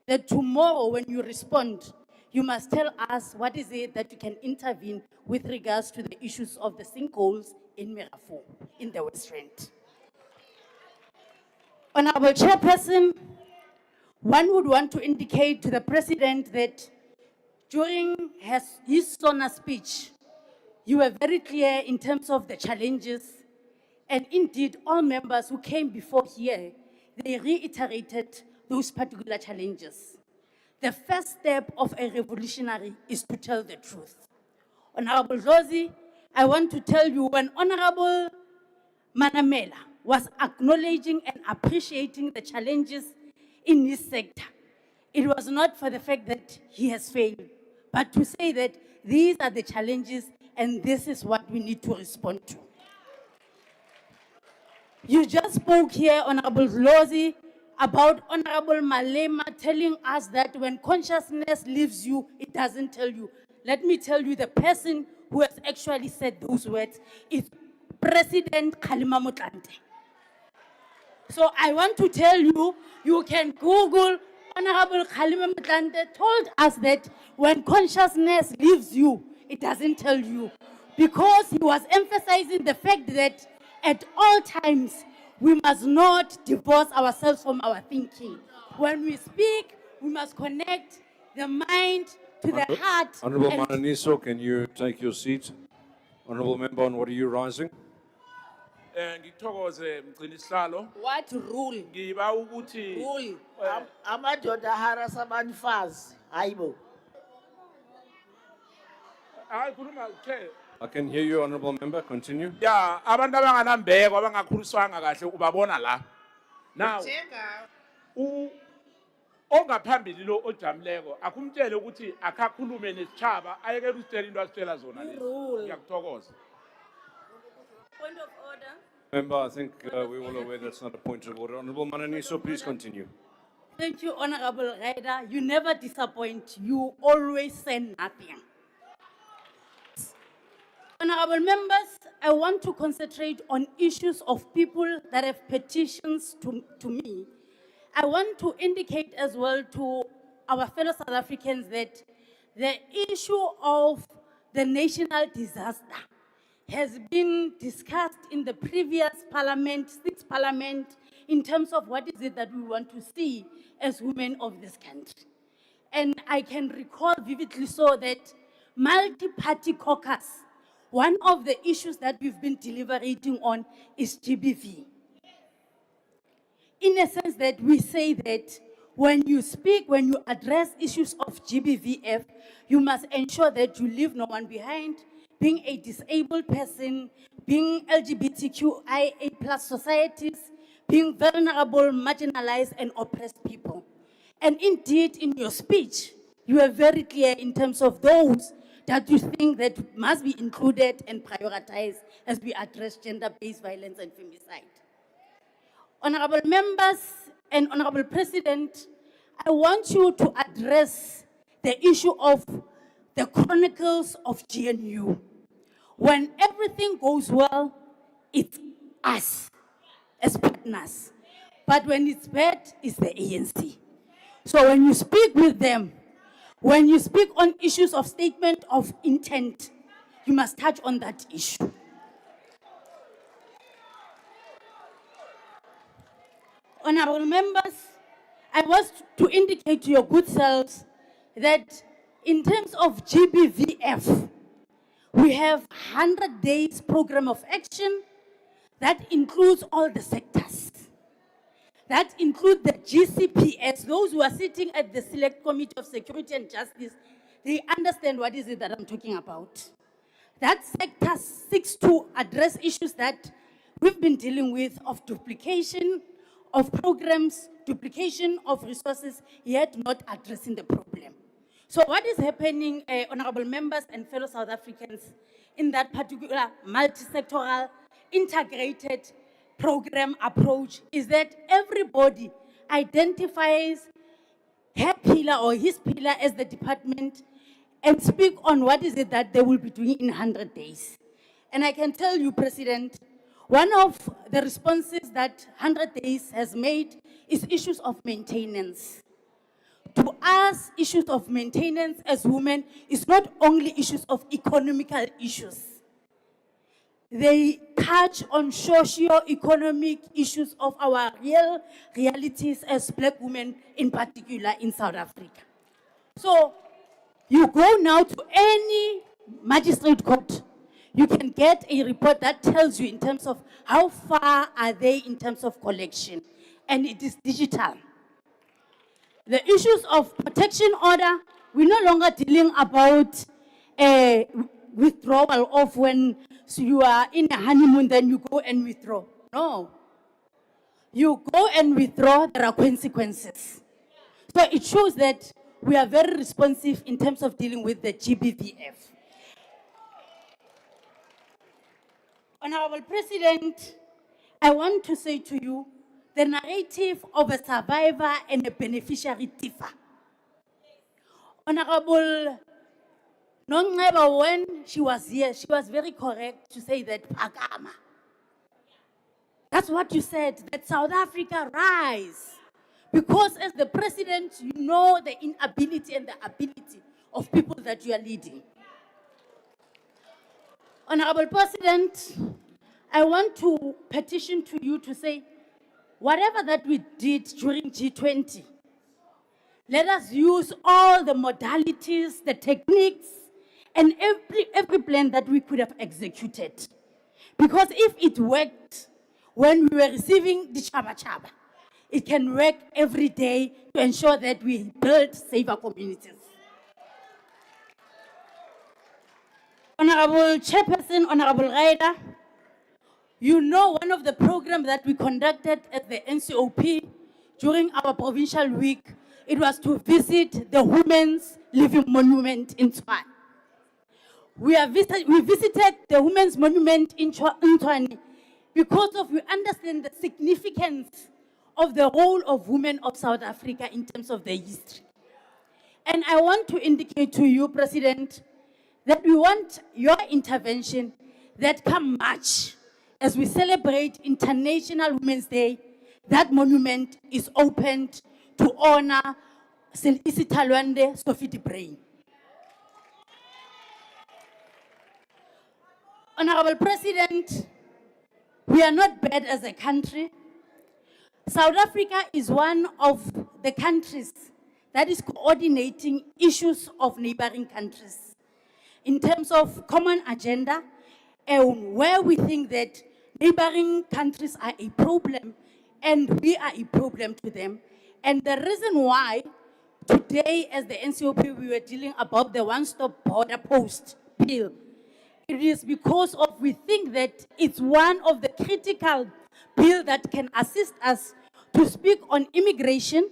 [SPEAKER 10] that tomorrow when you respond, you must tell us what is it that you can intervene with regards to the issues of the sinkholes in Mirafo, in the West Rand. Honorable Chairperson, one would want to indicate to the President that during his SONA speech, you were very clear in terms of the challenges, and indeed all members who came before here, they reiterated those particular challenges. The first step of a revolutionary is to tell the truth. Honorable Rosie, I want to tell you when Honorable Manamela was acknowledging and appreciating the challenges in his sector, it was not for the fact that he has failed, but to say that these are the challenges and this is what we need to respond to. You just spoke here, Honorable Lozi, about Honorable Malema telling us that when consciousness leaves you, it doesn't tell you. Let me tell you, the person who has actually said those words is President Kgalema Motlanthe. So I want to tell you, you can Google Honorable Kgalema Motlanthe told us that when consciousness leaves you, it doesn't tell you. Because he was emphasizing the fact that at all times, we must not divorce ourselves from our thinking. When we speak, we must connect the mind to the heart.
[SPEAKER 21] Honorable
[SPEAKER 10] and-
[SPEAKER 21] Maraniso, can you take your seat? Honorable member, on what are you rising?
[SPEAKER 8] Ngithokoze mgcinisihlalo.
[SPEAKER 17] What rule?
[SPEAKER 8] Ngiba ukuthi
[SPEAKER 17] Rule.
[SPEAKER 14] Amadoda harasa abanifazi. Hayibo.
[SPEAKER 8] hayi khuluma Chair.
[SPEAKER 21] I can hear you, honorable member. Continue.
[SPEAKER 8] Yeah, abantu abanganambeko abangakhuliswanga kahle ubabona la. Now, ongaphambili lo ojamileko akumtshele ukuthi akakhulume nesitshaba ayekela usitshela into asitshela zona lezi. Ngiyakuthokoza.
[SPEAKER 10] Point of order.
[SPEAKER 21] Member, I think we're all aware that's not a point of order. Honorable Maraniso, please continue.
[SPEAKER 10] Thank you, Honorable Rider. You never disappoint. You always send nothing. Honorable members, I want to concentrate on issues of people that have petitions to me. I want to indicate as well to our fellow South Africans that the issue of the national disaster has been discussed in the previous parliament, sixth parliament, in terms of what is it that we want to see as women of this country. And I can recall vividly so that multi-party caucus, one of the issues that we've been deliberating on is GBV. in a sense that we say that when you speak, when you address issues of GBVF, you must ensure that you leave no one behind, being a disabled person, being LGBTQIA plus societies, being vulnerable, marginalized, and oppressed people. And indeed, in your speech, you are very clear in terms of those that you think that must be included and prioritized as we address gender-based violence and femicide. Honorable members and Honorable President, I want you to address the issue of the chronicles of GNU. When everything goes well, it's us as partners. But when it's bad, it's the ANC. So when you speak with them, when you speak on issues of statement of intent, you must touch on that issue. Honorable members, I was to indicate to your good selves that in terms of GBVF, we have 100 days program of action that includes all the sectors. That includes the GCPS, those who are sitting at the Select Committee of Security and Justice, they understand what is it that I'm talking about. That sector seeks to address issues that we've been dealing with of duplication of programs, duplication of resources, yet not addressing the problem. So what is happening, honorable members and fellow South Africans, in that particular multi-sectoral, integrated program approach is that everybody identifies her pillar or his pillar as the department and speak on what is it that they will be doing in 100 days. And I can tell you, President, one of the responses that 100 days has made is issues of maintenance. To us, issues of maintenance as women is not only issues of economical issues. They touch on socio-economic issues of our realities as Black women, in particular in South Africa. So you go now to any magistrate court, you can get a report that tells you in terms of how far are they in terms of collection, and it is digital. The issues of protection order, we're no longer dealing about withdrawal of when you are in a honeymoon, then you go and withdraw. No. You go and withdraw, there are consequences. So it shows that we are very responsive in terms of dealing with the GBVF. Honorable President, I want to say to you, the narrative of a survivor and a beneficiary differ. Honorable Nongcebo, when she was here, she was very correct to say that Pagama. That's what you said, that South Africa rise. Because as the president, you know the inability and the ability of people that you are leading. Honorable President, I want to petition to you to say, whatever that we did during G20, let us use all the modalities, the techniques, and every plan that we could have executed. Because if it worked when we were receiving the chaba, it can work every day to ensure that we build safer communities. Honorable Chairperson, Honorable Ryder, you know one of the programs that we conducted at the NCOP during our provincial week, it was to visit the Women's Living Monument in Tshwane. We visited the Women's Monument in Tshwane because we understand the significance of the role of women of South Africa in terms of their history. And I want to indicate to you, President, that we want your intervention that come March, as we celebrate International Women's Day, that monument is opened to honor Isitalwande Sophie de Bruyn. Honorable President, we are not bad as a country. South Africa is one of the countries that is coordinating issues of neighboring countries in terms of common agenda, and where we think that neighboring countries are a problem and we are a problem to them. And the reason why today, as the NCOP, we were dealing about the one-stop border post bill, it is because of we think that it's one of the critical bill that can assist us to speak on immigration,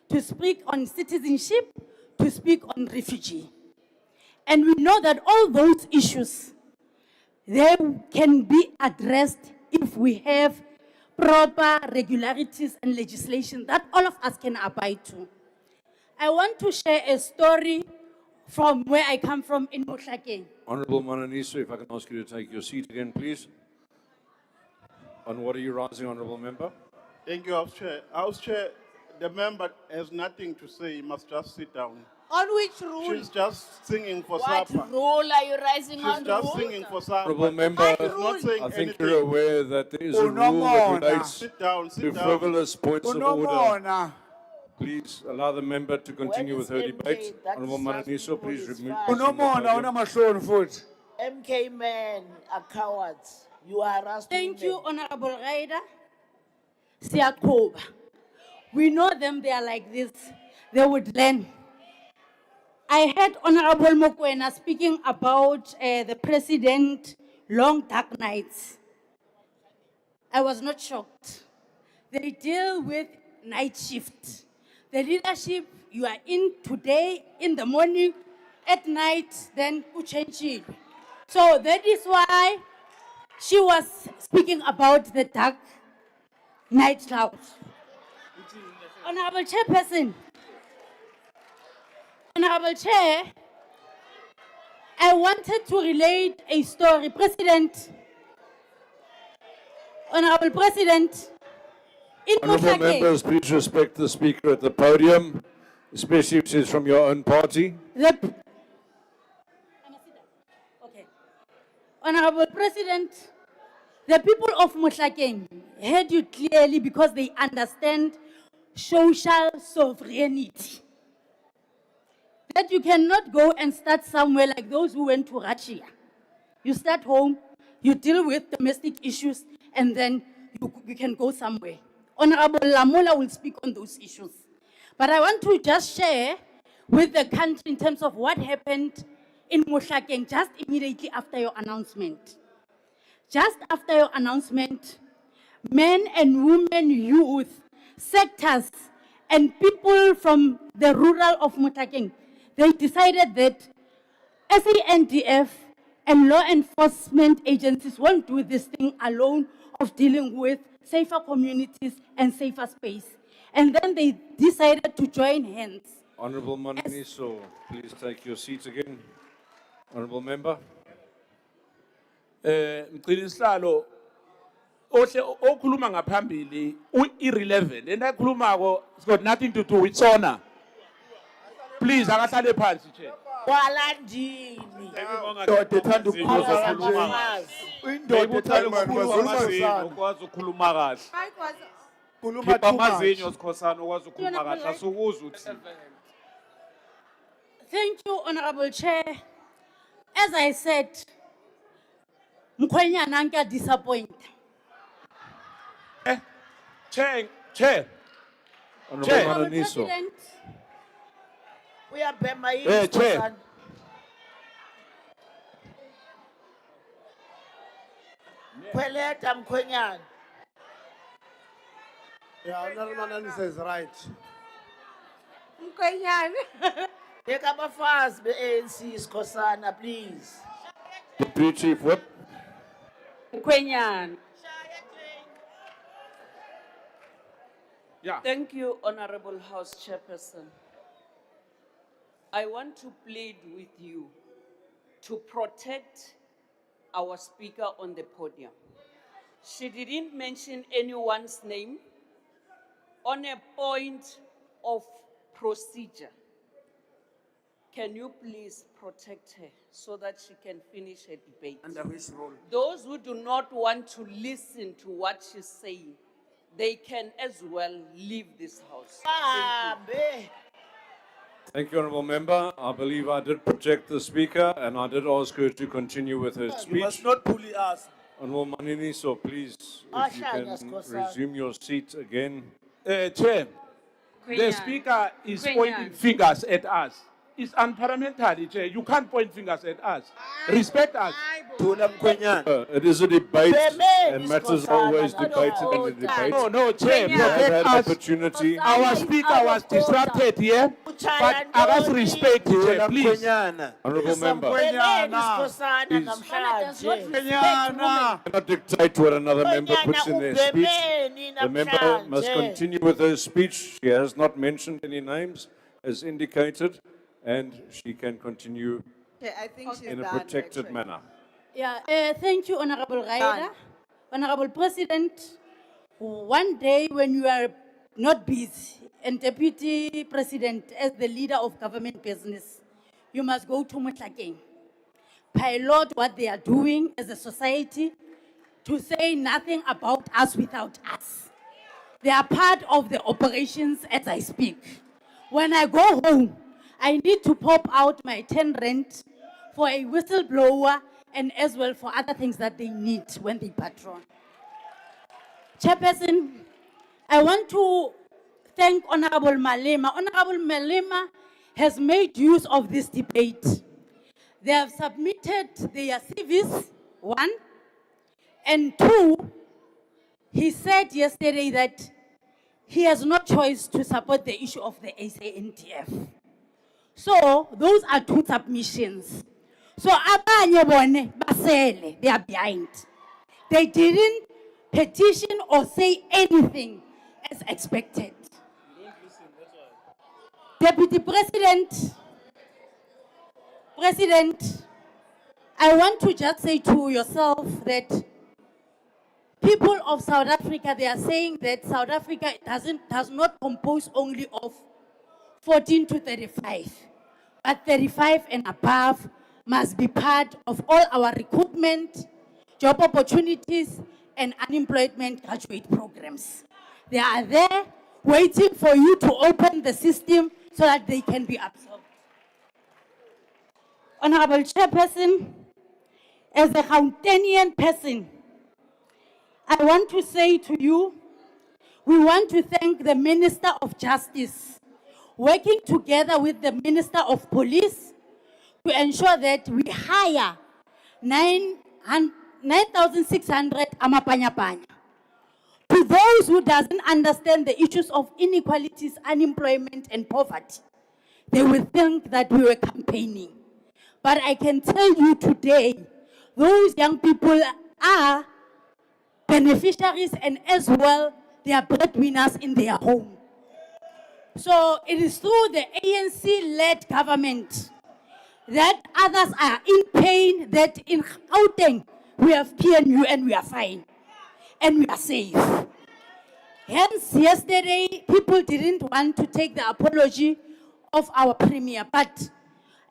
[SPEAKER 10] to speak on citizenship, to speak on refugee. And we know that all those issues, they can be addressed if we have proper regularities and legislation that all of us can abide to. I want to share a story from where I come from in Motlhakeng.
[SPEAKER 21] Honorable Mananiso, if I can ask you to take your seat again, please. On what are you rising, Honorable Member?
[SPEAKER 4] Thank you, House Chair. House Chair, the member has nothing to say. He must just sit down.
[SPEAKER 24] On which rule?
[SPEAKER 4] She's just singing for
[SPEAKER 24] What
[SPEAKER 4] supper.
[SPEAKER 24] rule are you rising
[SPEAKER 4] She's
[SPEAKER 24] on?
[SPEAKER 4] just singing for supper.
[SPEAKER 21] Honorable Member,
[SPEAKER 4] Not saying
[SPEAKER 21] I think
[SPEAKER 4] anything.
[SPEAKER 21] you're aware that there is a rule that relates
[SPEAKER 4] Sit down,
[SPEAKER 21] to
[SPEAKER 4] sit down.
[SPEAKER 21] frivolous points of order.
[SPEAKER 12] Unomona.
[SPEAKER 21] Please allow the member to continue with her debate. Honorable Mananiso, please remove.
[SPEAKER 12] Unomona, unamahloni futhi.
[SPEAKER 14] MK men are cowards. You are harassed.
[SPEAKER 10] Thank you, Honorable Raida. Siyakuba. We know them, they are like this. They would learn. I heard Honorable Mokoena speaking about the president, long dark nights. I was not shocked. They deal with night shift. The leadership, you are in today, in the morning, at night, then you change it. So that is why she was speaking about the dark night clouds. Honorable Chairperson, Honorable Chair, I wanted to relate a story. President, Honorable President, in
[SPEAKER 21] Honorable
[SPEAKER 10] Motlhakeng,
[SPEAKER 21] members, please respect the speaker at the podium, especially if she's from your own party.
[SPEAKER 10] Honorable President, the people of Motlhakeng heard you clearly because they understand social sovereignty. That you cannot go and start somewhere like those who went to Russia. You start home, you deal with domestic issues, and then you can go somewhere. Honorable Lamola will speak on those issues. But I want to just share with the country in terms of what happened in Motlhakeng just immediately after your announcement. Just after your announcement, men and women, youth, sectors, and people from the rural of Motlhakeng, they decided that SANDF and law enforcement agencies won't do this thing alone of dealing with safer communities and safer space. And then they decided to join hands.
[SPEAKER 21] Honorable Mananiso, please take your seat again. Honorable Member.
[SPEAKER 8] Mqinisihlalo ohle okhuluma ngaphambili irrelevant and akhulumako it's got nothing to do with SONA. Please akahlale phansi Chair.
[SPEAKER 14] Walandini.
[SPEAKER 23] Indoda ethanda ukukhuluma kahle. Indoda ethanda ukwazi ukukhuluma kahle. Khipha amazinyo sikhosana ukwazi ukukhuluma kahle asukuzwa uthi.
[SPEAKER 10] Thank you, Honorable Chair. As I said, Mkhwenyana anke disappoint.
[SPEAKER 8] Chair.
[SPEAKER 21] Honorable Mananiso.
[SPEAKER 14] We are Bema
[SPEAKER 23] Chair.
[SPEAKER 14] Kweleta mkhwenyana.
[SPEAKER 12] Yeah, Honorable Mananiso is right.
[SPEAKER 14] Mkhwenyana. Take up a fast, ANC Skosana, please.
[SPEAKER 21] Deputy Chief Whip.
[SPEAKER 17] Kwenyan.
[SPEAKER 8] Yeah.
[SPEAKER 17] Thank you, Honorable House Chairperson. I want to plead with you to protect our speaker on the podium. She didn't mention anyone's name on a point of procedure. Can you please protect her so that she can finish her debate?
[SPEAKER 14] Under which rule?
[SPEAKER 17] Those who do not want to listen to what she's saying, they can as well leave this house. Thank you.
[SPEAKER 21] Thank you, Honorable Member. I believe I did protect the speaker and I did ask her to continue with her
[SPEAKER 23] You
[SPEAKER 21] speech.
[SPEAKER 23] must not bully us.
[SPEAKER 21] Honorable Maniniso, please,
[SPEAKER 14] Ah,
[SPEAKER 21] if you
[SPEAKER 14] shana,
[SPEAKER 21] can
[SPEAKER 14] Skhosana.
[SPEAKER 21] resume your seat again.
[SPEAKER 8] Chair, the
[SPEAKER 17] Kwenyana.
[SPEAKER 8] speaker is
[SPEAKER 17] Kwenyana.
[SPEAKER 8] pointing fingers at us. It's unparliamentary, Chair. You can't point fingers at us. Respect us.
[SPEAKER 21] It is a debate, and matters are always debated in a debate.
[SPEAKER 8] No, Chair,
[SPEAKER 21] We have
[SPEAKER 8] protect
[SPEAKER 21] had
[SPEAKER 8] us.
[SPEAKER 21] opportunity.
[SPEAKER 8] Our speaker was disrupted here, but us respect, Chair, please.
[SPEAKER 21] Honorable member,
[SPEAKER 14] Skhosana
[SPEAKER 21] Please.
[SPEAKER 14] namhlanje.
[SPEAKER 21] cannot dictate what another member puts in their speech. The member must continue with her speech. She has not mentioned any names, as indicated, and she can continue
[SPEAKER 3] Okay, I think she's
[SPEAKER 21] in a
[SPEAKER 3] done,
[SPEAKER 21] protected
[SPEAKER 3] actually.
[SPEAKER 21] manner.
[SPEAKER 10] Yeah, thank you, Honorable Raida. Honorable President, one day when you are not busy and Deputy President as the leader of government business, you must go to Mutlakeng. Pilot what they are doing as a society to say nothing about us without us. They are part of the operations as I speak. When I go home, I need to pop out my 10 rent for a whistleblower and as well for other things that they need when they patrol. Chairperson, I want to thank Honorable Malema. Honorable Malema has made use of this debate. They have submitted their CVs, one, and two, he said yesterday that he has no choice to support the issue of the SANDF. So those are two submissions. So abanye bone basele, they are behind. They didn't petition or say anything as expected. Deputy President, I want to just say to yourself that people of South Africa, they are saying that South Africa does not compose only of 14 to 35, but 35 and above must be part of all our recruitment, job opportunities, and unemployment graduate programs. They are there waiting for you to open the system so that they can be absorbed. Honorable Chairperson, as a Gautenian person, I want to say to you, we want to thank the Minister of Justice, working together with the Minister of Police to ensure that we hire 9,600 amapanyapanya. To those who doesn't understand the issues of inequalities, unemployment, and poverty, they will think that we were campaigning. But I can tell you today, those young people are beneficiaries and as well, they are breadwinners in their home. So it is through the ANC-led government that others are in pain, that in Gauteng, we have PNU and we are fine. And we are safe. Hence, yesterday, people didn't want to take the apology of our premier, but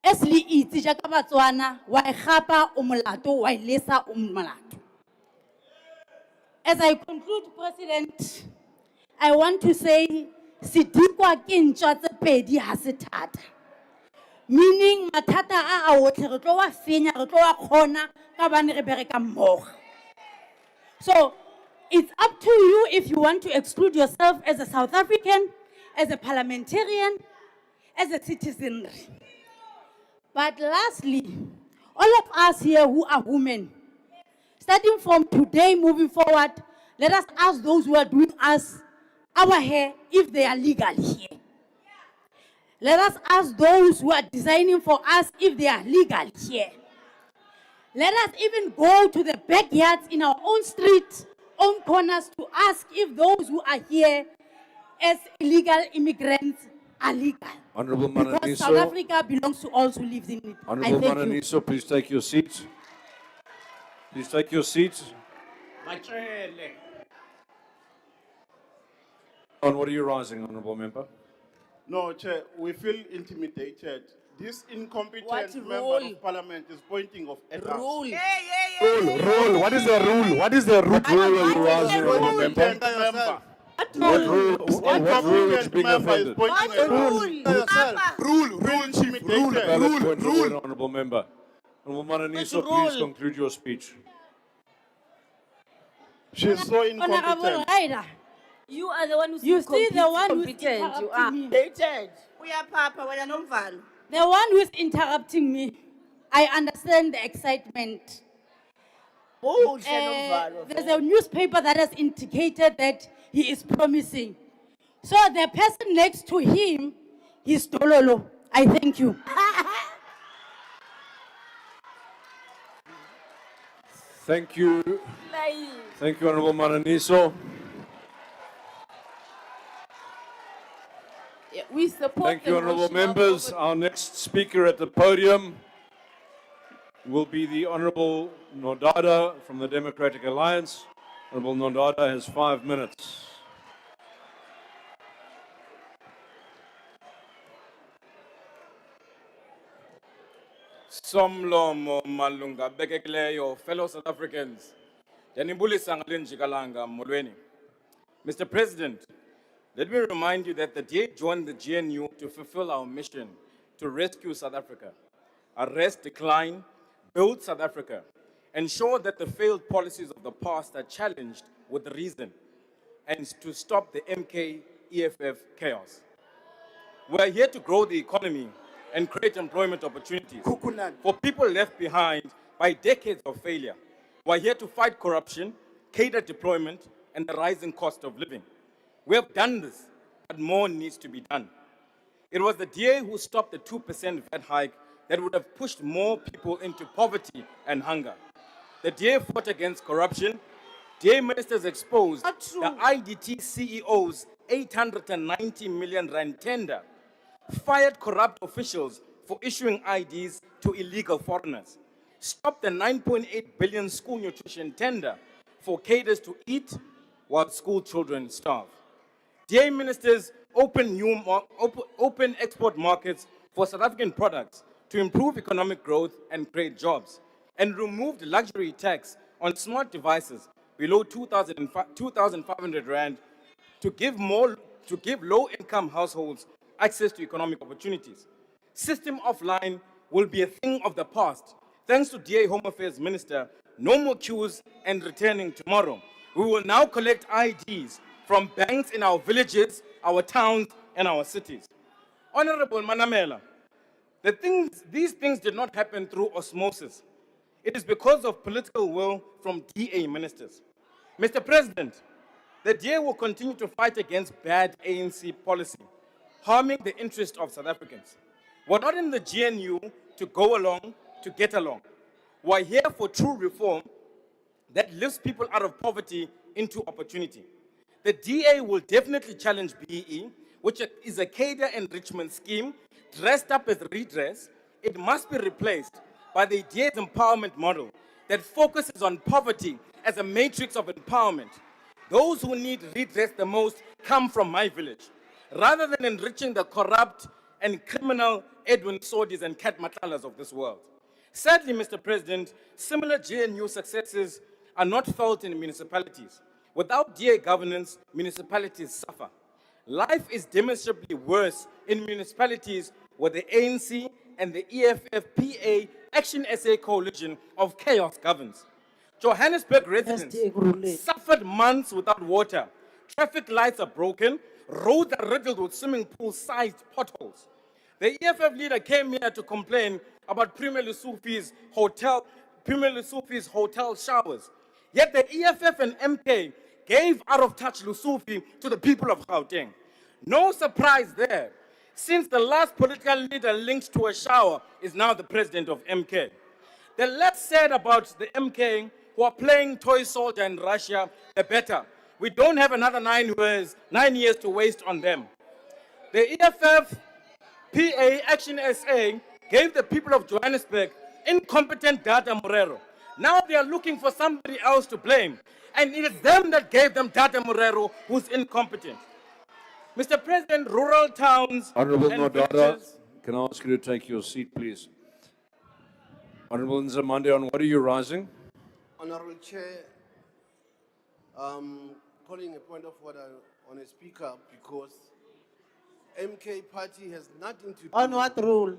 [SPEAKER 10] as li itse jaka Batswana, wa e gapa o molato, wa e lesa o molato. As I conclude, President, I want to say, sidikwa ke ntwa tse pedi ha se thata. Meaning, mathata a otlhe re tlo wa fenya, re tlo wa kgona, ka bane re bereka mmogo. So, it's up to you if you want to exclude yourself as a South African, as a parliamentarian, as a citizen. But lastly, all of us here who are women, starting from today moving forward, let us ask those who are doing us our hair if they are legal here. Let us ask those who are designing for us if they are legal here. Let us even go to the backyards in our own streets, own corners to ask if those who are here as illegal immigrants are legal.
[SPEAKER 21] Honorable
[SPEAKER 10] Because South
[SPEAKER 21] Mananiso,
[SPEAKER 10] Africa belongs to all who live in it.
[SPEAKER 21] Honorable
[SPEAKER 10] I thank you.
[SPEAKER 21] Mananiso, please take your seat. Please take your seat. On what are you rising, Honorable Member?
[SPEAKER 4] No, Chair, we feel intimidated. This incompetent
[SPEAKER 14] What
[SPEAKER 4] member
[SPEAKER 14] rule?
[SPEAKER 4] of parliament is pointing at us.
[SPEAKER 14] Rule.
[SPEAKER 21] Rule. What is the rule? What is the root rule are you rising, Honorable Member?
[SPEAKER 4] Incompetent member.
[SPEAKER 21] What rule is being offended?
[SPEAKER 4] Pointing at us. Rule, intimidated.
[SPEAKER 21] Valid point of order, Honorable Member. Honorable Mananiso, please conclude your speech.
[SPEAKER 4] She's so
[SPEAKER 10] Honorable
[SPEAKER 4] incompetent.
[SPEAKER 10] Ryder,
[SPEAKER 13] You are the one who's
[SPEAKER 10] you see the one who's
[SPEAKER 14] Competent, you are.
[SPEAKER 10] interrupting me.
[SPEAKER 14] Dated.
[SPEAKER 10] The one who's interrupting me. I understand the excitement. There's a newspaper that has indicated that he is promising. So the person next to him is Tololo. I thank you.
[SPEAKER 21] Thank you. Thank you, Honorable Mananiso.
[SPEAKER 24] Yeah, we support
[SPEAKER 21] Thank you,
[SPEAKER 24] the
[SPEAKER 21] honorable
[SPEAKER 24] motion of
[SPEAKER 21] members. Our next speaker at the podium will be the Honorable Nodada from the Democratic Alliance. Honorable Nodada has 5 minutes.
[SPEAKER 1] Somlomo malunga bekekileyo, fellow South Africans. Yanibulisa ngale njikalanga molweni. Mr. President, let me remind you that the DA joined the GNU to fulfill our mission to rescue South Africa, arrest decline, build South Africa, ensure that the failed policies of the past are challenged with reason, and to stop the MK-EFF chaos. We are here to grow the economy and create employment opportunities for people left behind by decades of failure. We are here to fight corruption, cater deployment, and the rising cost of living. We have done this, but more needs to be done. It was the DA who stopped the 2% VAT hike that would have pushed more people into poverty and hunger. The DA fought against corruption. DA ministers exposed the IDT CEO's 890 million rand tender, fired corrupt officials for issuing IDs to illegal foreigners, stopped the 9.8 billion school nutrition tender for cadres to eat while school children starve. DA ministers open export markets for South African products to improve economic growth and create jobs, and removed luxury tax on smart devices below 2,500 rand to give low-income households access to economic opportunities. System offline will be a thing of the past. Thanks to DA Home Affairs Minister, no more queues and returning tomorrow. We will now collect IDs from banks in our villages, our towns, and our cities. Honorable Manamela, these things did not happen through osmosis. It is because of political will from DA ministers. Mr. President, the DA will continue to fight against bad ANC policy, harming the interest of South Africans. We're not in the GNU to go along, to get along. We're here for true reform that lifts people out of poverty into opportunity. The DA will definitely challenge BEE, which is a cadre enrichment scheme dressed up as redress. It must be replaced by the DA's empowerment model that focuses on poverty as a matrix of empowerment. Those who need redress the most come from my village. Rather than enriching the corrupt and criminal Edwin Sodis and Kat Matlalas of this world. Sadly, Mr. President, similar GNU successes are not felt in municipalities. Without DA governance, municipalities suffer. Life is demonstrably worse in municipalities where the ANC and the EFF-PA Action SA coalition of chaos governs. Johannesburg residents suffered months without water. Traffic lights are broken. Roads are riddled with swimming pool-sized potholes. The EFF leader came here to complain about Premier Lesufi's hotel showers. Yet the EFF and MK gave out-of-touch Lesufi to the people of Gauteng. No surprise there, since the last political leader linked to a shower is now the president of MK. The less said about the MK who are playing toy soldier in Russia, the better. We don't have another 9 years to waste on them. The EFF PA Action SA gave the people of Johannesburg incompetent Data Morero. Now they are looking for somebody else to blame. And it is them that gave them Data Morero who's incompetent. Mr. President, rural towns
[SPEAKER 21] Honorable
[SPEAKER 1] and
[SPEAKER 21] Nodada,
[SPEAKER 1] villages...
[SPEAKER 21] can I ask you to take your seat, please? Honorable Nzamande, on what are you rising?
[SPEAKER 5] Honorable Chair, calling a point of order on a speaker because MK party has nothing to do.
[SPEAKER 14] On what rule?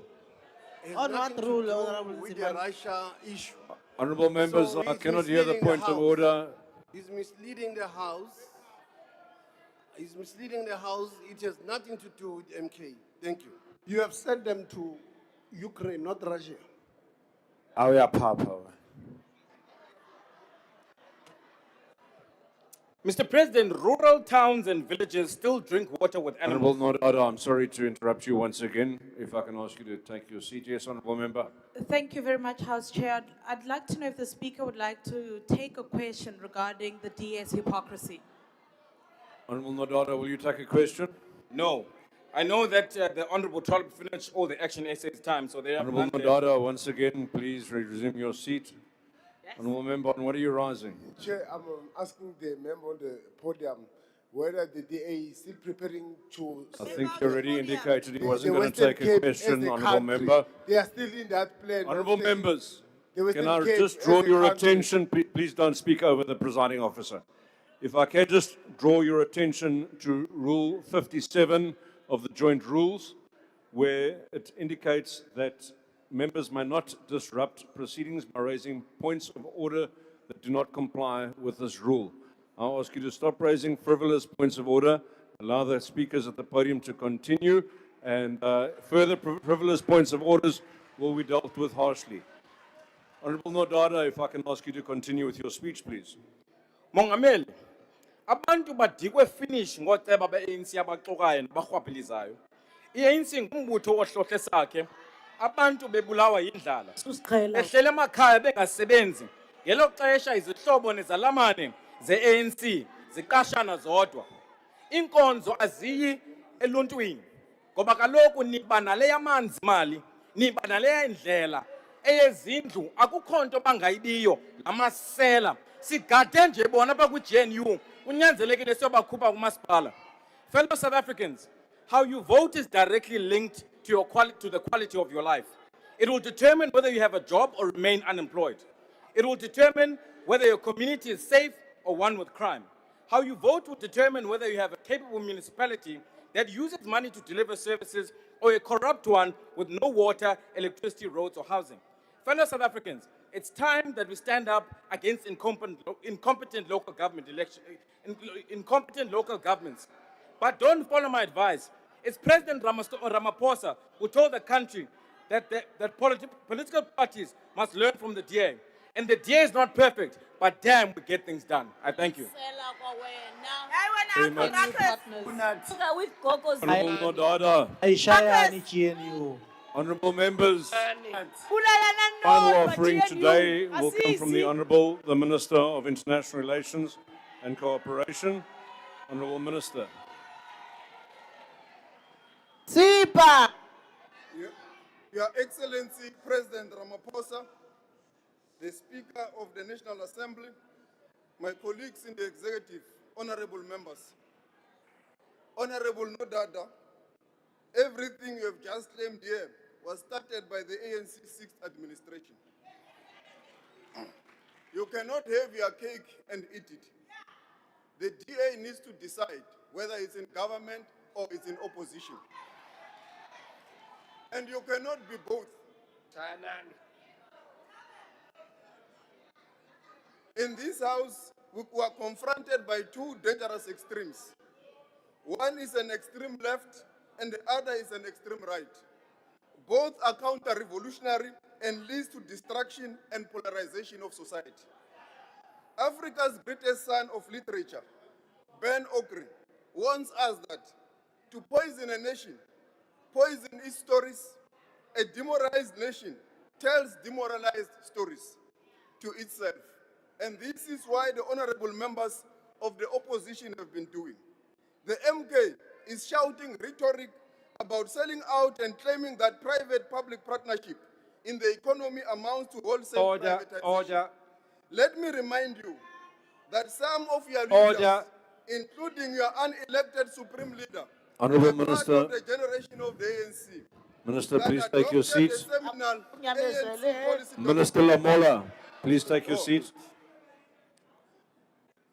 [SPEAKER 5] Has
[SPEAKER 14] On
[SPEAKER 5] nothing
[SPEAKER 14] what
[SPEAKER 5] to
[SPEAKER 14] rule,
[SPEAKER 5] do
[SPEAKER 14] Honorable
[SPEAKER 5] with the
[SPEAKER 14] Nzimande?
[SPEAKER 5] Russia issue.
[SPEAKER 21] Honorable members,
[SPEAKER 5] So
[SPEAKER 21] I
[SPEAKER 5] he's
[SPEAKER 21] cannot hear the
[SPEAKER 5] misleading the
[SPEAKER 21] point of
[SPEAKER 5] House.
[SPEAKER 21] order.
[SPEAKER 5] He's misleading the House. He's misleading the House. It has nothing to do with MK. Thank you.
[SPEAKER 18] You have sent them to Ukraine, not Russia.
[SPEAKER 23] Awuyapapa.
[SPEAKER 1] Mr. President, rural towns and villages still drink water with
[SPEAKER 21] Honourable
[SPEAKER 1] animals.
[SPEAKER 21] Nodada, I'm sorry to interrupt you once again. If I can ask you to take your seat. Yes, Honourable Member.
[SPEAKER 2] Thank you very much, House Chair. I'd like to know if the Speaker would like to take a question regarding the DA's hypocrisy.
[SPEAKER 21] Honourable Nodada, will you take a question?
[SPEAKER 1] No. I know that the Honourable Talib finished all the action essays time, so they have
[SPEAKER 21] Honourable
[SPEAKER 1] none there.
[SPEAKER 21] Nodada, once again, please resume your seat. Honourable Member, on what are you rising?
[SPEAKER 18] Chair, I'm asking the member on the podium whether the DA is still preparing to...
[SPEAKER 21] I think he already indicated he wasn't
[SPEAKER 18] The
[SPEAKER 21] going to
[SPEAKER 18] Western
[SPEAKER 21] take a
[SPEAKER 18] Cape
[SPEAKER 21] question,
[SPEAKER 18] as a
[SPEAKER 21] Honourable
[SPEAKER 18] country.
[SPEAKER 21] Member.
[SPEAKER 18] They are still in that plan. of
[SPEAKER 21] Honourable
[SPEAKER 18] taking
[SPEAKER 21] members,
[SPEAKER 18] the Western
[SPEAKER 21] can I
[SPEAKER 18] Cape
[SPEAKER 21] just
[SPEAKER 18] as
[SPEAKER 21] draw
[SPEAKER 18] a
[SPEAKER 21] your
[SPEAKER 18] country.
[SPEAKER 21] attention? Please don't speak over the presiding officer. If I can just draw your attention to Rule 57 of the Joint Rules, where it indicates that members may not disrupt proceedings by raising points of order that do not comply with this rule. I'll ask you to stop raising frivolous points of order, allow the speakers at the podium to continue, and further frivolous points of orders will be dealt with harshly. Honourable Nodada, if I can ask you to continue with your speech, please.
[SPEAKER 1] Mongameli, abantu badikwe finish ngoceba be-ANC abaxokayo nabarhwaphilizayo. I-ANC ngumbutho ohlohle sakhe. Abantu bebulawa yindlala. Behlele emakhaya bengasebenzi. Ngelo xesha izihlobo nezalamane ze-ANC ziqashana zodwa. Inkonzo aziyi eluntwini. Ngoba kaloku niba nale yamanzi mali, niba nale indlela, eyezindlu akukho nto bangayibiyo, amasela. Sigade nje bona apha kwi-GNU, kunyanzelekile siyobakhupha kumasipala. Fellow South Africans, how you vote is directly linked to the quality of your life. It will determine whether you have a job or remain unemployed. It will determine whether your community is safe or one with crime. How you vote will determine whether you have a capable municipality that uses money to deliver services or a corrupt one with no water, electricity, roads, or housing. Fellow South Africans, it's time that we stand up against incompetent local governments. But don't follow my advice. It's President Ramaphosa who told the country that political parties must learn from the DA. And the DA is not perfect, but damn, we get things done. I thank you.
[SPEAKER 21] Very much.
[SPEAKER 13] With Gogo's
[SPEAKER 21] Honourable Nodada, honourable members, final offering today will come from the Honourable, the Minister of International Relations and Cooperation. Honourable Minister.
[SPEAKER 7] Sipa.
[SPEAKER 19] Your Excellency President Ramaphosa, the Speaker of the National Assembly, my colleagues in the executive, honorable members. Honorable Nodada, everything you have just claimed here was started by the ANC 6th administration. You cannot have your cake and eat it. The DA needs to decide whether it's in government or it's in opposition. And you cannot be both. In this house, we were confronted by two dangerous extremes. One is an extreme left and the other is an extreme right. Both are counter-revolutionary and leads to destruction and polarization of society. Africa's greatest son of literature, Ben Okri, warns us that to poison a nation, poison its stories. A demoralized nation tells demoralized stories to itself. And this is why the honorable members of the opposition have been doing. The MK is shouting rhetoric about selling out and claiming that private-public partnership in the economy amounts to wholesale privatization.
[SPEAKER 9] Order.
[SPEAKER 19] Let me remind you that some of your leaders, including your unelected supreme leader,
[SPEAKER 21] Honourable
[SPEAKER 19] are part
[SPEAKER 21] Minister.
[SPEAKER 19] of the generation of the ANC.
[SPEAKER 21] Minister,
[SPEAKER 19] that
[SPEAKER 21] please take your
[SPEAKER 19] adopted the
[SPEAKER 21] seat.
[SPEAKER 19] seminal ANC policy
[SPEAKER 21] Minister Lamola, please take your seat.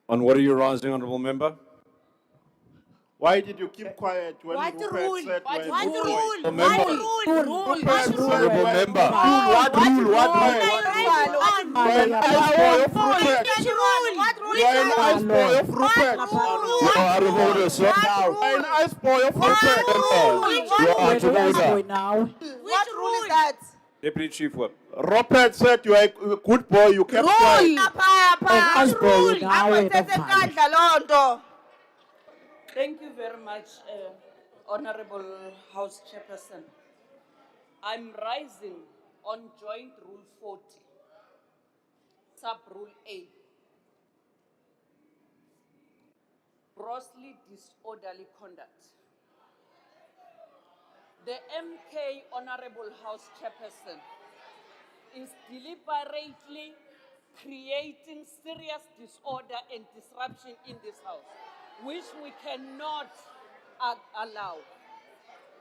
[SPEAKER 21] On what are you rising, Honourable Member?
[SPEAKER 4] Why did you keep quiet when
[SPEAKER 14] What
[SPEAKER 4] Rupert
[SPEAKER 14] rule?
[SPEAKER 4] said
[SPEAKER 14] What
[SPEAKER 4] we're
[SPEAKER 14] rule?
[SPEAKER 4] good boys?
[SPEAKER 14] What rule?
[SPEAKER 4] Rupert said
[SPEAKER 21] Honorable
[SPEAKER 4] we're
[SPEAKER 21] member.
[SPEAKER 4] good boys.
[SPEAKER 23] What rule? What rule?
[SPEAKER 4] You're an ice boy of Rupert.
[SPEAKER 14] Which rule? What rule
[SPEAKER 4] You're an
[SPEAKER 14] is
[SPEAKER 4] ice boy of Rupert.
[SPEAKER 21] You are out of order, sir.
[SPEAKER 4] You're an ice boy of Rupert.
[SPEAKER 21] You are out of order.
[SPEAKER 14] What rule is that?
[SPEAKER 21] Deputy Chief Whip.
[SPEAKER 4] Rupert said you're a good boy, you kept quiet.
[SPEAKER 17] Thank you very much, Honorable House Chairperson. I'm rising on Joint Rule 40, Sub-Rule A. Grossly disorderly conduct. The MK Honorable House Chairperson is deliberately creating serious disorder and disruption in this house, which we cannot allow.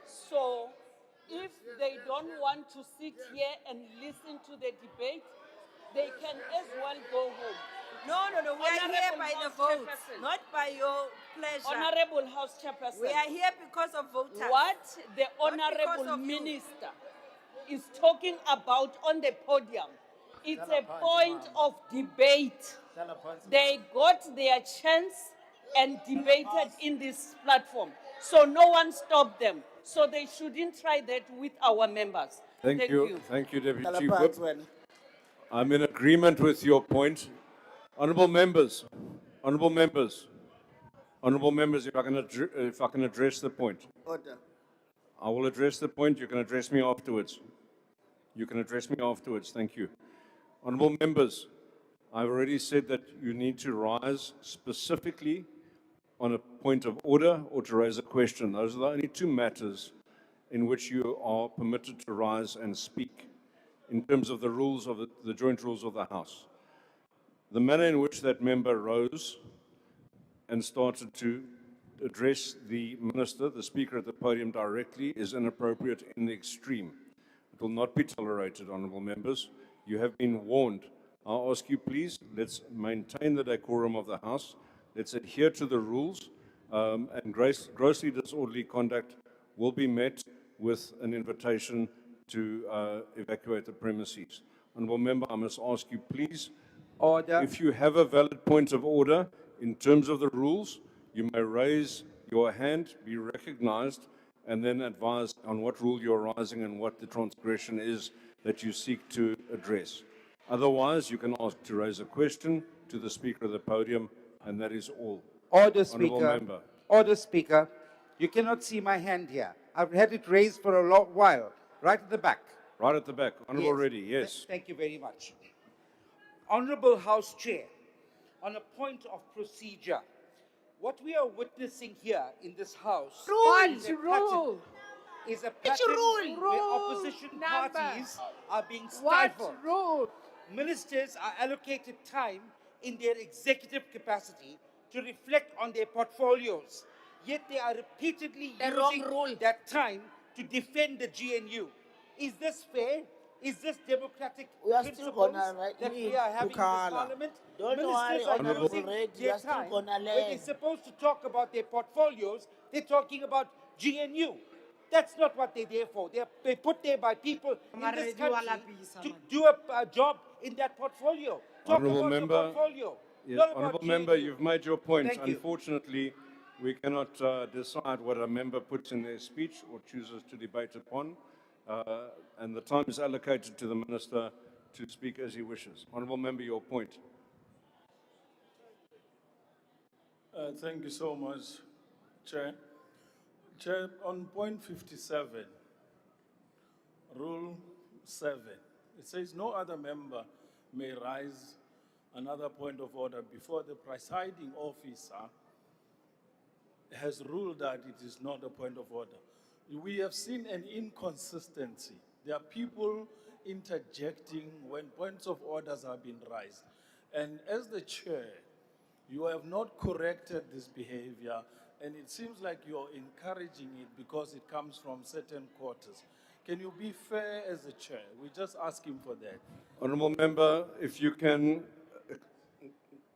[SPEAKER 17] So, if they don't want to sit here and listen to the debate, they can as well go home.
[SPEAKER 13] No, we are here by the vote, not by your pleasure.
[SPEAKER 17] Honorable House Chairperson.
[SPEAKER 13] We are here because of voters.
[SPEAKER 17] What the
[SPEAKER 13] Not because
[SPEAKER 17] Honorable
[SPEAKER 13] of you.
[SPEAKER 17] Minister is talking about on the podium, it's a point of debate. They got their chance and debated in this platform. So no one stopped them. So they shouldn't try that with our members.
[SPEAKER 21] Thank you. Thank you, Deputy Chief Whip. I'm in agreement with your point. Honourable members, honourable members, honourable members, if I can address the point.
[SPEAKER 3] Order.
[SPEAKER 21] I will address the point. You can address me afterwards. You can address me afterwards. Thank you. Honourable members, I've already said that you need to rise specifically on a point of order or to raise a question. Those are the only two matters in which you are permitted to rise and speak in terms of the rules of the joint rules of the House. The manner in which that member rose and started to address the minister, the speaker at the podium directly, is inappropriate in the extreme. It will not be tolerated, honourable members. You have been warned. I'll ask you, please, let's maintain the decorum of the House. Let's adhere to the rules, and grossly disorderly conduct will be met with an invitation to evacuate the premises. Honourable member, I must ask you, please,
[SPEAKER 9] Order.
[SPEAKER 21] if you have a valid point of order in terms of the rules, you may raise your hand, be recognized, and then advise on what rule you're rising and what the transgression is that you seek to address. Otherwise, you can ask to raise a question to the Speaker of the podium, and that is all.
[SPEAKER 9] Order,
[SPEAKER 21] Honourable
[SPEAKER 9] Speaker.
[SPEAKER 21] member.
[SPEAKER 9] Order, Speaker. You cannot see my hand here. I've had it raised for a long while, right at the back.
[SPEAKER 21] Right at the back. Honourable
[SPEAKER 9] Yes.
[SPEAKER 21] Reddy, yes.
[SPEAKER 9] Thank you very much. Honourable House Chair, on a point of procedure, what we are witnessing here in this House is a pattern, where opposition parties are being stifled. Ministers are allocated time in their executive capacity to reflect on their portfolios, yet they are repeatedly using that time to defend the GNU. Is this fair? Is this democratic
[SPEAKER 14] We are still
[SPEAKER 9] principles
[SPEAKER 14] gonna
[SPEAKER 9] that we
[SPEAKER 14] need
[SPEAKER 9] are
[SPEAKER 14] to
[SPEAKER 9] having in this
[SPEAKER 14] colour.
[SPEAKER 9] parliament?
[SPEAKER 14] Don't
[SPEAKER 9] Ministers
[SPEAKER 14] worry,
[SPEAKER 9] are
[SPEAKER 14] Honourable
[SPEAKER 9] using
[SPEAKER 14] Red, we
[SPEAKER 9] their
[SPEAKER 14] are still
[SPEAKER 9] time
[SPEAKER 14] gonna
[SPEAKER 9] when they're
[SPEAKER 14] learn.
[SPEAKER 9] supposed to talk about their portfolios. They're talking about GNU. That's not what they're there for. They're put there by people in this country to do a job in that portfolio. Talk
[SPEAKER 21] Honourable
[SPEAKER 9] about
[SPEAKER 21] member,
[SPEAKER 9] your portfolio.
[SPEAKER 21] yes,
[SPEAKER 9] Not about
[SPEAKER 21] Honourable member,
[SPEAKER 9] GNU.
[SPEAKER 21] you've made your point.
[SPEAKER 9] Thank you.
[SPEAKER 21] Unfortunately, we cannot decide what a member puts in their speech or chooses to debate upon, and the time is allocated to the minister to speak as he wishes. Honourable member, your point.
[SPEAKER 6] Thank you so much, Chair. Chair, on point 57, Rule 7, it says no other member may raise another point of order before the presiding officer has ruled that it is not a point of order. We have seen an inconsistency. There are people interjecting when points of orders have been raised. And as the chair, you have not corrected this behavior, and it seems like you're encouraging it because it comes from certain quarters. Can you be fair as a chair? We're just asking for that.
[SPEAKER 21] Honourable member, if you can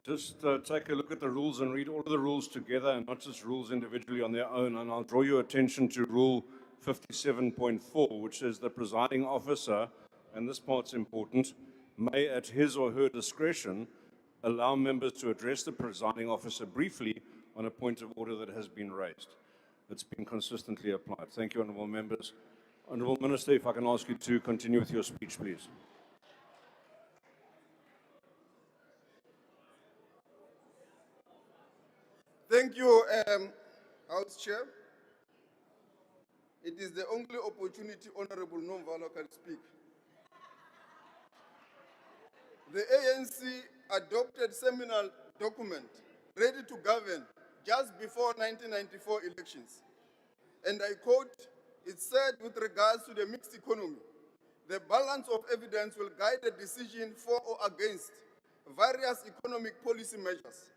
[SPEAKER 21] Just take a look at the rules and read all of the rules together and not just rules individually on their own. And I'll draw your attention to Rule 57.4, which says the presiding officer, and this part's important, may at his or her discretion allow members to address the presiding officer briefly on a point of order that has been raised. It's been consistently applied. Thank you, honourable members. Honourable Minister, if I can ask you to continue with your speech, please.
[SPEAKER 19] Thank you, House Chair. It is the only opportunity Honorable Nomvalo can speak. The ANC adopted seminal document, Ready to Govern, just before 1994 elections. And I quote, it said with regards to the mixed economy, the balance of evidence will guide the decision for or against various economic policy measures.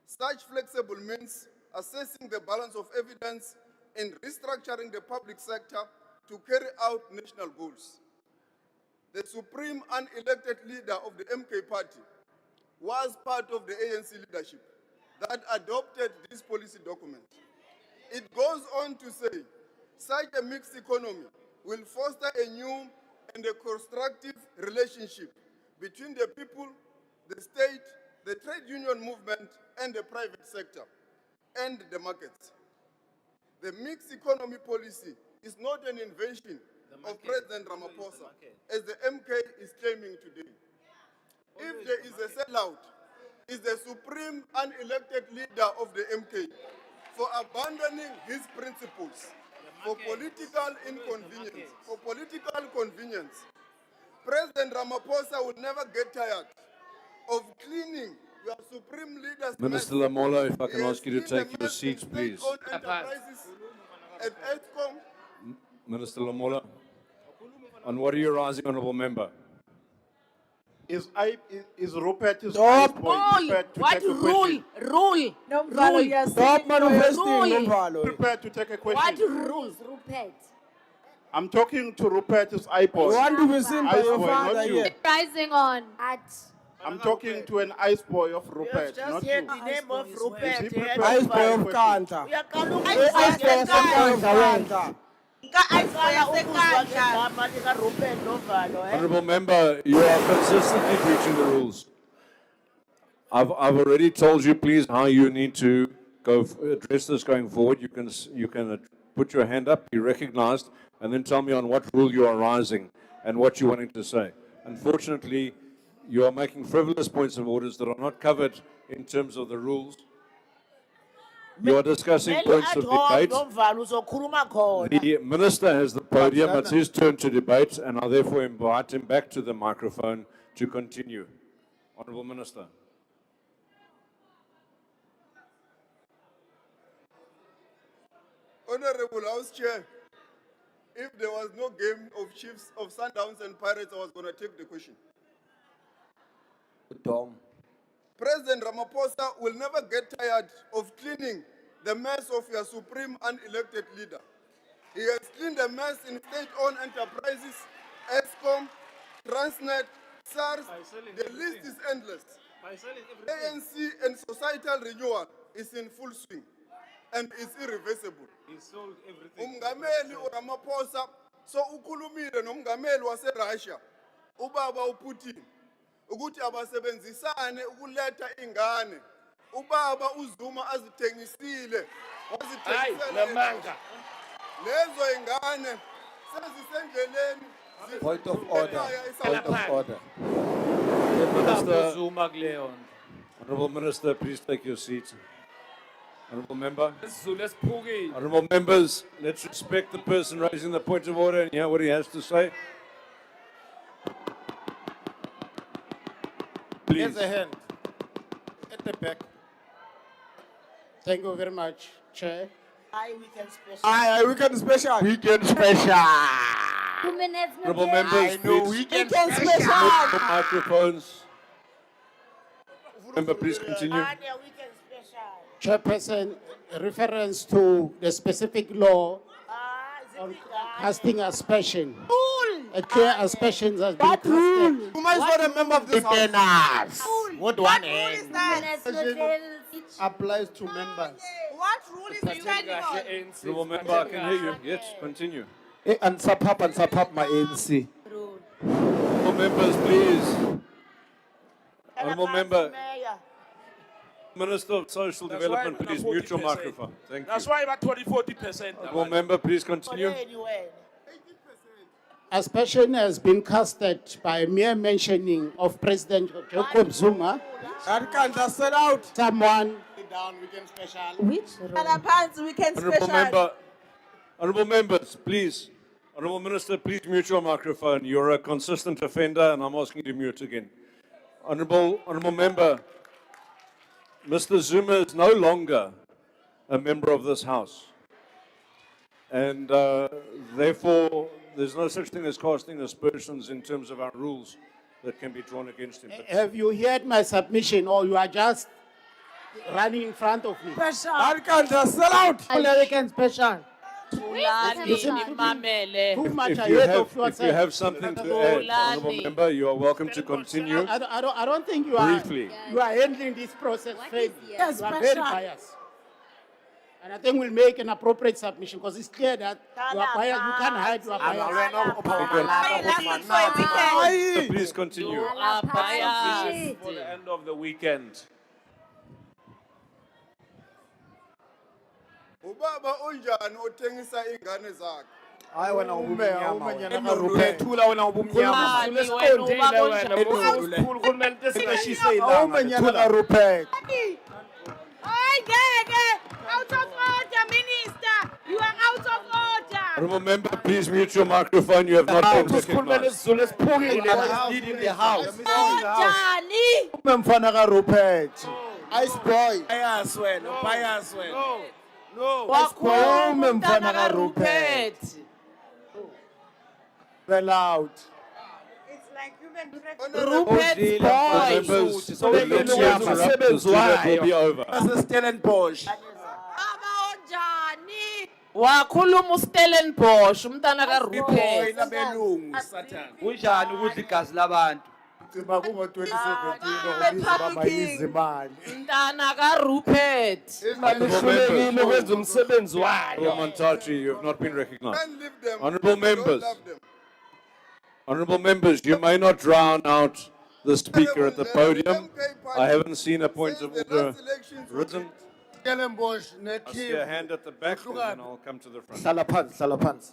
[SPEAKER 19] Such flexible means assessing the balance of evidence and restructuring the public sector to carry out national goals. The supreme unelected leader of the MK party was part of the ANC leadership that adopted this policy document. It goes on to say, such a mixed economy will foster a new and a constructive relationship between the people, the state, the trade union movement, and the private sector, and the markets. The mixed economy policy is not an invention of President Ramaphosa, as the MK is claiming today. If there is a sellout, is the supreme unelected leader of the MK for abandoning his principles for political inconvenience, for political convenience. President Ramaphosa will never get tired of cleaning your supreme leader's
[SPEAKER 21] Minister
[SPEAKER 19] mess.
[SPEAKER 21] Lamola, if I can
[SPEAKER 19] He has
[SPEAKER 21] ask you to
[SPEAKER 19] cleaned
[SPEAKER 21] take
[SPEAKER 19] the
[SPEAKER 21] your
[SPEAKER 19] mess
[SPEAKER 21] seats,
[SPEAKER 19] in
[SPEAKER 21] please.
[SPEAKER 19] state-owned enterprises at ESCOM.
[SPEAKER 21] Minister Lamola, on what are you rising, honourable member?
[SPEAKER 4] Is Rupert's
[SPEAKER 14] Stop.
[SPEAKER 4] ice boy prepared to
[SPEAKER 14] What
[SPEAKER 4] take a
[SPEAKER 14] rule?
[SPEAKER 4] question?
[SPEAKER 14] Rule.
[SPEAKER 7] Nomvalo,
[SPEAKER 14] Rule.
[SPEAKER 7] you're
[SPEAKER 14] Stop
[SPEAKER 7] saying
[SPEAKER 14] manifesting,
[SPEAKER 7] Rule.
[SPEAKER 14] Nomvalo.
[SPEAKER 4] Prepared to take a question?
[SPEAKER 10] What rules, Rupert?
[SPEAKER 4] I'm talking to Rupert's ice boy.
[SPEAKER 14] You want to be seen by
[SPEAKER 4] Ice
[SPEAKER 14] your
[SPEAKER 4] boy,
[SPEAKER 14] father
[SPEAKER 4] not you.
[SPEAKER 14] here.
[SPEAKER 10] Rising on.
[SPEAKER 4] I'm talking to an ice boy of
[SPEAKER 14] You have
[SPEAKER 4] Rupert,
[SPEAKER 14] just
[SPEAKER 4] not
[SPEAKER 14] heard
[SPEAKER 4] you.
[SPEAKER 14] the name of
[SPEAKER 4] Is
[SPEAKER 14] Rupert.
[SPEAKER 4] he prepared
[SPEAKER 14] Ice
[SPEAKER 4] to
[SPEAKER 14] boy
[SPEAKER 4] take a
[SPEAKER 14] of
[SPEAKER 4] question?
[SPEAKER 14] Kanta.
[SPEAKER 3] Uyaqala
[SPEAKER 14] Ice boy of Kanta.
[SPEAKER 3] Ka-iceberg sekanja.
[SPEAKER 14] Rupert Nomvalo, eh?
[SPEAKER 21] Honourable member, you are consistently breaching the rules. I've already told you, please, how you need to address this going forward. You can put your hand up, be recognised, and then tell me on what rule you are rising and what you're wanting to say. Unfortunately, you are making frivolous points of orders that are not covered in terms of the rules. You are discussing points of debate. The minister has the podium. It's his turn to debate, and I therefore invite him back to the microphone to continue. Honourable Minister.
[SPEAKER 19] Honorable House Chair, if there was no game of Chiefs of Sundowns and Pirates, I was going to take the question. President Ramaphosa will never get tired of cleaning the mess of your supreme unelected leader. He has cleaned the mess in state-owned enterprises, ESCOM, Transnet, SARS. The list is endless. ANC and societal renewal is in full swing and is irreversible.
[SPEAKER 23] He sold everything.
[SPEAKER 19] Umgameli uRamaphosa so ukhulumile nomgameli waseRussia ubaba uPutin ukuthi abasebenzisane ukuletha ingane. Ubaba uZuma azithengisile wazithengisela
[SPEAKER 23] Namanga.
[SPEAKER 19] lezo ingane sezisendleleni.
[SPEAKER 14] Point of order. Point of order.
[SPEAKER 21] Minister, Honourable Minister, please take your seat. Honourable member. Honourable members, let's respect the person raising the point of order and hear what he has to say. Please.
[SPEAKER 12] There's a hand at the back. Thank you very much, Chair.
[SPEAKER 14] Weekend special.
[SPEAKER 12] Weekend special.
[SPEAKER 14] Weekend special.
[SPEAKER 10] 2 minutes.
[SPEAKER 21] Honourable members, please.
[SPEAKER 14] Weekend special.
[SPEAKER 21] Microphones. Member, please continue.
[SPEAKER 12] Chairperson, reference to the specific law on casting aspersion. A clear aspersion has been casted.
[SPEAKER 14] Who is not a member of this house? with
[SPEAKER 3] What
[SPEAKER 14] one
[SPEAKER 3] rule is
[SPEAKER 14] hand.
[SPEAKER 3] that?
[SPEAKER 18] Applies to members.
[SPEAKER 3] What rule is depending on?
[SPEAKER 21] Honourable member, I can hear you. Yes, continue.
[SPEAKER 14] And support my ANC.
[SPEAKER 21] Honourable members, please. Honourable member, Minister of Social
[SPEAKER 8] That's why
[SPEAKER 21] Development,
[SPEAKER 8] we're
[SPEAKER 21] please
[SPEAKER 8] not
[SPEAKER 21] mute your
[SPEAKER 8] 40%.
[SPEAKER 21] microphone. Thank
[SPEAKER 8] That's
[SPEAKER 21] you.
[SPEAKER 8] why about 40%.
[SPEAKER 21] Honourable member, please continue.
[SPEAKER 12] Aspersion has been casted by mere mentioning of President Jacob Zuma.
[SPEAKER 7] That can just set out.
[SPEAKER 12] Someone
[SPEAKER 14] Down, we can special.
[SPEAKER 2] Which room?
[SPEAKER 3] We can
[SPEAKER 21] Honourable
[SPEAKER 3] special.
[SPEAKER 21] member, honourable members, please. Honourable Minister, please mute your microphone. You're a consistent offender, and I'm asking you to mute again. Honourable member, Mr. Zuma is no longer a member of this House. And therefore, there's no such thing as casting aspersions in terms of our rules that can be drawn against him. But
[SPEAKER 12] have you heard my submission, or you are just running in front of me?
[SPEAKER 7] That can just sell out.
[SPEAKER 12] American special.
[SPEAKER 17] Thulani, nimamele.
[SPEAKER 12] Too much
[SPEAKER 21] if
[SPEAKER 12] ahead
[SPEAKER 21] you
[SPEAKER 12] of
[SPEAKER 21] have
[SPEAKER 12] yourself.
[SPEAKER 21] something to add, honourable member, you are welcome to continue.
[SPEAKER 12] I don't think you are.
[SPEAKER 21] Briefly.
[SPEAKER 12] You are handling this process fairly.
[SPEAKER 2] Yes,
[SPEAKER 12] You are very
[SPEAKER 2] special.
[SPEAKER 12] biased. And I think we'll make an appropriate submission because it's clear that you are biased. You can't hide your bias.
[SPEAKER 21] So please continue.
[SPEAKER 17] You are biased.
[SPEAKER 8] Submission for the end of the weekend.
[SPEAKER 19] Ubaba unjani othengisa ingane zakhe?
[SPEAKER 14] Hayi wena ubumnyama.
[SPEAKER 7] Thula wena ubumnyama.
[SPEAKER 17] Mani, wena uba kunjani?
[SPEAKER 7] Uhulumende esingashise ilanga. Awumenyana kaRupert.
[SPEAKER 3] Ay, out of order, Minister. You are out of order.
[SPEAKER 21] Honourable member, please mute your microphone. You have not been recognized.
[SPEAKER 7] Leading the house.
[SPEAKER 3] Orderly.
[SPEAKER 7] Umfana kaRupert.
[SPEAKER 18] Ice boy.
[SPEAKER 7] Bias wena, bias wena.
[SPEAKER 8] No.
[SPEAKER 7] Wakhuluma mfana kaRupert. Spell out.
[SPEAKER 3] It's like human trafficking.
[SPEAKER 21] Members,
[SPEAKER 7] Rupert's boy.
[SPEAKER 21] the next interrupt, that will be over.
[SPEAKER 7] Stellenbosch.
[SPEAKER 3] Baba onjani.
[SPEAKER 24] Wakhuluma uStellenbosch umntana
[SPEAKER 7] Boy
[SPEAKER 24] kaRupert.
[SPEAKER 7] labelungu Satan.
[SPEAKER 14] Kunjani ukudla igazi labantu?
[SPEAKER 7] Cima kungo 2017 ngokubiza babayizi imali.
[SPEAKER 24] Umntana kaRupert.
[SPEAKER 7] Manihlulekile ukwenza umsebenzi
[SPEAKER 21] Honourable
[SPEAKER 7] wayo.
[SPEAKER 21] Montachi, you have not been recognized.
[SPEAKER 19] Can't leave them.
[SPEAKER 21] Honourable
[SPEAKER 19] Don't
[SPEAKER 21] members,
[SPEAKER 19] love them.
[SPEAKER 21] honourable members, you may not drown out the speaker at the podium. I haven't seen a point of order written.
[SPEAKER 18] Stellenbosch
[SPEAKER 21] I see a hand at the back, and then I'll come to the front.
[SPEAKER 7] Hlala phansi.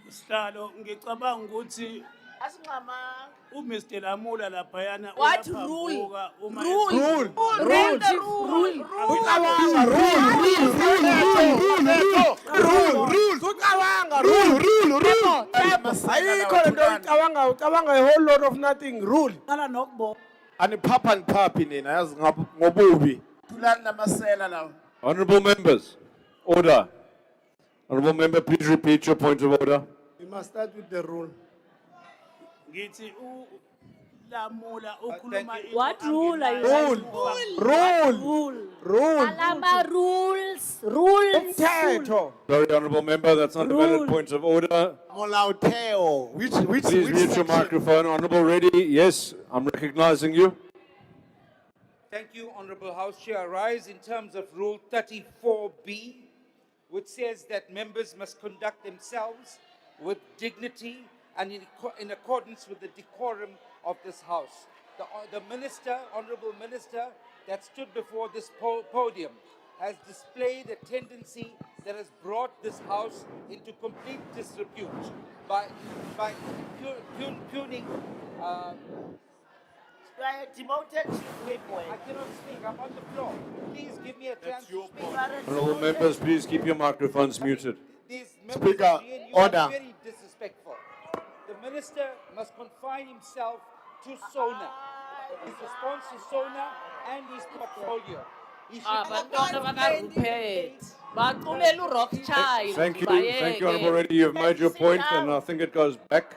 [SPEAKER 6] Sihlalo ngicabanga ukuthi uMr Lamula laphayana
[SPEAKER 24] What
[SPEAKER 6] uyaphambuka
[SPEAKER 24] rule?
[SPEAKER 6] uma
[SPEAKER 7] Ayikho lento uyicabanga, ucabanga a whole lot of nothing. Rule. Aniphapha niphaphi nina yazi ngobubi. Thulani namasela lawo.
[SPEAKER 21] Honourable members, order. Honourable member, please repeat your point of order.
[SPEAKER 18] We must start with the rule.
[SPEAKER 6] ngithi uLamula ukhuluma
[SPEAKER 10] What rule are you
[SPEAKER 7] Rule.
[SPEAKER 10] Alama rules. Rules.
[SPEAKER 7] Umthetho.
[SPEAKER 21] Sorry, honourable member, that's not a valid point of order.
[SPEAKER 7] Molauteo. Which
[SPEAKER 21] Please mute your microphone. Honourable Reddy, yes, I'm recognizing you.
[SPEAKER 9] Thank you, Honorable House Chair. I rise in terms of Rule 34B, which says that members must conduct themselves with dignity and in accordance with the decorum of this House. The minister, Honorable Minister, that stood before this podium has displayed a tendency that has brought this House into complete disrepute by pugning.
[SPEAKER 14] Demoted.
[SPEAKER 9] I cannot speak. I'm on the floor. Please give me a chance to speak.
[SPEAKER 21] Honourable members, please keep your microphones muted.
[SPEAKER 9] These members
[SPEAKER 7] Speaker,
[SPEAKER 9] of GNU are
[SPEAKER 7] order.
[SPEAKER 9] very disrespectful. The minister must confine himself to SONA. His response to SONA and his portfolio. He should
[SPEAKER 24] Abantwana bakaRupert. Baculela uRothschild.
[SPEAKER 21] Thank you, Honourable Reddy. You've made your point, and I think it goes back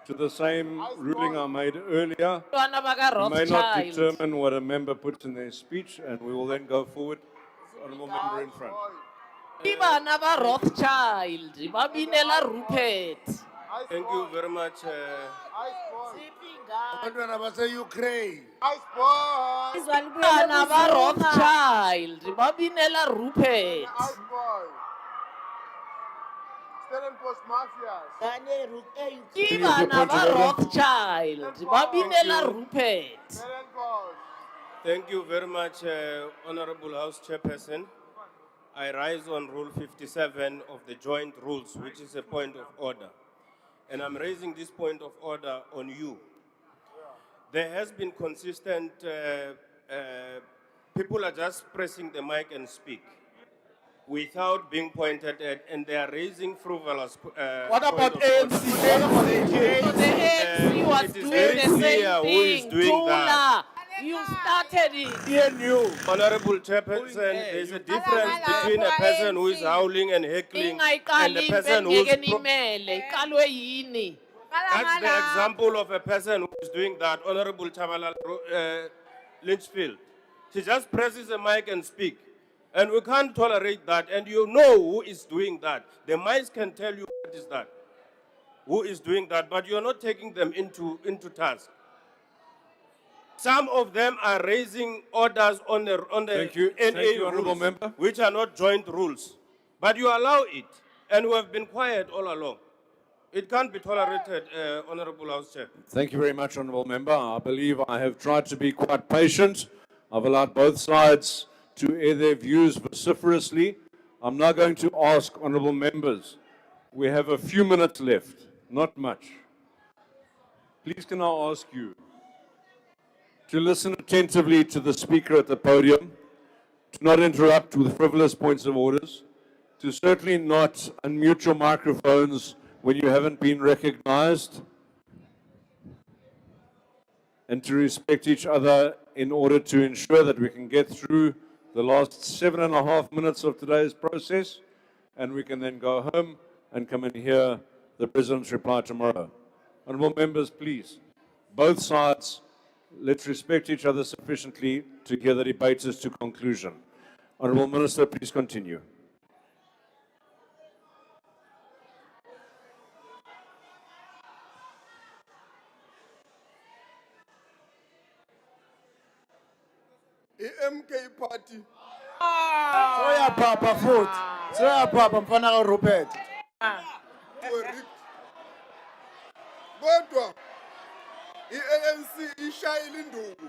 [SPEAKER 21] to the same ruling I made earlier.
[SPEAKER 24] Abantwana
[SPEAKER 21] We may not
[SPEAKER 24] bakaRothschild.
[SPEAKER 21] determine what a member puts in their speech, and we will then go forward. Honourable member in front.
[SPEAKER 24] Ibana baRothschild babinela Rupert.
[SPEAKER 11] Thank you very much.
[SPEAKER 18] Abantwana base-Ukraine.
[SPEAKER 24] Bana ba Rothschild, ba binela Rupert.
[SPEAKER 18] Stellenbosch mafias.
[SPEAKER 24] Ke bana ba Rothschild, ba binela Rupert.
[SPEAKER 11] Thank you very much, Honorable House Chairperson. I rise on Rule 57 of the joint rules, which is a point of order. And I'm raising this point of order on you. There has been consistent, people are just pressing the mic and speak without being pointed at, and they are raising frivolous.
[SPEAKER 7] What about ANC?
[SPEAKER 24] The ANC was
[SPEAKER 11] it is
[SPEAKER 24] doing
[SPEAKER 11] very
[SPEAKER 24] the
[SPEAKER 11] clear
[SPEAKER 24] same
[SPEAKER 11] who is
[SPEAKER 24] thing.
[SPEAKER 11] doing that.
[SPEAKER 24] You started it.
[SPEAKER 11] Honorable Chairperson, there's a difference between a person who is howling and heckling and a person who's. That's the example of a person who is doing that, Honorable Chabalala Lynchfield. She just presses the mic and speaks. And we can't tolerate that. And you know who is doing that. The mics can tell you what is that. Who is doing that, but you're not taking them into task. Some of them are raising orders on the
[SPEAKER 21] Thank you,
[SPEAKER 11] NA
[SPEAKER 21] Honourable
[SPEAKER 11] rules,
[SPEAKER 21] Member.
[SPEAKER 11] which are not joint rules. But you allow it, and we have been quiet all along. It can't be tolerated, Honourable House Chair.
[SPEAKER 21] Thank you very much, Honourable Member. I believe I have tried to be quite patient. I've allowed both sides to air their views vociferously. I'm now going to ask Honourable Members. We have a few minutes left, not much. Please can I ask you to listen attentively to the speaker at the podium, to not interrupt with frivolous points of orders, to certainly not unmute your microphones when you haven't been recognized, and to respect each other in order to ensure that we can get through the last 7.5 minutes of today's process, and we can then go home and come and hear the President's reply tomorrow. Honourable members, please, both sides, let's respect each other sufficiently to hear the debaters to conclusion. Honourable Minister, please continue.
[SPEAKER 19] i-MK Party.
[SPEAKER 7] Soya papa futhi. Soya papa mfana ka Rupert.
[SPEAKER 19] Correct. Kodwa i-ANC ishayile induku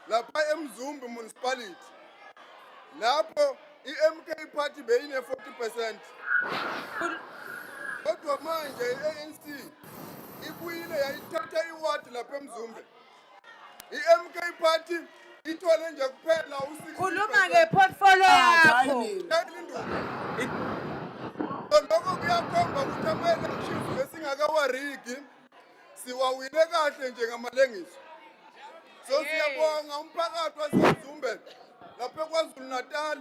[SPEAKER 19] lapha eMzumbe municipality. Lapho i-MK Party beyine 40%. Kodwa manje i-ANC ibuyile yayithatha iwadi lapha eMzumbe. I-MK Party ithole nje kuphela u-60%.
[SPEAKER 2] Khuluma ngeportfolio yakho.
[SPEAKER 19] Lokho kuyakhomba ukuthi ama-elections esingakawarigi siwawine kahle njengamalengiso. So siyabonga umphakathi waseMzumbe lapha eKwaZulu Natal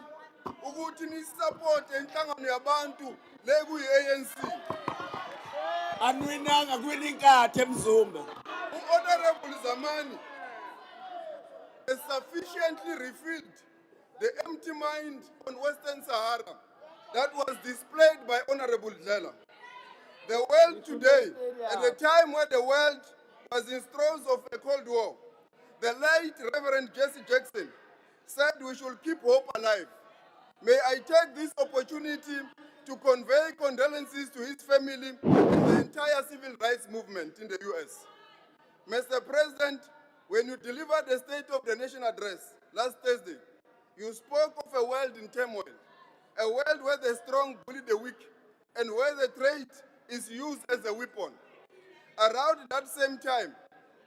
[SPEAKER 19] ukuthi nisupporte inhlangano yabantu le kuyi-ANC.
[SPEAKER 7] Anwinanga kwilinkathi eMzumbe.
[SPEAKER 19] U-Honorable Zamani has sufficiently refilled the empty mind on Western Sahara that was displayed by Honorable Dlela. The world today, at a time where the world was in throes of a Cold War, the late Reverend Jesse Jackson said we should keep hope alive. May I take this opportunity to convey condolences to his family and the entire civil rights movement in the US. Mr. President, when you delivered the State of the Nation address last Thursday, you spoke of a world in turmoil, a world where the strong bully the weak, and where the trade is used as a weapon. Around that same time,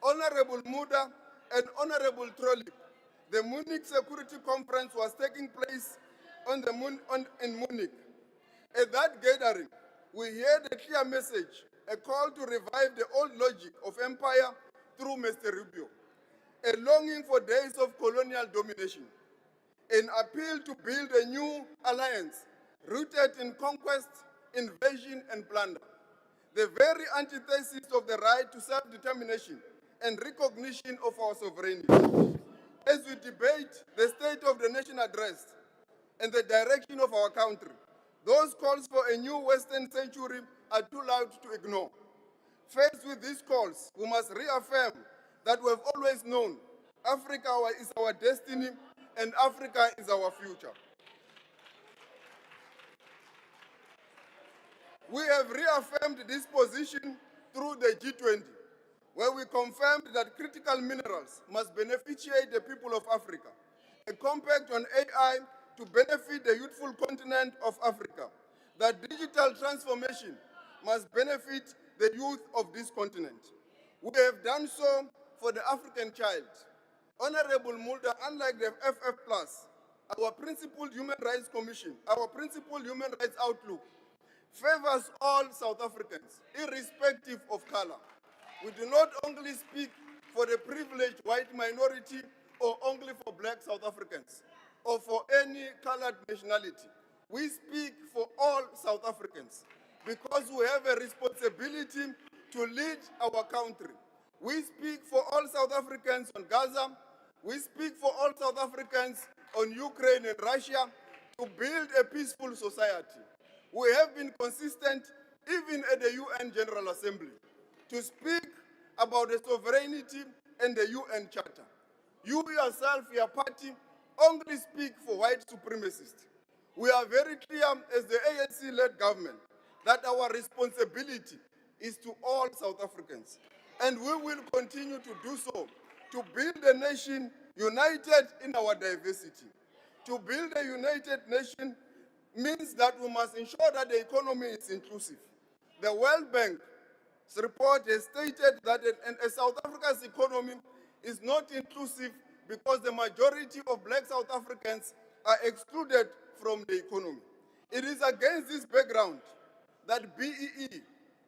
[SPEAKER 19] Honorable Muda and Honorable Trollip, the Munich Security Conference was taking place in Munich. At that gathering, we heard a clear message, a call to revive the old logic of empire through Mr. Rubio, a longing for days of colonial domination, an appeal to build a new alliance rooted in conquest, invasion, and plunder, the very antithesis of the right to self-determination and recognition of our sovereignty. As we debate the State of the Nation address and the direction of our country, those calls for a new Western century are too loud to ignore. Faced with these calls, we must reaffirm that we have always known Africa is our destiny and Africa is our future. We have reaffirmed this position through the G20, where we confirmed that critical minerals must beneficiate the people of Africa, a compact on AI to benefit the youthful continent of Africa, that digital transformation must benefit the youth of this continent. We have done so for the African child. Honorable Mulder, unlike the FF+, our principal human rights commission, our principal human rights outlook, favors all South Africans, irrespective of color. We do not only speak for the privileged white minority or only for black South Africans or for any colored nationality. We speak for all South Africans because we have a responsibility to lead our country. We speak for all South Africans on Gaza. We speak for all South Africans on Ukraine and Russia to build a peaceful society. We have been consistent even at the UN General Assembly to speak about the sovereignty and the UN Charter. You yourself, your party, only speak for white supremacists. We are very clear as the ANC-led government that our responsibility is to all South Africans. And we will continue to do so, to build a nation united in our diversity. To build a united nation means that we must ensure that the economy is inclusive. The World Bank's report has stated that South Africa's economy is not inclusive because the majority of black South Africans are excluded from the economy. It is against this background that BEE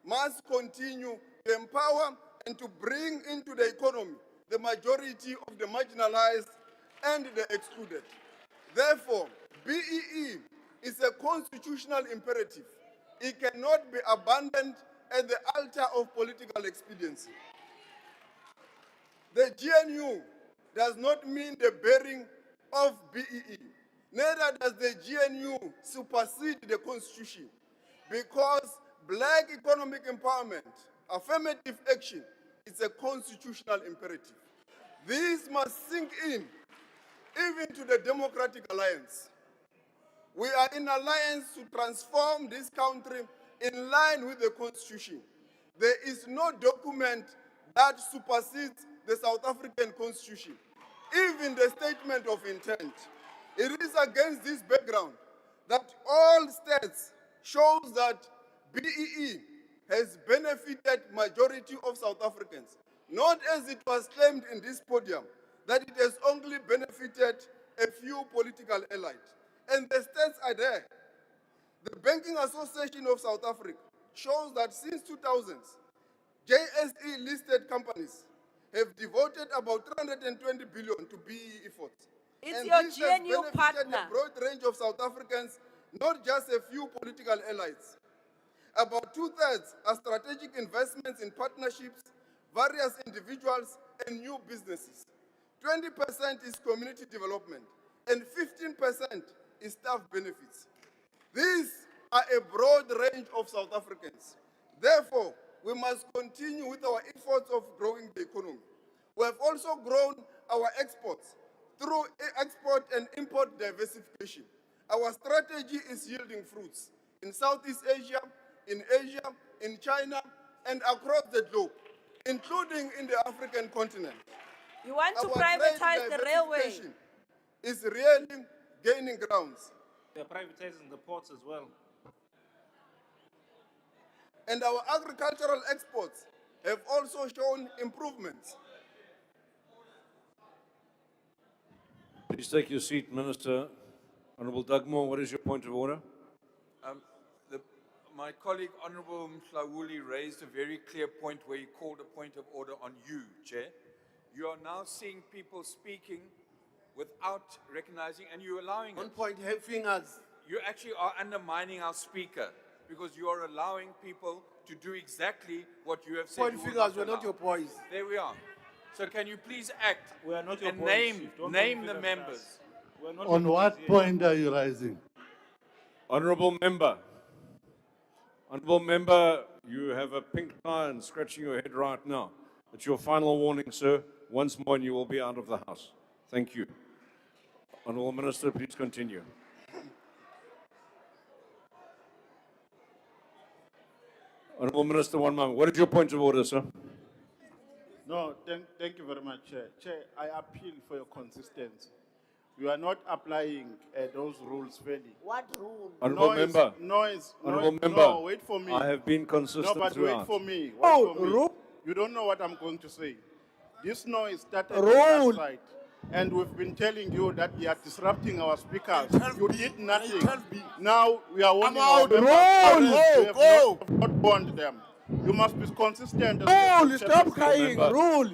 [SPEAKER 19] must continue to empower and to bring into the economy the majority of the marginalized and the excluded. Therefore, BEE is a constitutional imperative. It cannot be abandoned at the altar of political expediency. The GNU does not mean the bearing of BEE. Neither does the GNU supersede the Constitution, because black economic empowerment, affirmative action, is a constitutional imperative. This must sink in, even to the Democratic Alliance. We are in alliance to transform this country in line with the Constitution. There is no document that supersedes the South African Constitution, even the statement of intent. It is against this background that all states shows that BEE has benefited majority of South Africans, not as it was claimed in this podium, that it has only benefited a few political elites. And the stats are there. The Banking Association of South Africa shows that since 2000, JSE-listed companies have devoted about 320 billion to BEE efforts.
[SPEAKER 15] It's
[SPEAKER 19] and
[SPEAKER 15] your
[SPEAKER 19] this has
[SPEAKER 15] GNU
[SPEAKER 19] benefited
[SPEAKER 15] partner.
[SPEAKER 19] a broad range of South Africans, not just a few political allies. About 2/3 are strategic investments in partnerships, various individuals, and new businesses. 20% is community development, and 15% is staff benefits. These are a broad range of South Africans. Therefore, we must continue with our efforts of growing the economy. We have also grown our exports through export and import diversification. Our strategy is yielding fruits in Southeast Asia, in Asia, in China, and across the globe, including in the African continent.
[SPEAKER 15] You want to
[SPEAKER 19] Our
[SPEAKER 15] privatize
[SPEAKER 19] trade
[SPEAKER 15] the railway.
[SPEAKER 19] diversification is really gaining grounds.
[SPEAKER 16] They're privatizing the ports as well.
[SPEAKER 19] And our agricultural exports have also shown improvements.
[SPEAKER 21] Please take your seat, Minister. Honourable Dugmore, what is your point of order?
[SPEAKER 20] My colleague, Honourable Mhlawuli, raised a very clear point where he called a point of order on you, Chair. You are now seeing people speaking without recognizing, and you're allowing it.
[SPEAKER 5] Don't point fingers.
[SPEAKER 20] You actually are undermining our speaker because you are allowing people to do exactly what you have said.
[SPEAKER 5] Point
[SPEAKER 20] you will
[SPEAKER 5] fingers, we're
[SPEAKER 20] allow.
[SPEAKER 5] not your boys.
[SPEAKER 20] There we are. So can you please act
[SPEAKER 16] We are not your
[SPEAKER 20] and
[SPEAKER 16] boys,
[SPEAKER 20] name
[SPEAKER 16] Chief. Don't
[SPEAKER 20] name
[SPEAKER 16] point
[SPEAKER 20] the
[SPEAKER 16] fingers at
[SPEAKER 20] members?
[SPEAKER 16] us. We are not
[SPEAKER 22] On
[SPEAKER 16] your
[SPEAKER 22] what
[SPEAKER 16] boys here.
[SPEAKER 22] point are you rising?
[SPEAKER 21] Honourable Member. Honourable member, you have a pink eye and scratching your head right now. It's your final warning, sir. Once more and you will be out of the House. Thank you. Honourable Minister, please continue. Honourable Minister, one moment. What is your point of order, sir?
[SPEAKER 4] No, thank you very much, Chair. Chair, I appeal for your consistency. You are not applying those rules fairly.
[SPEAKER 14] What rule?
[SPEAKER 21] Honourable member. Honourable member.
[SPEAKER 4] No, wait for me.
[SPEAKER 21] I have been consistent
[SPEAKER 4] No, but
[SPEAKER 21] throughout.
[SPEAKER 4] wait for me. Wait for me. You don't know what I'm going to say. This noise started on that side. And we've been telling you that they are disrupting our speakers. You did nothing. Now we are warning our members. You have not warned them. You must be consistent.
[SPEAKER 7] Rule, stop crying.
[SPEAKER 21] Member.
[SPEAKER 7] Rule.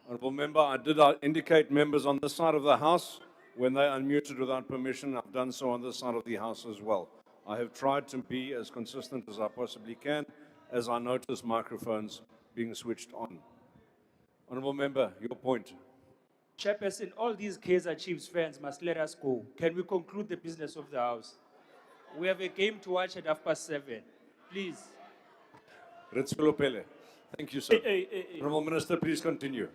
[SPEAKER 21] Honourable member, I did indicate members on this side of the House when they unmuted without permission. I've done so on this side of the House as well. I have tried to be as consistent as I possibly can as I notice microphones being switched on. Honourable member, your point.
[SPEAKER 1] Chairperson, all these Kaizer Chiefs fans must let us go. Can we conclude the business of the House? We have a game to watch at 7:30. Please.
[SPEAKER 21] Thank you, sir. Honourable Minister, please continue.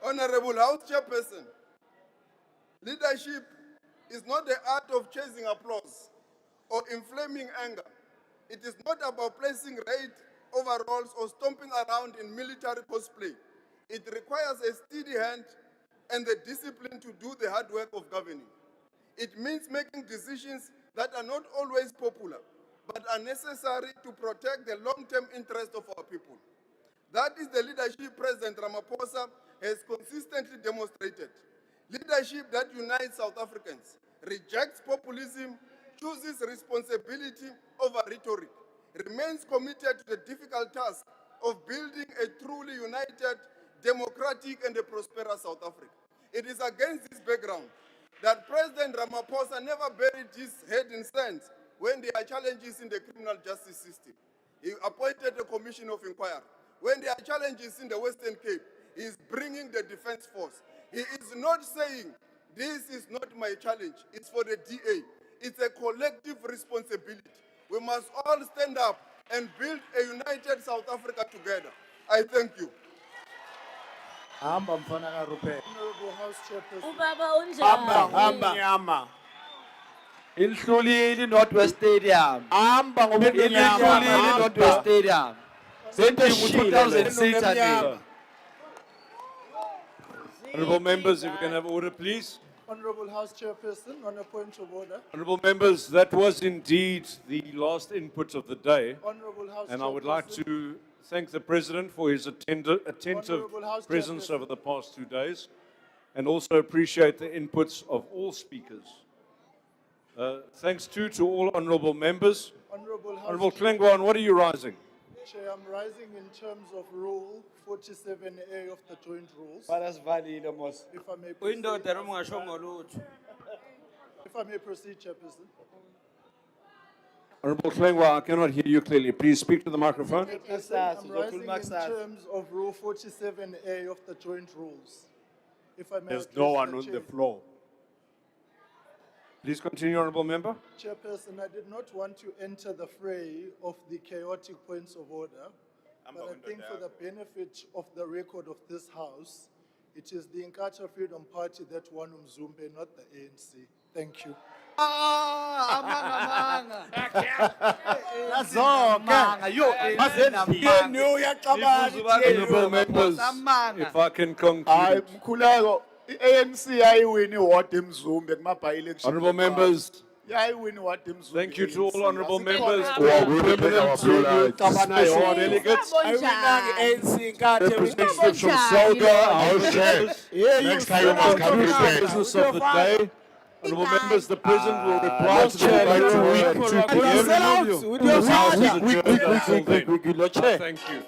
[SPEAKER 19] Honorable House Chairperson, leadership is not the art of chasing applause or inflaming anger. It is not about placing red overalls or stomping around in military cosplay. It requires a steady hand and the discipline to do the hard work of governing. It means making decisions that are not always popular, but are necessary to protect the long-term interest of our people. That is the leadership President Ramaphosa has consistently demonstrated. Leadership that unites South Africans, rejects populism, chooses responsibility over rhetoric, remains committed to the difficult task of building a truly united, democratic and a prosperous South Africa. It is against this background that President Ramaphosa never buried his head in sand when there are challenges in the criminal justice system. He appointed a commission of inquiry. When there are challenges in the Western Cape, he is bringing the defense force. He is not saying, this is not my challenge, it's for the DA. It's a collective responsibility. We must all stand up and build a united South Africa together. I thank you.
[SPEAKER 7] Honourable House Chairperson.
[SPEAKER 13] Hamba. Inhlulile Northwest Stadium. Inhlulile Northwest Stadium. Sending 2006 ane.
[SPEAKER 21] Honourable members, if we can have order, please.
[SPEAKER 7] Honourable House Chairperson, on a point of order.
[SPEAKER 21] Honourable members, that was indeed the last input of the day.
[SPEAKER 7] Honourable House
[SPEAKER 21] And I would like
[SPEAKER 7] Chairperson.
[SPEAKER 21] to thank the President for his attentive
[SPEAKER 7] Honourable House
[SPEAKER 21] presence
[SPEAKER 7] Chairperson.
[SPEAKER 21] over the past 2 days, and also appreciate the inputs of all speakers. Thanks too to all honourable members.
[SPEAKER 7] Honourable House
[SPEAKER 21] Honourable Klengwan, what are you rising?
[SPEAKER 7] Chair, I'm rising in terms of Rule 47A of the Joint Rules. If I may proceed, if I may proceed, Chairperson.
[SPEAKER 21] Honourable Klengwa, I cannot hear you clearly. Please speak to the microphone.
[SPEAKER 7] Chairperson, I'm rising in terms of Rule 47A of the Joint Rules. If I may
[SPEAKER 23] There's
[SPEAKER 7] address
[SPEAKER 23] no one
[SPEAKER 7] the
[SPEAKER 23] on
[SPEAKER 7] chair.
[SPEAKER 23] the floor.
[SPEAKER 21] Please continue, Honourable Member.
[SPEAKER 7] Chairperson, I did not want to enter the fray of the chaotic points of order, but I think for the benefit of the record of this House, it is the Inkatha Freedom Party that won Mzumbe, not the ANC. Thank you.
[SPEAKER 21] Honourable members, if I can conclude.
[SPEAKER 23] ANC ayiwini ward eMzumbe kuma election.
[SPEAKER 21] Honourable members,
[SPEAKER 23] Yayiwini ward eMzumbe.
[SPEAKER 21] thank you to all honourable members.
[SPEAKER 23] Delegates.
[SPEAKER 21] Representatives from Selga, House Chairs.
[SPEAKER 23] Next time you must come prepared.
[SPEAKER 21] Business of the day. Honourable members, the President will reply to the debate tomorrow at 2 p.m. Thank you.